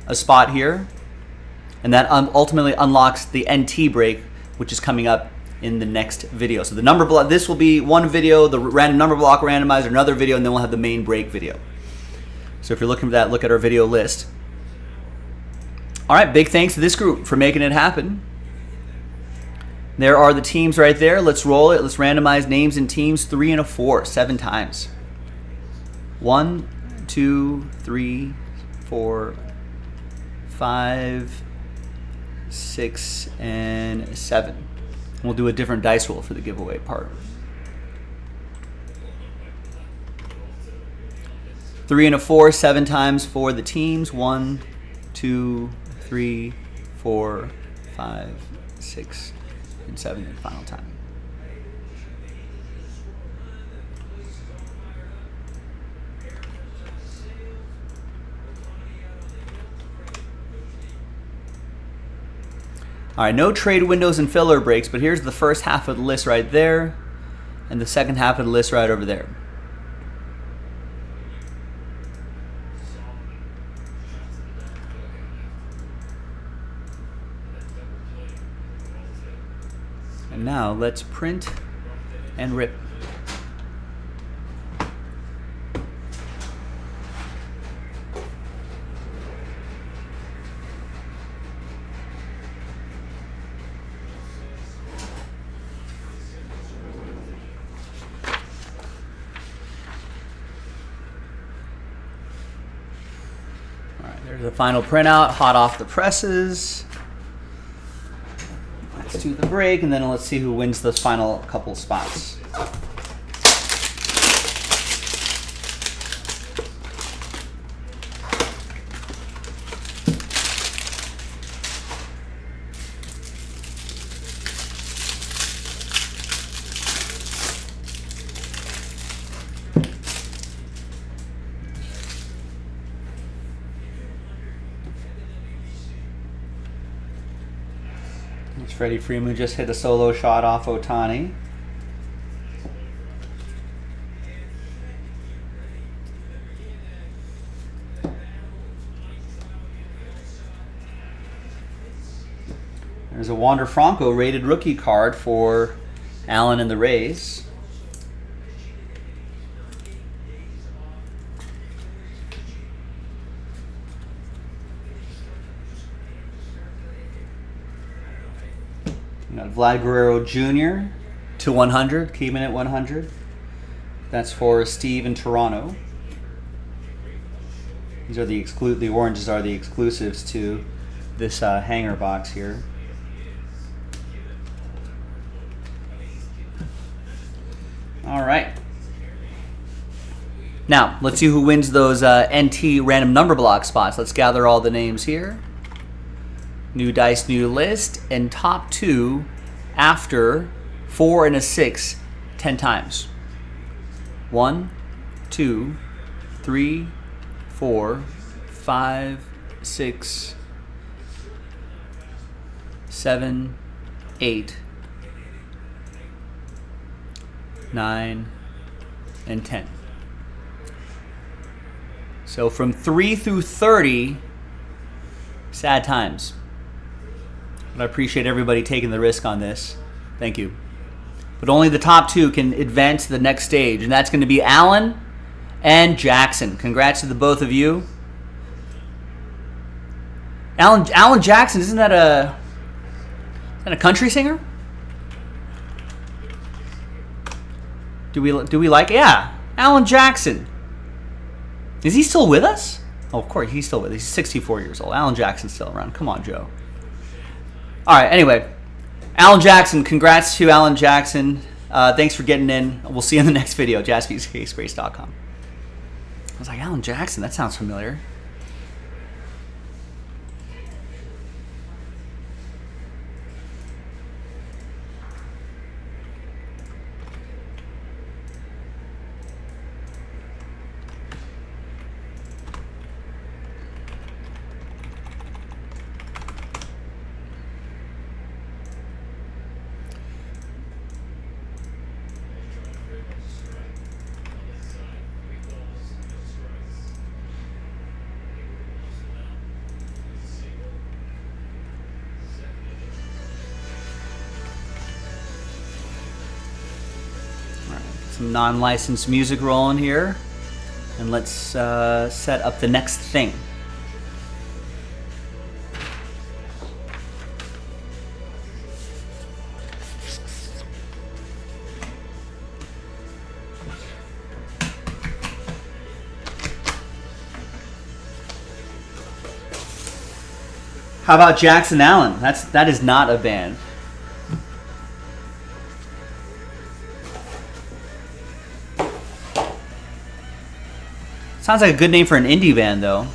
a spot here. And that ultimately unlocks the NT break, which is coming up in the next video. So the number block, this will be one video, the random number block randomizer, another video, and then we'll have the main break video. So if you're looking for that, look at our video list. All right, big thanks to this group for making it happen. There are the teams right there. Let's roll it. Let's randomize names and teams. 3 and a 4, 7 times. 1, 2, 3, 4, 5, 6, and 7. We'll do a different dice roll for the giveaway part. 3 and a 4, 7 times for the teams. 1, 2, 3, 4, 5, 6, and 7, and final time. All right, no trade windows and filler breaks, but here's the first half of the list right there, and the second half of the list right over there. And now let's print and rip. There's the final printout, hot off the presses. Let's do the break, and then let's see who wins those final couple spots. Freddie Freeman just hit a solo shot off Ohtani. There's a Wander Franco rated rookie card for Allen and the Rays. Got Vlad Guerrero Jr. to 100, keeping it 100. That's for Steve in Toronto. These are the oranges are the exclusives to this hanger box here. All right. Now, let's see who wins those NT random number block spots. Let's gather all the names here. New dice, new list, and top 2 after 4 and a 6, 10 times. 1, 2, 3, 4, 5, 6, 7, 8, 9, and 10. So from 3 through 30, sad times. But I appreciate everybody taking the risk on this. Thank you. But only the top 2 can advance to the next stage, and that's going to be Allen and Jackson. Congrats to the both of you. Alan Jackson, isn't that a country singer? Do we like? Yeah, Alan Jackson. Is he still with us? Oh, of course, he's still with us. He's 64 years old. Alan Jackson's still around. Come on, Joe. All right, anyway, Alan Jackson, congrats to Alan Jackson. Thanks for getting in. We'll see you in the next video, jaspyscasebreaks.com. I was like, Alan Jackson, that sounds familiar. Some non-licensed music rolling here, and let's set up the next thing. How about Jackson Allen? That is not a band. Sounds like a good name for an indie band, though.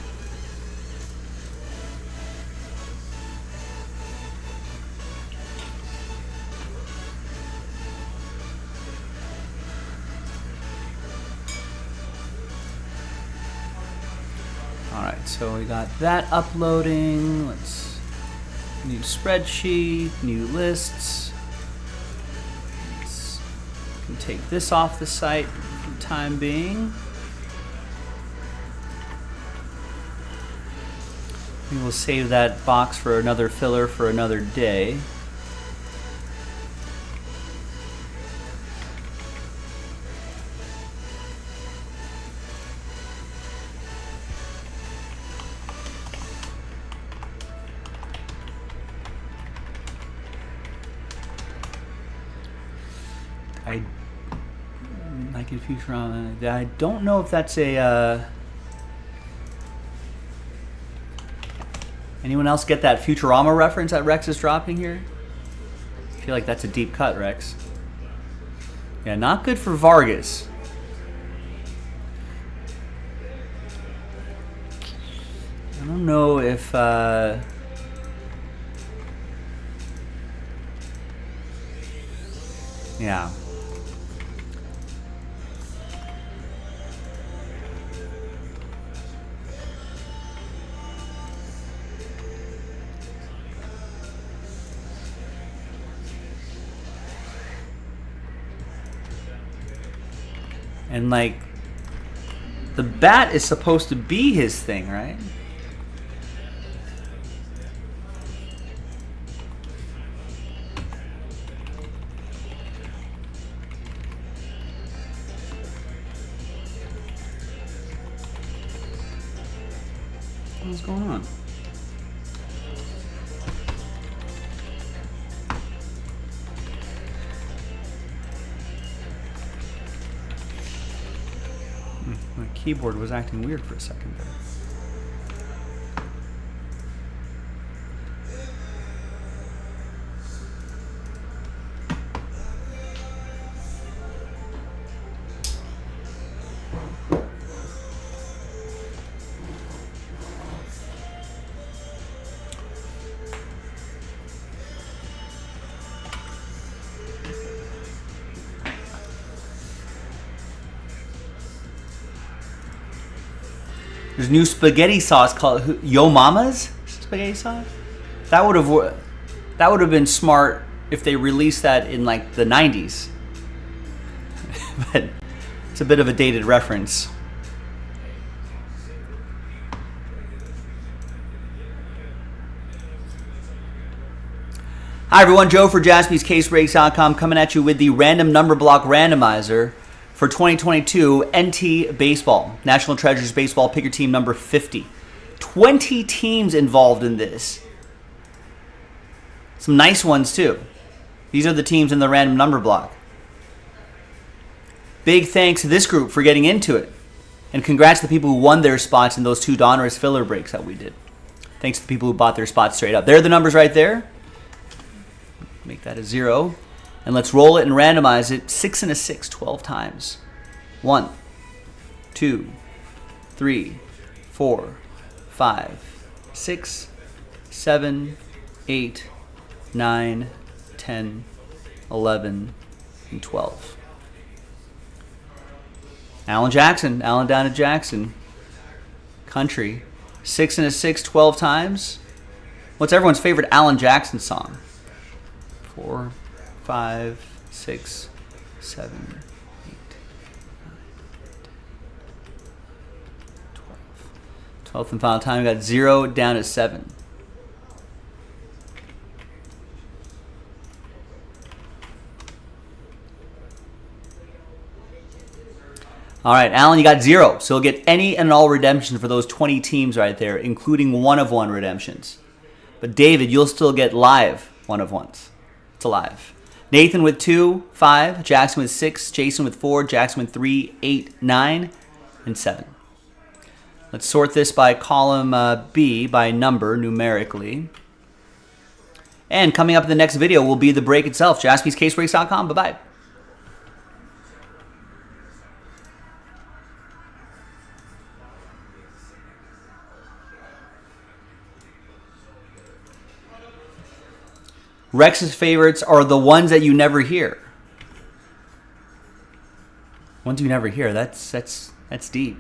Alright, so we got that uploading. New spreadsheet, new lists. Can take this off the site for the time being. We will save that box for another filler for another day. Like in Futurama, I don't know if that's a. Anyone else get that Futurama reference that Rex is dropping here? I feel like that's a deep cut, Rex. Yeah, not good for Vargas. I don't know if. Yeah. And like, the bat is supposed to be his thing, right? What's going on? My keyboard was acting weird for a second there. There's new spaghetti sauce called Yo Mama's spaghetti sauce. That would have been smart if they released that in like the 90s. But it's a bit of a dated reference. Hi everyone, Joe for JaspysCaseBreaks.com coming at you with the random number block randomizer for 2022 NT Baseball. National Treasures Baseball, pick your team number 50. 20 teams involved in this. Some nice ones too. These are the teams in the random number block. Big thanks to this group for getting into it. And congrats to the people who won their spots in those 2 Donruss filler breaks that we did. Thanks to the people who bought their spots straight up. There are the numbers right there. Make that a 0. And let's roll it and randomize it 6 and a 6, 12 times. 1, 2, 3, 4, 5, 6, 7, 8, 9, 10, 11, and 12. Alan Jackson, Alan down to Jackson. Country. 6 and a 6, 12 times. What's everyone's favorite Alan Jackson song? 4, 5, 6, 7, 8, 9, 10, 12. 12th and final time, we got 0 down to 7. All right, Alan, you got 0. So you'll get any and all redemption for those 20 teams right there, including 1-of-1 redemptions. But David, you'll still get live 1-of-1s. It's alive. Nathan with 2, 5, Jackson with 6, Jason with 4, Jackson with 3, 8, 9, and 7. Let's sort this by column B by number numerically. And coming up in the next video will be the break itself. JaspysCaseBreaks.com. Bye-bye. Rex's favorites are the ones that you never hear. Ones you never hear. That's deep.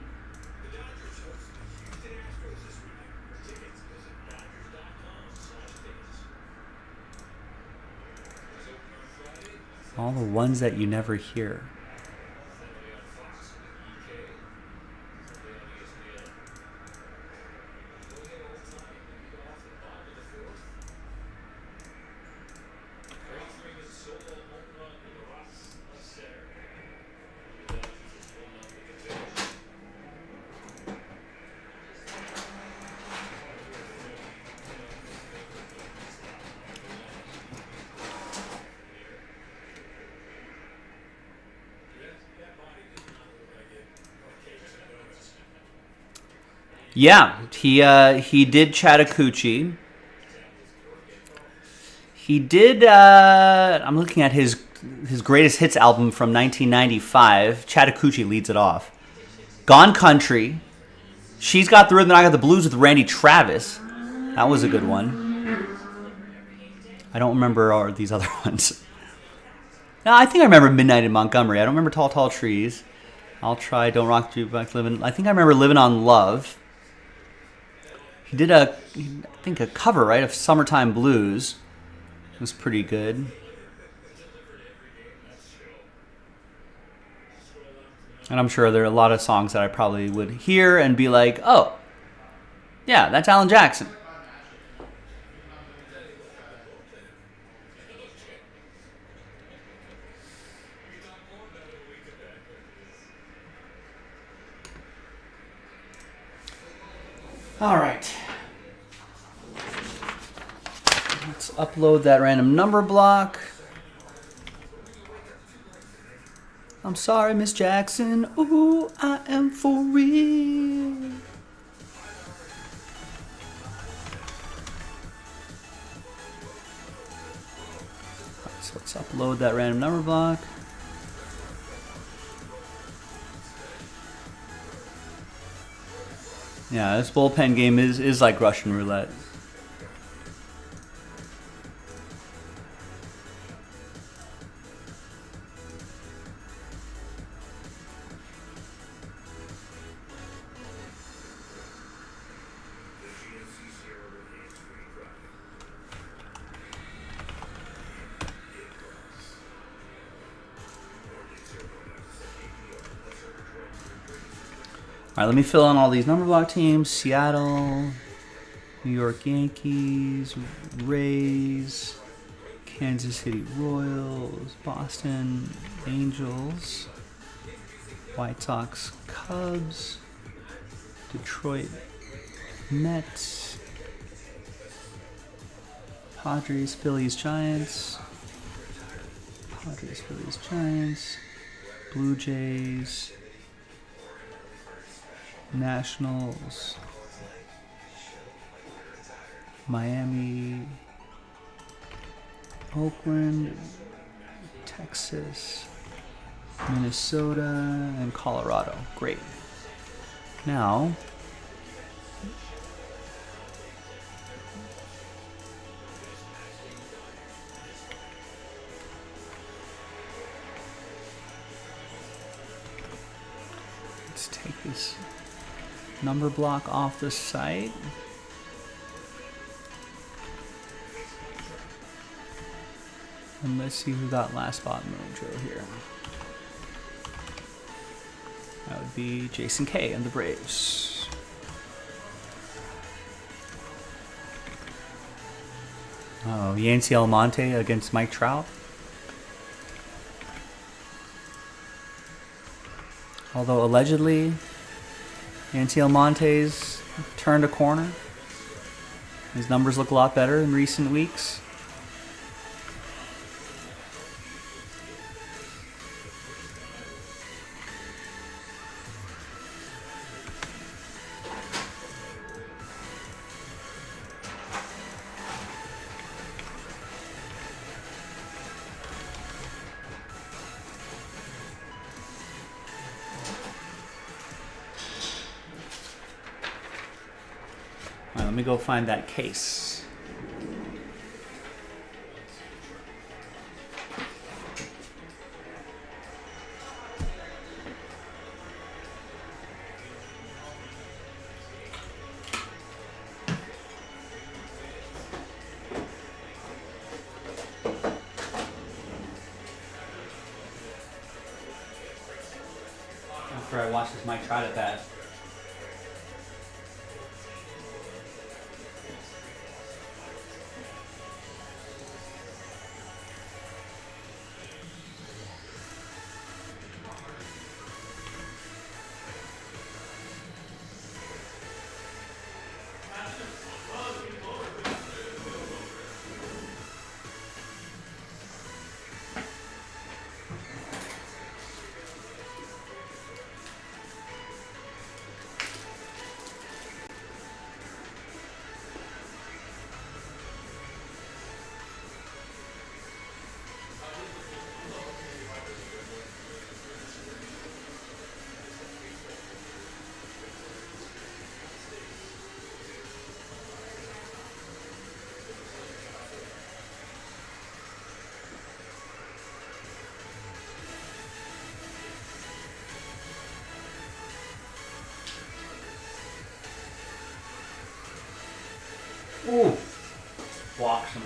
All the ones that you never hear. Yeah, he did Chattahoochee. He did. I'm looking at his greatest hits album from 1995. Chattahoochee leads it off. Gone Country. She's Got the Rhythm, I Got the Blues with Randy Travis. That was a good one. I don't remember all these other ones. No, I think I remember Midnight in Montgomery. I don't remember Tall Tall Trees. I'll try Don't Rock Jukebox Living. I think I remember Living on Love. He did I think a cover, right, of Summertime Blues. It was pretty good. And I'm sure there are a lot of songs that I probably would hear and be like, oh, yeah, that's Alan Jackson. All right. Let's upload that random number block. I'm sorry, Miss Jackson. Ooh, I am for real. Right, so let's upload that random number block. Yeah, this bullpen game is like Russian roulette. All right, let me fill in all these number block teams. Seattle, New York Yankees, Rays, Kansas City Royals, Boston Angels, White Sox, Cubs, Detroit Mets, Padres, Phillies, Giants, Blue Jays, Nationals, Miami, Oakland, Texas, Minnesota, and Colorado. Great. Now, let's take this number block off the site. And let's see who got last spot mojo here. That would be Jason K and the Braves. Oh, Yancy Almonte against Mike Trout. Although allegedly Yancy Almonte's turned a corner. His numbers look a lot better in recent weeks. All right, let me go find that case. After I watch this Mike Trout at bat. Ooh, walks him.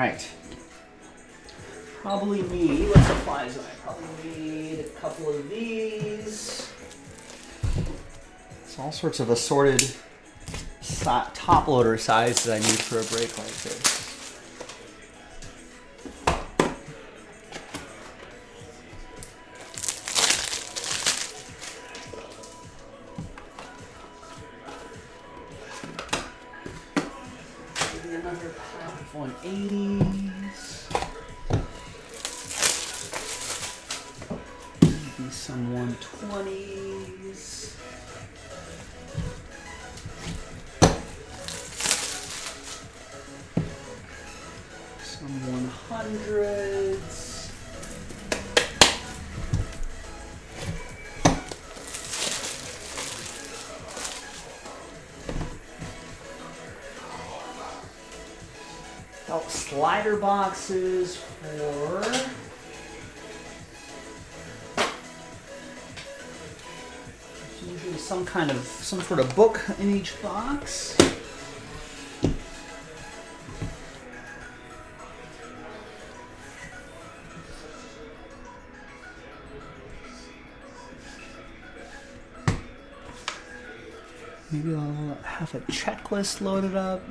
right. Probably need, what supplies do I probably need? A couple of these. It's all sorts of assorted top loader sizes I need for a break like this. Another pack of 180s. Maybe some 120s. Some 100s. Slider boxes for usually some sort of book in each box. Maybe I'll have a checklist loaded up.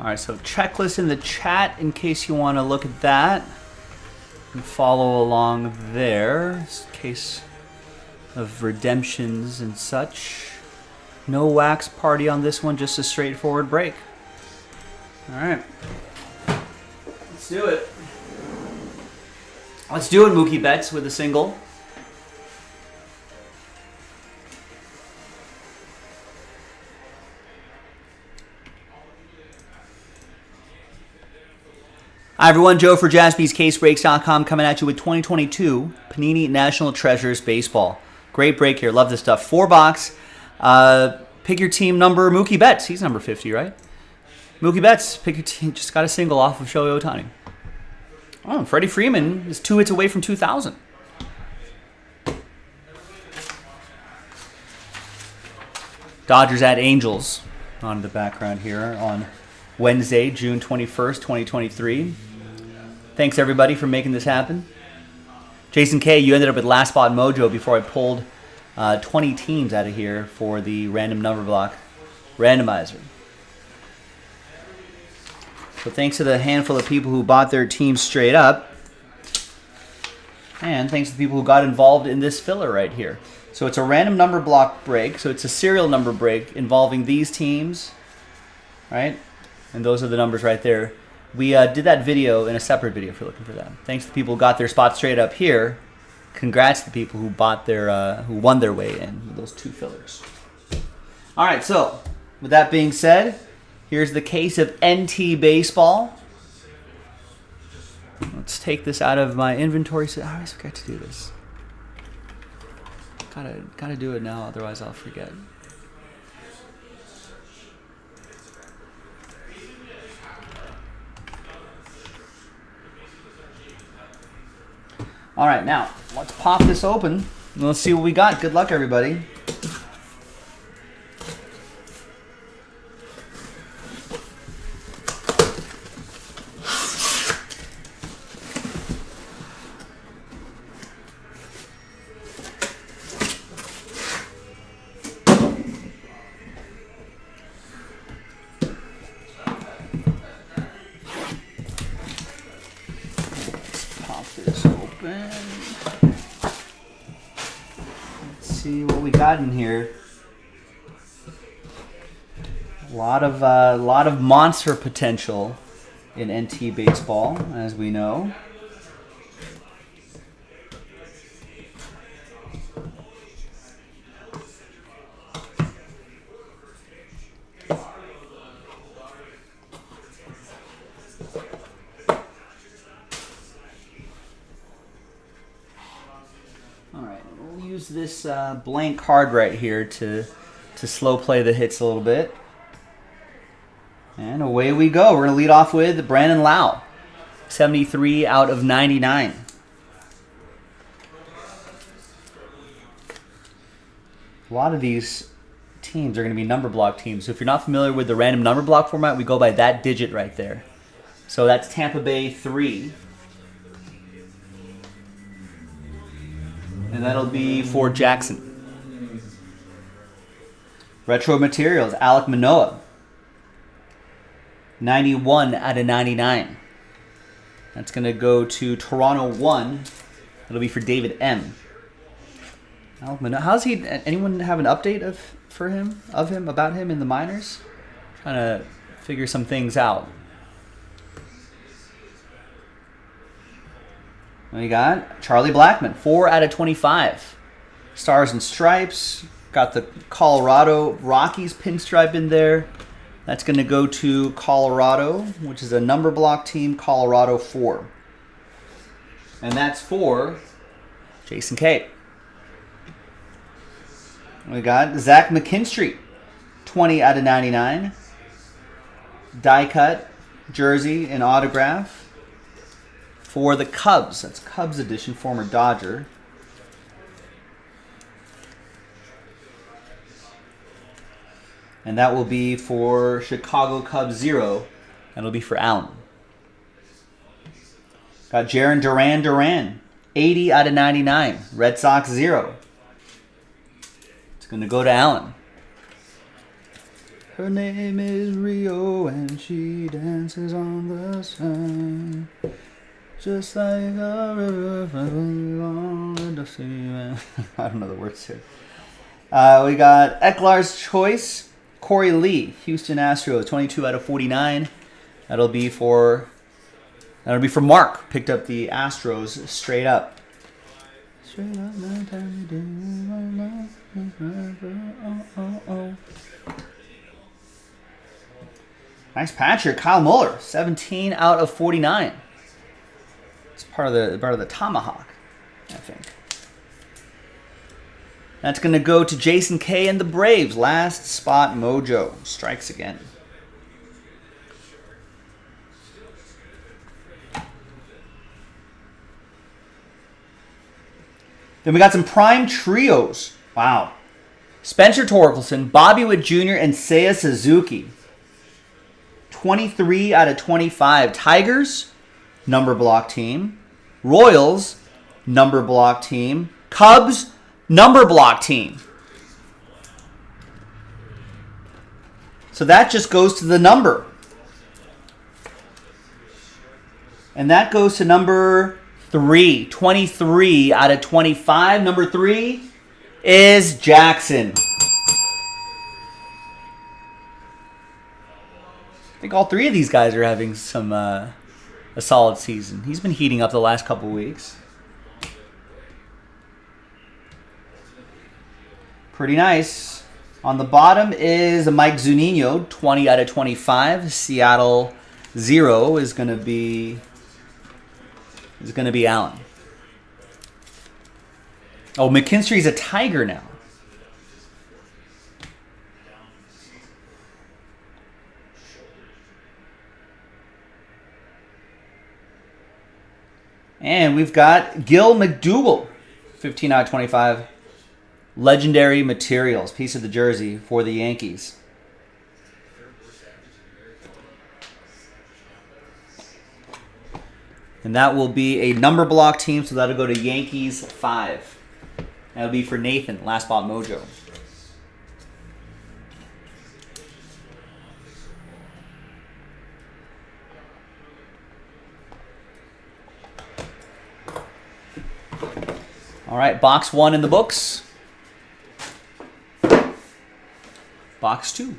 All right, so checklist in the chat in case you want to look at that and follow along there in case of redemptions and such. No wax party on this one, just a straightforward break. All right, let's do it. Let's do it, Mookie Betts with a single. Hi everyone, Joe for JaspysCaseBreaks.com coming at you with 2022 Panini National Treasures Baseball. Great break here, love this stuff. 4-box, pick your team number, Mookie Betts. He's number 50, right? Mookie Betts, pick your team, just got a single off of Shohei Ohtani. Oh, Freddie Freeman is 2 hits away from 2,000. Dodgers at Angels on the background here on Wednesday, June 21st, 2023. Thanks, everybody, for making this happen. Jason K., you ended up with Last Spot Mojo before I pulled 20 teams out of here for the random number block randomizer. So thanks to the handful of people who bought their teams straight up. And thanks to the people who got involved in this filler right here. So it's a random number block break. So it's a serial number break involving these teams, right? And those are the numbers right there. We did that video in a separate video if you're looking for that. Thanks to the people who got their spot straight up here. Congrats to the people who bought their, who won their way in with those 2 fillers. All right, so with that being said, here's the case of NT Baseball. Let's take this out of my inventory. I always forget to do this. Gotta do it now, otherwise I'll forget. All right, now let's pop this open and let's see what we got. Good luck, everybody. See what we got in here. A lot of monster potential in NT Baseball, as we know. This blank card right here to to slow play the hits a little bit. And away we go. We're going to lead off with Brandon Lau. 73 out of 99. A lot of these teams are going to be number block teams. So if you're not familiar with the random number block format, we go by that digit right there. So that's Tampa Bay 3. And that'll be for Jackson. Retro Materials, Alek Manoah. 91 out of 99. That's going to go to Toronto 1. It'll be for David M. Alek Manoah. How's he? Anyone have an update about him in the minors? Trying to figure some things out. We got Charlie Blackmon, 4 out of 25. Stars and Stripes. Got the Colorado Rockies pinstripe in there. That's going to go to Colorado, which is a number block team, Colorado 4. And that's for Jason K. We got Zach McKinstry, 20 out of 99. Die cut jersey and autograph for the Cubs. That's Cubs edition, former Dodger. And that will be for Chicago Cubs 0. That'll be for Allen. Got Jarren Duran, 80 out of 99. Red Sox 0. It's going to go to Allen. Her name is Rio and she dances on the sun. Just like a river on the sea. I don't know the words here. We got Eklar's Choice. Corey Lee, Houston Astros, 22 out of 49. That'll be for Mark. Picked up the Astros straight up. Nice patch here, Kyle Muller, 17 out of 49. It's part of the Tomahawk, I think. That's going to go to Jason K and the Braves. Last spot mojo. Strikes again. Then we got some prime trios. Wow. Spencer Torkelson, Bobby Witt Jr., and Seiya Suzuki. 23 out of 25. Tigers, number block team. Royals, number block team. Cubs, number block team. So that just goes to the number. And that goes to number 3. 23 out of 25. Number 3 is Jackson. I think all 3 of these guys are having a solid season. He's been heating up the last couple weeks. Pretty nice. On the bottom is Mike Zunino, 20 out of 25. Seattle 0 is going to be Allen. Oh, McKinstry's a Tiger now. And we've got Gil McDougal, 15 out of 25. Legendary Materials, piece of the jersey for the Yankees. And that will be a number block team, so that'll go to Yankees 5. That'll be for Nathan, last spot mojo. All right, box 1 in the books. Box 2.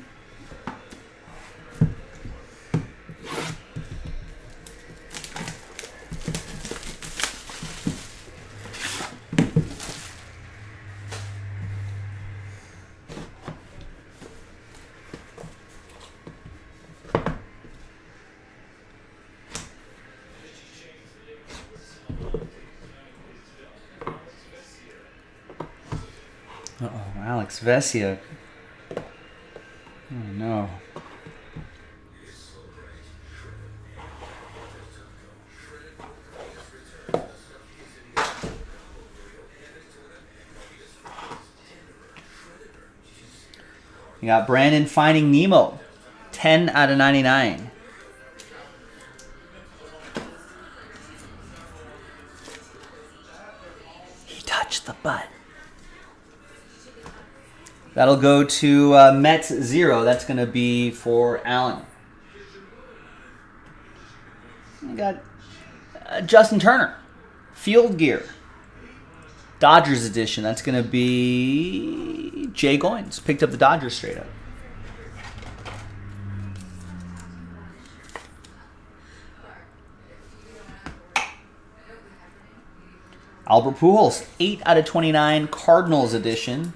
Alex Vesia You got Brandon Finding Nemo, 10 out of 99. He touched the butt. That'll go to Mets 0. That's going to be for Allen. We got Justin Turner, Field Gear. Dodgers edition. That's going to be Jay Goins. Picked up the Dodgers straight up. Albert Pujols, 8 out of 29, Cardinals edition.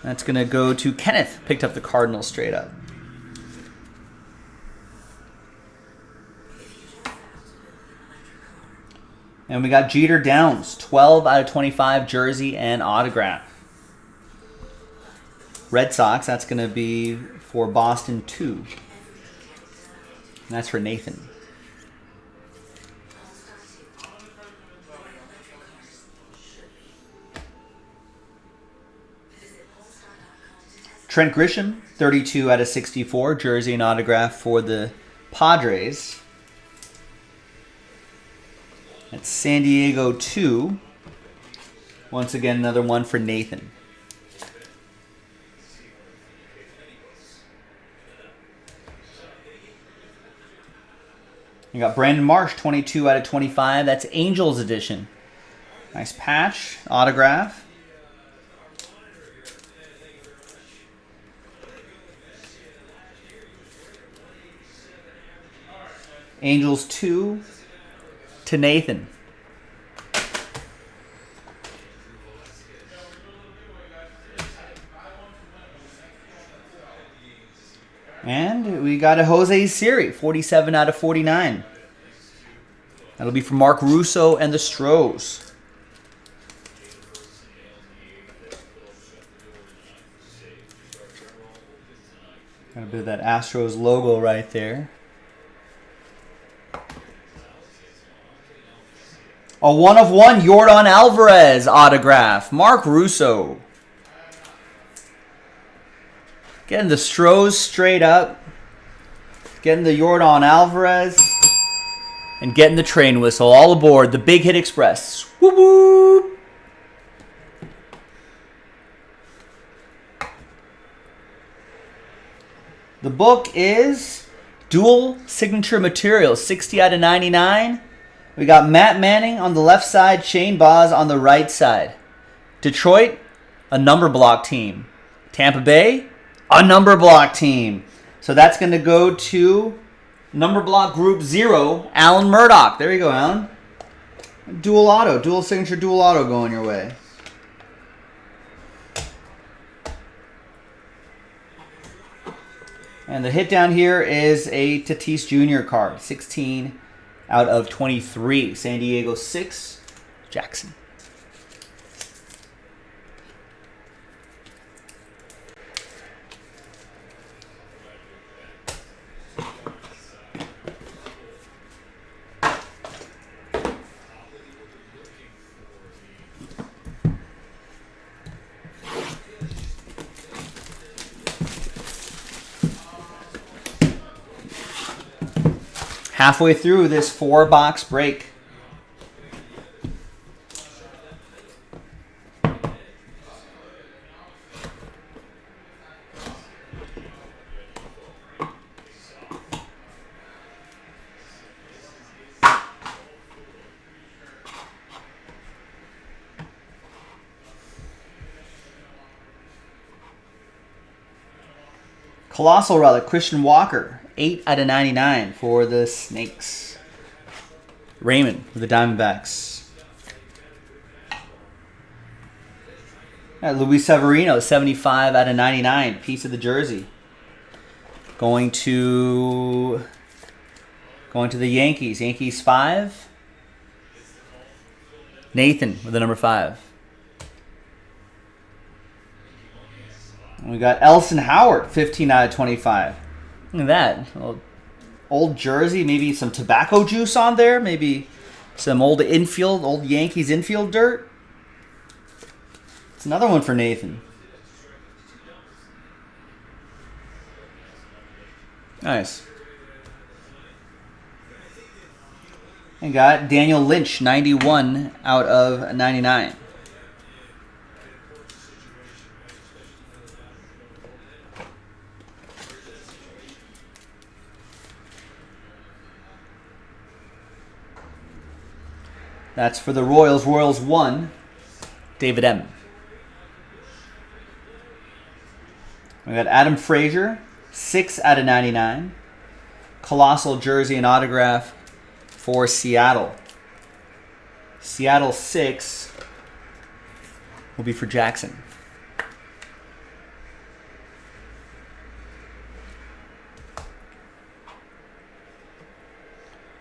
That's going to go to Kenneth. Picked up the Cardinals straight up. And we got Jeter Downs, 12 out of 25, jersey and autograph. Red Sox, that's going to be for Boston 2. And that's for Nathan. Trent Grisham, 32 out of 64, jersey and autograph for the Padres. That's San Diego 2. Once again, another one for Nathan. You got Brandon Marsh, 22 out of 25. That's Angels edition. Nice patch, autograph. Angels 2 to Nathan. And we got a Jose Siri, 47 out of 49. That'll be for Mark Russo and the Stros. Got a bit of that Astros logo right there. A 1/1 Yordan Alvarez autograph. Mark Russo. Getting the Stros straight up. Getting the Yordan Alvarez. And getting the train whistle. All aboard the Big Hit Express. Whoop whoop. The book is Dual Signature Material. 60 out of 99. We got Matt Manning on the left side, Shane Baz on the right side. Detroit, a number block team. Tampa Bay, a number block team. So that's going to go to number block group 0, Alan Murdoch. There you go, Alan. Dual auto, dual signature, dual auto going your way. And the hit down here is a Tatis Jr. card, 16 out of 23. San Diego 6, Jackson. Halfway through this 4-box break. Colossal relic, Christian Walker, 8 out of 99 for the Snakes. Raymond for the Diamondbacks. Luis Severino, 75 out of 99, piece of the jersey. Going to the Yankees. Yankees 5. Nathan with the number 5. We got Elson Howard, 15 out of 25. Look at that. Old jersey, maybe some tobacco juice on there. Maybe some old Yankees infield dirt. It's another one for Nathan. Nice. And got Daniel Lynch, 91 out of 99. That's for the Royals. Royals 1, David M. We got Adam Frazier, 6 out of 99. Colossal jersey and autograph for Seattle. Seattle 6 will be for Jackson.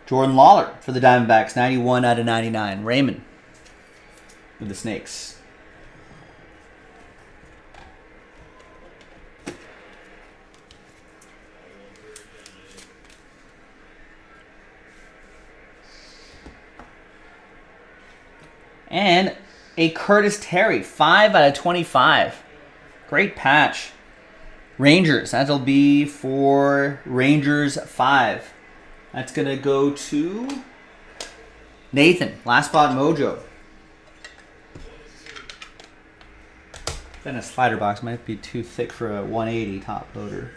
Jordan Lawler for the Diamondbacks, 91 out of 99. Raymond with the Snakes. And a Curtis Terry, 5 out of 25. Great patch. Rangers, that'll be for Rangers 5. That's going to go to Nathan, Last Spot Mojo. Then a slider box might be too thick for a 180 top loader.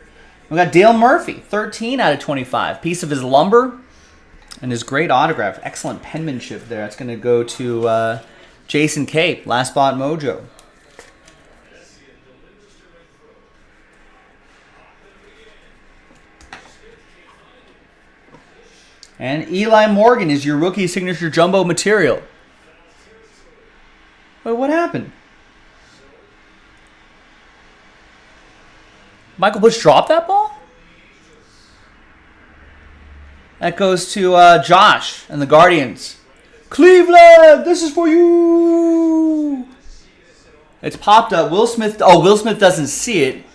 We got Dale Murphy, 13 out of 25. Piece of his lumber and his great autograph. Excellent penmanship there. That's going to go to Jason K, Last Spot Mojo. And Eli Morgan is your rookie signature jumbo material. Wait, what happened? Michael Busch dropped that ball? That goes to Josh and the Guardians. Cleveland, this is for you. It's popped up. Will Smith. Oh, Will Smith doesn't see it.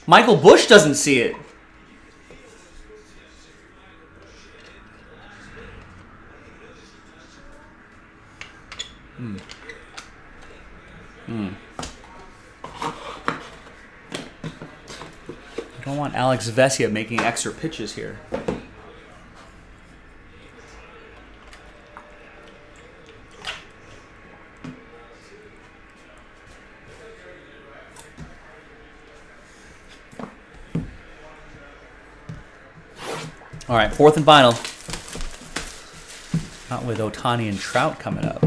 Michael Busch doesn't see it. I don't want Alex Vesia making extra pitches here. All right, fourth and final. Not with Ohtani and Trout coming up.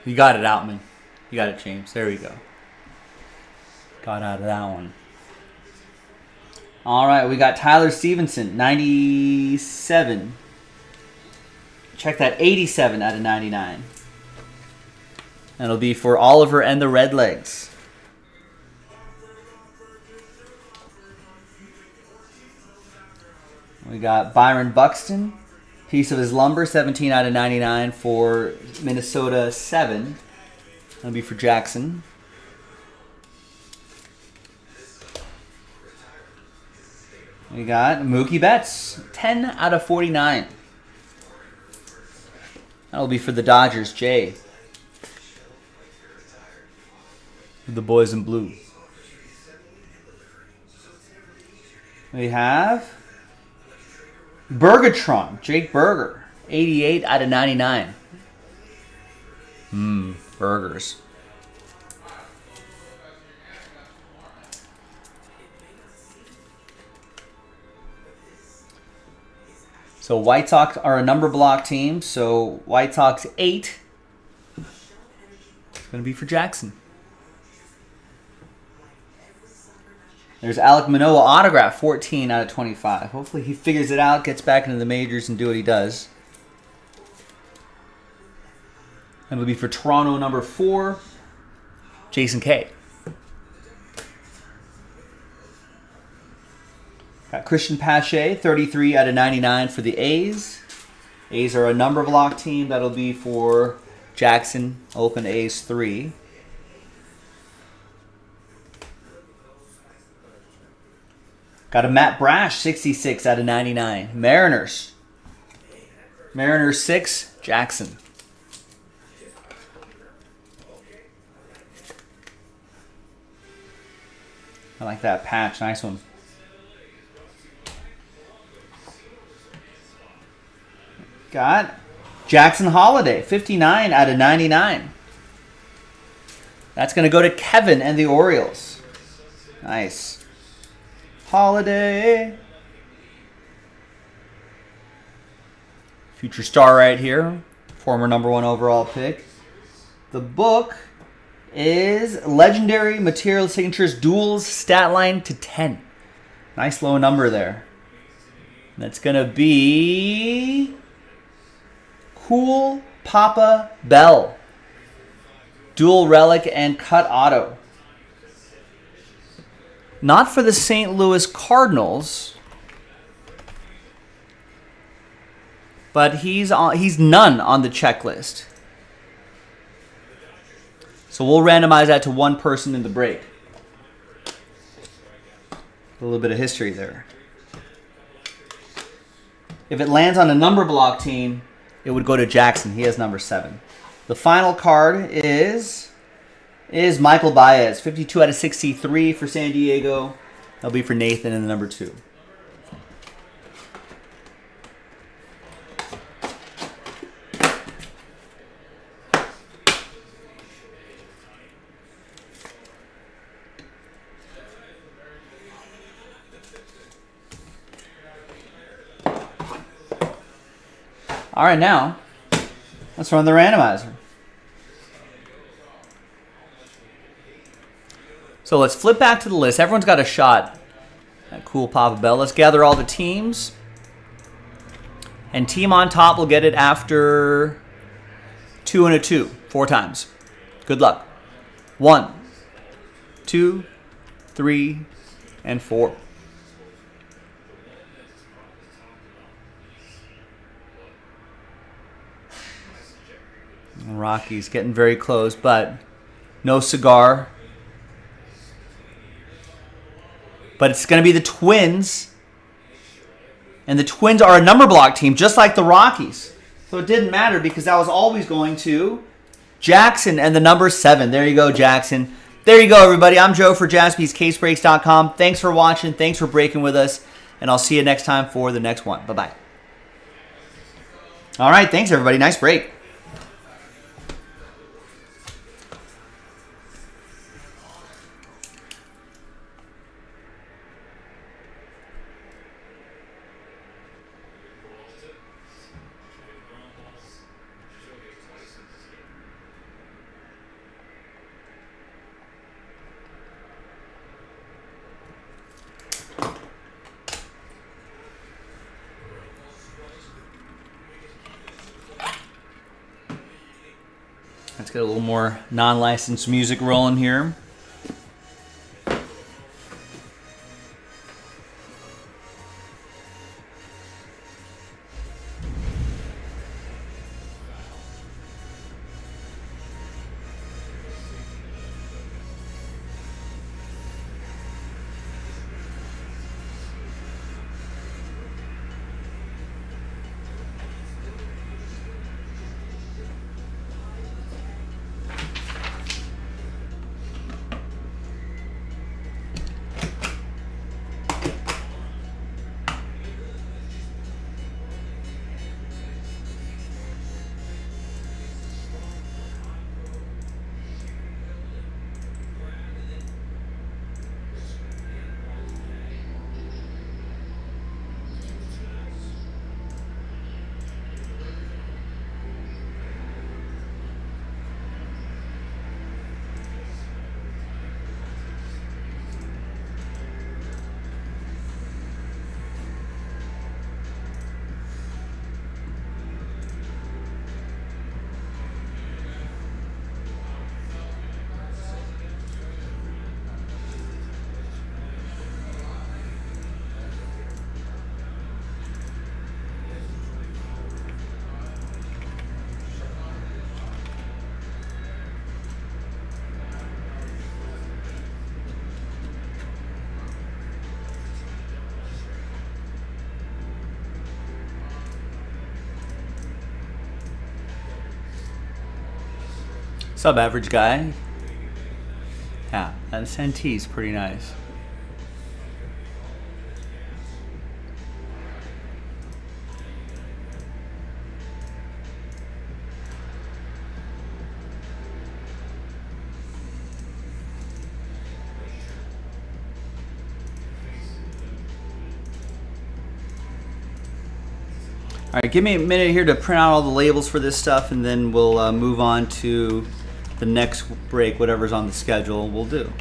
You got it out, man. You got it, James. There we go. Got out of that one. All right, we got Tyler Stevenson, 97. Check that, 87 out of 99. That'll be for Oliver and the Redlegs. We got Byron Buxton. Piece of his lumber, 17 out of 99 for Minnesota 7. That'll be for Jackson. We got Mookie Betts, 10 out of 49. That'll be for the Dodgers, Jay. The boys in blue. We have Bergatron, Jake Burger, 88 out of 99. Burgers. So White Sox are a number block team. So White Sox 8. It's going to be for Jackson. There's Alek Manoah autograph, 14 out of 25. Hopefully he figures it out, gets back into the majors, and do what he does. It'll be for Toronto number 4, Jason K. Got Christian Pache, 33 out of 99 for the A's. A's are a number block team. That'll be for Jackson, Oakland A's 3. Got a Matt Brash, 66 out of 99. Mariners. Mariners 6, Jackson. I like that patch. Nice one. Got Jackson Holiday, 59 out of 99. That's going to go to Kevin and the Orioles. Nice. Holiday. Future star right here. Former number 1 overall pick. The book is Legendary Material Signatures Duels Stat Line to 10. Nice low number there. That's going to be Cool Papa Bell. Dual Relic and Cut Auto. Not for the St. Louis Cardinals, but he's none on the checklist. So we'll randomize that to one person in the break. A little bit of history there. If it lands on a number block team, it would go to Jackson. He has number 7. The final card is Michael Baez, 52 out of 63 for San Diego. That'll be for Nathan in the number 2. All right, now let's run the randomizer. So let's flip back to the list. Everyone's got a shot at Cool Papa Bell. Let's gather all the teams. And team on top will get it after 2 and a 2, 4 times. Good luck. 1, 2, 3, and 4. Rocky's getting very close, but no cigar. But it's going to be the Twins. And the Twins are a number block team, just like the Rockies. So it didn't matter because that was always going to Jackson and the number 7. There you go, Jackson. There you go, everybody. I'm Joe for JaspysCaseBreaks.com. Thanks for watching. Thanks for breaking with us. And I'll see you next time for the next one. Bye-bye. All right. Thanks, everybody. Nice break. Let's get a little more non-licensed music rolling here. Sub-average guy. Yeah, that Santee pretty nice. All right, give me a minute here to print out all the labels for this stuff, and then we'll move on to the next break, whatever's on the schedule, we'll do.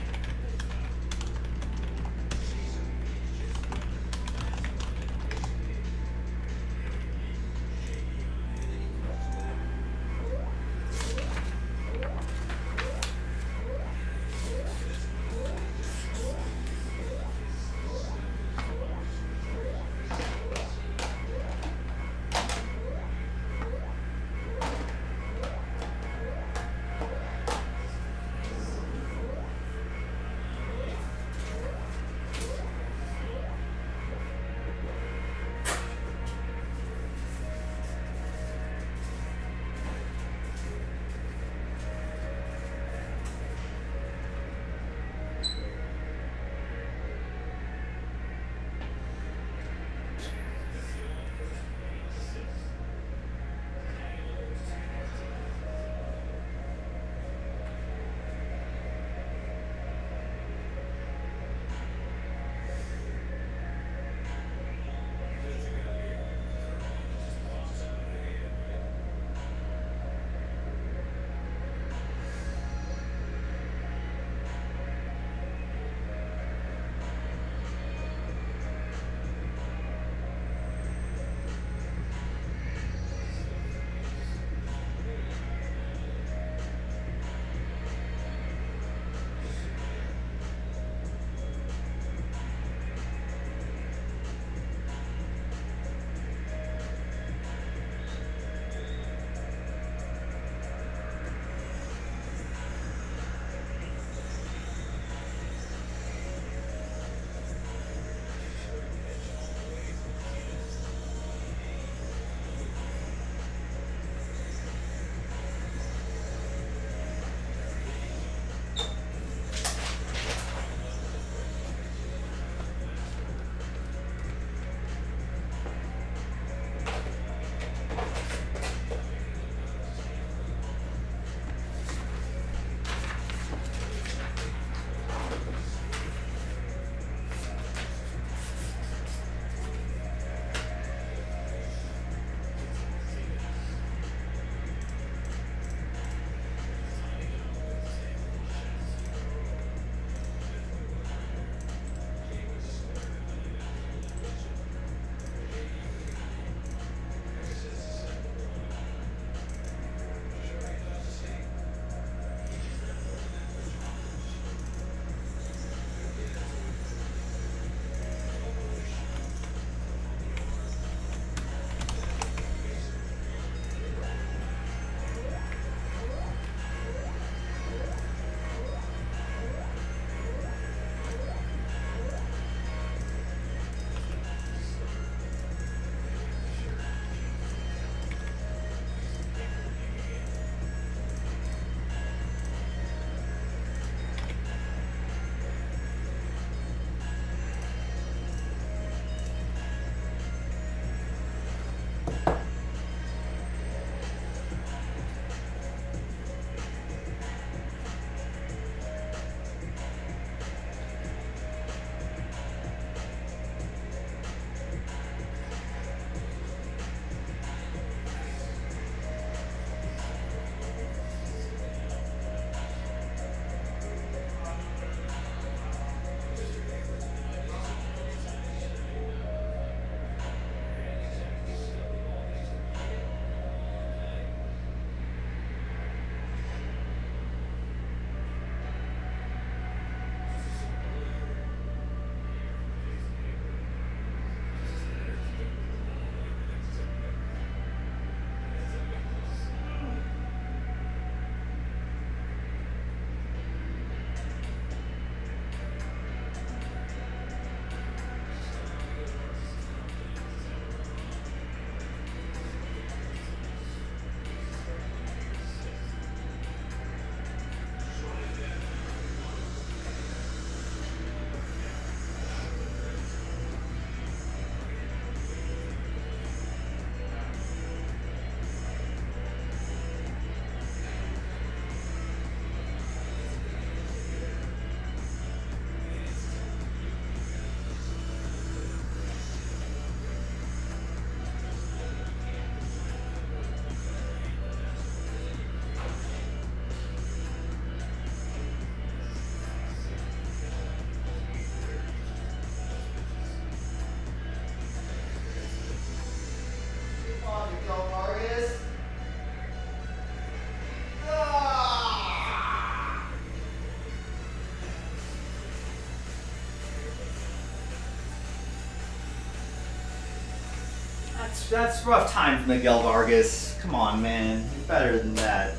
That's rough times, Miguel Vargas. Come on, man. You're better than that.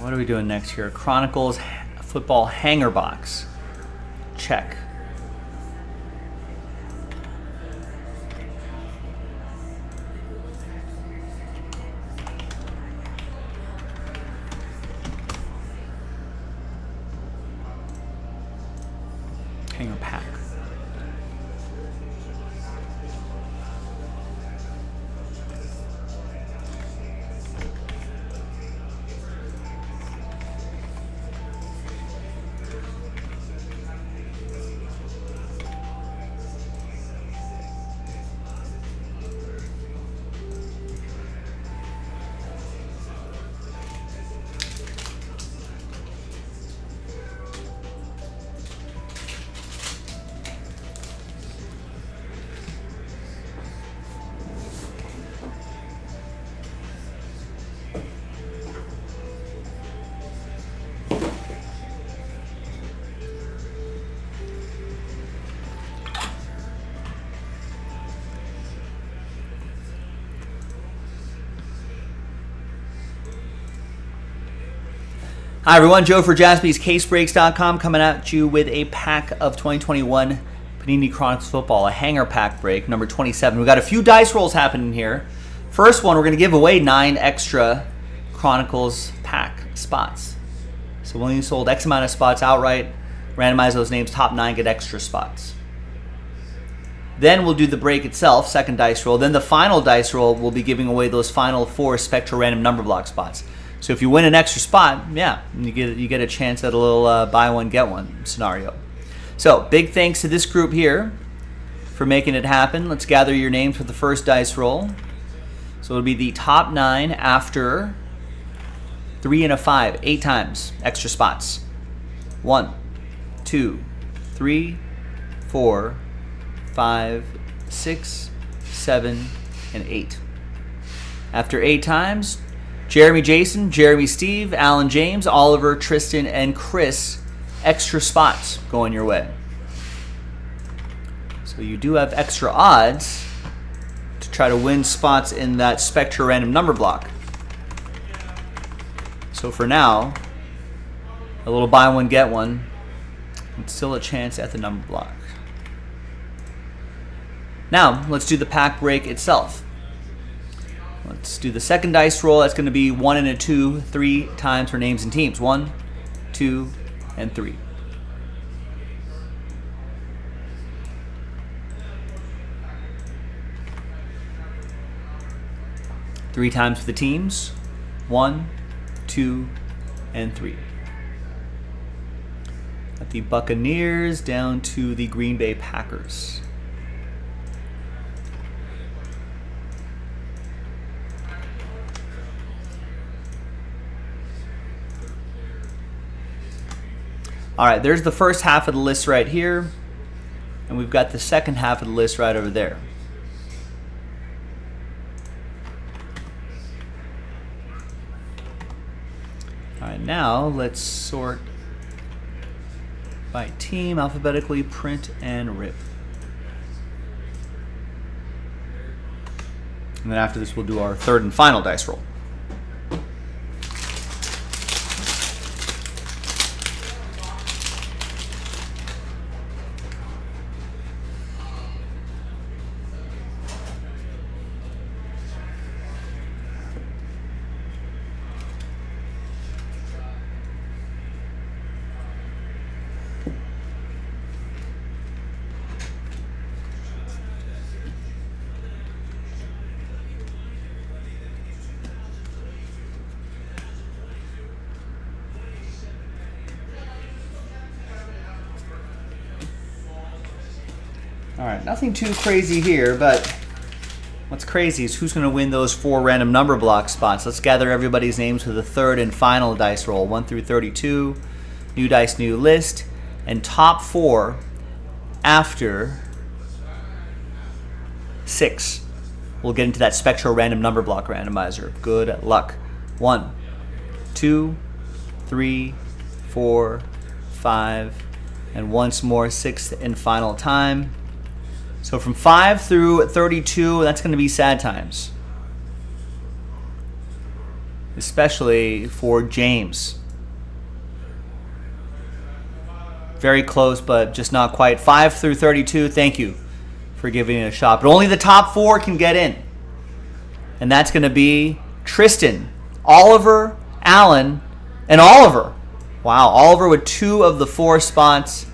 What are we doing next here? Chronicles football hanger box. Check. Hanger pack. Hi everyone, Joe for JaspysCaseBreaks.com coming at you with a pack of 2021 Panini Chronicles Football, a hanger pack break, number 27. We've got a few dice rolls happening here. First one, we're going to give away 9 extra Chronicles pack spots. So when you sold X amount of spots outright, randomize those names, top 9 get extra spots. Then we'll do the break itself, second dice roll. Then the final dice roll, we'll be giving away those final 4 Spectra random number block spots. So if you win an extra spot, yeah, you get a chance at a little buy one, get one scenario. So big thanks to this group here for making it happen. Let's gather your names for the first dice roll. So it'll be the top 9 after 3 and a 5, 8 times extra spots. 1, 2, 3, 4, 5, 6, 7, and 8. After 8 times, Jeremy Jason, Jeremy Steve, Alan James, Oliver, Tristan, and Chris, extra spots going your way. So you do have extra odds to try to win spots in that Spectra random number block. So for now, a little buy one, get one, and still a chance at the number block. Now, let's do the pack break itself. Let's do the second dice roll. That's going to be 1 and a 2, 3 times for names and teams. 1, 2, and 3. Three times for the teams. 1, 2, and 3. At the Buccaneers down to the Green Bay Packers. All right, there's the first half of the list right here, and we've got the second half of the list right over there. All right, now let's sort by team alphabetically, print and rip. And then after this, we'll do our third and final dice roll. right, nothing too crazy here, but what's crazy is who's going to win those 4 random number block spots. Let's gather everybody's names for the third and final dice roll. 1 through 32, new dice, new list, and top 4 after 6. We'll get into that Spectro random number block randomizer. Good luck. 1, 2, 3, 4, 5, and once more, 6th and final time. So from 5 through 32, that's going to be sad times. Especially for James. Very close, but just not quite. 5 through 32, thank you for giving it a shot. But only the top 4 can get in. And that's going to be Tristan, Oliver, Alan, and Oliver. Wow, Oliver with 2 of the 4 spots.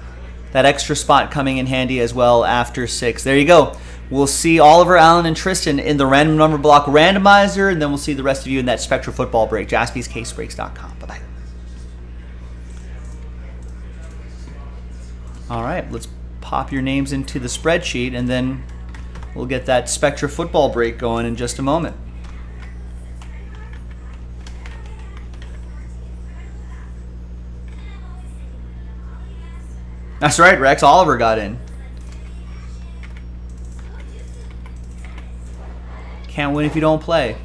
That extra spot coming in handy as well after 6. There you go. We'll see Oliver, Alan, and Tristan in the random number block randomizer, and then we'll see the rest of you in that Spectra football break. JaspysCaseBreaks.com. Bye-bye. All right, let's pop your names into the spreadsheet, and then we'll get that Spectra football break going in just a moment. That's right, Rex. Oliver got in. Can't win if you don't play.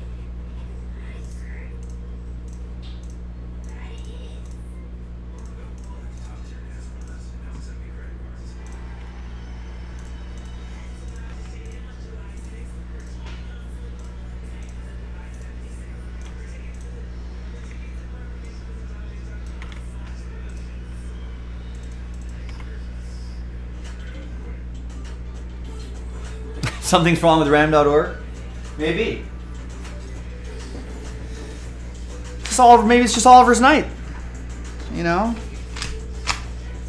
Something's wrong with ram.org? Maybe. Maybe it's just Oliver's night. You know?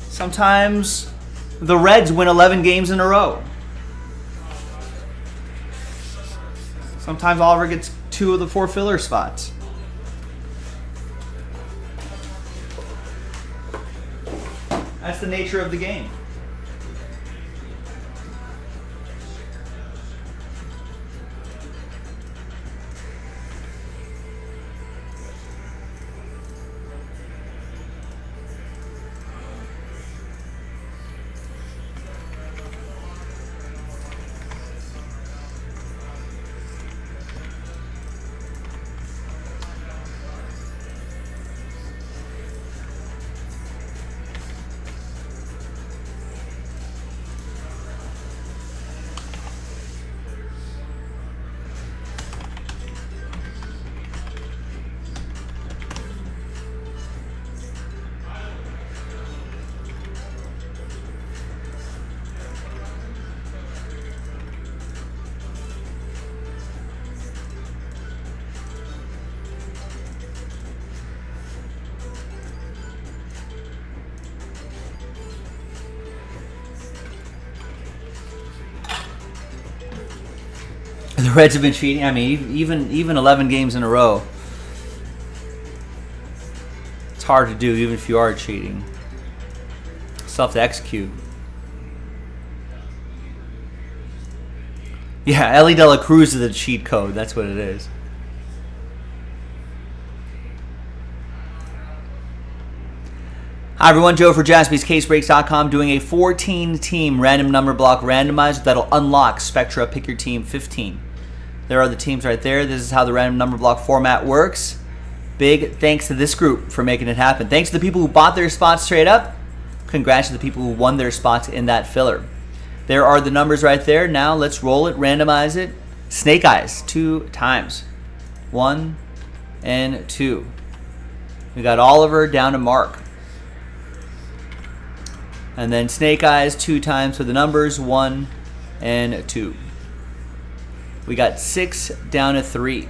Sometimes the Reds win 11 games in a row. Sometimes Oliver gets 2 of the 4 filler spots. That's the nature of the game. The Reds have been cheating. I mean, even 11 games in a row. It's hard to do, even if you are cheating. Still have to execute. Yeah, Ellie De La Cruz is the cheat code. That's what it is. Hi everyone, Joe for JaspysCaseBreaks.com doing a 14-team random number block randomizer that'll unlock Spectra Pick Your Team 15. There are the teams right there. This is how the random number block format works. Big thanks to this group for making it happen. Thanks to the people who bought their spots straight up. Congrats to the people who won their spots in that filler. There are the numbers right there. Now let's roll it, randomize it. Snake Eyes 2 times. 1 and 2. We got Oliver down to Mark. And then Snake Eyes 2 times for the numbers, 1 and 2. We got 6 down to 3.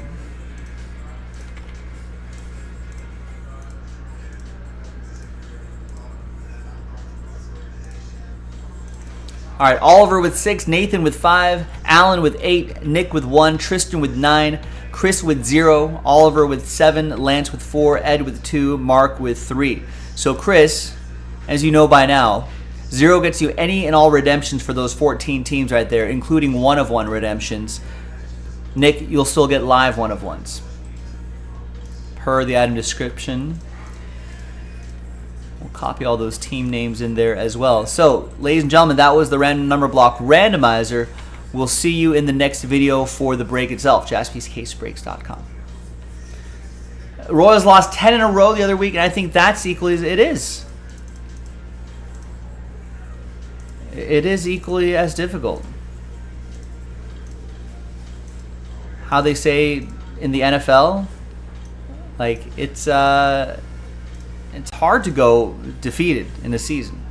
All right, Oliver with 6, Nathan with 5, Alan with 8, Nick with 1, Tristan with 9, Chris with 0, Oliver with 7, Lance with 4, Ed with 2, Mark with 3. So Chris, as you know by now, 0 gets you any and all redemptions for those 14 teams right there, including 1-of-1 redemptions. Nick, you'll still get live 1-of-1s per the item description. We'll copy all those team names in there as well. So, ladies and gentlemen, that was the random number block randomizer. We'll see you in the next video for the break itself. JaspysCaseBreaks.com. Royals lost 10 in a row the other week, and I think that's equally as it is. It is equally as difficult. How they say in the NFL, like it's hard to go defeated in a season.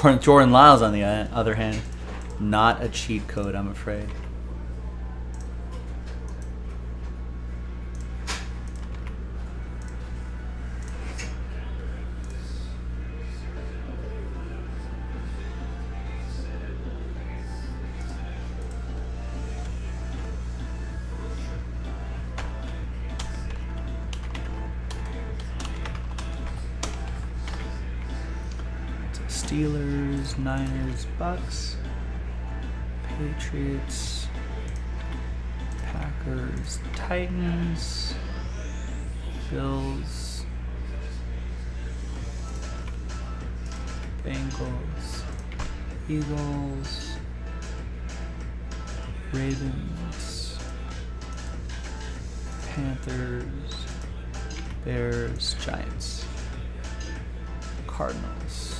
Right, Jordan Lyles, on the other hand, not a cheat code, I'm afraid. Steelers, Niners, Bucks, Patriots, Packers, Titans, Bills, Bengals, Eagles, Ravens, Panthers, Bears, Giants, Cardinals.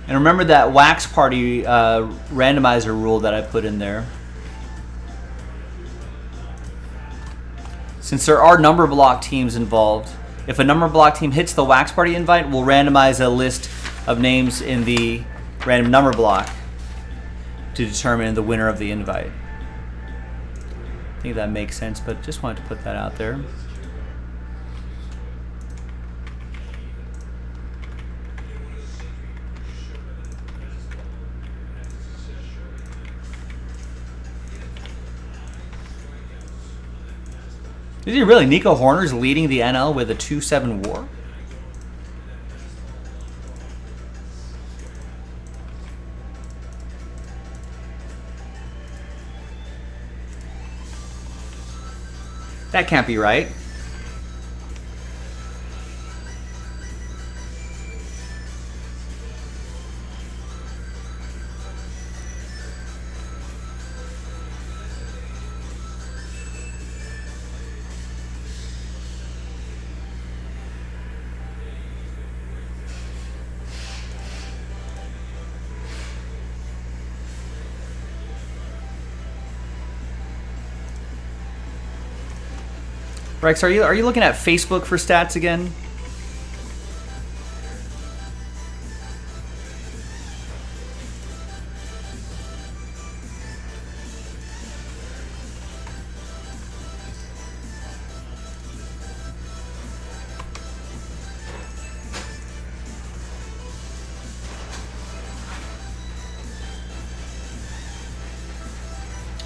And remember that Wax Party randomizer rule that I put in there. Since there are number block teams involved, if a number block team hits the Wax Party invite, we'll randomize a list of names in the random number block to determine the winner of the invite. I think that makes sense, but just wanted to put that out there. Is he really? Nico Horner's leading the NL with a 2-7 WAR? That can't be right. Rex, are you looking at Facebook for stats again?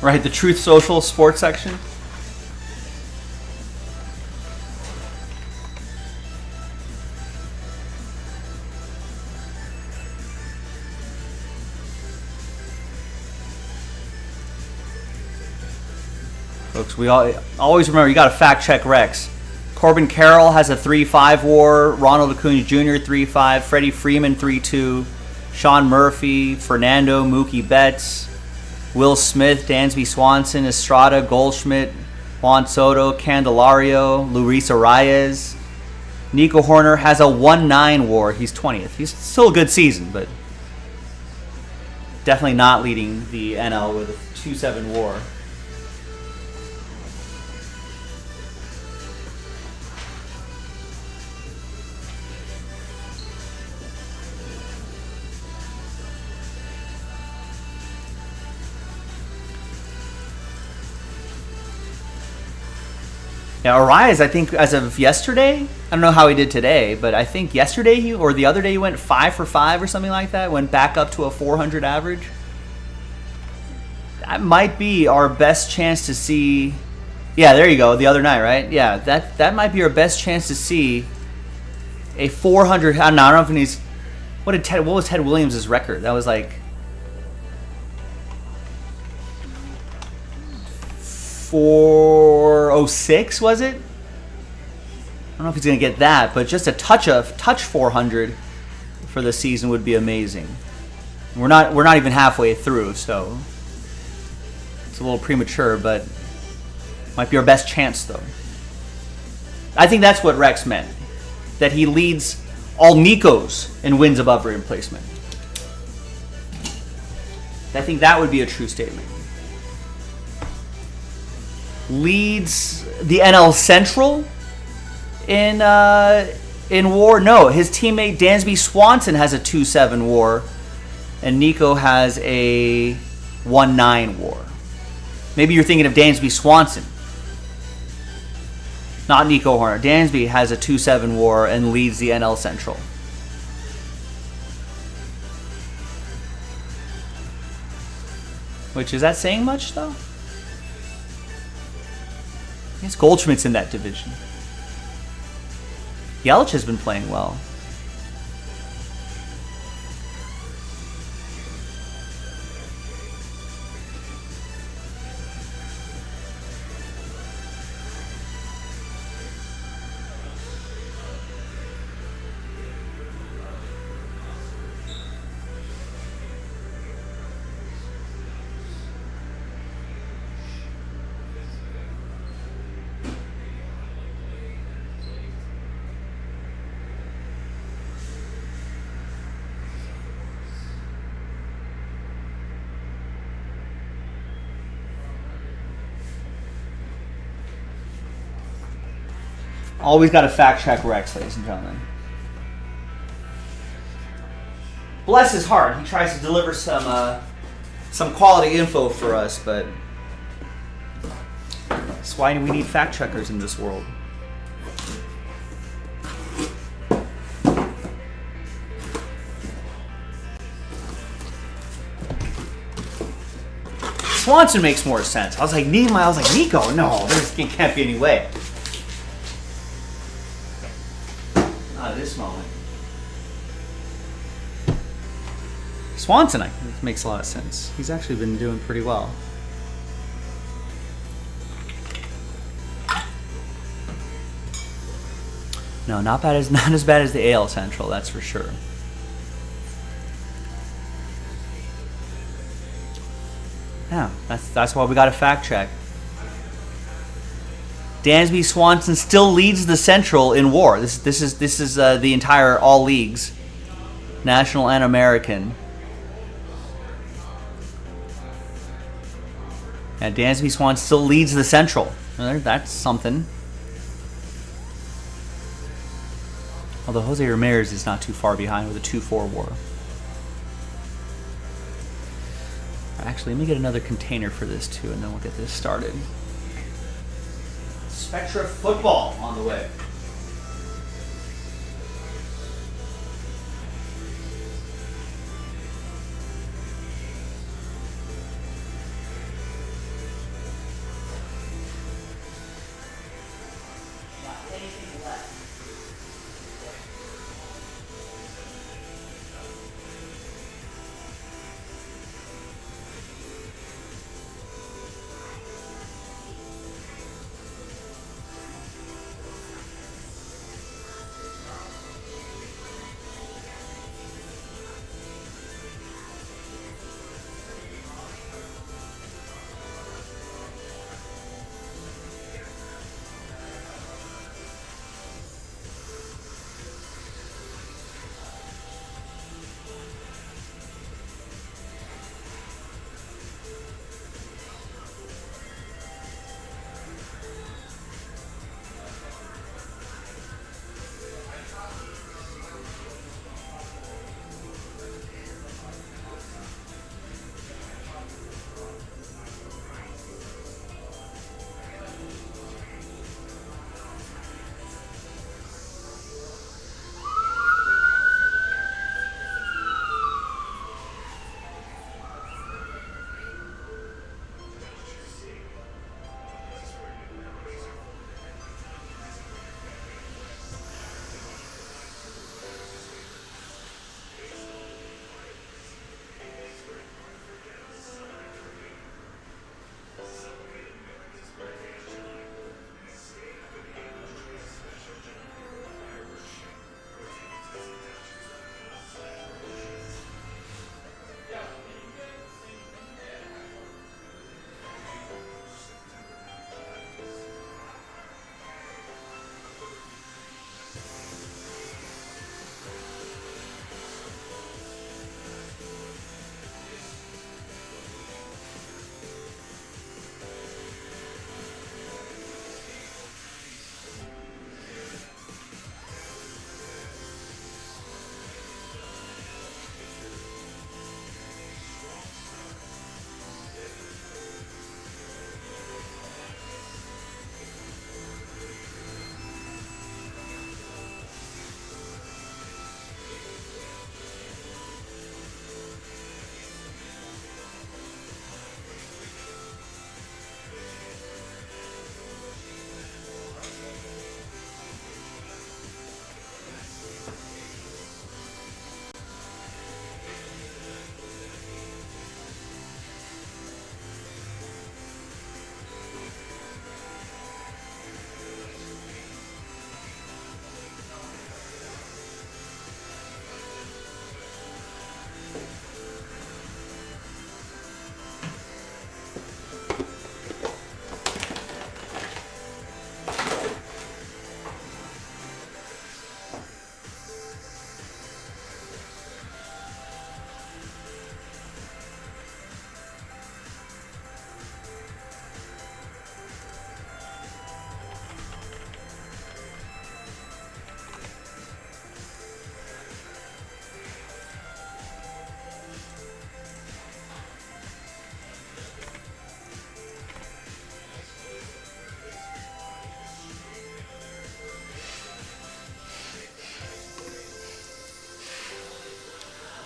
Right, the Truth Social sports section. Folks, we always remember, you got to fact check Rex. Corbin Carroll has a 3-5 WAR. Ronald Acuna Jr. 3-5. Freddie Freeman 3-2. Sean Murphy, Fernando, Mookie Betts, Will Smith, Dansby Swanson, Estrada, Goldschmidt, Juan Soto, Candelario, Luis Arias. Nico Horner has a 1-9 WAR. He's 20th. He's still a good season, but definitely not leading the NL with a 2-7 WAR. Yeah, Arias, I think as of yesterday, I don't know how he did today, but I think yesterday or the other day he went 5 for 5 or something like that, went back up to a 400 average. That might be our best chance to see. Yeah, there you go, the other night, right? Yeah, that might be our best chance to see a 400. I don't know if he's. What was Ted Williams' record? That was like 406, was it? I don't know if he's going to get that, but just a touch 400 for the season would be amazing. We're not even halfway through, so it's a little premature, but might be our best chance though. I think that's what Rex meant, that he leads all Nicos in wins above replacement. I think that would be a true statement. Leads the NL Central in WAR. No, his teammate Dansby Swanson has a 2-7 WAR, and Nico has a 1-9 WAR. Maybe you're thinking of Dansby Swanson, not Nico Horner. Dansby has a 2-7 WAR and leads the NL Central. Which, is that saying much though? I guess Goldschmidt's in that division. Yelich has been playing well. Always got to fact check Rex, ladies and gentlemen. Bless his heart. He tries to deliver some quality info for us, but that's why we need fact checkers in this world. Swanson makes more sense. I was like, Nico, no, there can't be any way. Not at this moment. Swanson, it makes a lot of sense. He's actually been doing pretty well. No, not as bad as the AL Central, that's for sure. Yeah, that's why we got to fact check. Dansby Swanson still leads the Central in WAR. This is the entire all leagues, National and American. And Dansby Swanson still leads the Central. That's something. Although Jose Ramirez is not too far behind with a 2-4 WAR. Actually, let me get another container for this too, and then we'll get this started. Spectra football on the way.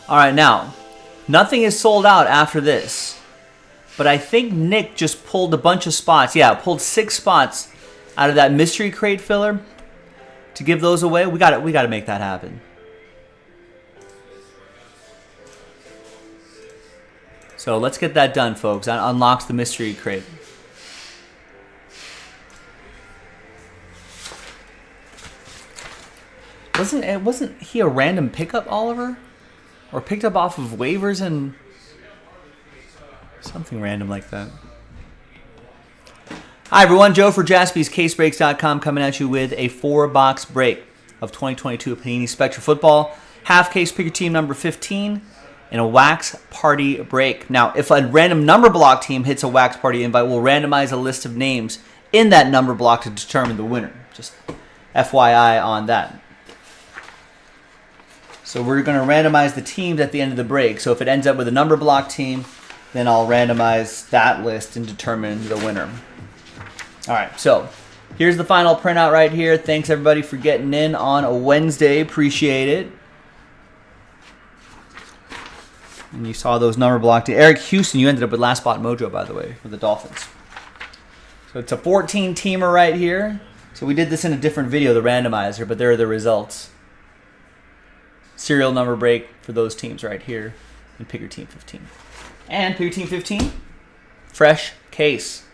All right, now, nothing is sold out after this. But I think Nick just pulled a bunch of spots. Yeah, pulled 6 spots out of that mystery crate filler to give those away. We got to make that happen. So let's get that done, folks. That unlocks the mystery crate. Wasn't he a random pickup, Oliver? Or picked up off of waivers and something random like that. Hi, everyone. Joe for JaspysCaseBreaks.com coming at you with a 4-box break of 2022 Panini Spectra Football. Half case pick your team number 15 and a Wax Party break. Now, if a random number block team hits a Wax Party invite, we'll randomize a list of names in that number block to determine the winner. Just FYI on that. So we're going to randomize the teams at the end of the break. So if it ends up with a number block team, then I'll randomize that list and determine the winner. All right, so here's the final printout right here. Thanks, everybody, for getting in on a Wednesday. Appreciate it. And you saw those number block teams. Eric Houston, you ended up with Last Spot Mojo, by the way, for the Dolphins. So it's a 14-teamer right here. So we did this in a different video, the randomizer, but there are the results. Serial number break for those teams right here. And pick your team 15. And pick your team 15. Fresh case.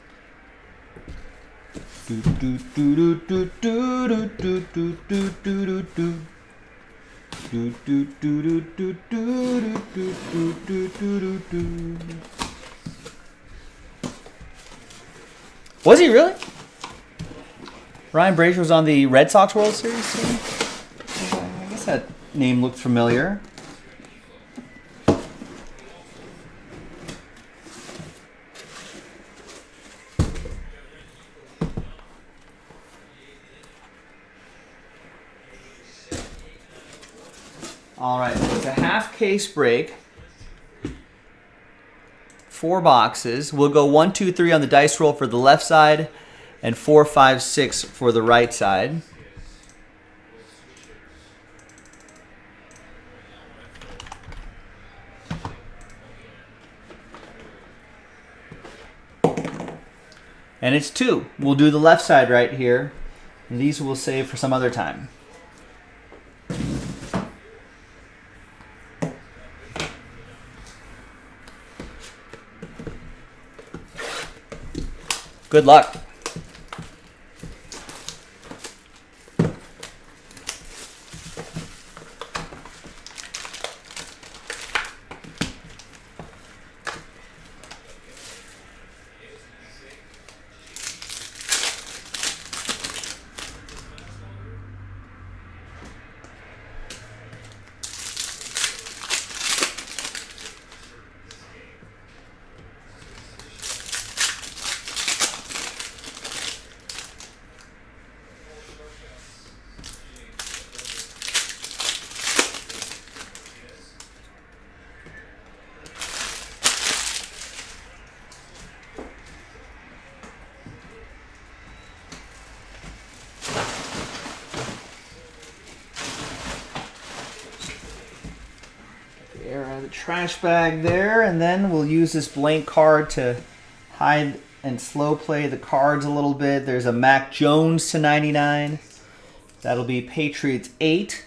Was he really? Ryan Brazier was on the Red Sox World Series team? I guess that name looked familiar. All right, it's a half case break. 4 boxes. We'll go 1, 2, 3 on the dice roll for the left side and 4, 5, 6 for the right side. And it's 2. We'll do the left side right here. And these we'll save for some other time. Good luck. Air out of the trash bag there, and then we'll use this blank card to hide and slow play the cards a little bit. There's a Mac Jones /99. That'll be Patriots 8.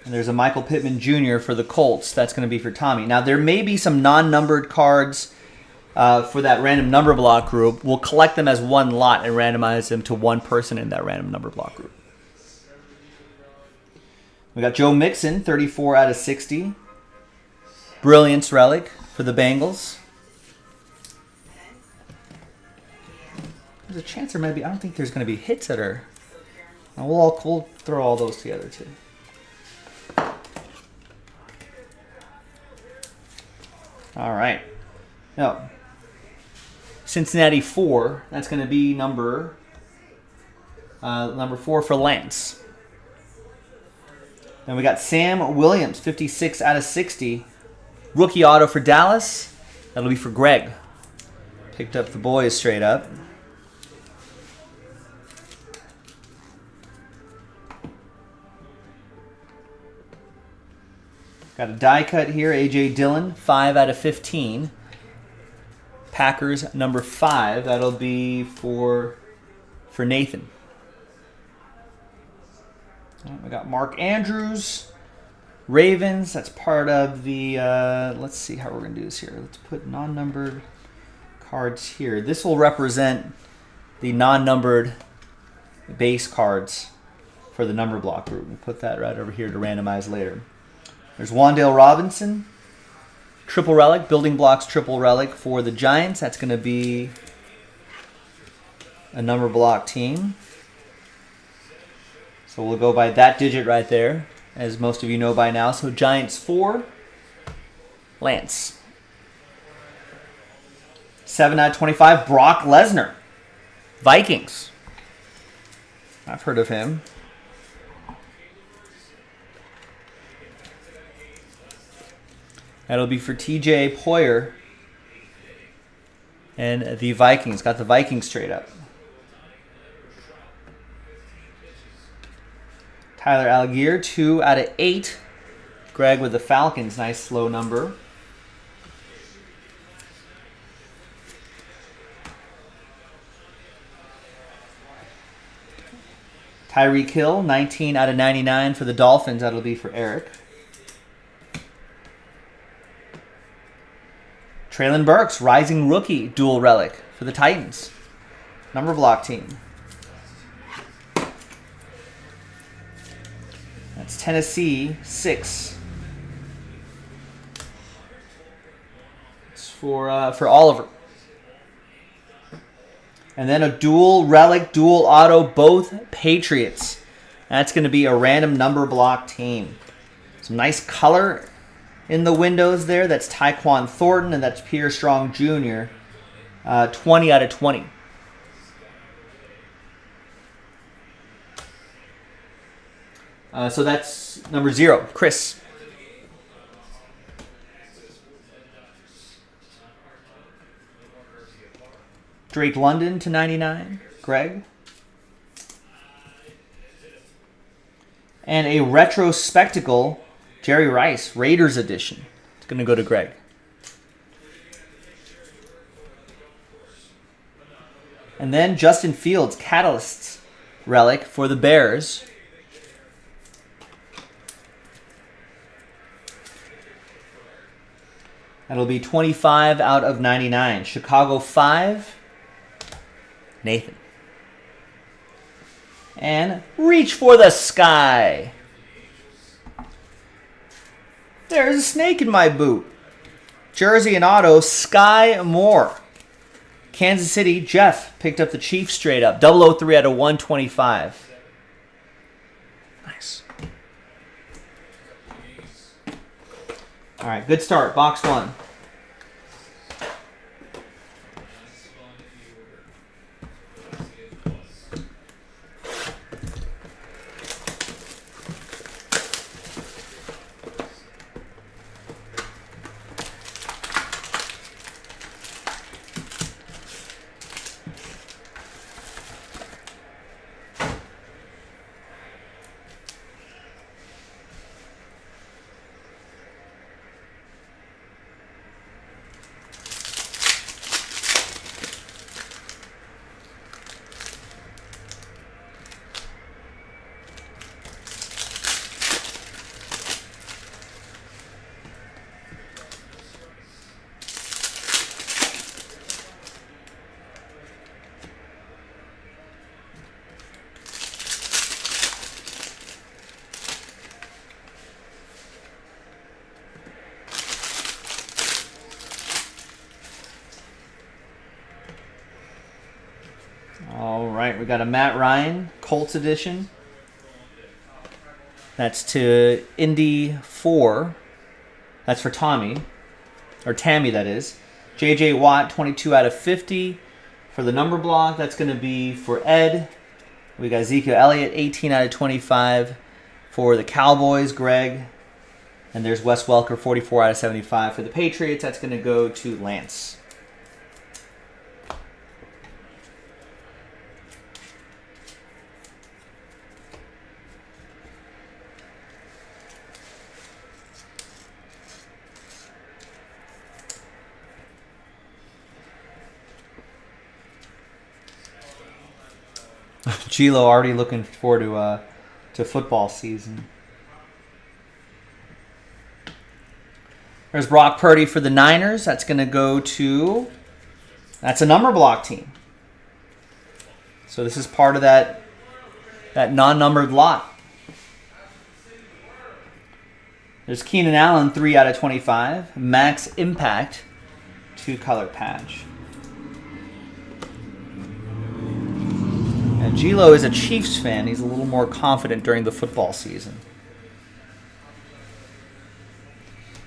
And there's a Michael Pittman Jr. for the Colts. That's going to be for Tommy. Now, there may be some non-numbered cards for that random number block group. We'll collect them as one lot and randomize them to one person in that random number block group. We got Joe Mixon, 34 out of 60. Brilliance relic for the Bengals. There's a chance there might be. I don't think there's going to be hits that are. We'll throw all those together too. All right. Now, Cincinnati 4. That's going to be number 4 for Lance. Then we got Sam Williams, 56 out of 60. Rookie auto for Dallas. That'll be for Greg. Picked up the boys straight up. Got a die cut here. A.J. Dillon, 5 out of 15. Packers number 5. That'll be for Nathan. We got Mark Andrews, Ravens. That's part of the. Let's see how we're gonna do this here. Let's put non-numbered cards here. This will represent the non-numbered base cards for the number block group. We'll put that right over here to randomize later. There's Wan'Dale Robinson, triple relic, building blocks triple relic for the Giants. That's going to be a number block team. So we'll go by that digit right there, as most of you know by now. So Giants 4, Lance. 7 out of 25, Brock Lesnar, Vikings. I've heard of him. That'll be for TJ Poyer and the Vikings. Got the Vikings straight up. Tyler Algier, 2 out of 8. Greg with the Falcons, nice slow number. Tyreek Hill, 19 out of 99 for the Dolphins. That'll be for Eric. Traylon Burks, rising rookie, dual relic for the Titans. Number block team. That's Tennessee, 6. It's for Oliver. And then a dual relic, dual auto, both Patriots. That's going to be a random number block team. Some nice color in the windows there. That's Tyquan Thornton, and that's Pierre Strong Jr. 20 out of 20. So that's number 0. Chris. Drake London to 99. Greg. And a retro spectacle, Jerry Rice, Raiders edition. It's going to go to Greg. And then Justin Fields, Catalysts relic for the Bears. That'll be 25 out of 99. Chicago 5, Nathan. And reach for the sky. There's a snake in my boot. Jersey and auto, Sky Moore. Kansas City, Jeff picked up the Chiefs straight up. 003 out of 125. Nice. All right, good start. Box 1. All right, we got a Matt Ryan, Colts edition. That's to Indy 4. That's for Tommy. Or Tammy, that is. J.J. Watt, 22 out of 50. For the number block, that's going to be for Ed. We got Ezekiel Elliott, 18 out of 25. For the Cowboys, Greg. And there's Wes Welker, 44 out of 75. For the Patriots, that's going to go to Lance. Gilo already looking forward to football season. There's Brock Purdy for the Niners. That's going to go to... That's a number block team. So this is part of that non-numbered lot. There's Keenan Allen, 3 out of 25. Max Impact, 2-color patch. And Gilo is a Chiefs fan. He's a little more confident during the football season.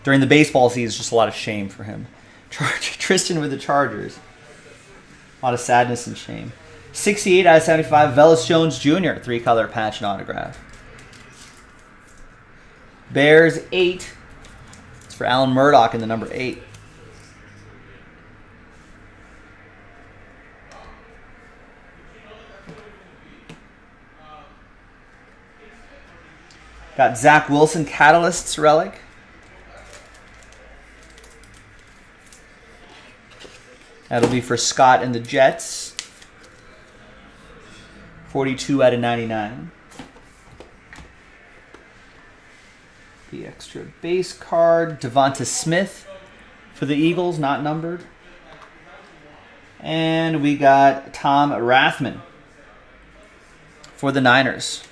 During the baseball season, it's just a lot of shame for him. Tristan with the Chargers. A lot of sadness and shame. 68 out of 75, Velus Jones Jr., 3-color patch and autograph. Bears 8. It's for Alan Murdoch in the number 8. Got Zach Wilson Catalysts relic. That'll be for Scott and the Jets. 42 out of 99. The extra base card. Devonta Smith for the Eagles, not numbered. And we got Tom Rathman for the Niners.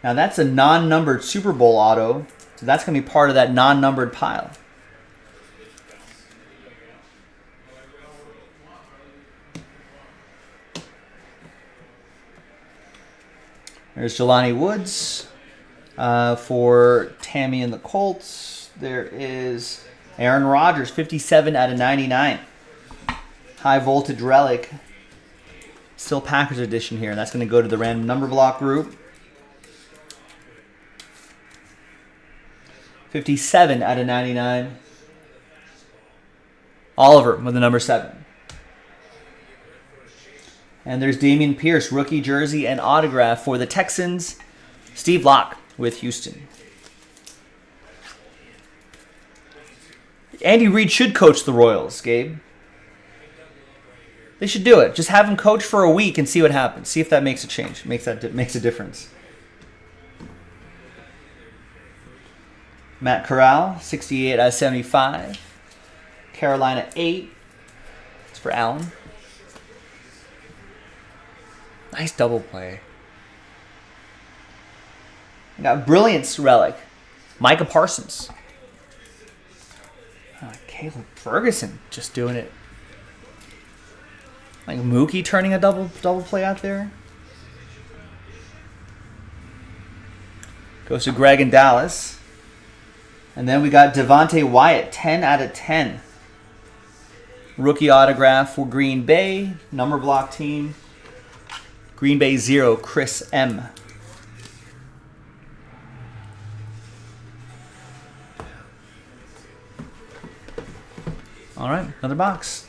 Now that's a non-numbered Super Bowl auto, so that's going to be part of that non-numbered pile. There's Jelani Woods for Tammy and the Colts. There is Aaron Rodgers, 57 out of 99. High voltage relic. Still package edition here. That's going to go to the random number block group. 57 out of 99. Oliver with the number 7. And there's Dameon Pierce, rookie jersey and autograph for the Texans. Steve Locke with Houston. Andy Reid should coach the Royals, Gabe. They should do it. Just have him coach for a week and see what happens. See if that makes a change. Makes a difference. Matt Corral, 68 out of 75. Carolina 8. It's for Allen. Nice double play. We got Brilliance relic. Micah Parsons. Caleb Ferguson just doing it. Like Mookie turning a double play out there. Goes to Greg in Dallas. And then we got Devontae Wyatt, 10 out of 10. Rookie autograph for Green Bay. Number block team. Green Bay 0, Chris M. All right, another box.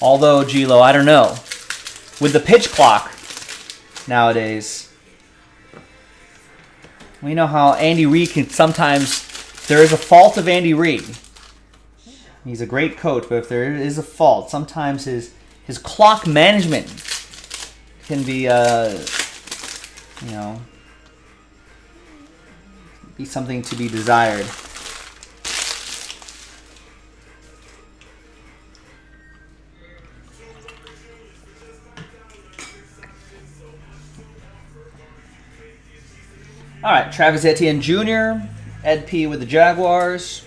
Although, Gilo, I don't know. With the pitch clock nowadays, we know how Andy Reid can sometimes... There is a fault of Andy Reid. He's a great coach, but if there is a fault, sometimes his clock management can be, be something to be desired. All right, Travis Etienne Jr., Ed P. with the Jaguars.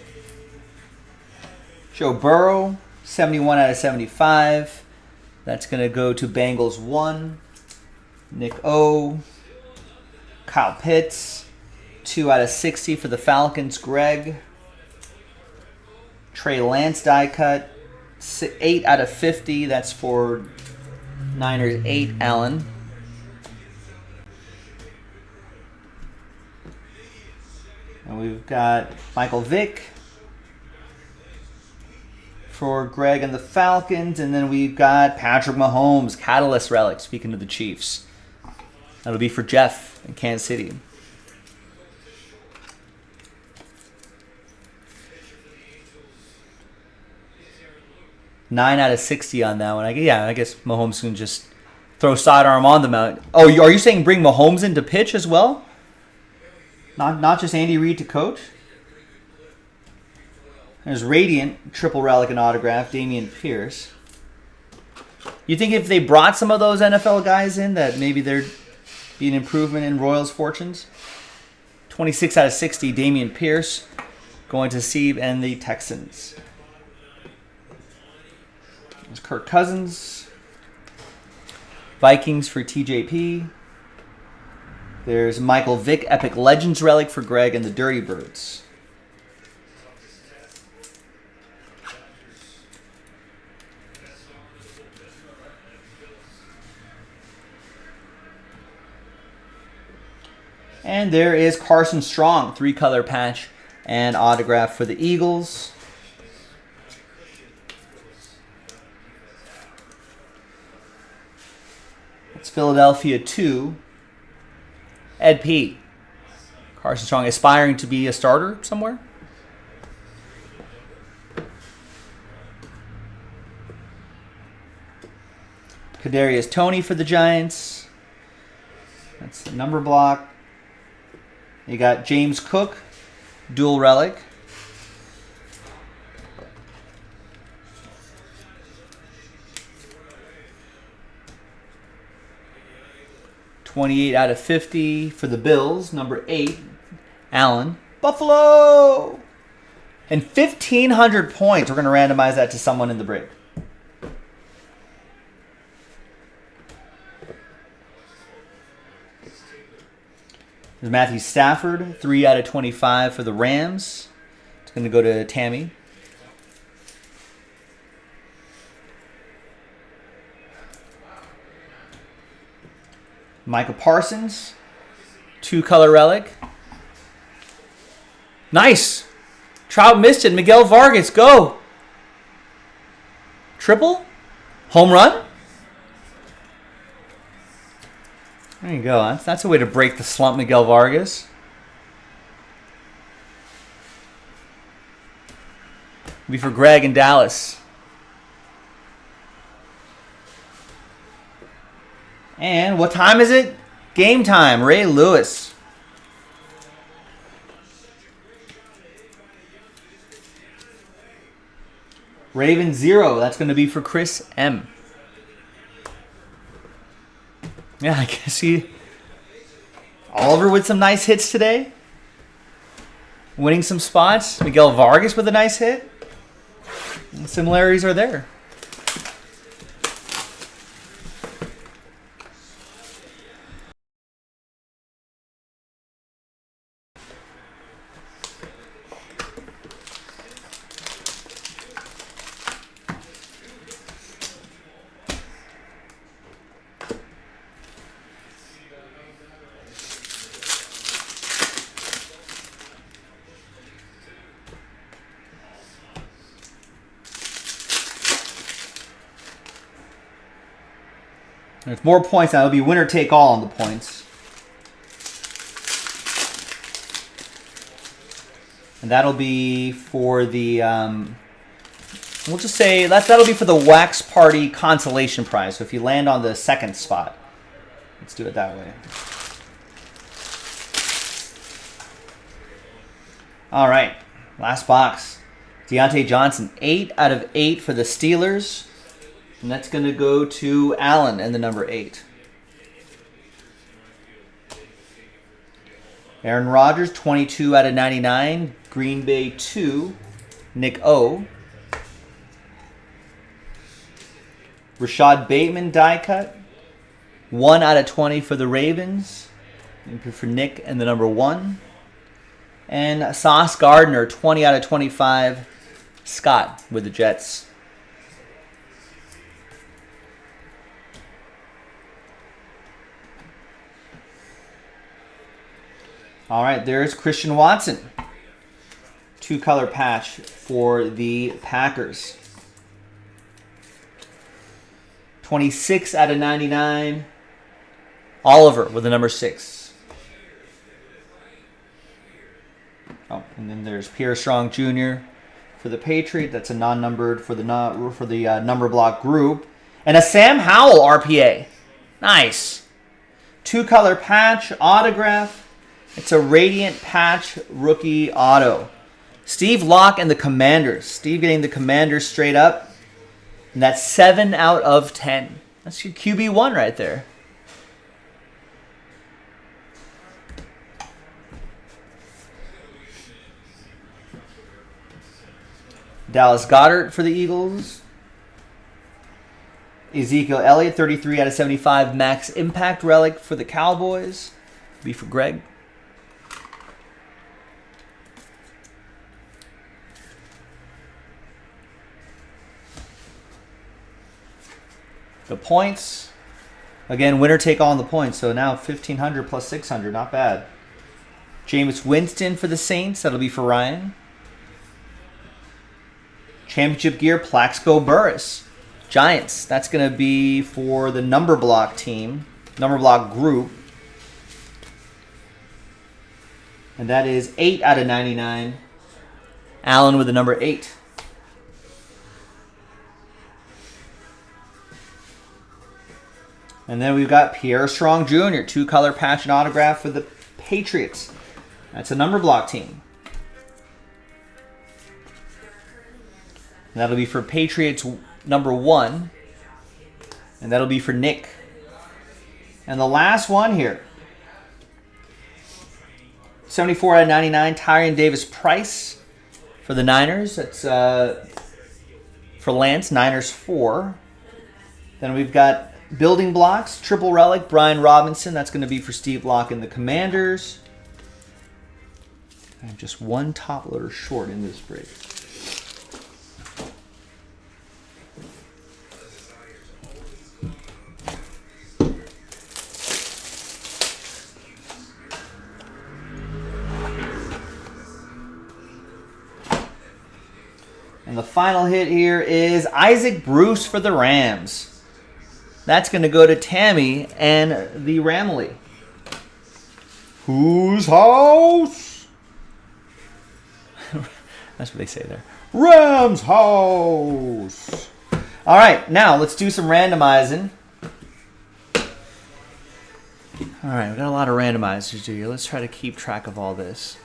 Joe Burrow, 71 out of 75. That's going to go to Bengals 1. Nick O. Kyle Pitts, 2 out of 60 for the Falcons. Greg. Trey Lance die cut, 8 out of 50. That's for Niners 8, Allen. And we've got Michael Vick for Greg and the Falcons. And then we've got Patrick Mahomes, Catalyst Relic, speaking of the Chiefs. That'll be for Jeff in Kansas City. $9/60 on that one. I guess Mahomes can just throw sidearm on the mound. Oh, are you saying bring Mahomes in to pitch as well? Not just Andy Reid to coach? There's Radiant, triple relic and autograph, Dameon Pierce. You think if they brought some of those NFL guys in that maybe there'd be an improvement in Royals' fortunes? 26/60, Dameon Pierce going to Steve and the Texans. There's Kirk Cousins. Vikings for TJP. There's Michael Vick, Epic Legends Relic for Greg and the Dirty Birds. And there is Carson Strong, 3-color patch and autograph for the Eagles. It's Philadelphia 2. Ed P. Carson Strong aspiring to be a starter somewhere. Kadarius Toney for the Giants. That's the number block. You got James Cook, dual relic. $28/50 for the Bills, number 8, Allen. Buffalo! And 1,500 points. We're going to randomize that to someone in the break. There's Matthew Stafford, 3/25 for the Rams. It's going to go to Tammy. Michael Parsons, 2-color relic. Nice. Trout missed it. Miguel Vargas, go. Triple? Home run? There you go. That's a way to break the slump, Miguel Vargas. It'll be for Greg in Dallas. And what time is it? Game time. Ray Lewis. Raven 0. That's going to be for Chris M. Yeah, I guess Oliver with some nice hits today. Winning some spots. Miguel Vargas with a nice hit. The similarities are there. There's more points now. It'll be winner take all on the points. And that'll be for the, we'll just say, that'll be for the Wax Party Consolation Prize. So if you land on the second spot, let's do it that way. All right, last box. Deontay Johnson, 8/8 for the Steelers. And that's going to go to Allen and the number 8. Aaron Rodgers, 22/99. Green Bay 2. Nick O. Rashad Bateman die cut. 1/20 for the Ravens. For Nick and the number 1. And Sauce Gardner, 20/25. Scott with the Jets. All right, there's Christian Watson. 2-color patch for the Packers. 26 out of 99. Oliver with the number 6. Oh, and then there's Pierre Strong Jr. for the Patriot. That's a non-numbered for the number block group. And a Sam Howell RPA. Nice. 2-color patch autograph. It's a Radiant patch rookie auto. Steve Locke and the Commanders. Steve getting the Commanders straight up. And that's 7 out of 10. That's your QB1 right there. Dallas Goedert for the Eagles. Ezekiel Elliott, 33 out of 75. Max Impact relic for the Cowboys. Be for Greg. The points. Again, winner take all on the points. So now 1,500 plus 600. Not bad. Jameis Winston for the Saints. That'll be for Ryan. Championship gear, Plaxico Burress. Giants. That's going to be for the number block team. Number block group. And that is 8 out of 99. Allen with the number 8. And then we've got Pierre Strong Jr., 2-color patch and autograph for the Patriots. That's a number block team. And that'll be for Patriots number 1. And that'll be for Nick. And the last one here. 74 out of 99, Tyrion Davis-Price for the Niners. That's for Lance, Niners 4. Then we've got building blocks, triple relic, Brian Robinson. That's going to be for Steve Locke and the Commanders. I'm just one top loader short in this break. And the final hit here is Isaac Bruce for the Rams. That's going to go to Tammy and the Ramley. Whose house? That's what they say there. Rams house. All right, now let's do some randomizing. All right, we've got a lot of randomizers to do here. Let's try to keep track of all this.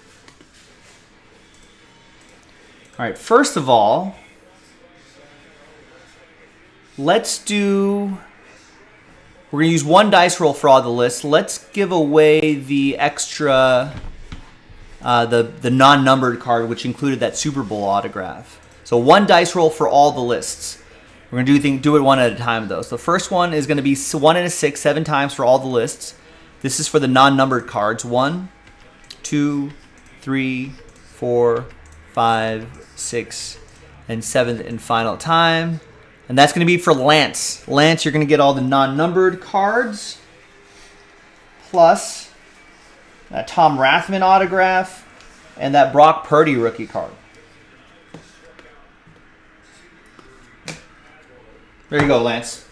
All right, first of all, let's do... We're going to use one dice roll for all the lists. Let's give away the extra, the non-numbered card, which included that Super Bowl autograph. So one dice roll for all the lists. We're going to do it one at a time, though. So the first one is going to be 1 and a 6, 7 times for all the lists. This is for the non-numbered cards. 1, 2, 3, 4, 5, 6, and 7th and final time. And that's going to be for Lance. Lance, you're going to get all the non-numbered cards, plus that Tom Rathman autograph, and that Brock Purdy rookie card. There you go, Lance.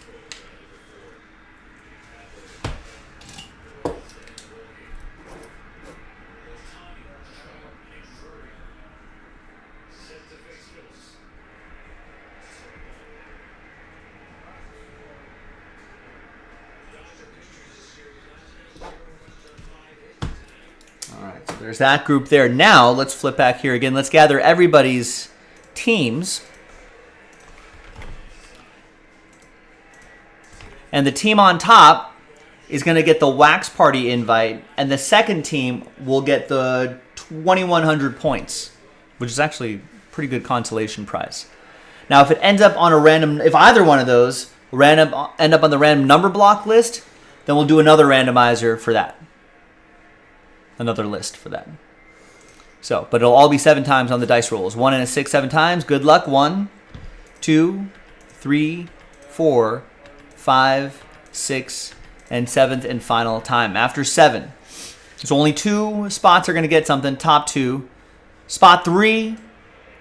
There's that group there. Now, let's flip back here again. Let's gather everybody's teams. And the team on top is going to get the Wax Party invite, and the second team will get the 2,100 points, which is actually a pretty good consolation prize. Now, if it ends up on a random, if either one of those end up on the random number block list, then we'll do another randomizer for that. Another list for that. So, but it'll all be 7 times on the dice rolls. 1 and a 6, 7 times. Good luck. 1, 2, 3, 4, 5, 6, and 7th and final time. After 7, So only 2 spots are going to get something, top 2. Spot 3,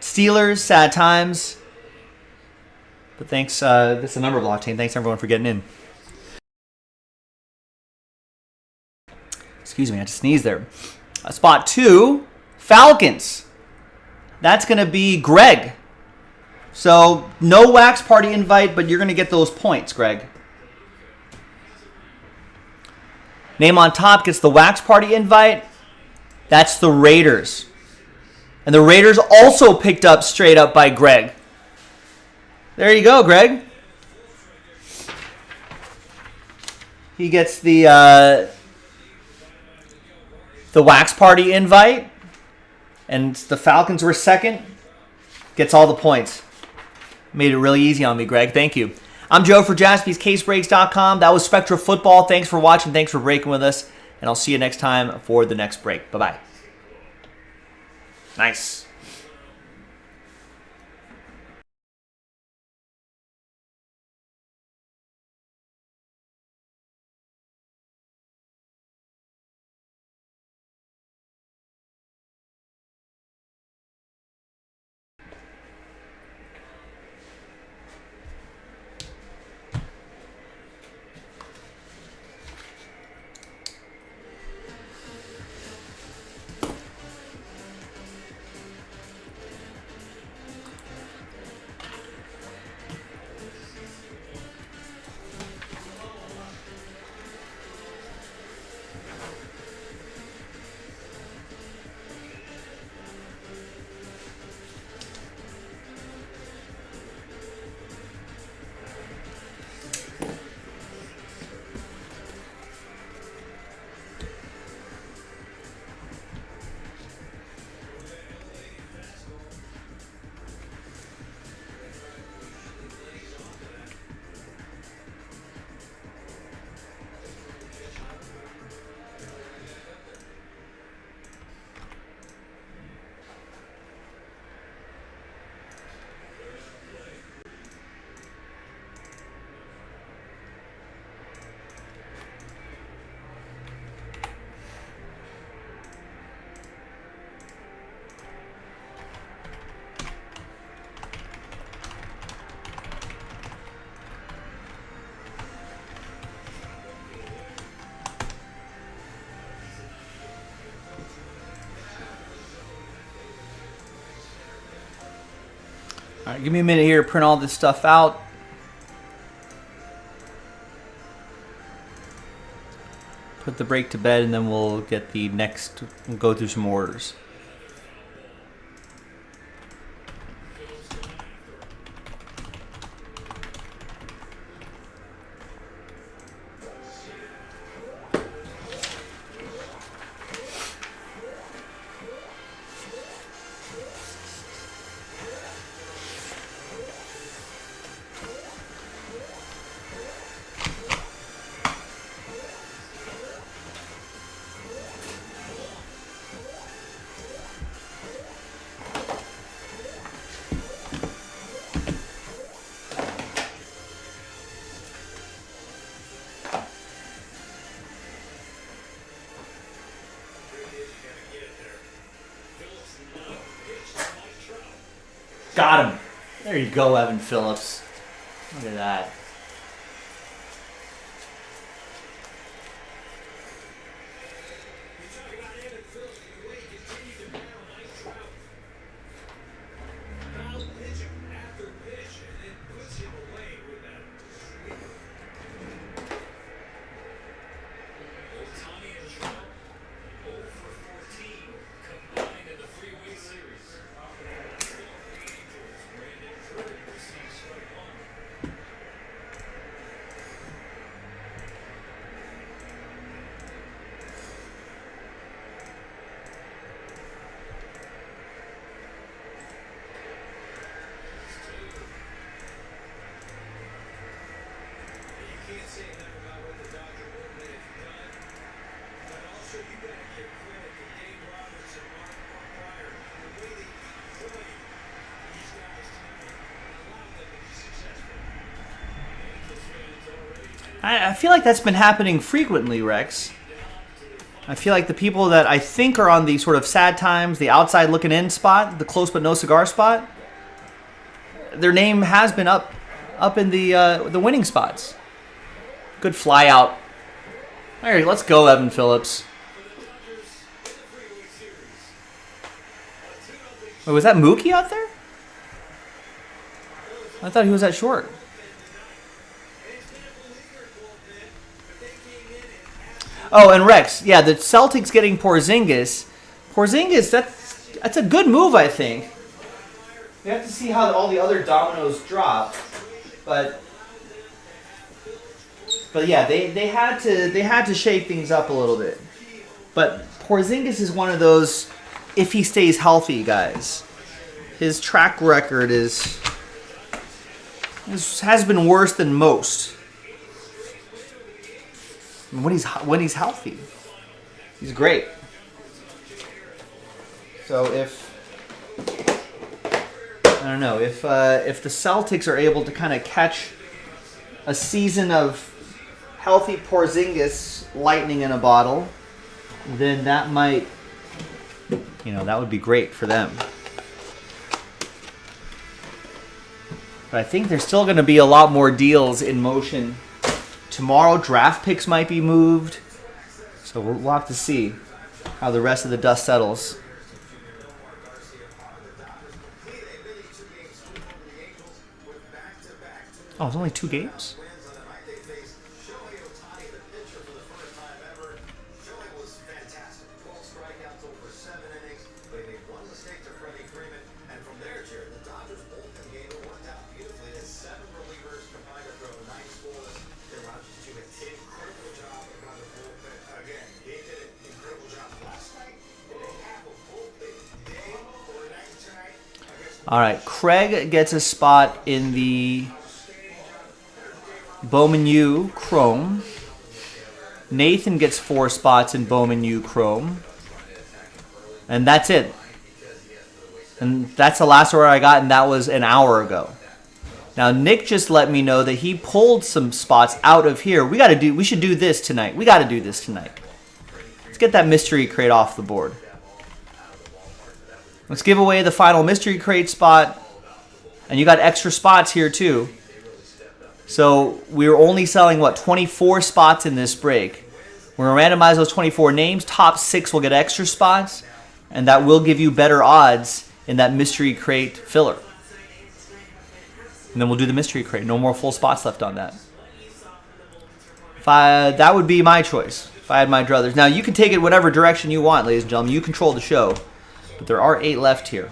Steelers, sad times. But thanks, this is a number block team. Thanks everyone for getting in. Excuse me, I had to sneeze there. Spot 2, Falcons. That's going to be Greg. So no wax party invite, but you're going to get those points, Greg. Name on top gets the wax party invite. That's the Raiders. And the Raiders also picked up straight up by Greg. There you go, Greg. He gets the wax party invite. And the Falcons were second. Gets all the points. Made it really easy on me, Greg. Thank you. I'm Joe for JaspysCaseBreaks.com. That was Spectra Football. Thanks for watching. Thanks for breaking with us. And I'll see you next time for the next break. Bye-bye. Nice. All right, give me a minute here to print all this stuff out. Put the break to bed, and then we'll get the next, we'll go through some orders. Got him. There you go, Evan Phillips. Look at that. I feel like that's been happening frequently, Rex. I feel like the people that I think are on the sort of sad times, the outside looking in spot, the close but no cigar spot, their name has been up in the winning spots. Good fly out. All right, let's go, Evan Phillips. Wait, was that Mookie out there? I thought he was at short. Oh, and Rex, yeah, the Celtics getting Porzingis. Porzingis, that's a good move, I think. We have to see how all the other dominoes drop, but yeah, they had to shake things up a little bit. But Porzingis is one of those, if he stays healthy, guys. His track record has been worse than most. When he's healthy, he's great. So if the Celtics are able to kind of catch a season of healthy Porzingis lightning in a bottle, then that might, that would be great for them. But I think there's still going to be a lot more deals in motion. Tomorrow, draft picks might be moved. So we'll have to see how the rest of the dust settles. Oh, it's only 2 games? All right, Craig gets a spot in the Bowman U Chrome. Nathan gets 4 spots in Bowman U Chrome. And that's it. And that's the last order I got, and that was an hour ago. Now, Nick just let me know that he pulled some spots out of here. We should do this tonight. We got to do this tonight. Let's get that mystery crate off the board. Let's give away the final mystery crate spot. And you got extra spots here too. So we were only selling, 24 spots in this break. We're going to randomize those 24 names. Top 6 will get extra spots. And that will give you better odds in that mystery crate filler. And then we'll do the mystery crate. No more full spots left on that. That would be my choice if I had my druthers. Now, you can take it whatever direction you want, ladies and gentlemen. You control the show. But there are 8 left here.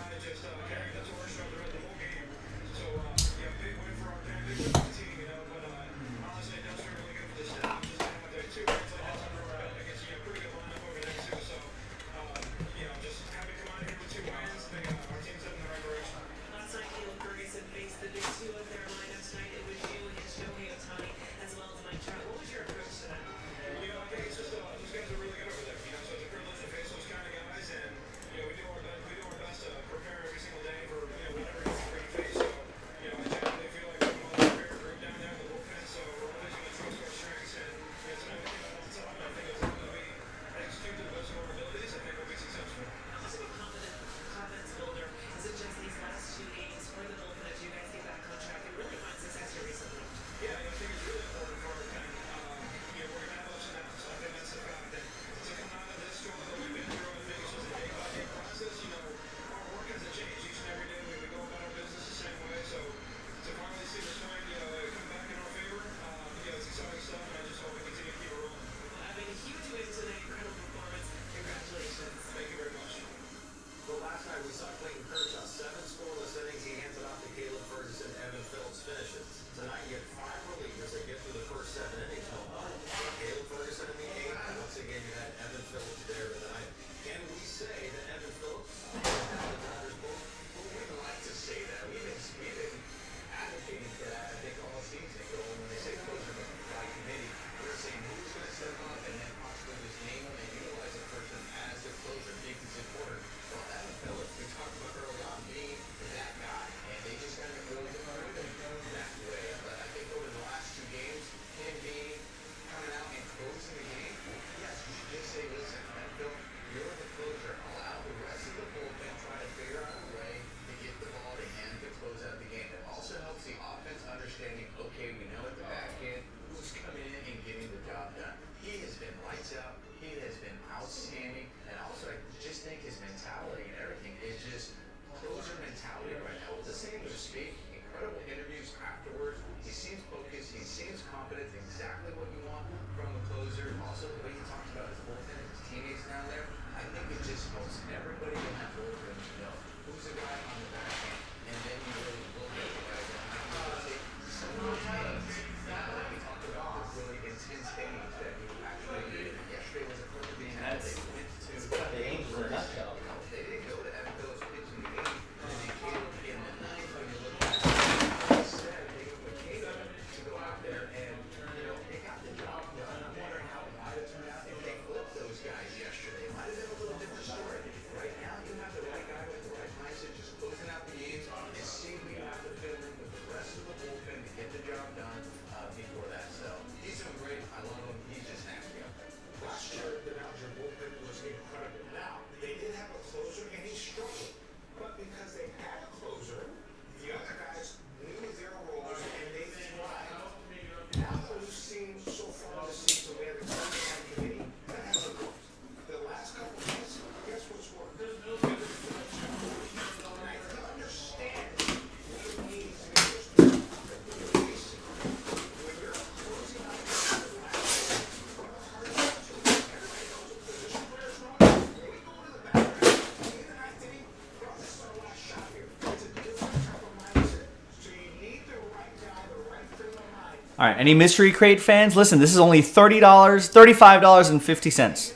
All right, any Mystery Crate fans? Listen, this is only $30, $35.50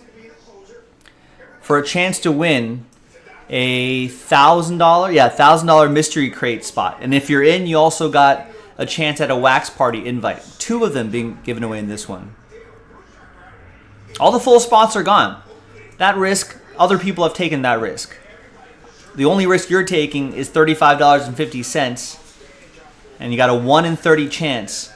for a chance to win a $1,000 Mystery Crate spot. And if you're in, you also got a chance at a Wax Party invite. 2 of them being given away in this one. All the full spots are gone. That risk, other people have taken that risk. The only risk you're taking is $35.50, and you got a 1 in 30 chance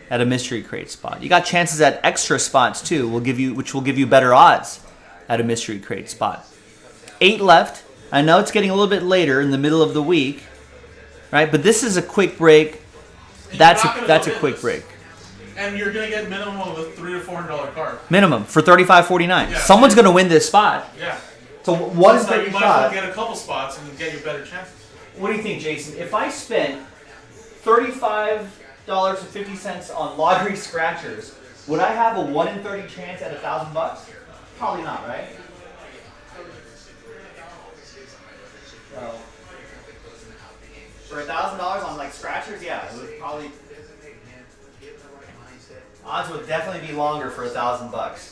at a Mystery Crate spot. You got chances at extra spots too, which will give you better odds at a Mystery Crate spot. 8 left. I know it's getting a little bit later in the middle of the week, right? But this is a quick break. That's a quick break. And you're gonna get minimum of a $300 to $400 card. Minimum for $35.49. Yeah. Someone's gonna win this spot. Yeah. So what is So the you might as shot? well get a couple spots and get you better chances. What do you think, Jason? If I spent $35.50 on lottery scratchers, would I have a 1 in 30 chance at $1,000? Probably not, right? So, for $1,000 on like scratchers, yeah, it would probably. Odds would definitely be longer for $1,000.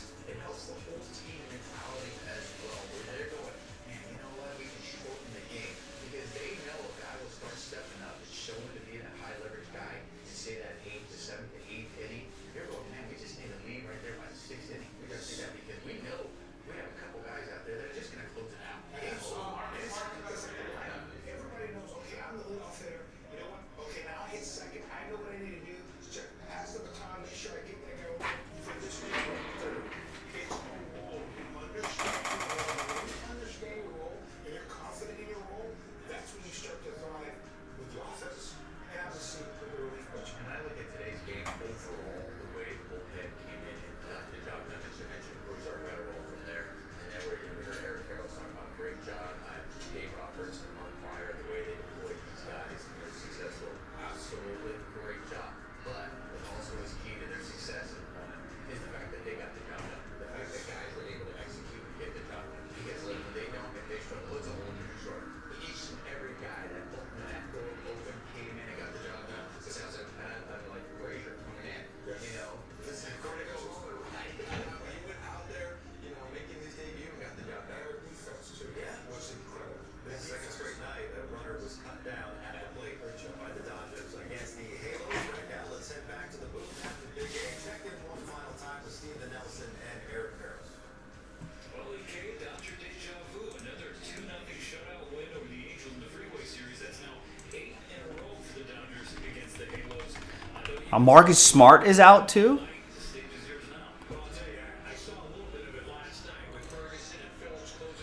Marcus Smart is out too.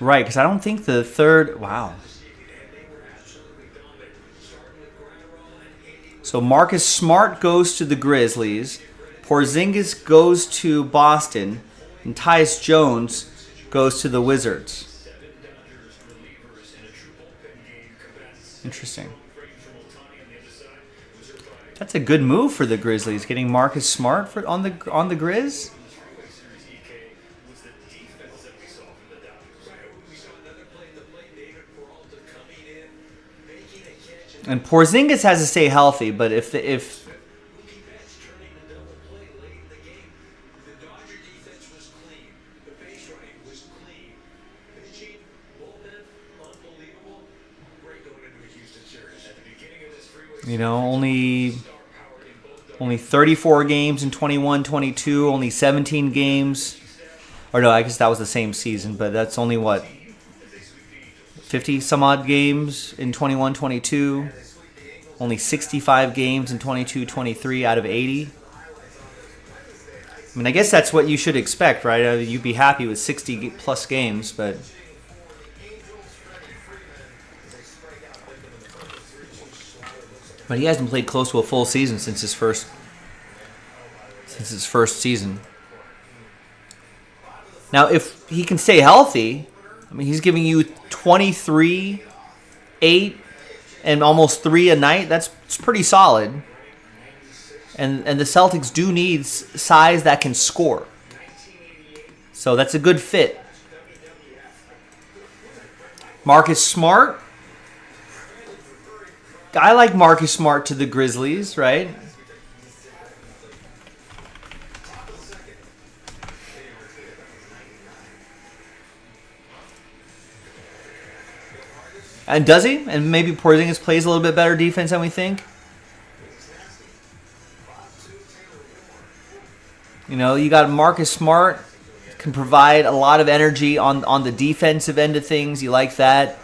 Right, because I don't think the third. Wow. So Marcus Smart goes to the Grizzlies, Porzingis goes to Boston, and Tyus Jones goes to the Wizards. Interesting. That's a good move for the Grizzlies, getting Marcus Smart on the Grizz. And Porzingis has to stay healthy, but if you know, only 34 games in 21-22, only 17 games. Or no, I guess that was the same season, but that's only what, 50 some odd games in 21-22. Only 65 games in 22-23 out of 80. I mean, I guess that's what you should expect, right? You'd be happy with 60 plus games, but he hasn't played close to a full season since his first season. Now, if he can stay healthy, I mean, he's giving you 23, 8, and almost 3 a night. That's pretty solid. And the Celtics do need size that can score. So that's a good fit. Marcus Smart. I like Marcus Smart to the Grizzlies, right? And does he? And maybe Porzingis plays a little bit better defense than we think. You know, you got Marcus Smart, can provide a lot of energy on the defensive end of things. You like that.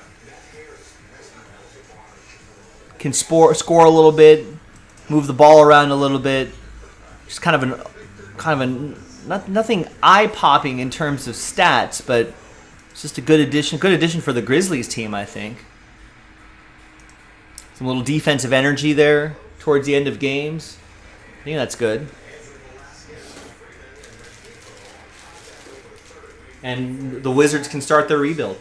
Can score a little bit, move the ball around a little bit. Just kind of nothing eye popping in terms of stats, but it's just a good addition. Good addition for the Grizzlies team, I think. Some little defensive energy there towards the end of games. I think that's good. And the Wizards can start their rebuild.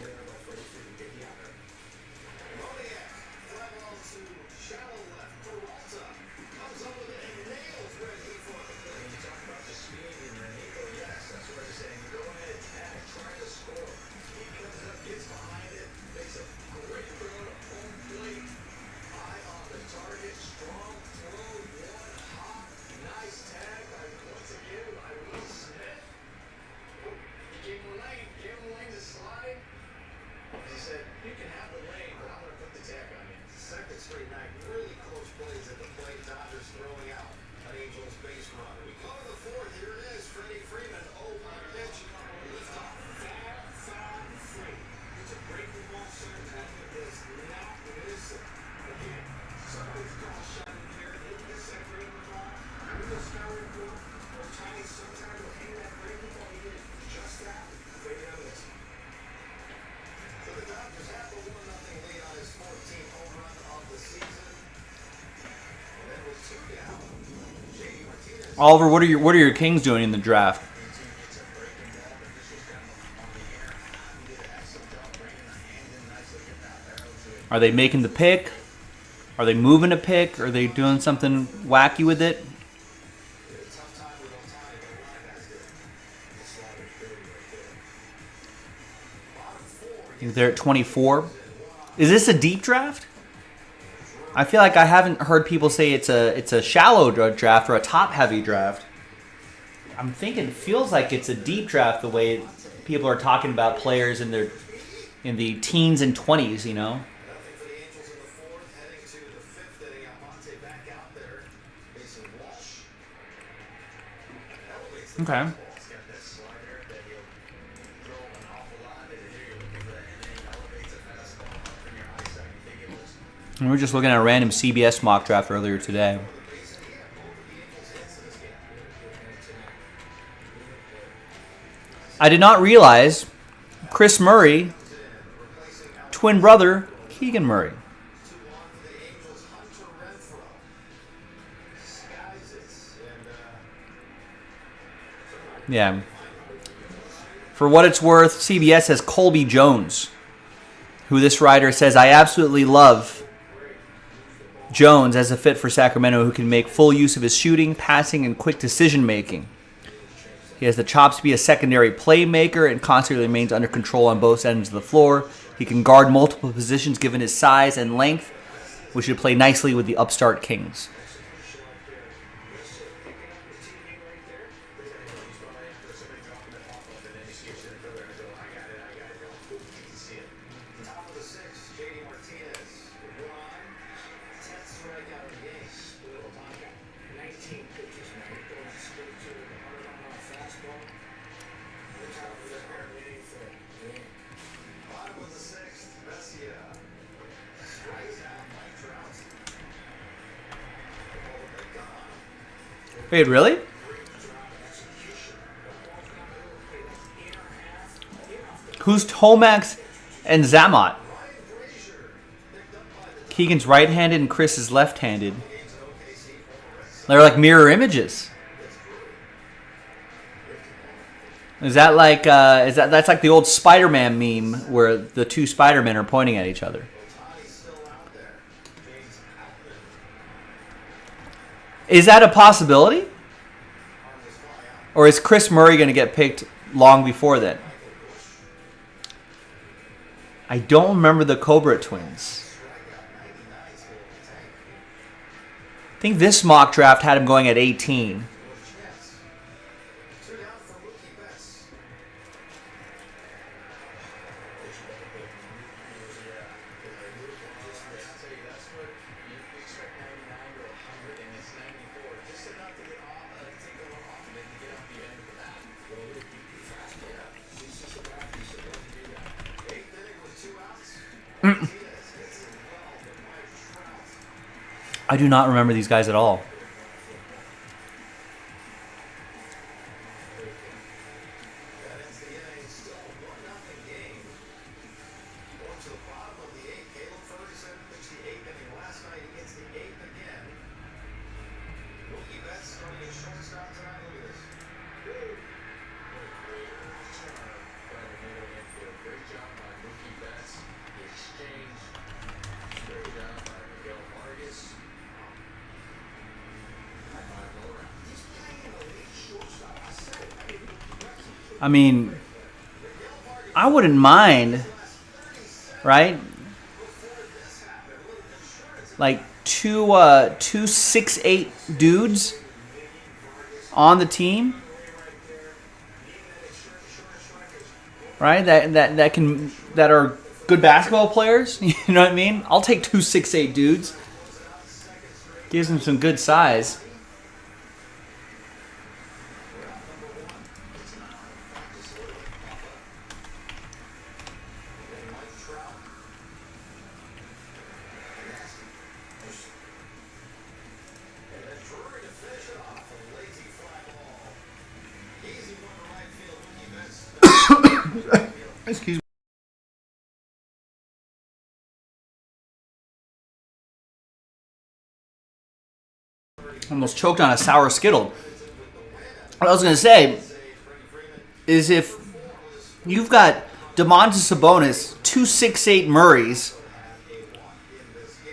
Oliver, what are your Kings doing in the draft? Are they making the pick? Are they moving a pick? Are they doing something wacky with it? I think they're at 24. Is this a deep draft? I feel like I haven't heard people say it's a shallow draft or a top-heavy draft. I'm thinking it feels like it's a deep draft the way people are talking about players in the teens and 20s, you know. Okay. We were just looking at a random CBS mock draft earlier today. I did not realize Chris Murray, twin brother Keegan Murray. Yeah. For what it's worth, CBS has Colby Jones, who this writer says, I absolutely love Jones as a fit for Sacramento, who can make full use of his shooting, passing, and quick decision-making. He has the chops to be a secondary playmaker and constantly remains under control on both ends of the floor. He can guard multiple positions given his size and length, which should play nicely with the upstart Kings. Wait, really? Who's Tomax and Zamot? Keegan's right-handed and Chris is left-handed. They're like mirror images. Is that like that's like the old Spider-Man meme where the two Spider-Men are pointing at each other? Is that a possibility? Or is Chris Murray going to get picked long before then? I don't remember the Cobra twins. I think this mock draft had him going at 18. I do not remember these guys at all. I mean, I wouldn't mind, right? Like two 6'8" dudes on the team, right? That are good basketball players. You know what I mean? I'll take two 6'8" dudes. Gives them some good size. Excuse me. Almost choked on a sour Skittle. What I was going to say is if you've got Domantas Sabonis, two 6'8" Murrays,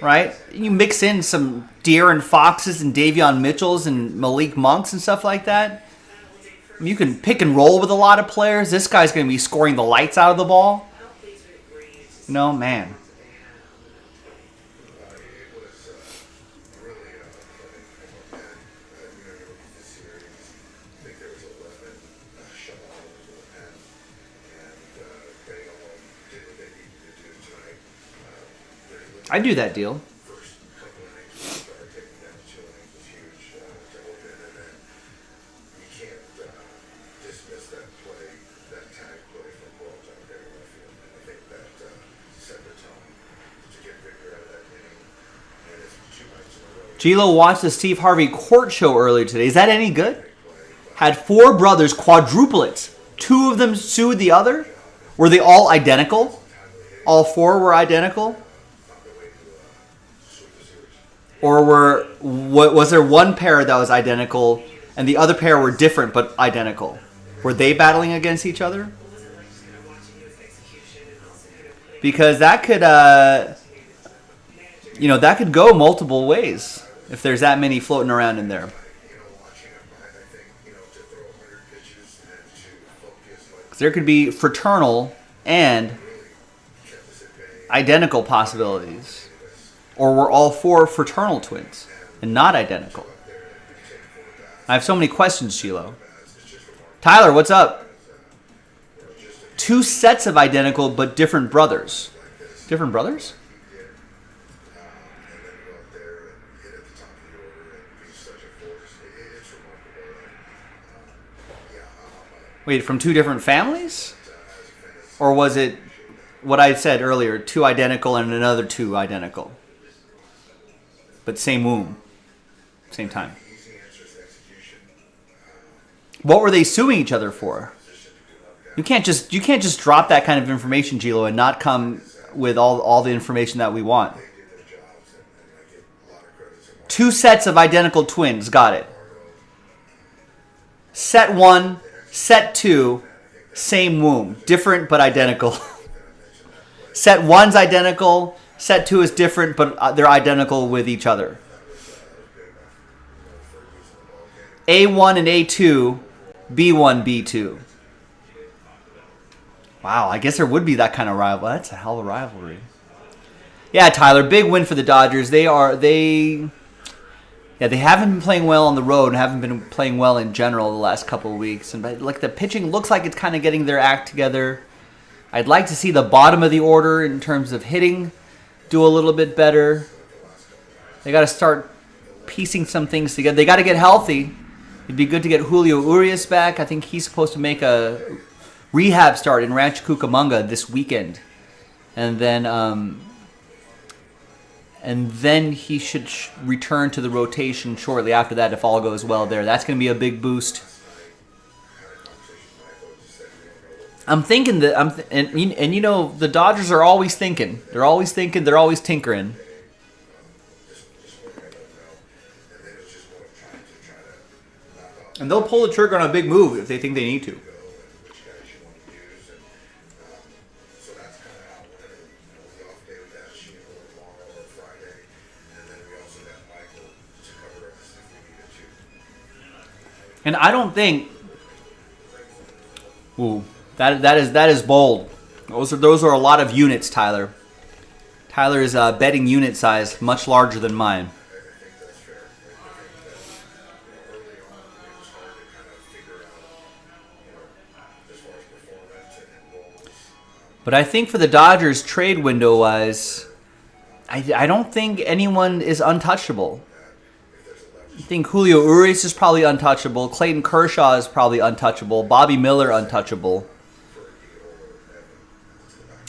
right? You mix in some De'Aaron Foxes and Davion Mitchells and Malik Monks and stuff like that. You can pick and roll with a lot of players. This guy's going to be scoring the lights out of the ball. No, man. I'd do that deal. Gilo watched the Steve Harvey court show earlier today. Is that any good? Had four brothers, quadruplets. Two of them sued the other. Were they all identical? All four were identical? Or was there one pair that was identical and the other pair were different but identical? Were they battling against each other? Because that could, that could go multiple ways if there's that many floating around in there. There could be fraternal and identical possibilities. Or were all four fraternal twins and not identical? I have so many questions, Shiloh. Tyler, what's up? Two sets of identical but different brothers. Different brothers? Wait, from two different families? Or was it what I said earlier, two identical and another two identical? But same womb, same time. What were they suing each other for? You can't just drop that kind of information, Gilo, and not come with all the information that we want. Two sets of identical twins, got it. Set 1, set 2, same womb, different but identical. Set 1's identical. Set 2 is different, but they're identical with each other. A1 and A2, B1, B2. Wow, I guess there would be that kind of rival. That's a hell of a rivalry. Yeah, Tyler, big win for the Dodgers. They haven't been playing well on the road and haven't been playing well in general the last couple of weeks. And the pitching looks like it's kind of getting their act together. I'd like to see the bottom of the order in terms of hitting do a little bit better. They got to start piecing some things together. They got to get healthy. It'd be good to get Julio Urias back. I think he's supposed to make a rehab start in Rancho Cucamonga this weekend. and then he should return to the rotation shortly after that if all goes well there. That's going to be a big boost. I'm thinking that and you know the Dodgers are always thinking. They're always thinking. They're always tinkering. And they'll pull the trigger on a big move if they think they need to. And I don't think. Ooh, that is bold. Those are a lot of units, Tyler. Tyler is betting unit size much larger than mine. But I think for the Dodgers trade window wise, I don't think anyone is untouchable. I think Julio Urias is probably untouchable. Clayton Kershaw is probably untouchable. Bobby Miller untouchable.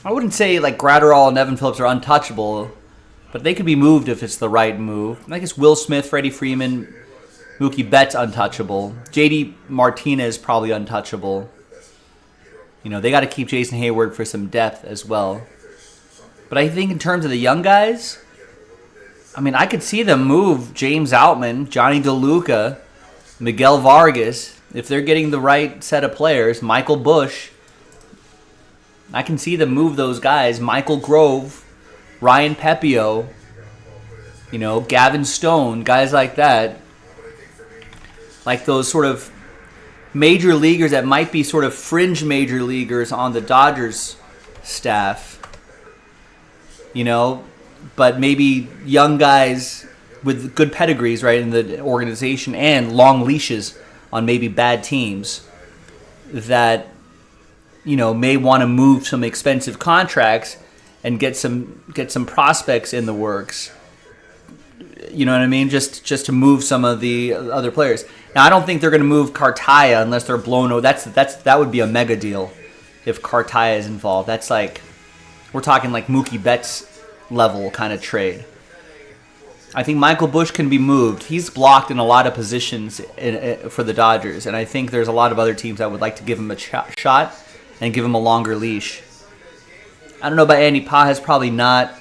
I wouldn't say like Gratterall and Evan Phillips are untouchable, but they could be moved if it's the right move. I guess Will Smith, Freddie Freeman, Mookie Betts untouchable. JD Martinez probably untouchable. You know, they got to keep Jason Hayward for some depth as well. But I think in terms of the young guys, I mean, I could see them move James Outman, Johnny DeLuca, Miguel Vargas, if they're getting the right set of players, Michael Busch. I can see them move those guys, Michael Grove, Ryan Pepio, you know, Gavin Stone, guys like that. Like those sort of major leaguers that might be sort of fringe major leaguers on the Dodgers staff, you know, but maybe young guys with good pedigrees, right, in the organization and long leashes on maybe bad teams that, you know, may want to move some expensive contracts and get some prospects in the works. You know what I mean? Just to move some of the other players. Now, I don't think they're going to move Cartaya unless they're blown over. That would be a mega deal if Cartaya is involved. That's like, we're talking like Mookie Betts level kind of trade. I think Michael Busch can be moved. He's blocked in a lot of positions for the Dodgers, and I think there's a lot of other teams that would like to give him a shot and give him a longer leash. I don't know about Andy Pages, probably not.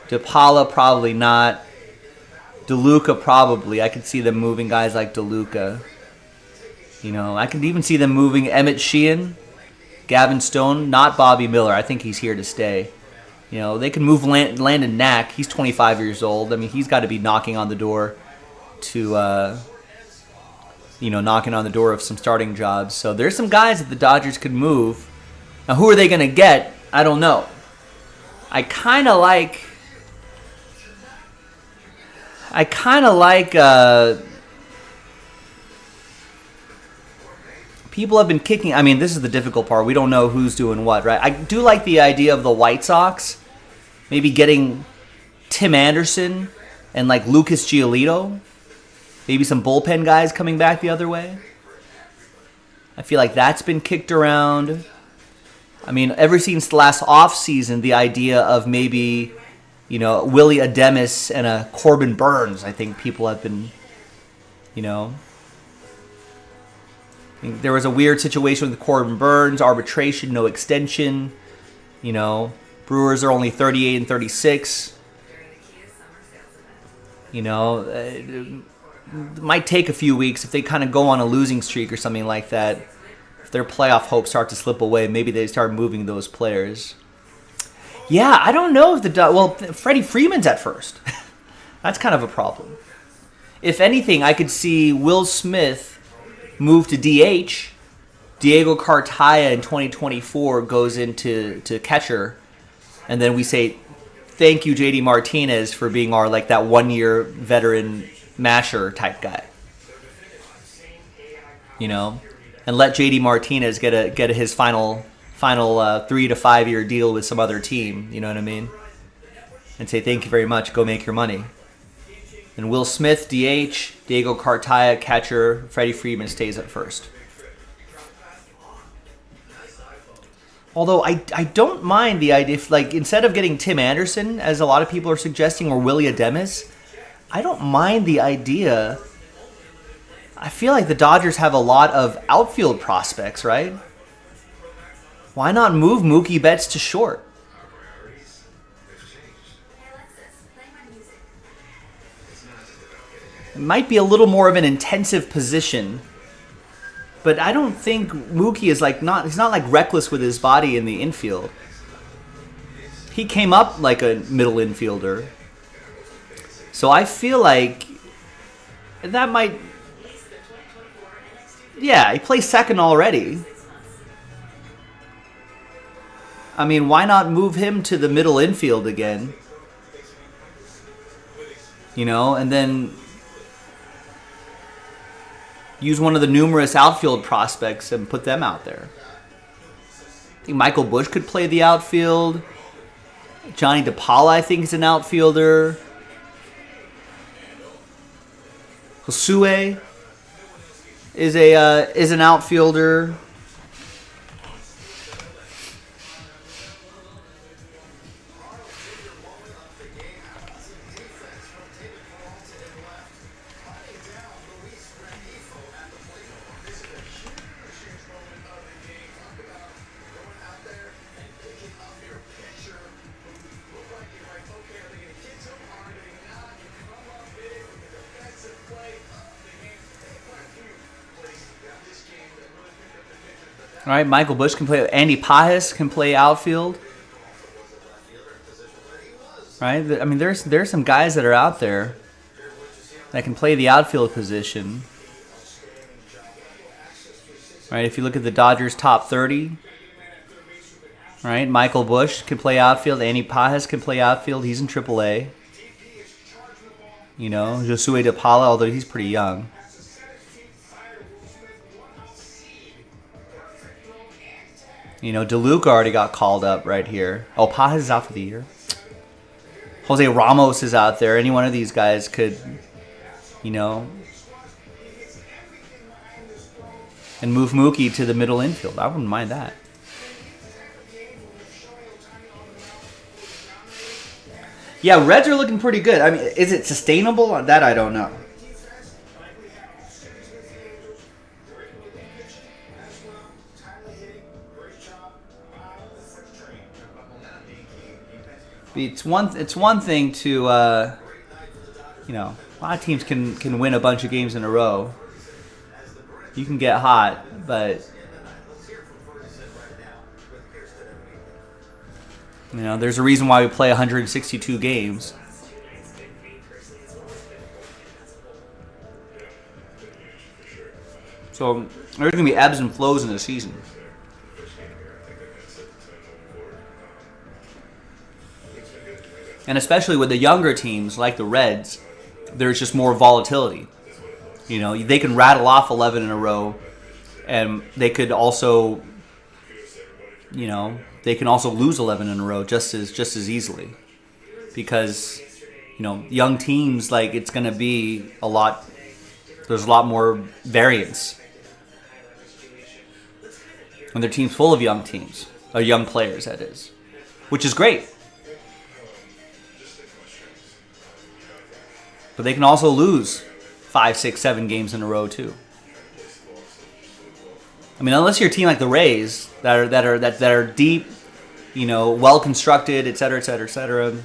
DePaula, probably not. DeLuca, probably. I could see them moving guys like DeLuca. You know, I could even see them moving Emmett Sheehan, Gavin Stone, not Bobby Miller. I think he's here to stay. You know, they can move Landon Knack. He's 25 years old. I mean, he's got to be knocking on the door knocking on the door of some starting jobs. So there's some guys that the Dodgers could move. Now, who are they going to get? I don't know. I kind of like people have been kicking. I mean, this is the difficult part. We don't know who's doing what, right? I do like the idea of the White Sox maybe getting Tim Anderson and like Lucas Giolito. Maybe some bullpen guys coming back the other way. I feel like that's been kicked around. I mean, ever since the last offseason, the idea of maybe, you know, Willie Ademis and a Corbin Burns, I think people have been, you know. I think there was a weird situation with Corbin Burns, arbitration, no extension. You know, Brewers are only 38 and 36. You know, it might take a few weeks if they kind of go on a losing streak or something like that. If their playoff hopes start to slip away, maybe they start moving those players. Yeah, I don't know if Freddie Freeman's at first. That's kind of a problem. If anything, I could see Will Smith move to DH. Diego Cartaya in 2024 goes into catcher. And then we say, thank you, JD Martinez, for being our like that 1-year veteran masher type guy. You know? And let JD Martinez get his final 3 to 5 year deal with some other team, you know what I mean? And say thank you very much, go make your money. And Will Smith, DH, Diego Cartaya, catcher, Freddie Freeman stays at first. Although I don't mind the idea, if like instead of getting Tim Anderson, as a lot of people are suggesting, or Willie Ademis, I don't mind the idea. I feel like the Dodgers have a lot of outfield prospects, right? Why not move Mookie Betts to short? It might be a little more of an intensive position, but I don't think Mookie is he's not like reckless with his body in the infield. He came up like a middle infielder. So I feel like that might... Yeah, he plays second already. I mean, why not move him to the middle infield again? You know, and then use one of the numerous outfield prospects and put them out there. I think Michael Busch could play the outfield. Johnny DePaula, I think, is an outfielder. Josue is an outfielder. All right, Michael Busch can play. Andy Pajes can play outfield. Right? I mean, there's some guys that are out there that can play the outfield position. Right? If you look at the Dodgers' top 30, right? Michael Busch can play outfield. Andy Pajes can play outfield. He's in AAA. You know, Josue DePaula, although he's pretty young. You know, DeLuca already got called up right here. Oh, Pajes is out for the year. Jose Ramos is out there. Any one of these guys could, you know, and move Mookie to the middle infield. I wouldn't mind that. Yeah, Reds are looking pretty good. I mean, is it sustainable? That I don't know. It's one thing to, you know, a lot of teams can win a bunch of games in a row. You can get hot, but, you know, there's a reason why we play 162 games. So there's going to be ebbs and flows in the season. And especially with the younger teams like the Reds, there's just more volatility. You know, they can rattle off 11 in a row, and they could also, you know, they can also lose 11 in a row just as easily, because, you know, young teams, like, it's going to be a lot. There's a lot more variance when their team's full of young teams, or young players, that is, which is great. But they can also lose 5, 6, 7 games in a row too. I mean, unless you're a team like the Rays that are deep, you know, well constructed, et cetera, et cetera, et cetera.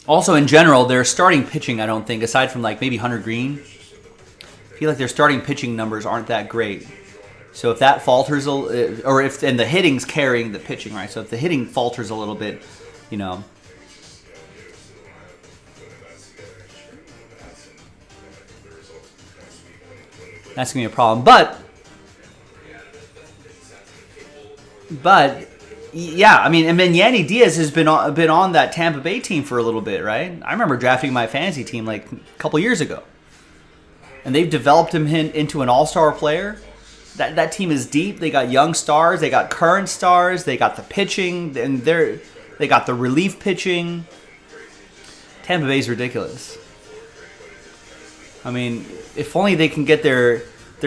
Also, in general, their starting pitching, I don't think, aside from like maybe Hunter Green, I feel like their starting pitching numbers aren't that great. So if that falters, and the hitting's carrying the pitching, right? So if the hitting falters a little bit, you know, that's gonna be a problem. But yeah, I mean, and then Yandy Diaz has been on that Tampa Bay team for a little bit, right? I remember drafting my fantasy team like a couple years ago, and they've developed him into an all-star player. That team is deep. They got young stars. They got current stars. They got the pitching, and they got the relief pitching. Tampa Bay's ridiculous. I mean, if only they can get their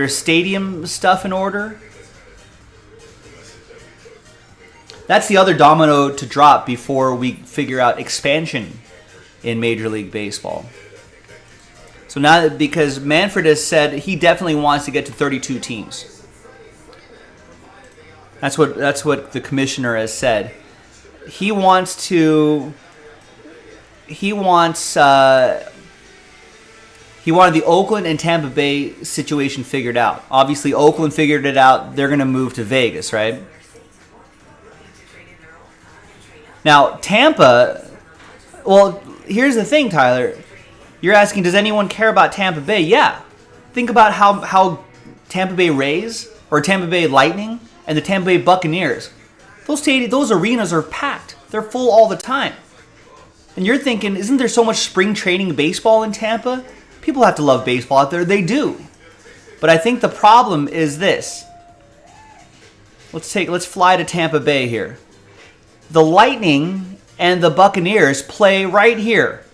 stadium stuff in order. That's the other domino to drop before we figure out expansion in Major League Baseball. So now that, because Manfred has said he definitely wants to get to 32 teams. That's what the commissioner has said. He wants the Oakland and Tampa Bay situation figured out. Obviously, Oakland figured it out. They're going to move to Vegas, right? Now, Tampa, well, here's the thing, Tyler. You're asking, does anyone care about Tampa Bay? Yeah. Think about how Tampa Bay Rays or Tampa Bay Lightning and the Tampa Bay Buccaneers, those arenas are packed. They're full all the time. And you're thinking, isn't there so much spring training baseball in Tampa? People have to love baseball out there. They do. But I think the problem is this. Let's fly to Tampa Bay here. The Lightning and the Buccaneers play right here,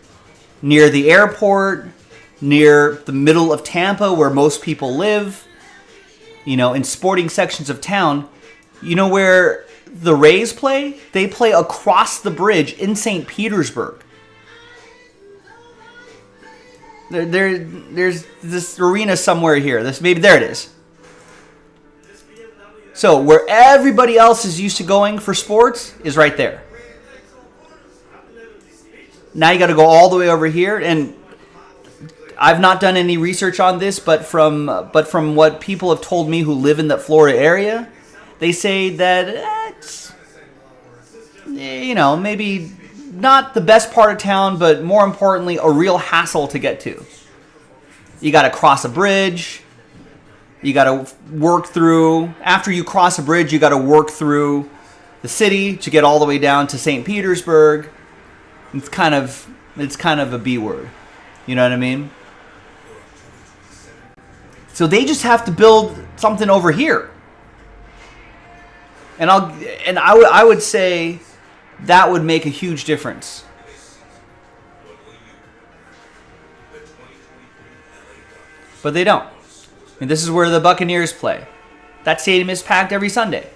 near the airport, near the middle of Tampa where most people live, in sporting sections of town. You know where the Rays play? They play across the bridge in St. Petersburg. There's this arena somewhere here. There it is. So where everybody else is used to going for sports is right there. Now you got to go all the way over here, and I've not done any research on this, but from what people have told me who live in the Florida area, they say that it's, maybe not the best part of town, but more importantly, a real hassle to get to. You got to cross a bridge. You got to work through. After you cross a bridge, you got to work through the city to get all the way down to St. Petersburg. It's kind of a B word. You know what I mean? So they just have to build something over here. And I would say that would make a huge difference. But they don't. And this is where the Buccaneers play. That stadium is packed every Sunday.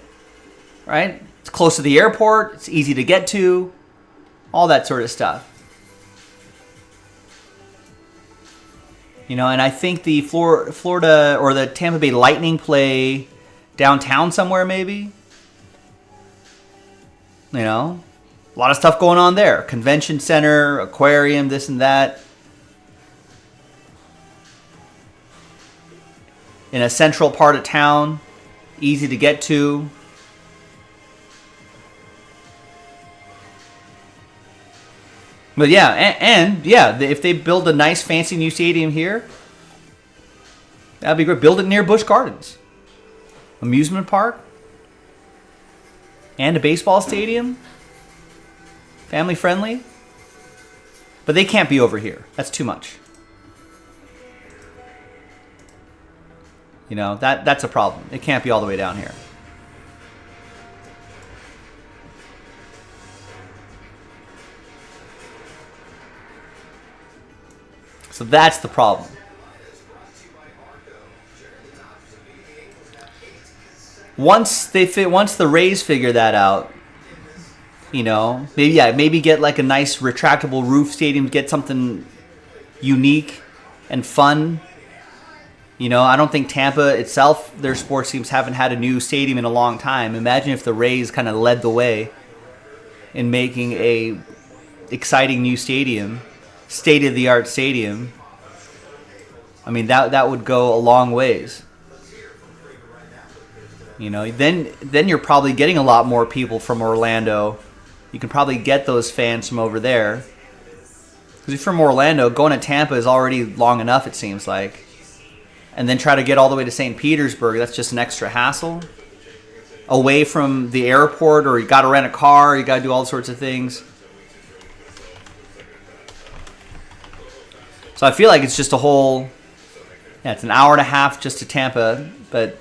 Right? It's close to the airport. It's easy to get to. All that sort of stuff. And I think the Florida or the Tampa Bay Lightning play downtown somewhere maybe. A lot of stuff going on there. Convention center, aquarium, this and that. In a central part of town, easy to get to. But yeah, and if they build a nice fancy new stadium here, that'd be great. Build it near Busch Gardens. Amusement park. And a baseball stadium. Family friendly. But they can't be over here. That's too much. That's a problem. It can't be all the way down here. So that's the problem. Once the Rays figure that out, maybe get like a nice retractable roof stadium, get something unique and fun. I don't think Tampa itself, their sports teams haven't had a new stadium in a long time. Imagine if the Rays kind of led the way in making a exciting new stadium, state-of-the-art stadium. I mean, that would go a long ways. Then you're probably getting a lot more people from Orlando. You can probably get those fans from over there. Because if you're from Orlando, going to Tampa is already long enough, it seems like. And then try to get all the way to St. Petersburg, that's just an extra hassle. Away from the airport, or you got to rent a car, you got to do all sorts of things. So I feel like it's just it's an hour and a half just to Tampa, but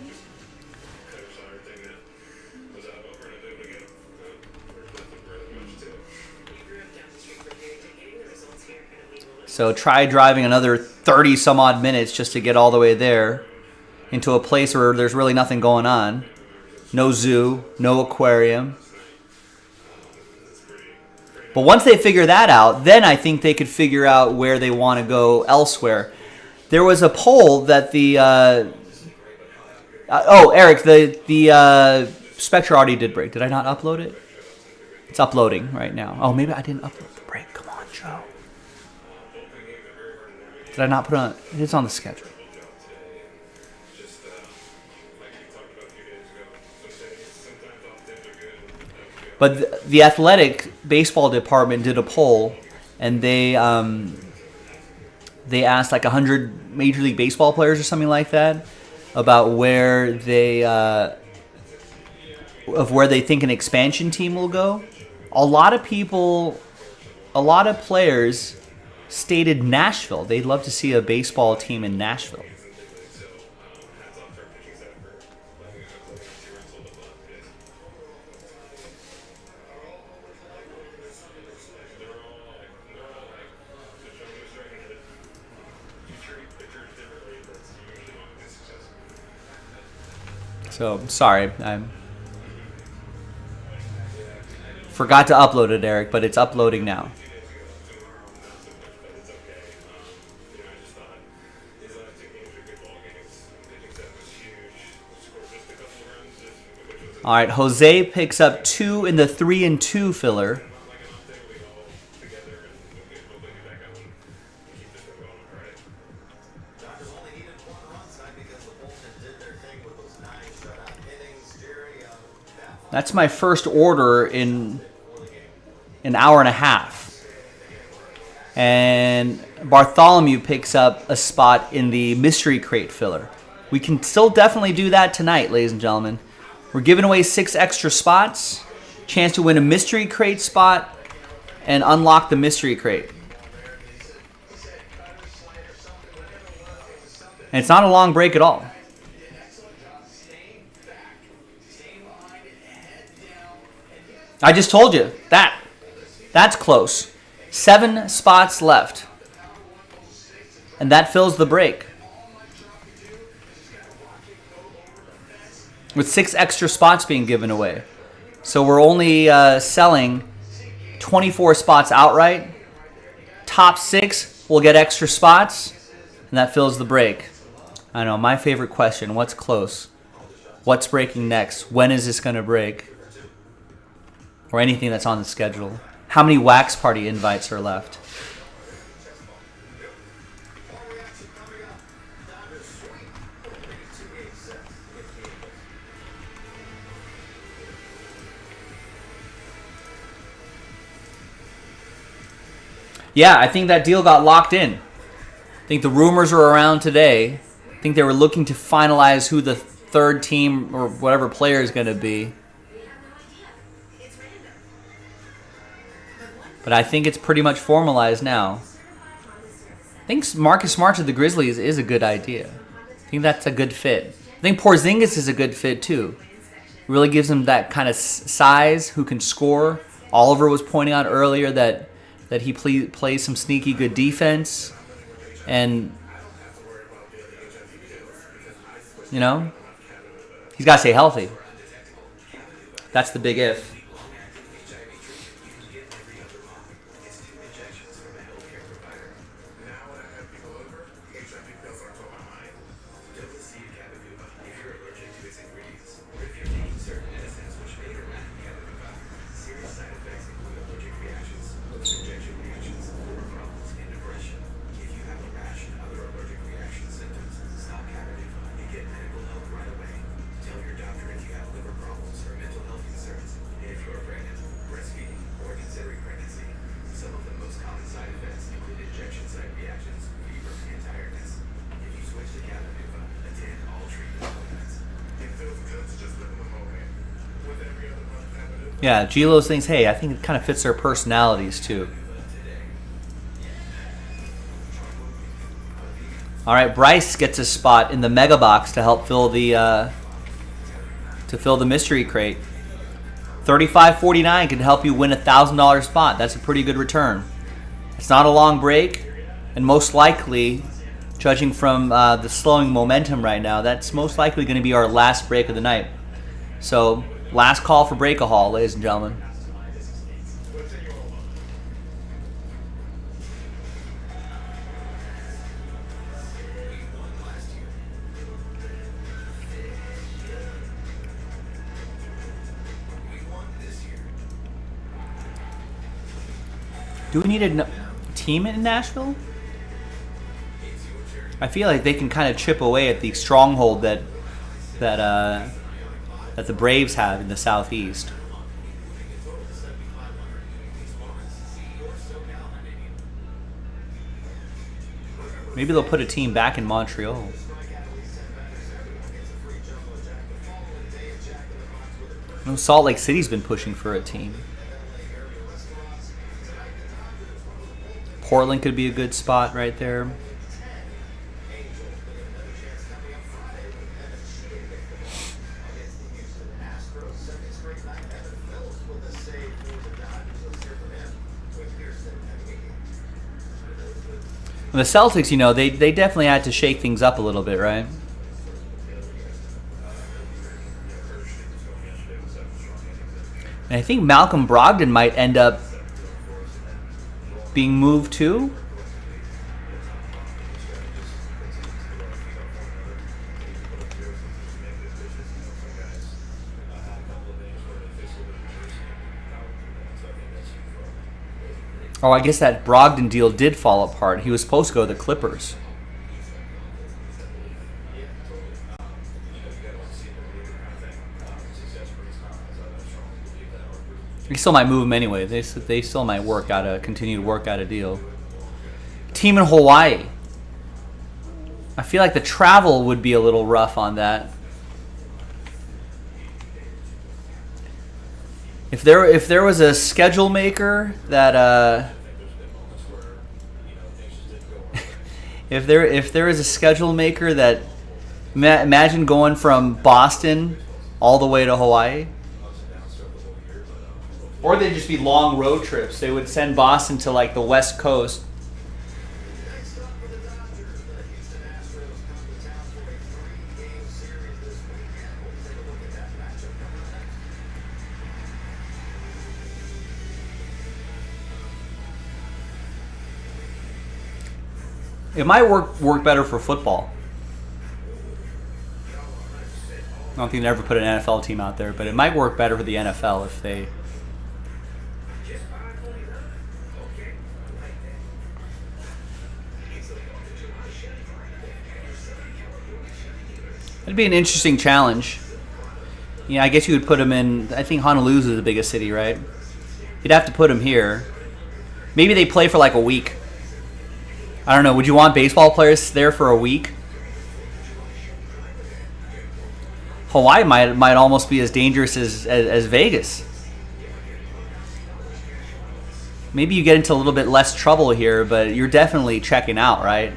So try driving another 30 some odd minutes just to get all the way there into a place where there's really nothing going on. No zoo, no aquarium. But once they figure that out, then I think they could figure out where they want to go elsewhere. There was a poll that the Eric, the Spectre already did break. Did I not upload it? It's uploading right now. Oh, maybe I didn't upload the break. Come on, Joe. Did I not put it on? It's on the schedule. But the athletic baseball department did a poll, and they asked like 100 Major League Baseball players or something like that about where they think an expansion team will go. A lot of players stated Nashville. They'd love to see a baseball team in Nashville. So, sorry, I forgot to upload it, Eric, but it's uploading now. All right, Jose picks up 2 in the 3-2 filler. That's my first order in an hour and a half. And Bartholomew picks up a spot in the mystery crate filler. We can still definitely do that tonight, ladies and gentlemen. We're giving away 6 extra spots. Chance to win a mystery crate spot and unlock the mystery crate. And it's not a long break at all. I just told you that's close. 7 spots left. And that fills the break. With 6 extra spots being given away. So we're only selling 24 spots outright. Top 6 will get extra spots. And that fills the break. I know, my favorite question. What's close? What's breaking next? When is this going to break? Or anything that's on the schedule. How many wax party invites are left? Yeah, I think that deal got locked in. I think the rumors are around today. I think they were looking to finalize who the third team or whatever player is going to be. But I think it's pretty much formalized now. I think Marcus Smart to the Grizzlies is a good idea. I think that's a good fit. I think Porzingis is a good fit too. Really gives him that kind of size, who can score. Oliver was pointing out earlier that he plays some sneaky good defense. And, you know, he's got to stay healthy. That's the big if. Yeah, Gilos thinks, hey, I think it kind of fits their personalities too. All right, Bryce gets a spot in the mega box to help fill the mystery crate. $35.49 can help you win a $1,000 spot. That's a pretty good return. It's not a long break, And most likely, judging from the slowing momentum right now, that's most likely going to be our last break of the night. So, last call for Breakahol, ladies and gentlemen. Do we need a team in Nashville? I feel like they can kind of chip away at the stronghold that the Braves have in the Southeast. Maybe they'll put a team back in Montreal. I know Salt Lake City's been pushing for a team. Portland could be a good spot right there. The Celtics, you know, they definitely had to shake things up a little bit, right? And I think Malcolm Brogdon might end up being moved too. Oh, I guess that Brogdon deal did fall apart. He was supposed to go to the Clippers. They still might move him anyway. They still might continue to work out a deal. Team in Hawaii. I feel like the travel would be a little rough on that. If there was a schedule maker that if there is a schedule maker that imagine going from Boston all the way to Hawaii. Or they'd just be long road trips. They would send Boston to like the West Coast. It might work better for football. I don't think they'd ever put an NFL team out there, but it might work better for the NFL if they... It'd be an interesting challenge. Yeah, I guess you would put them in... I think Honolulu is the biggest city, right? You'd have to put them here. Maybe they play for like a week. I don't know. Would you want baseball players there for a week? Hawaii might almost be as dangerous as Vegas. Maybe you get into a little bit less trouble here, but you're definitely checking out, right?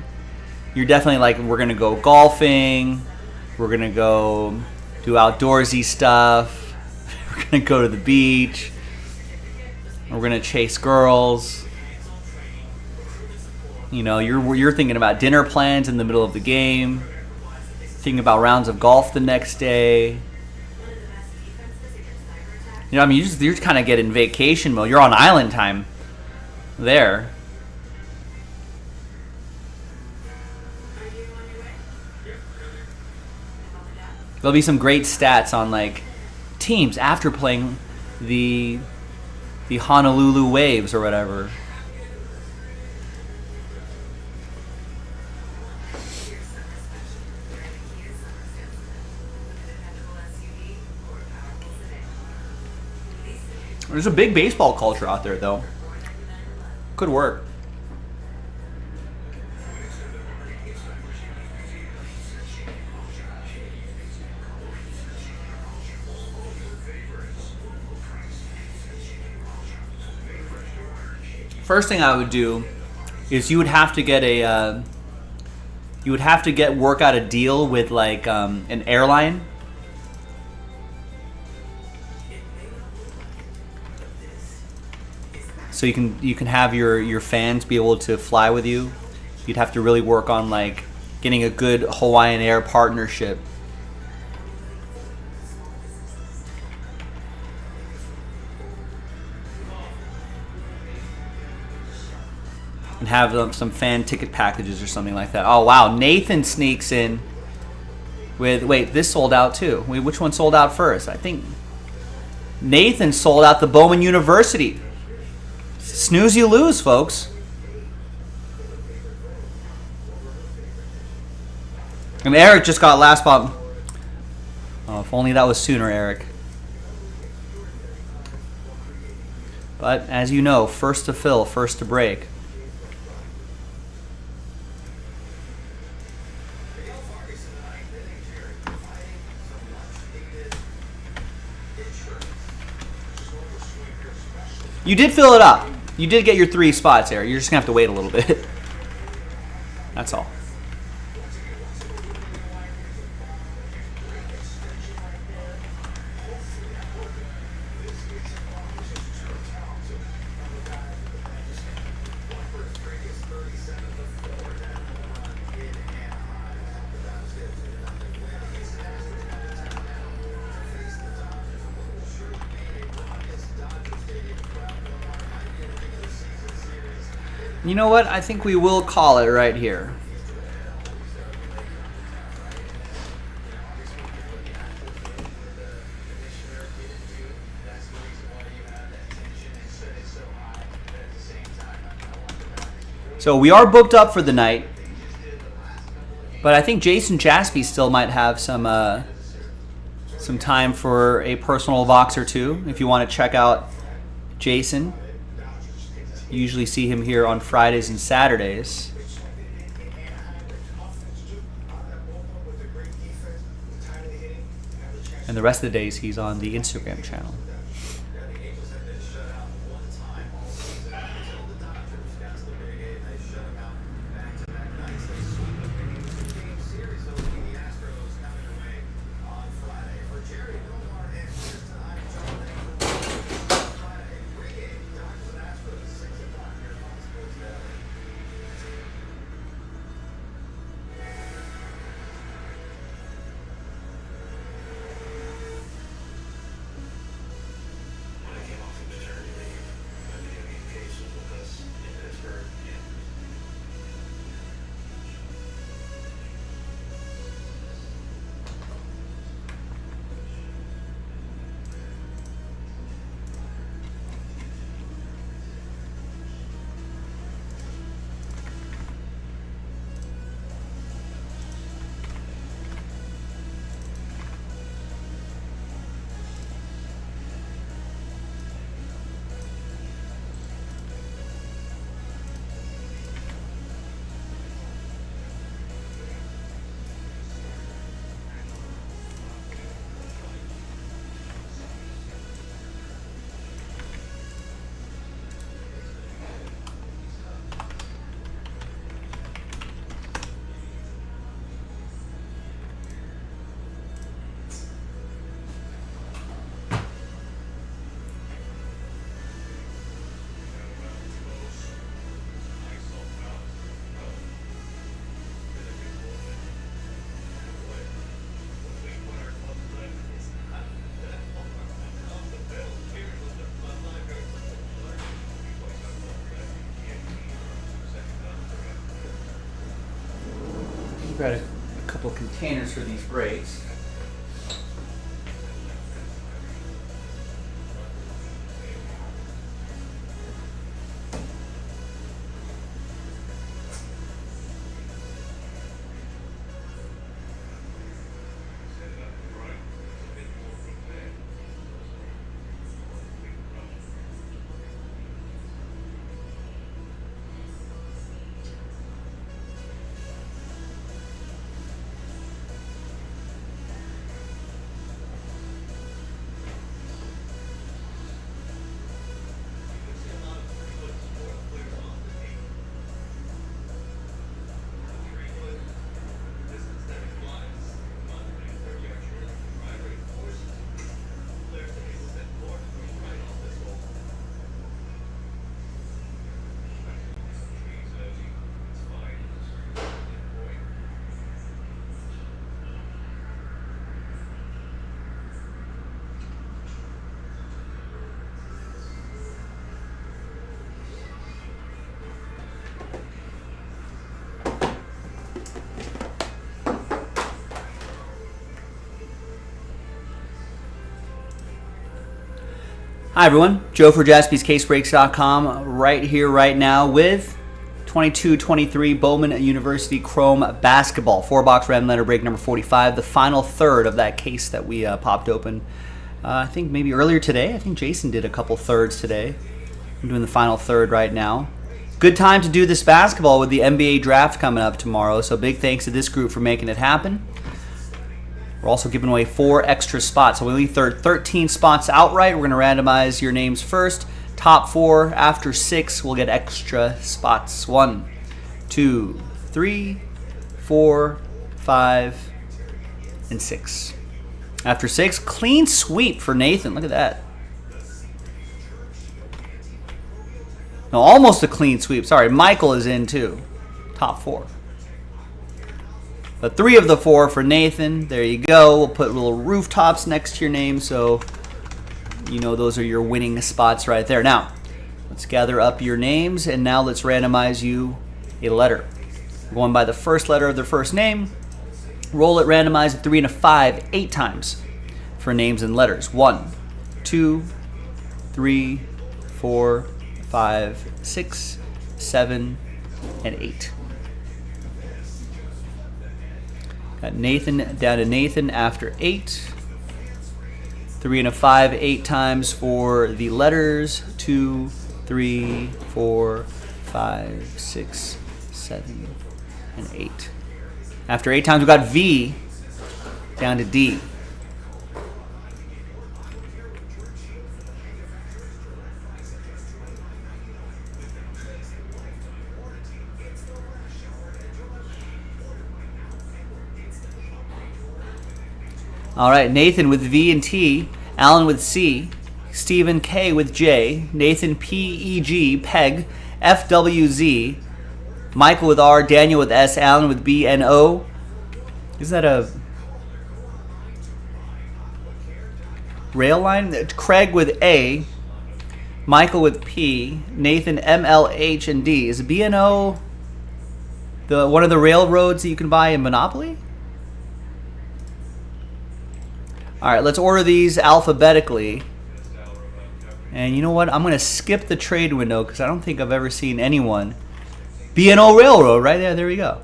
You're definitely like, we're going to go golfing. We're going to go do outdoorsy stuff. We're going to go to the beach. We're going to chase girls. You know, you're thinking about dinner plans in the middle of the game. Thinking about rounds of golf the next day. You know, I mean, you're kind of getting vacation mode. You're on island time there. There'll be some great stats on like teams after playing the Honolulu Waves or whatever. There's a big baseball culture out there, though. Could work. First thing I would do is you would have to work out a deal with like an airline. So you can have your fans be able to fly with you. You'd have to really work on like getting a good Hawaiian Air partnership. And have some fan ticket packages or something like that. Oh wow, Nathan sneaks in with, wait, this sold out too. Wait, which one sold out first? I think Nathan sold out the Bowman University. Snooze you lose, folks. And Eric just got last spot. Oh, if only that was sooner, Eric. But as you know, first to fill, first to break. You did fill it up. You did get your 3 spots, Eric. You're just going to have to wait a little bit. That's all. You know what? I think we will call it right here. So we are booked up for the night, but I think Jason Jaspy still might have some time for a personal box or two. If you want to check out Jason. You usually see him here on Fridays and Saturdays. And the rest of the days he's on the Instagram channel. Got a couple containers for these breaks. Hi everyone, Joe for JaspysCaseBreaks.com right here, right now with 22-23 Bowman University Chrome Basketball. 4-box random letter break number 45, the final third of that case that we popped open. I think maybe earlier today. I think Jason did a couple thirds today. I'm doing the final third right now. Good time to do this basketball with the NBA draft coming up tomorrow, so big thanks to this group for making it happen. We're also giving away 4 extra spots. So we leave 13 spots outright. We're going to randomize your names first. Top 4 after 6 will get extra spots. 1, 2, 3, 4, 5, and 6. After 6, clean sweep for Nathan. Look at that. No, almost a clean sweep. Sorry, Michael is in too. Top 4. But 3 of the 4 for Nathan. There you go. We'll put little rooftops next to your name so you know those are your winning spots right there. Now, let's gather up your names, and now let's randomize you a letter. We're going by the first letter of their first name. Roll it, randomize a 3 and a 5 8 times for names and letters. 1, 2, 3, 4, 5, 6, 7, and 8. Got Nathan down to Nathan after 8. 3 and a 5 8 times for the letters. 2, 3, 4, 5, 6, 7, and 8. After 8 times, we got V down to D. All right, Nathan with V and T, Alan with C, Stephen K with J, Nathan P-E-G, Peg, F-W-Z, Michael with R, Daniel with S, Alan with B and O. Is that a rail line? Craig with A, Michael with P, Nathan M, L, H, and D. Is B and O one of the railroads that you can buy in Monopoly? All right, let's order these alphabetically. And you know what? I'm going to skip the trade window because I don't think I've ever seen anyone. B&O Railroad, right there. There we go.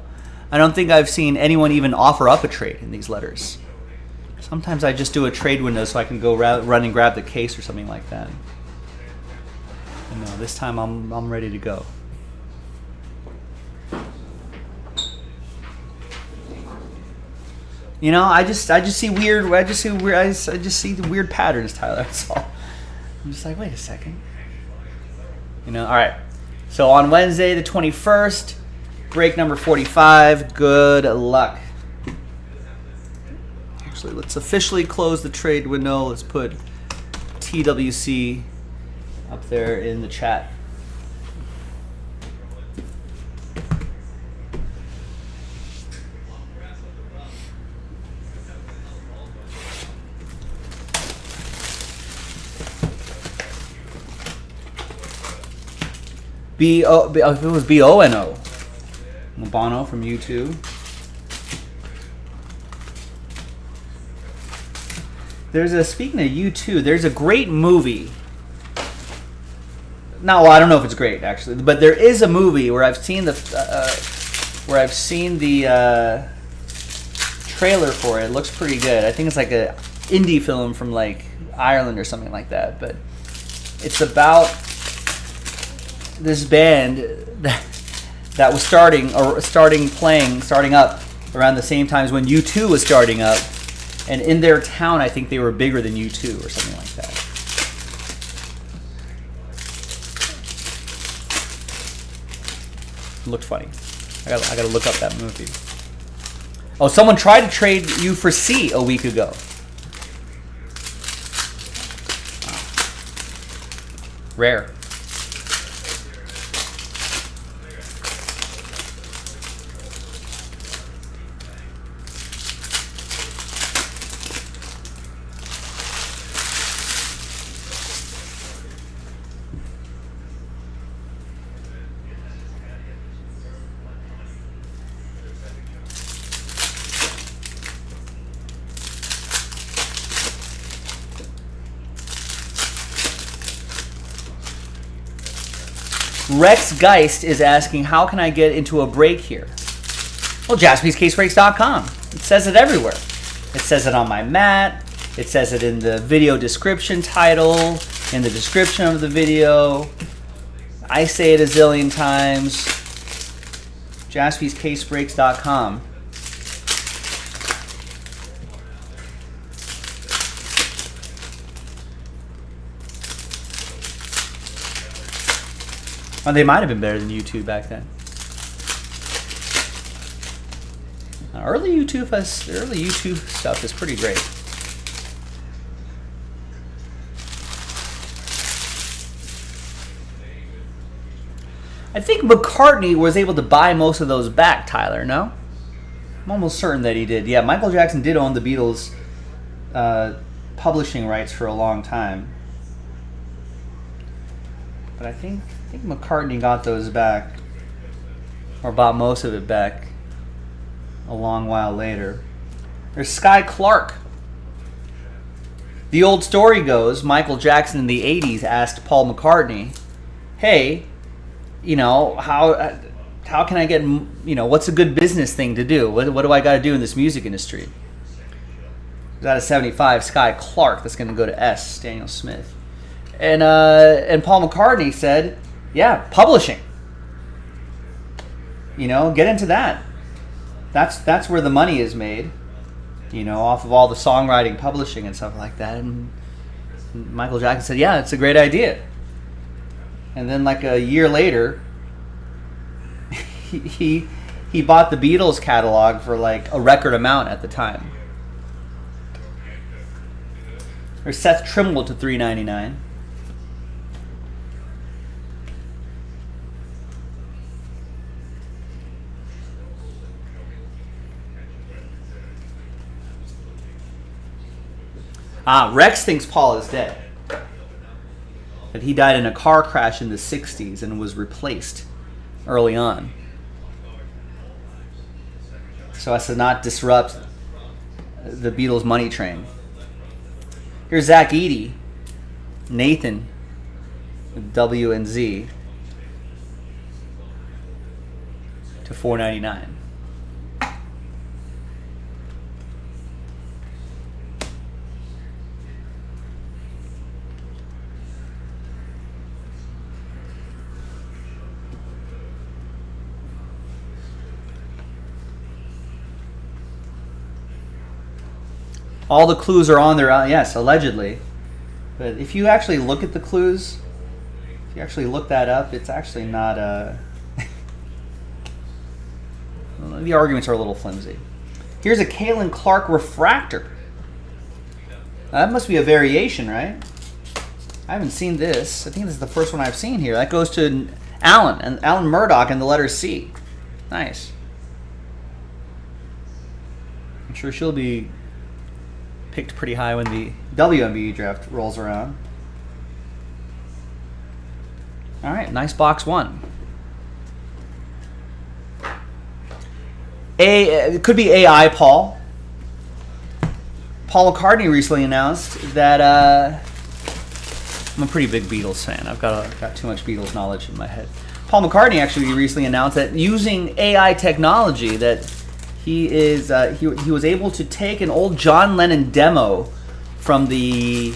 I don't think I've seen anyone even offer up a trade in these letters. Sometimes I just do a trade window so I can go run and grab the case or something like that. And no, this time I'm ready to go. You know, I just see the weird patterns, Tyler. That's all. I'm just like, wait a second. You know, all right. So on Wednesday, the 21st, break number 45. Good luck. Actually, let's officially close the trade window. Let's put TWC up there in the chat. If it was B-O-N-O. Bono from U2. Speaking of U2, there's a great movie. Well, I don't know if it's great actually, but there is a movie where I've seen the trailer for it. It looks pretty good. I think it's like a indie film from like Ireland or something like that, but it's about this band that was starting up around the same times when U2 was starting up, and in their town I think they were bigger than U2 or something like that. It looked funny. I gotta look up that movie. Oh, someone tried to trade you for C a week ago. Rare. Rex Geist is asking, how can I get into a break here? Well, jaspyscasebreaks.com. It says it everywhere. It says it on my mat. It says it in the video description title, in the description of the video. I say it a zillion times. jaspyscasebreaks.com. Well, they might have been better than YouTube back then. Early YouTube stuff is pretty great. I think McCartney was able to buy most of those back, Tyler, no? I'm almost certain that he did. Yeah, Michael Jackson did own the Beatles' publishing rights for a long time. But I think McCartney got those back, or bought most of it back a long while later. There's Sky Clark. The old story goes, Michael Jackson in the 80s asked Paul McCartney, hey, how can I get, what's a good business thing to do? What do I got to do in this music industry? It's out of 75, Sky Clark. That's going to go to S, Daniel Smith. And Paul McCartney said, yeah, publishing. Get into that. That's where the money is made, off of all the songwriting, publishing, and stuff like that. And Michael Jackson said, yeah, it's a great idea. And then like a year later, he bought the Beatles catalog for like a record amount at the time. Or Seth Trimble to $3.99. Rex thinks Paul is dead. That he died in a car crash in the 60s and was replaced early on. So as to not disrupt the Beatles' money train. Here's Zach Eady, Nathan, with W and Z, to $4.99. All the clues are on there, yes, allegedly. But if you actually look at the clues, if you actually look that up, it's actually not the arguments are a little flimsy. Here's a Caitlin Clark refractor. Now, that must be a variation, right? I haven't seen this. I think this is the first one I've seen here. That goes to Alan Murdoch and the letter C. Nice. I'm sure she'll be picked pretty high when the WNBA draft rolls around. All right, nice box one. It could be AI Paul. Paul McCartney recently announced that I'm a pretty big Beatles fan. I've got too much Beatles knowledge in my head. Paul McCartney actually recently announced that using AI technology that he was able to take an old John Lennon demo from the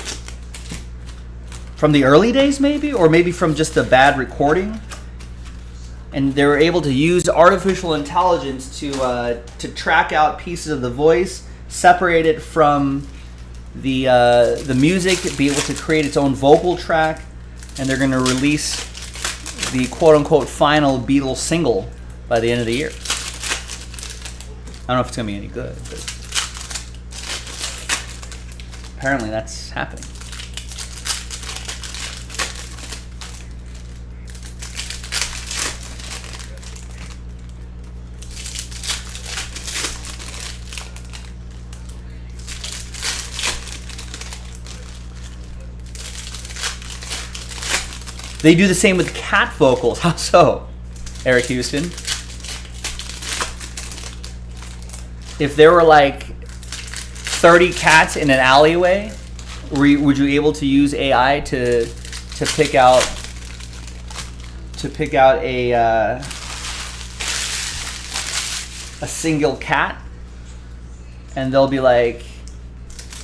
early days, maybe, or maybe from just a bad recording, and they were able to use artificial intelligence to track out pieces of the voice, separate it from the music, be able to create its own vocal track, and they're going to release the quote-unquote final Beatles single by the end of the year. I don't know if it's going to be any good, but apparently that's happening. They do the same with cat vocals. How so, Eric Houston? If there were like 30 cats in an alleyway, would you be able to use AI to pick out to pick out a single cat, and they'll be like,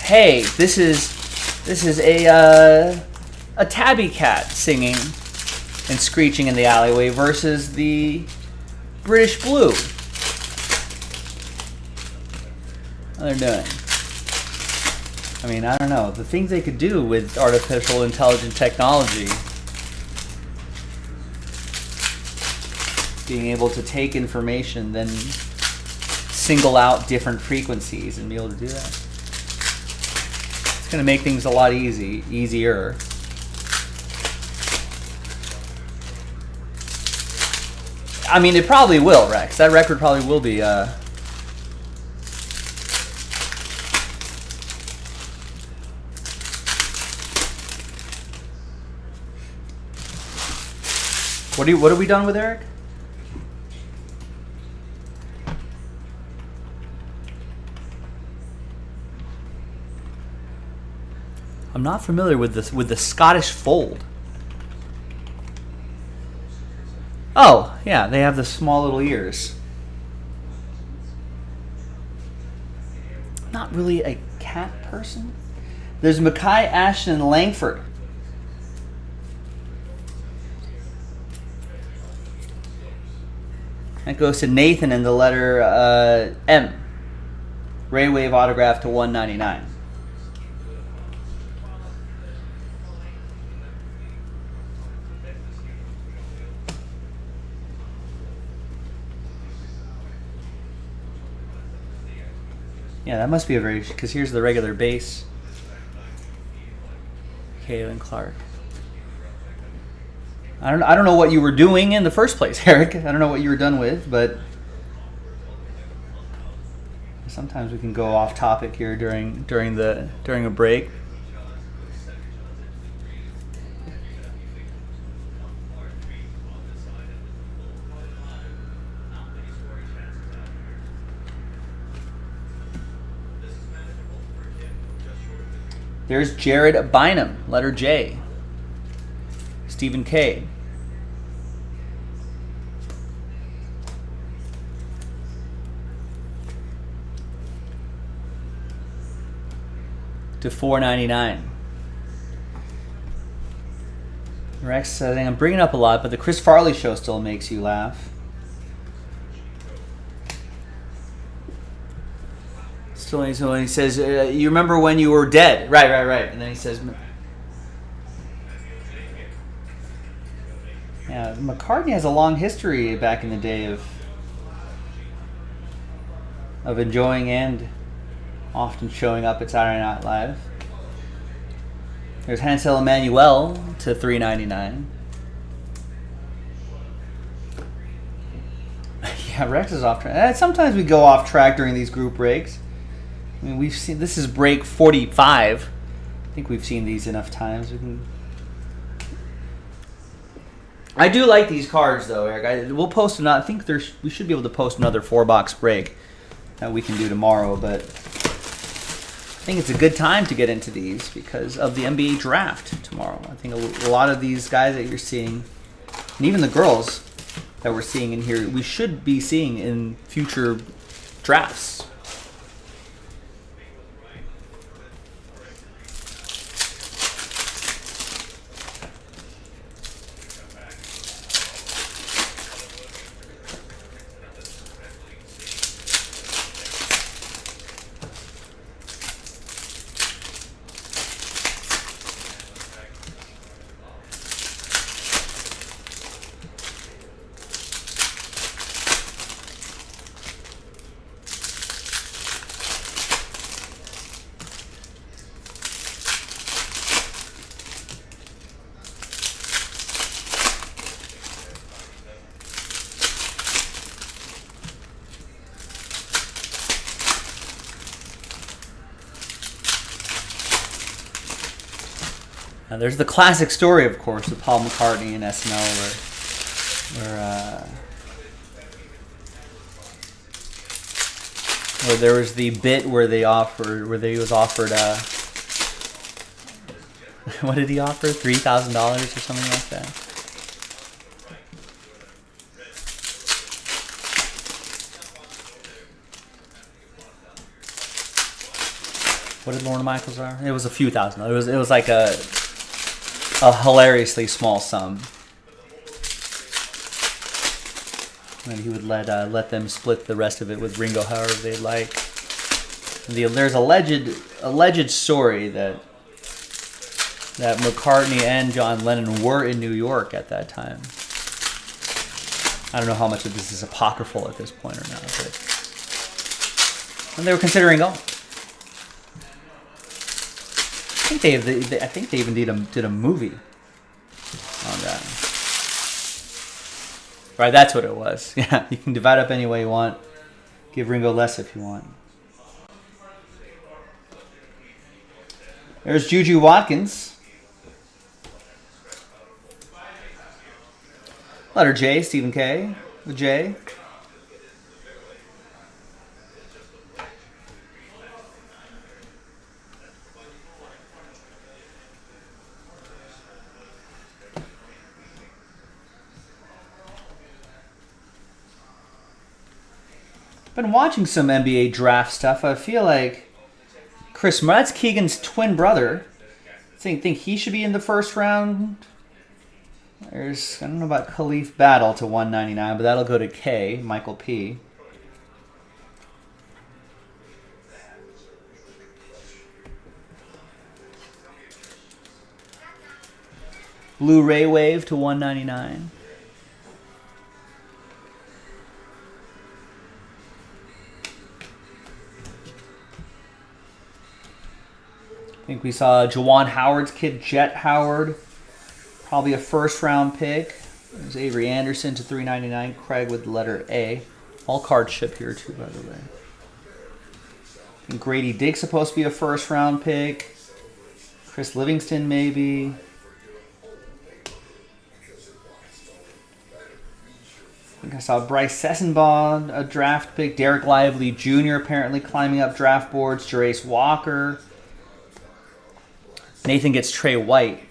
"Hey, this is a tabby cat singing and screeching in the alleyway versus the British Blue." What they're doing. I mean, I don't know. The things they could do with artificial intelligent technology. Being able to take information, then single out different frequencies and be able to do that. It's going to make things a lot easier. I mean, it probably will, Rex. That record probably will be. What are we done with, Eric? I'm not familiar with this with the Scottish Fold. Oh, yeah, they have the small little ears. Not really a cat person. There's Mackay, Ashton, and Langford. That goes to Nathan in the letter M. Ray Wave autograph to 199. Yeah, that must be a very... Because here's the regular base. Kaylin Clark. I don't know what you were doing in the first place, Eric. I don't know what you were done with, but... Sometimes we can go off topic here during a break. There's Jared Bynum, letter J. Stephen K. To $4.99. Rex says, I'm bringing it up a lot, but the Chris Farley show still makes you laugh. Still, he says, you remember when you were dead? Right. And then he says, yeah, McCartney has a long history back in the day of enjoying and often showing up at Saturday Night Live. There's Hansel Emmanuel to $3.99. Yeah, Rex is off track. Sometimes we go off track during these group breaks. I mean, we've seen, this is break 45. I think we've seen these enough times. I do like these cards, though, Eric. We'll post another. I think we should be able to post another 4-box break that we can do tomorrow. But I think it's a good time to get into these because of the NBA draft tomorrow. I think a lot of these guys that you're seeing, and even the girls that we're seeing in here, we should be seeing in future drafts. Now, there's the classic story, of course, of Paul McCartney and SNL, where there was the bit where he was offered what did he offer? $3,000 or something like that. What did Lorna Michaels are? It was a few thousand. It was like a hilariously small sum. And he would let them split the rest of it with Ringo however they'd like. There's alleged story that McCartney and John Lennon were in New York at that time. I don't know how much of this is apocryphal at this point or not, but and they were considering going. I think they even did a movie on that. Right, that's what it was. Yeah, you can divide up any way you want. Give Ringo less if you want. There's Juju Watkins. Letter J, Stephen K. The J. Been watching some NBA draft stuff. I feel like Chris Moore, that's Keegan's twin brother. Think he should be in the first round. There's, I don't know about Khalif Battle to 199, but that'll go to K, Michael P. Blu-ray Wave to 199. I think we saw Juwan Howard's kid, Jet Howard. Probably a first-round pick. There's Avery Anderson to 399. Craig with the letter A. All cards ship here, too, by the way. And Grady Dick's supposed to be a first-round pick. Chris Livingston, maybe. I think I saw Bryce Sessenbaugh, a draft pick. Derek Lively Jr. apparently climbing up draft boards. Jerace Walker. Nathan gets Trey White.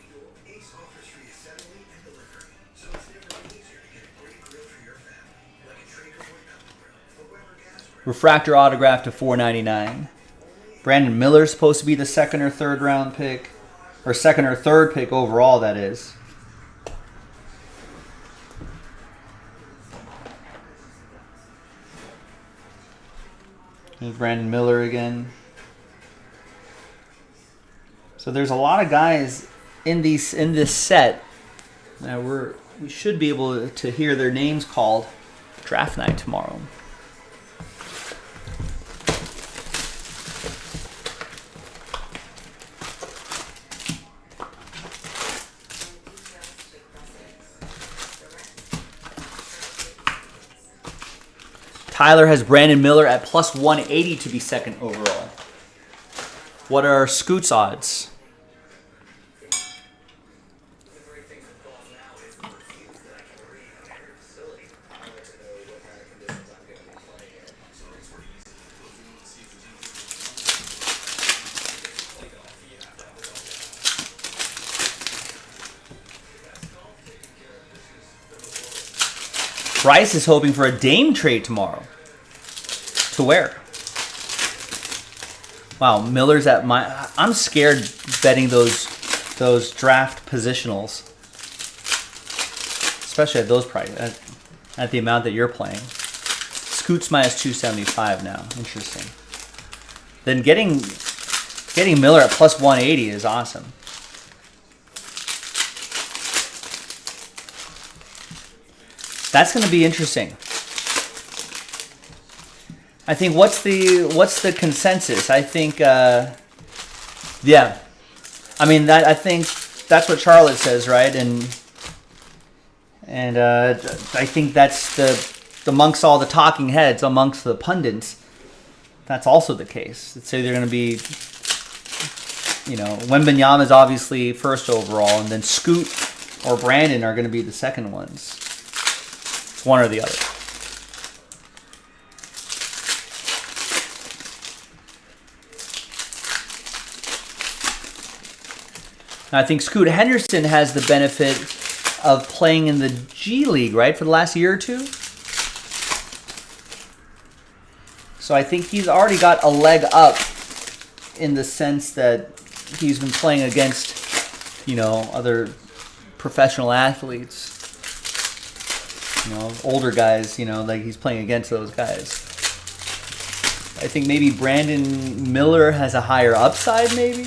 Refractor autograph to $4.99. Brandon Miller's supposed to be the second or third round pick. Or second or third pick overall, that is. There's Brandon Miller again. So there's a lot of guys in this set. Now we should be able to hear their names called draft night tomorrow. Tyler has Brandon Miller at plus 180 to be second overall. What are Scoot's odds? Bryce is hoping for a Dame trade tomorrow. To where? Wow, Miller's at my... I'm scared betting those draft positionals. Especially at those prices. At the amount that you're playing. Scoots minus 275 now. Interesting. Then getting Miller at plus 180 is awesome. That's going to be interesting. I think what's the consensus? I think yeah. I mean I think that's what Charlotte says, right? And I think that's the amongst all the talking heads, amongst the pundits, that's also the case. Let's say they're going to be, Wembanyama is obviously first overall, and then Scoot or Brandon are going to be the second ones. One or the other. I think Scoot Henderson has the benefit of playing in the G League, right, for the last year or two. So I think he's already got a leg up in the sense that he's been playing against, you know, other professional athletes. You know, older guys, you know, like he's playing against those guys. I think maybe Brandon Miller has a higher upside, maybe.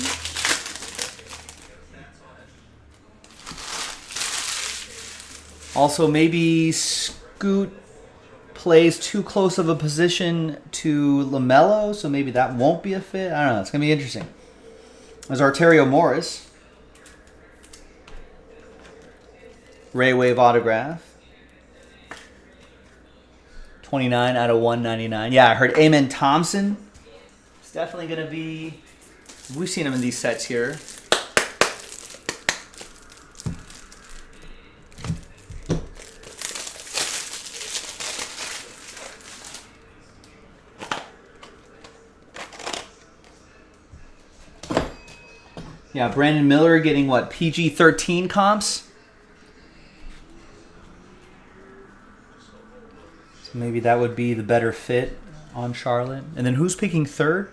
Also, maybe Scoot plays too close of a position to LaMelo, so maybe that won't be a fit. I don't know. It's going to be interesting. There's Arterio Morris. Ray Wave autograph. 29 out of 199. Yeah, I heard Amen Thompson. It's definitely going to be... We've seen him in these sets here. Yeah, Brandon Miller getting what? PG-13 comps? So maybe that would be the better fit on Charlotte. And then who's picking third?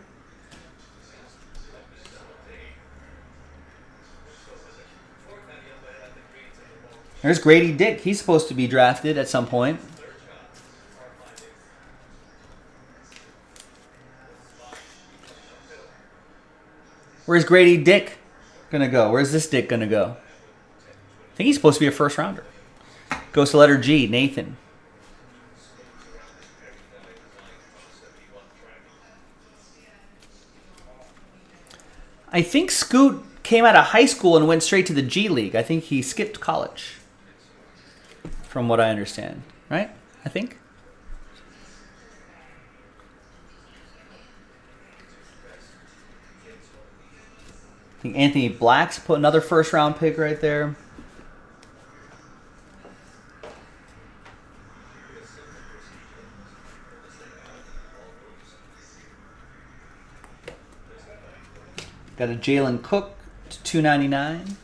There's Grady Dick. He's supposed to be drafted at some point. Where's Grady Dick gonna go? Where's this Dick gonna go? I think he's supposed to be a first rounder. Goes to letter G, Nathan. I think Scoot came out of high school and went straight to the G League. I think he skipped college, from what I understand. Right? I think. I think Anthony Black's put another first round pick right there. Got a Jalen Cook to 299.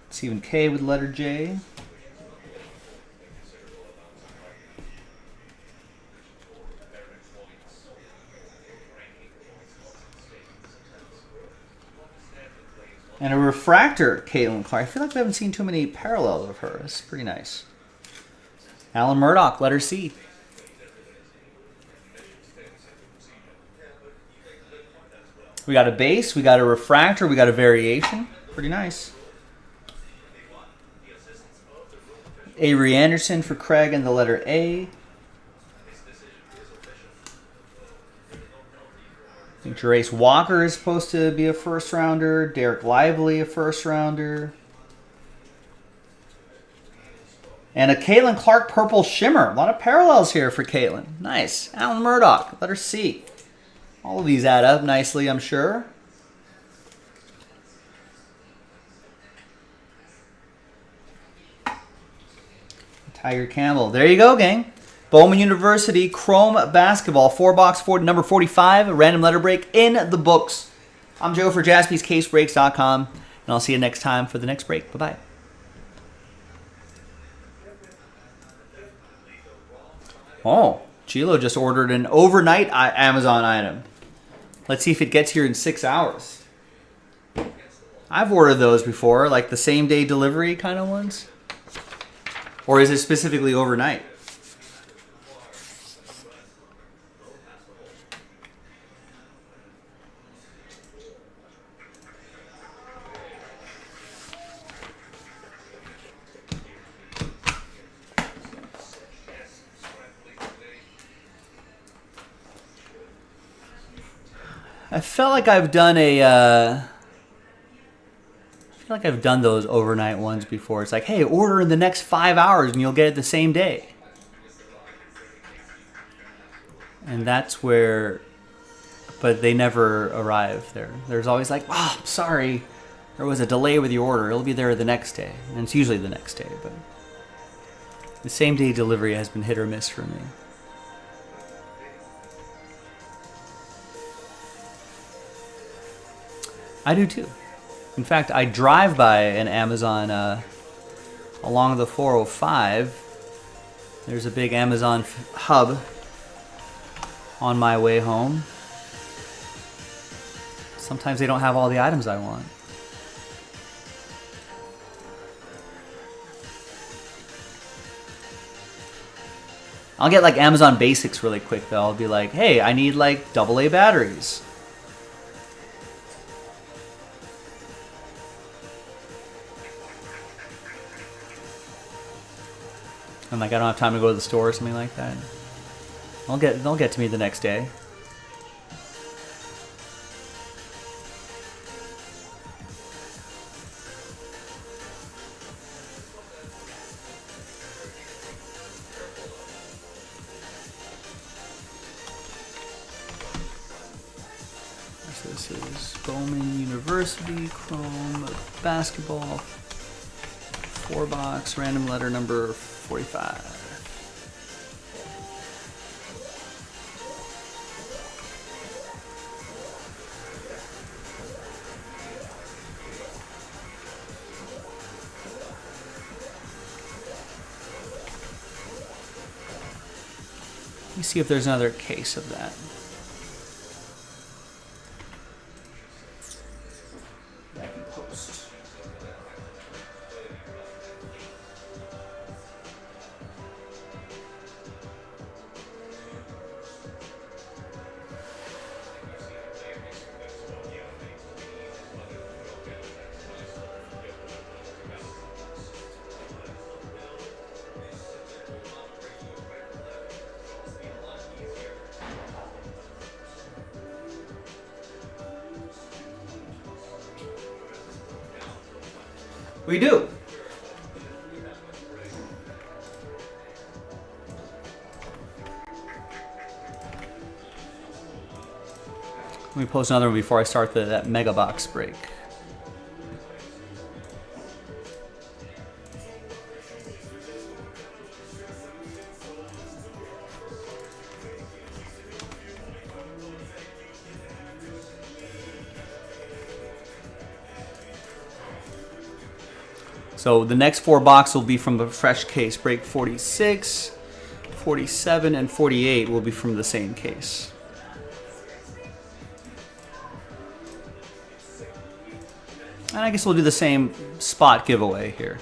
Stephen K with letter J. And a refractor, Caitlin Clark. I feel like we haven't seen too many parallels of her. It's pretty nice. Alan Murdoch, letter C. We got a base, we got a refractor, we got a variation. Pretty nice. Avery Anderson for Craig and the letter A. I think Jerace Walker is supposed to be a first rounder. Derek Lively, a first rounder. And a Caitlin Clark Purple Shimmer. A lot of parallels here for Caitlin. Nice. Alan Murdoch, letter C. All of these add up nicely, I'm sure. Tiger Campbell. There you go, gang. Bowman University Chrome Basketball. 4-box, number 45. A random letter break in the books. I'm Joe for JaspysCaseBreaks.com. And I'll see you next time for the next break. Bye-bye. Oh, Chilo just ordered an overnight Amazon item. Let's see if it gets here in 6 hours. I've ordered those before, like the same day delivery kind of ones. Or is it specifically overnight? I felt like I've done those overnight ones before. It's like, hey, order in the next 5 hours and you'll get it the same day. And that's where, but they never arrive there. There's always like, oh, I'm sorry, there was a delay with your order. It'll be there the next day. And it's usually the next day, but the same day delivery has been hit or miss for me. I do too. In fact, I drive by an Amazon along the 405. There's a big Amazon hub on my way home. Sometimes they don't have all the items I want. I'll get like Amazon Basics really quick though. I'll be like, hey, I need like AA batteries. And like I don't have time to go to the store or something like that. They'll get to me the next day. This is Bowman University Chrome Basketball 4-box random letter number 45. Let me see if there's another case of that. We do. Let me post another one before I start that mega box break. So the next 4 box will be from the fresh case. Break 46, 47, and 48 will be from the same case. And I guess we'll do the same spot giveaway here.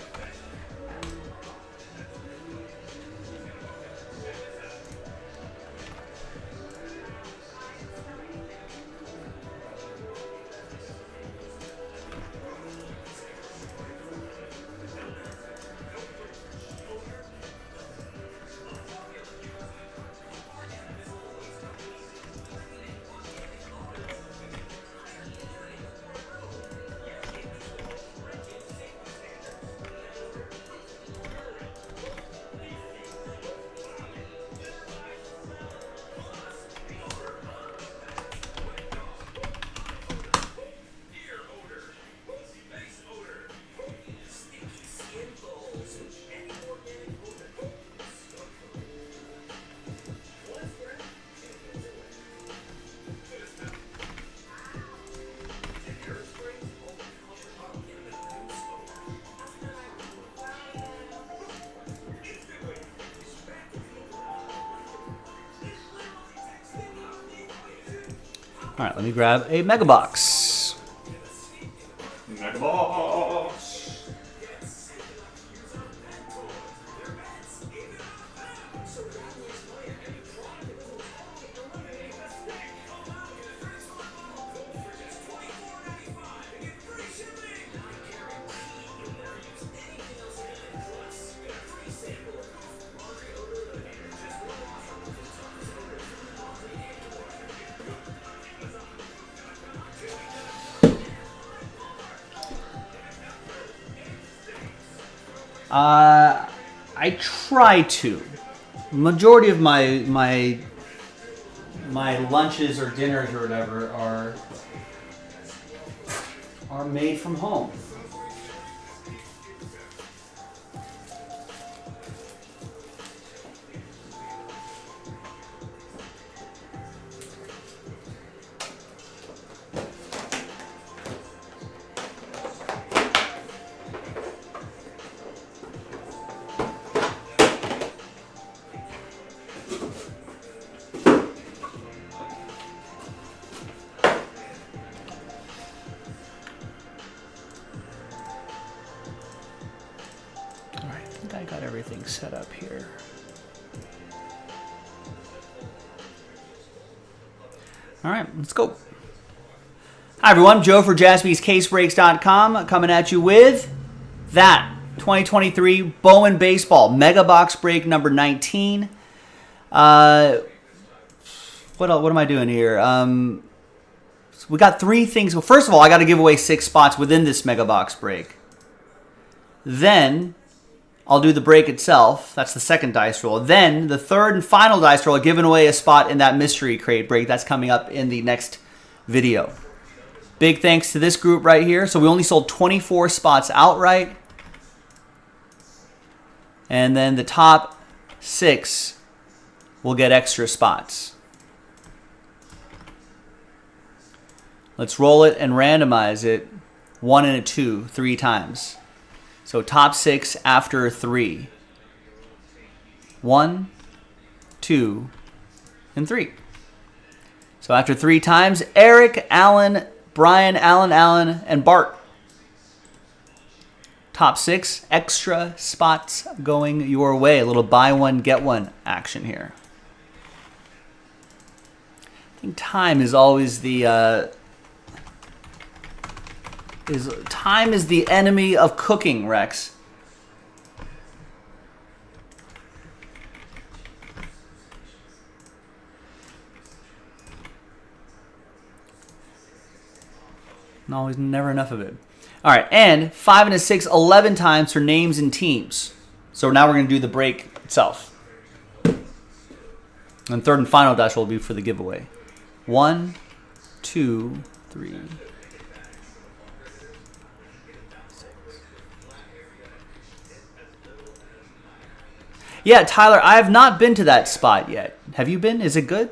All right, let me grab a mega box. Mega box. I try to. Majority of my lunches or dinners or whatever are made from home. got everything set up here. All right, let's go. Hi, everyone. Joe for JaspysCaseBreaks.com coming at you with that 2023 Bowman Baseball Mega Box Break number 19. What am I doing here? So we got 3 things. Well, first of all, I got to give away 6 spots within this Mega Box Break. Then I'll do the break itself. That's the second dice roll. Then the third and final dice roll, giving away a spot in that mystery crate break. That's coming up in the next video. Big thanks to this group right here. So we only sold 24 spots outright. And then the top 6 will get extra spots. Let's roll it and randomize it 1 and a 2, 3 times. So top 6 after 3. 1, 2, and 3. So after 3 times, Eric, Alan, Brian, Alan, and Bart. Top 6, extra spots going your way. A little buy one, get one action here. I think time is always the... time is the enemy of cooking, Rex. Never enough of it. All right, and 5 and a 6, 11 times for names and teams. So now we're going to do the break itself. And third and final dash will be for the giveaway. 1, 2, 3. Yeah, Tyler, I have not been to that spot yet. Have you been? Is it good?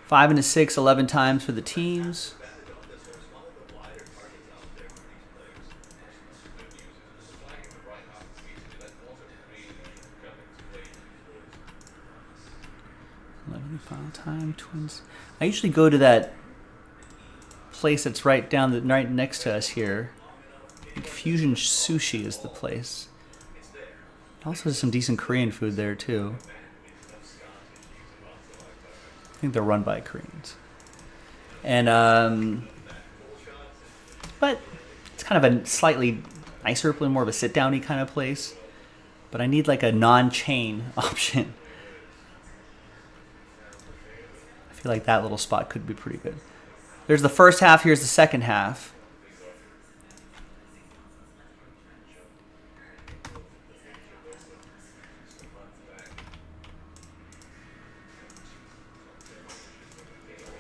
Five and a 6, 11 times for the teams. Final time, Twins. I usually go to that place that's right next to us here. Fusion Sushi is the place. Also, there's some decent Korean food there too. I think they're run by Koreans. And but it's kind of a slightly nicer, more of a sit-downy kind of place. But I need like a non-chain option. I feel like that little spot could be pretty good. There's the first half, here's the second half.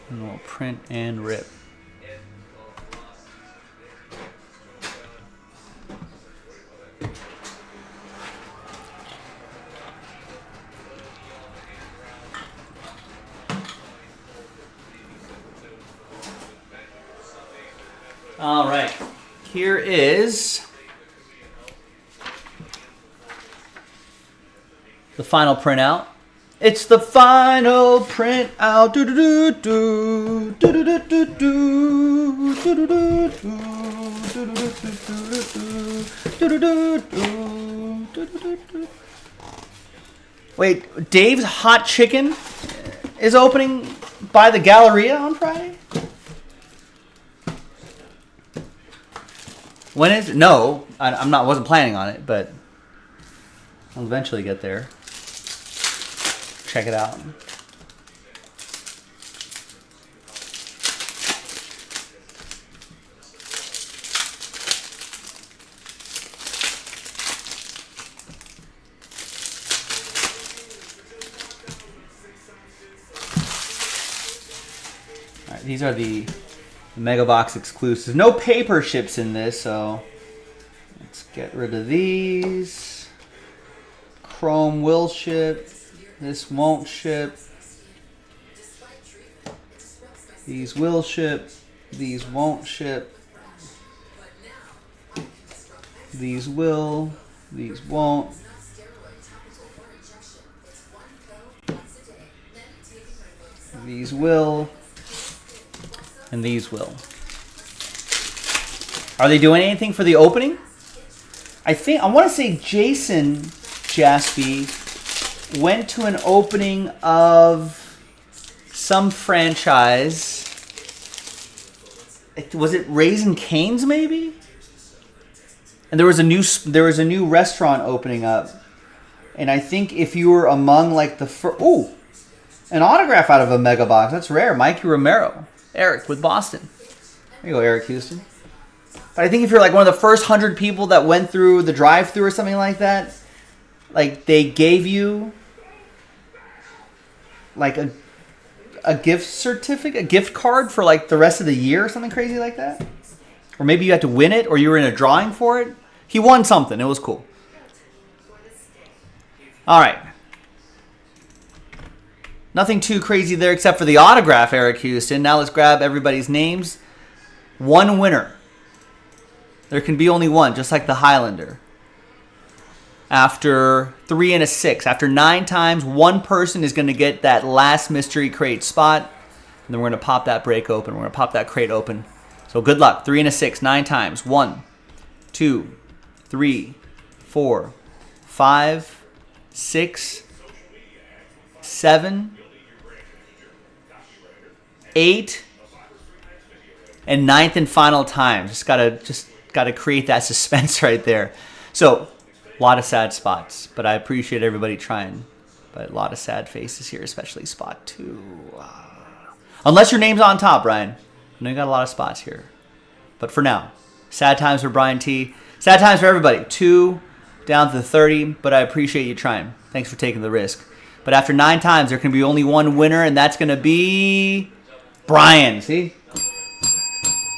And we'll print and rip. All right, here is the final printout. It's the final printout. Wait, Dave's Hot Chicken is opening by the Galleria on Friday? When is it? No, wasn't planning on it, but I'll eventually get there. Check it out. All right, these are the Mega Box exclusives. No paper ships in this, so let's get rid of these. Chrome will ship. This won't ship. These will ship. These won't ship. These will. These won't. These will. And these will. Are they doing anything for the opening? I want to say Jason Jaspy went to an opening of some franchise. Was it Raising Cane's maybe? And there was a new restaurant opening up. And I think if you were among like the first... Ooh! An autograph out of a mega box. That's rare. Mikey Romero. Eric with Boston. There you go, Eric Houston. But I think if you're like one of the first 100 people that went through the drive-thru or something like that, like they gave you like a gift certificate, a gift card for like the rest of the year or something crazy like that. Or maybe you had to win it or you were in a drawing for it. He won something. It was cool. All right. Nothing too crazy there except for the autograph, Eric Houston. Now let's grab everybody's names. One winner. There can be only one, just like the Highlander. After 3 and a 6, after 9 times, one person is going to get that last mystery crate spot. And then we're going to pop that break open. We're going to pop that crate open. So good luck. 3 and a 6, 9 times. 1, 2, 3, 4, 5, 6, 7, 8, and 9th and final time. Just gotta create that suspense right there. So, a lot of sad spots, but I appreciate everybody trying. But a lot of sad faces here, especially spot 2. Unless your name's on top, Brian. I know you got a lot of spots here. But for now, sad times for Brian T. Sad times for everybody. 2 down to 30, but I appreciate you trying. Thanks for taking the risk. But after 9 times, there can be only one winner, and that's going to be Brian. See?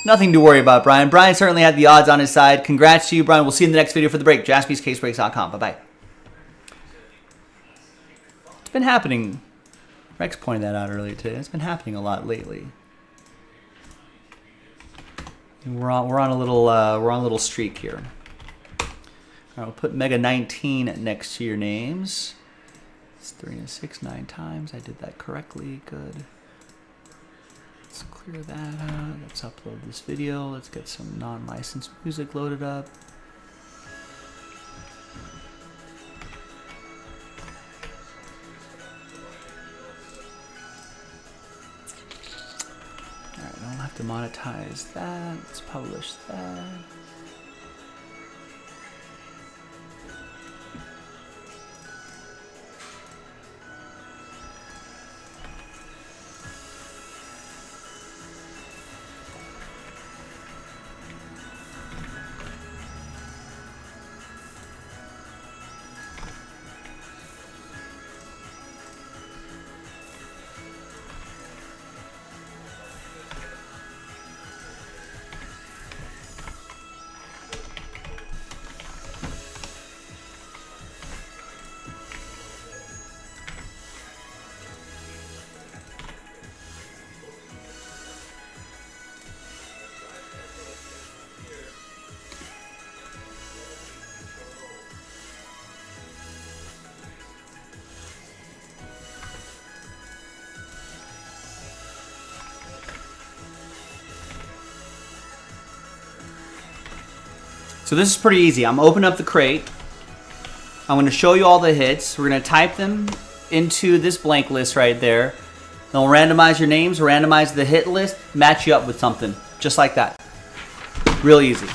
Nothing to worry about, Brian. Brian certainly had the odds on his side. Congrats to you, Brian. We'll see you in the next video for the break. JaspysCaseBreaks.com. Bye-bye. It's been happening. Rex pointed that out earlier today. It's been happening a lot lately. We're on a little streak here. All right, we'll put Mega 19 next to your names. It's 3 and a 6, 9 times. I did that correctly. Good. Let's clear that out. Let's upload this video. Let's get some non-licensed music loaded up. Alright, I don't have to monetize that. Let's publish that. So this is pretty easy. I'm opening up the crate. I'm going to show you all the hits. We're going to type them into this blank list right there. Then we'll randomize your names, randomize the hit list, match you up with something. Just like that. Real easy.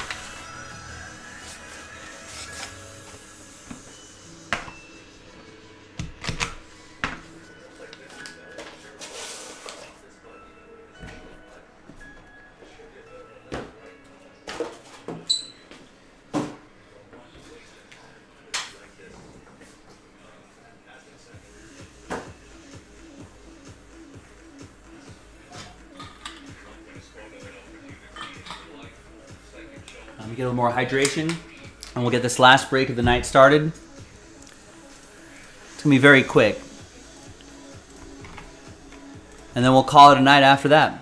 Let me get a little more hydration, and we'll get this last break of the night started. It's going to be very quick. And then we'll call it a night after that.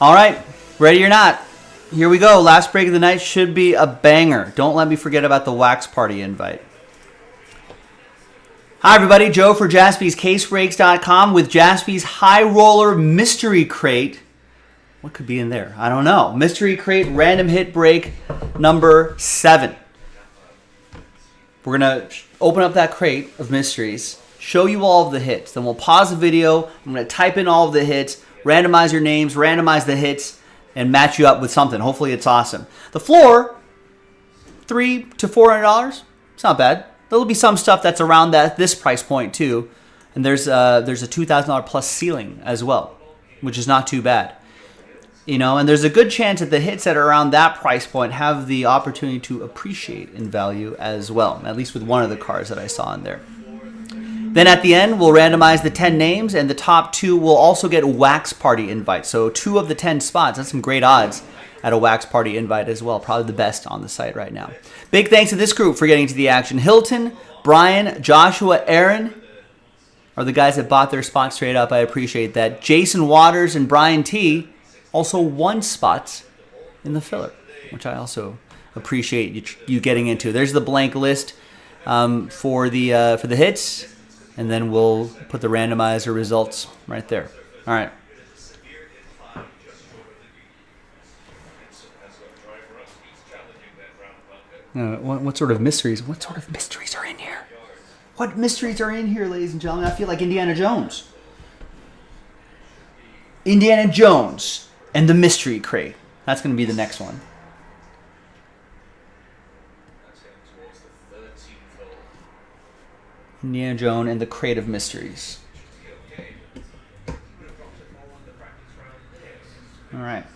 All right, ready or not, here we go. Last break of the night should be a banger. Don't let me forget about the Wax Party invite. Hi, everybody. Joe for JaspysCaseBreaks.com with Jaspy's High Roller Mystery Crate. What could be in there? I don't know. Mystery Crate Random Hit Break number 7. We're going to open up that crate of mysteries, show you all of the hits. Then we'll pause the video. I'm going to type in all of the hits, randomize your names, randomize the hits, and match you up with something. Hopefully it's awesome. The floor, $300 to $400. It's not bad. There'll be some stuff that's around this price point too. And there's a $2,000 plus ceiling as well, which is not too bad. You know, and there's a good chance that the hits that are around that price point have the opportunity to appreciate in value as well, at least with one of the cards that I saw in there. Then at the end, we'll randomize the 10 names, and the top 2 will also get Wax Party invites. So 2 of the 10 spots, that's some great odds at a Wax Party invite as well. Probably the best on the site right now. Big thanks to this group for getting to the action. Hilton, Brian, Joshua, Aaron are the guys that bought their spot straight up. I appreciate that. Jason Waters and Brian T. also won spots in the filler, which I also appreciate you getting into. There's the blank list for the hits, and then we'll put the randomizer results right there. All right. What sort of mysteries? What sort of mysteries are in here? What mysteries are in here, ladies and gentlemen? I feel like Indiana Jones. Indiana Jones and the Mystery Crate. That's going to be the next one. Indiana Jones and the Crate of Mysteries. All right.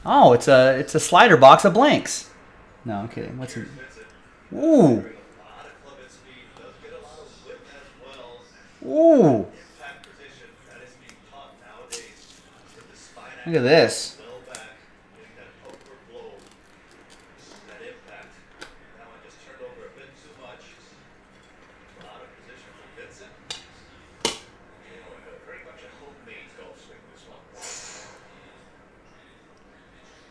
Oh, it's a slider box of blanks. No, I'm kidding. What's it? Ooh. Ooh. Look at this.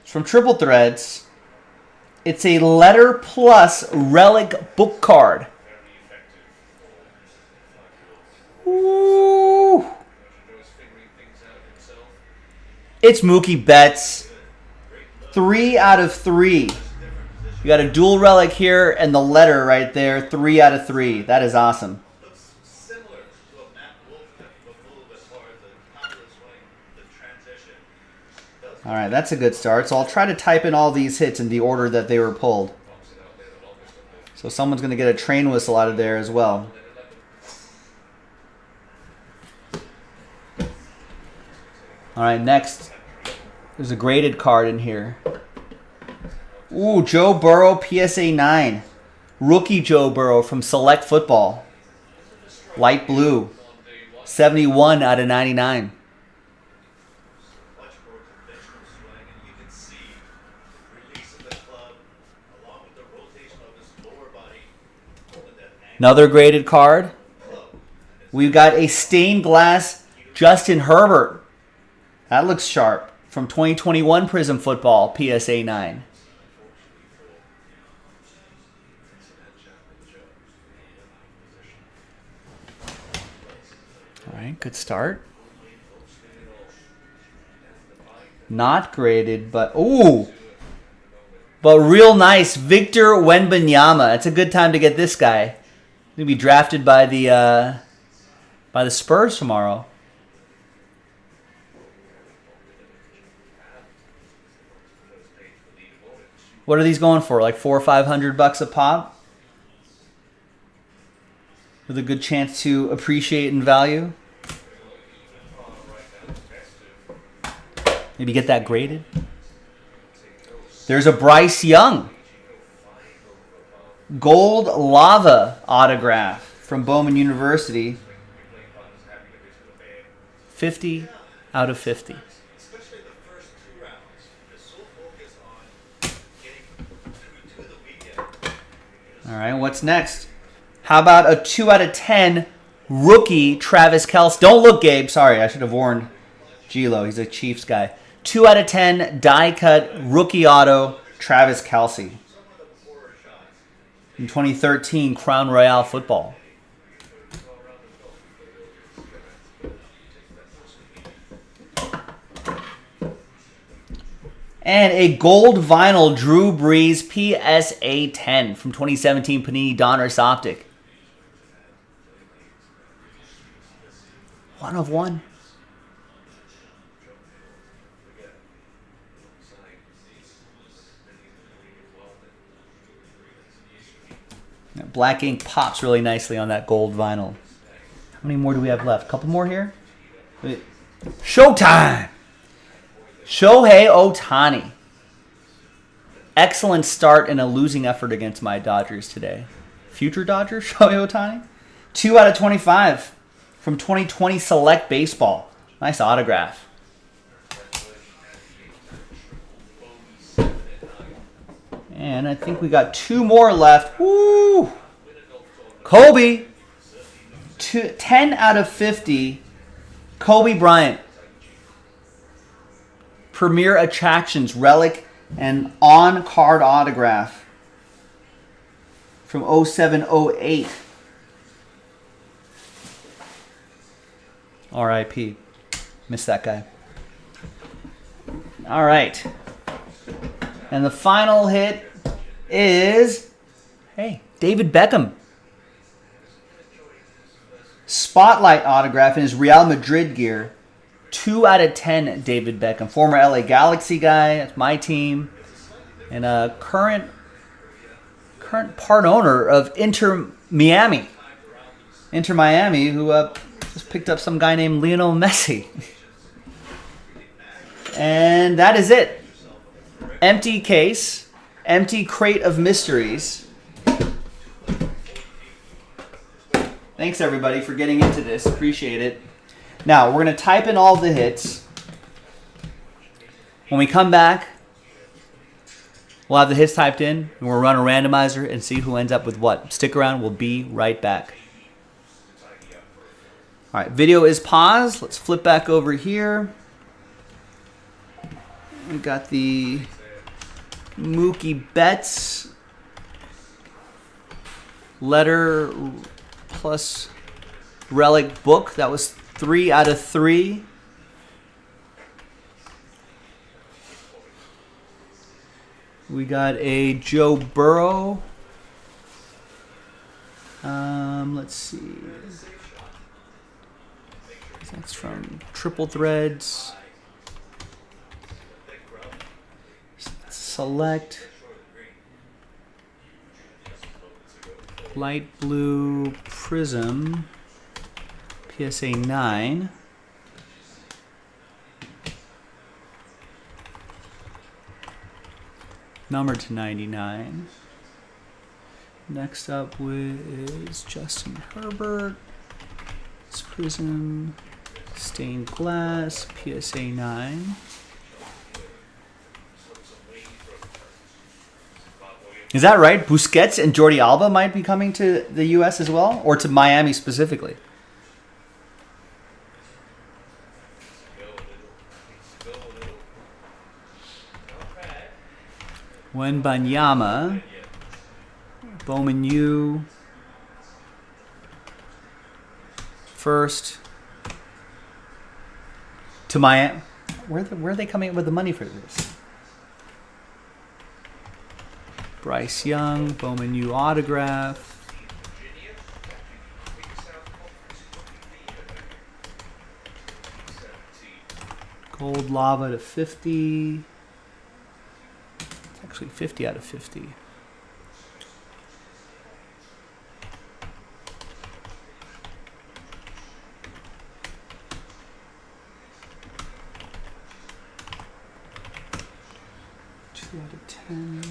It's from Triple Threads. It's a Letter Plus Relic book card. Ooh. It's Mookie Betts. 3 out of 3. You got a dual relic here and the letter right there. 3 out of 3. That is awesome. All right, that's a good start. So I'll try to type in all these hits in the order that they were pulled. So someone's going to get a train whistle out of there as well. All right, next. There's a graded card in here. Ooh, Joe Burrow PSA 9. Rookie Joe Burrow from Select Football. Light blue. 71 out of 99. Another graded card. We've got a stained glass Justin Herbert. That looks sharp. From 2021 Prism Football, PSA 9. All right, good start. Not graded, but ooh. But real nice. Victor Wembanyama. It's a good time to get this guy. He'll be drafted by the Spurs tomorrow. What are these going for? Like $400 or $500 a pop? With a good chance to appreciate in value. Maybe get that graded. There's a Bryce Young. Gold Lava autograph from Bowman University. 50 out of 50. All right, what's next? How about a 2 out of 10 rookie Travis Kelce? Don't look, Gabe. Sorry, I should have warned Gilo, he's a Chiefs guy. 2 out of 10, die cut, rookie auto, Travis Kelce. In 2013, Crown Royale football. And a gold vinyl Drew Brees PSA 10 from 2017 Panini Donruss Optic. 1 of 1. That black ink pops really nicely on that gold vinyl. How many more do we have left? A couple more here? Wait. Showtime! Shohei Ohtani. Excellent start in a losing effort against my Dodgers today. Future Dodgers, Shohei Ohtani. 2 out of 25 from 2020 Select Baseball. Nice autograph. And I think we got 2 more left. Woo! Kobe. 10 out of 50. Kobe Bryant. Premier Attractions Relic and on-card autograph from 07-08. R.I.P. Miss that guy. All right. And the final hit is, hey, David Beckham. Spotlight autograph in his Real Madrid gear. 2 out of 10, David Beckham. Former LA Galaxy guy. That's my team. And a current part owner of Inter Miami. Inter Miami, who just picked up some guy named Lionel Messi. And that is it. Empty case. Empty crate of mysteries. Thanks, everybody, for getting into this. Appreciate it. Now, we're going to type in all the hits. When we come back, we'll have the hits typed in, and we'll run a randomizer and see who ends up with what. Stick around. We'll be right back. All right, video is paused. Let's flip back over here. We got the Mookie Betts letter plus relic book. That was 3 out of 3. We got a Joe Burrow. Let's see. That's from Triple Threads. Select. Light blue prism. PSA 9. Numbered to 99. Next up is Justin Herbert. This prism. Stained glass. PSA 9. Is that right? Busquets and Jordi Alba might be coming to the U.S. as well? Or to Miami specifically? Wembanyama. Bowman U. First. To Miami. Where are they coming up with the money for this? Bryce Young, Bowman U autograph. Gold lava to 50. It's actually 50 out of 50. Two out of 10.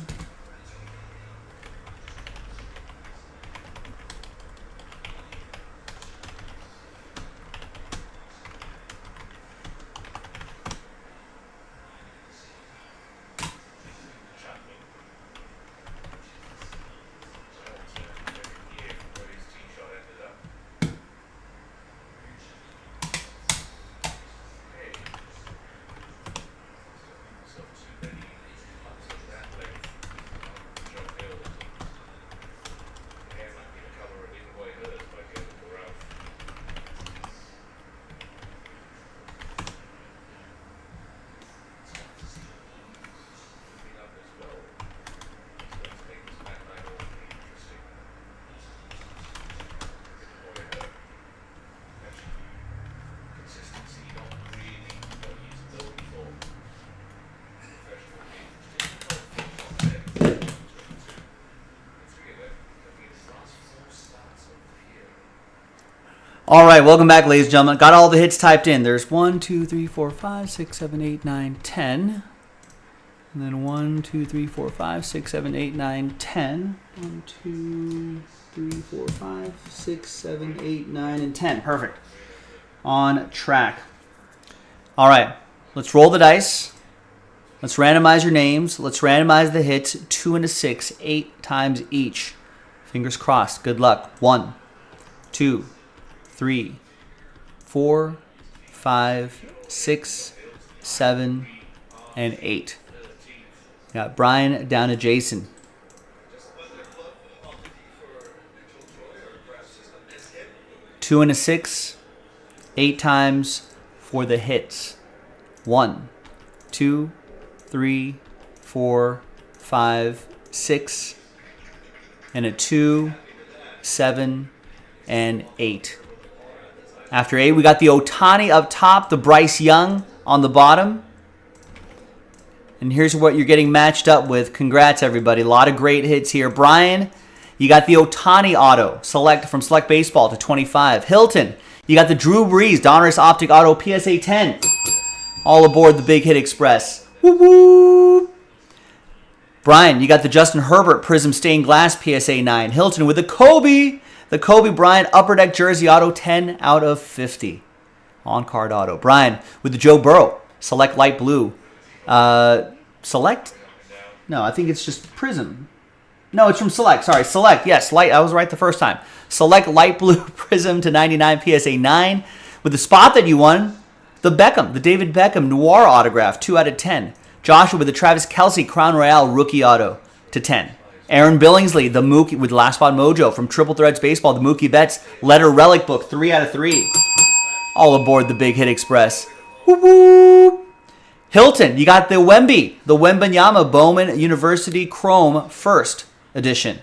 All right, welcome back, ladies and gentlemen. Got all the hits typed in. There's 1, 2, 3, 4, 5, 6, 7, 8, 9, 10. And then 1, 2, 3, 4, 5, 6, 7, 8, 9, 10. 1, 2, 3, 4, 5, 6, 7, 8, 9, and 10. Perfect. On track. All right, let's roll the dice. Let's randomize your names. Let's randomize the hits 2 and a 6, 8 times each. Fingers crossed. Good luck. 1, 2, 3, 4, 5, 6, 7, and 8. Got Brian down to Jason. Two and a 6, 8 times for the hits. 1, 2, 3, 4, 5, 6, and a 2, 7, and 8. After 8, we got the Ohtani up top, the Bryce Young on the bottom. And here's what you're getting matched up with. Congrats, everybody. A lot of great hits here. Brian, you got the Ohtani auto from Select Baseball to 25. Hilton, you got the Drew Brees Donruss Optic Auto PSA 10. All aboard the Big Hit Express. Woo woo! Brian, you got the Justin Herbert Prism Stained Glass PSA 9. Hilton with the Kobe Bryant Upper Deck Jersey Auto 10 out of 50. On-card auto. Brian with the Joe Burrow Select Light Blue. Select? No, I think it's just Prism. No, it's from Select. Sorry, Select. Yes, light. I was right the first time. Select Light Blue Prism to 99 PSA 9. With the spot that you won, the David Beckham Noir Autograph, 2 out of 10. Joshua with the Travis Kelce Crown Royale Rookie Auto to 10. Aaron Billingsley, the Mookie with Last Spot Mojo from Triple Threads Baseball, the Mookie Betts Letter Relic Book, 3 out of 3. All aboard the Big Hit Express. Woo-woo! Hilton, you got the Wembanyama Bowman University Chrome First Edition.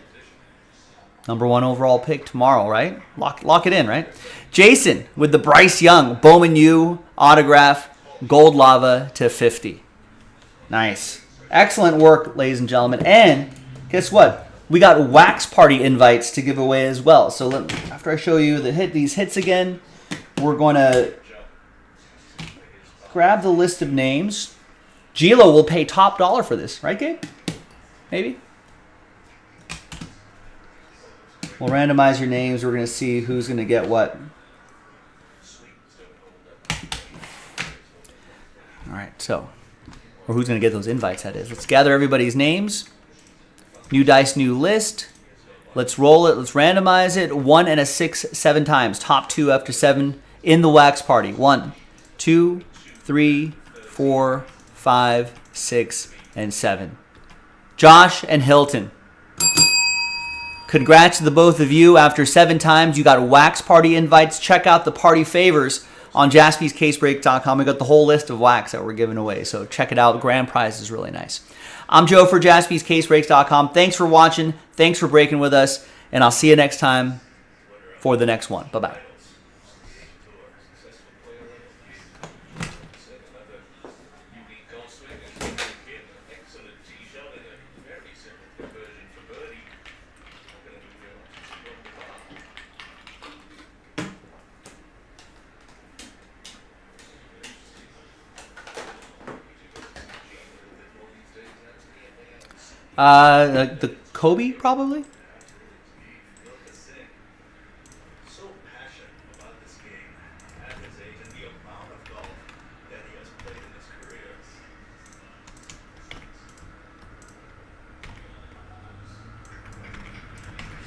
Number 1 overall pick tomorrow, right? Lock it in, right? Jason with the Bryce Young Bowman U Autograph Gold Lava to 50. Nice. Excellent work, ladies and gentlemen. And guess what? We got Wax Party invites to give away as well. So after I show you these hits again, we're going to grab the list of names. Gilo will pay top dollar for this, right, Gabe? Maybe? We'll randomize your names. We're going to see who's going to get what. All right, so, or who's going to get those invites, that is. Let's gather everybody's names. New dice, new list. Let's roll it. Let's randomize it. 1 and a 6, 7 times. Top 2 after 7 in the Wax Party. 1, 2, 3, 4, 5, 6, and 7. Josh and Hilton. Congrats to the both of you. After 7 times, you got Wax Party invites. Check out the party favors on jaspyscasebreak.com. We got the whole list of wax that we're giving away, so check it out. The grand prize is really nice. I'm Joe for jaspyscasebreaks.com. Thanks for watching. Thanks for breaking with us, and I'll see you next time for the next one. Bye-bye. The Kobe, probably? So passionate about this game at his age and the amount of golf that he has played in his career.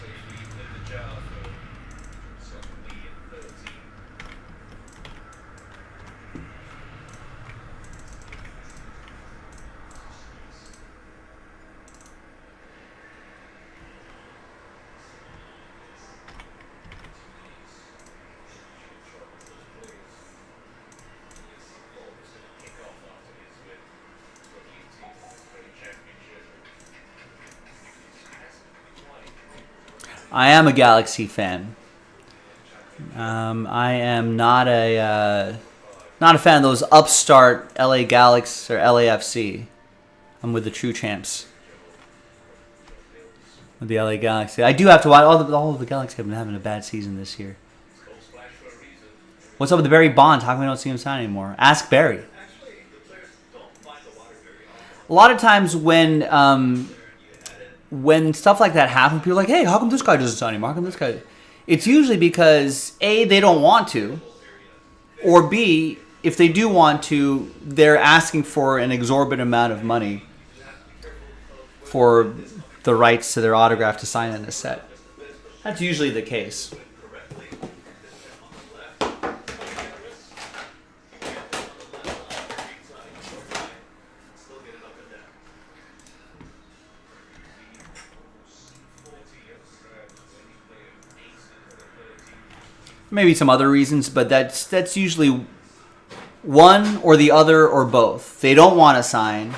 So he did the job for second lead and 13. I am a Galaxy fan. I am not a fan of those upstart LA Galaxy or LAFC. I'm with the true champs. With the LA Galaxy. I do have to watch. All of the Galaxy have been having a bad season this year. What's up with the Barry Bonds? How come we don't see him sign anymore? Ask Barry. A lot of times when stuff like that happens, people are like, hey, how come this guy doesn't sign anymore? How come this guy? It's usually because A, they don't want to, or B, if they do want to, they're asking for an exorbitant amount of money for the rights to their autograph to sign in a set. That's usually the case. Maybe some other reasons, but that's usually one or the other or both. They don't want to sign,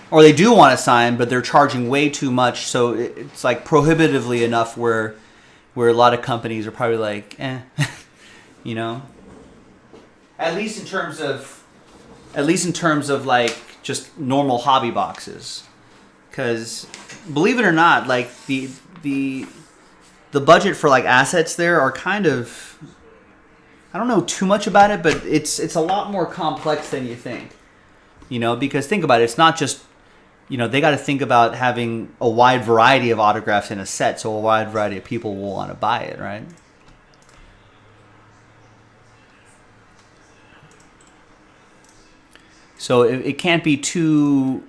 or they do want to sign, but they're charging way too much, so it's like prohibitively enough where a lot of companies are probably like, you know. At least in terms of like just normal hobby boxes, because believe it or not, like the budget for like assets there are kind of, I don't know too much about it, but it's a lot more complex than you think. You know, because think about it, it's not just, you know, they got to think about having a wide variety of autographs in a set, so a wide variety of people will want to buy it, right? So it can't be too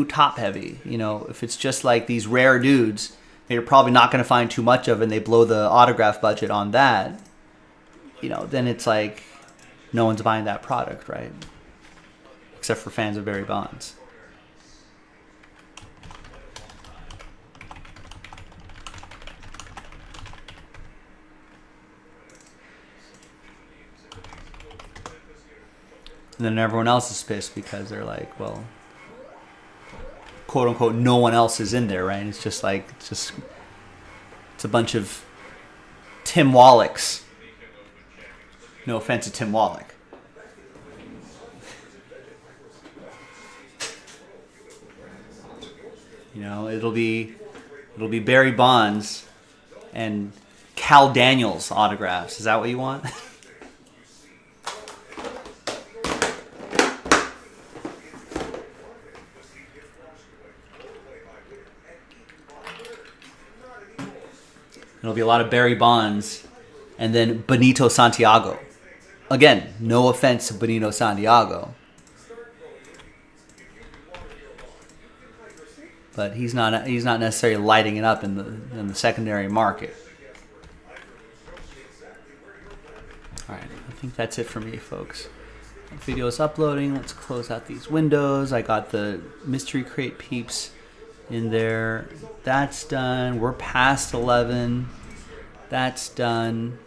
top heavy, you know. If it's just like these rare dudes, you're probably not going to find too much of, and they blow the autograph budget on that, you know, then it's like no one's buying that product, right? Except for fans of Barry Bonds. And then everyone else is pissed because they're like, well, quote unquote, no one else is in there, right? It's just like, it's a bunch of Tim Wallachs. No offense to Tim Wallach. You know, it'll be Barry Bonds and Cal Daniels autographs. Is that what you want? It'll be a lot of Barry Bonds and then Benito Santiago. Again, no offense to Benito Santiago, but he's not necessarily lighting it up in the secondary market. All right, I think that's it for me, folks. The video is uploading. Let's close out these windows. I got the Mystery Crate peeps in there. That's done. We're past 11. That's done.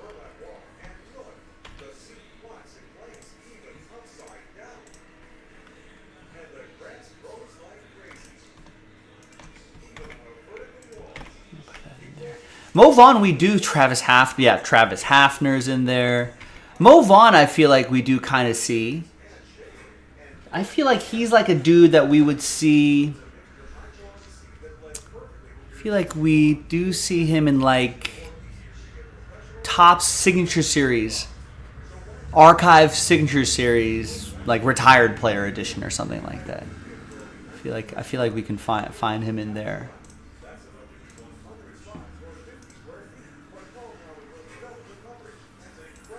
Mo Vaughn, we do. Travis Hafner's in there. Mo Vaughn, I feel like we do kind of see. I feel like he's like a dude that we would see. I feel like we do see him in like Topps Signature Series, Archive Signature Series, like Retired Player Edition or something like that. I feel like we can find him in there.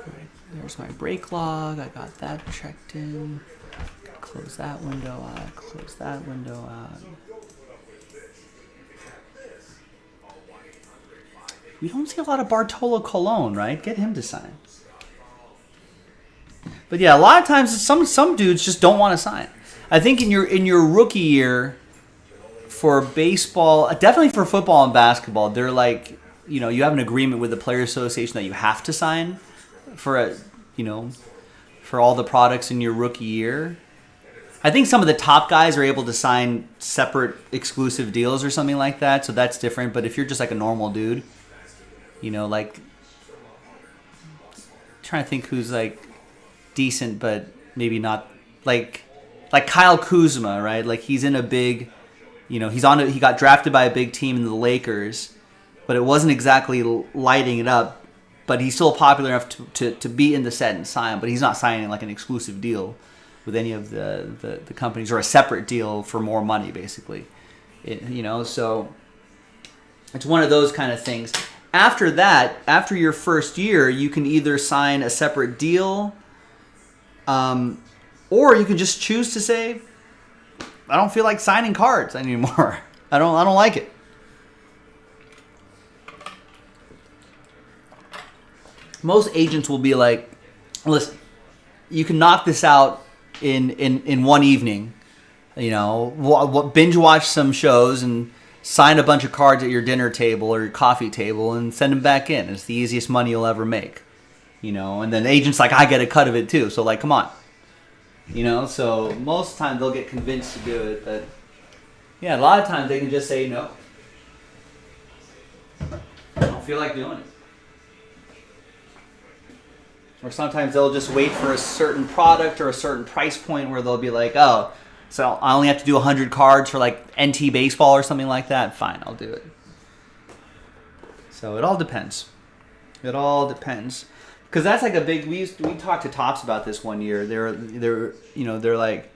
Right, there's my break log. I got that checked in. Close that window out. Close that window out. We don't see a lot of Bartolo Colon, right? Get him to sign. But yeah, a lot of times some dudes just don't want to sign. I think in your rookie year for baseball, definitely for football and basketball, they're like, you know, you have an agreement with the Players Association that you have to sign for for all the products in your rookie year. I think some of the top guys are able to sign separate exclusive deals or something like that, so that's different. But if you're just like a normal dude, you know, like, trying to think who's like decent but maybe not, like Kyle Kuzma, right? Like he's in a big, you know, he got drafted by a big team in the Lakers, but it wasn't exactly lighting it up but he's still popular enough to be in the set and sign. But he's not signing like an exclusive deal with any of the companies or a separate deal for more money, basically. So it's one of those kind of things. After that, after your first year, you can either sign a separate deal, or you can just choose to say, I don't feel like signing cards anymore. I don't like it. Most agents will be like, listen, you can knock this out in one evening. Binge watch some shows and sign a bunch of cards at your dinner table or your coffee table and send them back in. It's the easiest money you'll ever make. And then the agent's like, I get a cut of it too. So like, come on. So most of the time they'll get convinced to do it. But yeah, a lot of times they can just say no. I don't feel like doing it. Or sometimes they'll just wait for a certain product or a certain price point where they'll be like, oh, so I only have to do 100 cards for like NT baseball or something like that. Fine, I'll do it. So it all depends. It all depends. Because that's like a big. We talked to Topps about this one year. They're like,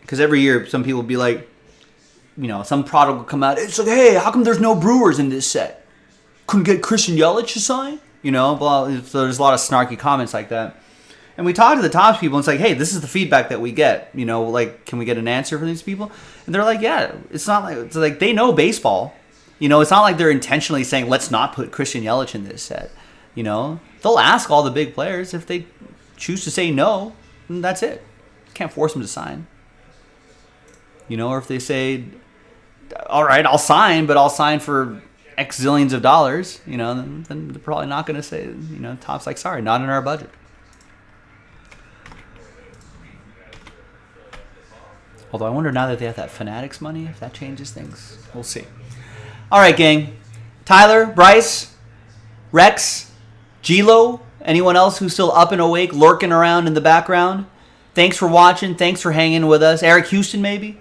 because every year some people will be like, some product will come out. It's like, hey, how come there's no Brewers in this set? Couldn't get Christian Yelich to sign? Blah. So there's a lot of snarky comments like that. And we talk to the Topps people, and it's like, hey, this is the feedback that we get. Can we get an answer from these people? And they're like, yeah, it's like they know baseball. It's not like they're intentionally saying, let's not put Christian Yelich in this set. They'll ask all the big players. If they choose to say no, then that's it. You can't force them to sign. Or if they say, all right, I'll sign, but I'll sign for X zillions of dollars, then they're probably not going to say, Topps like, sorry, not in our budget. Although I wonder now that they have that Fanatics money, if that changes things. We'll see. All right, gang. Tyler, Bryce, Rex, Gilo, anyone else who's still up and awake, lurking around in the background, thanks for watching. Thanks for hanging with us. Eric Houston, maybe?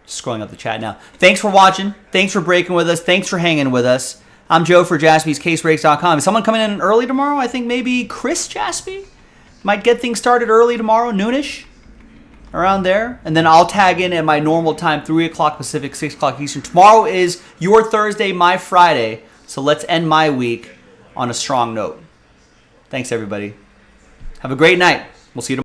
Scrolling up the chat now. Thanks for watching. Thanks for breaking with us. Thanks for hanging with us. I'm Joe for JaspysCaseBreaks.com. Is someone coming in early tomorrow? I think maybe Chris Jaspy might get things started early tomorrow, noonish. Around there. And then I'll tag in at my normal time, 3 o'clock Pacific, 6 o'clock Eastern. Tomorrow is your Thursday, my Friday. So let's end my week on a strong note. Thanks, everybody. Have a great night. We'll see you tomorrow.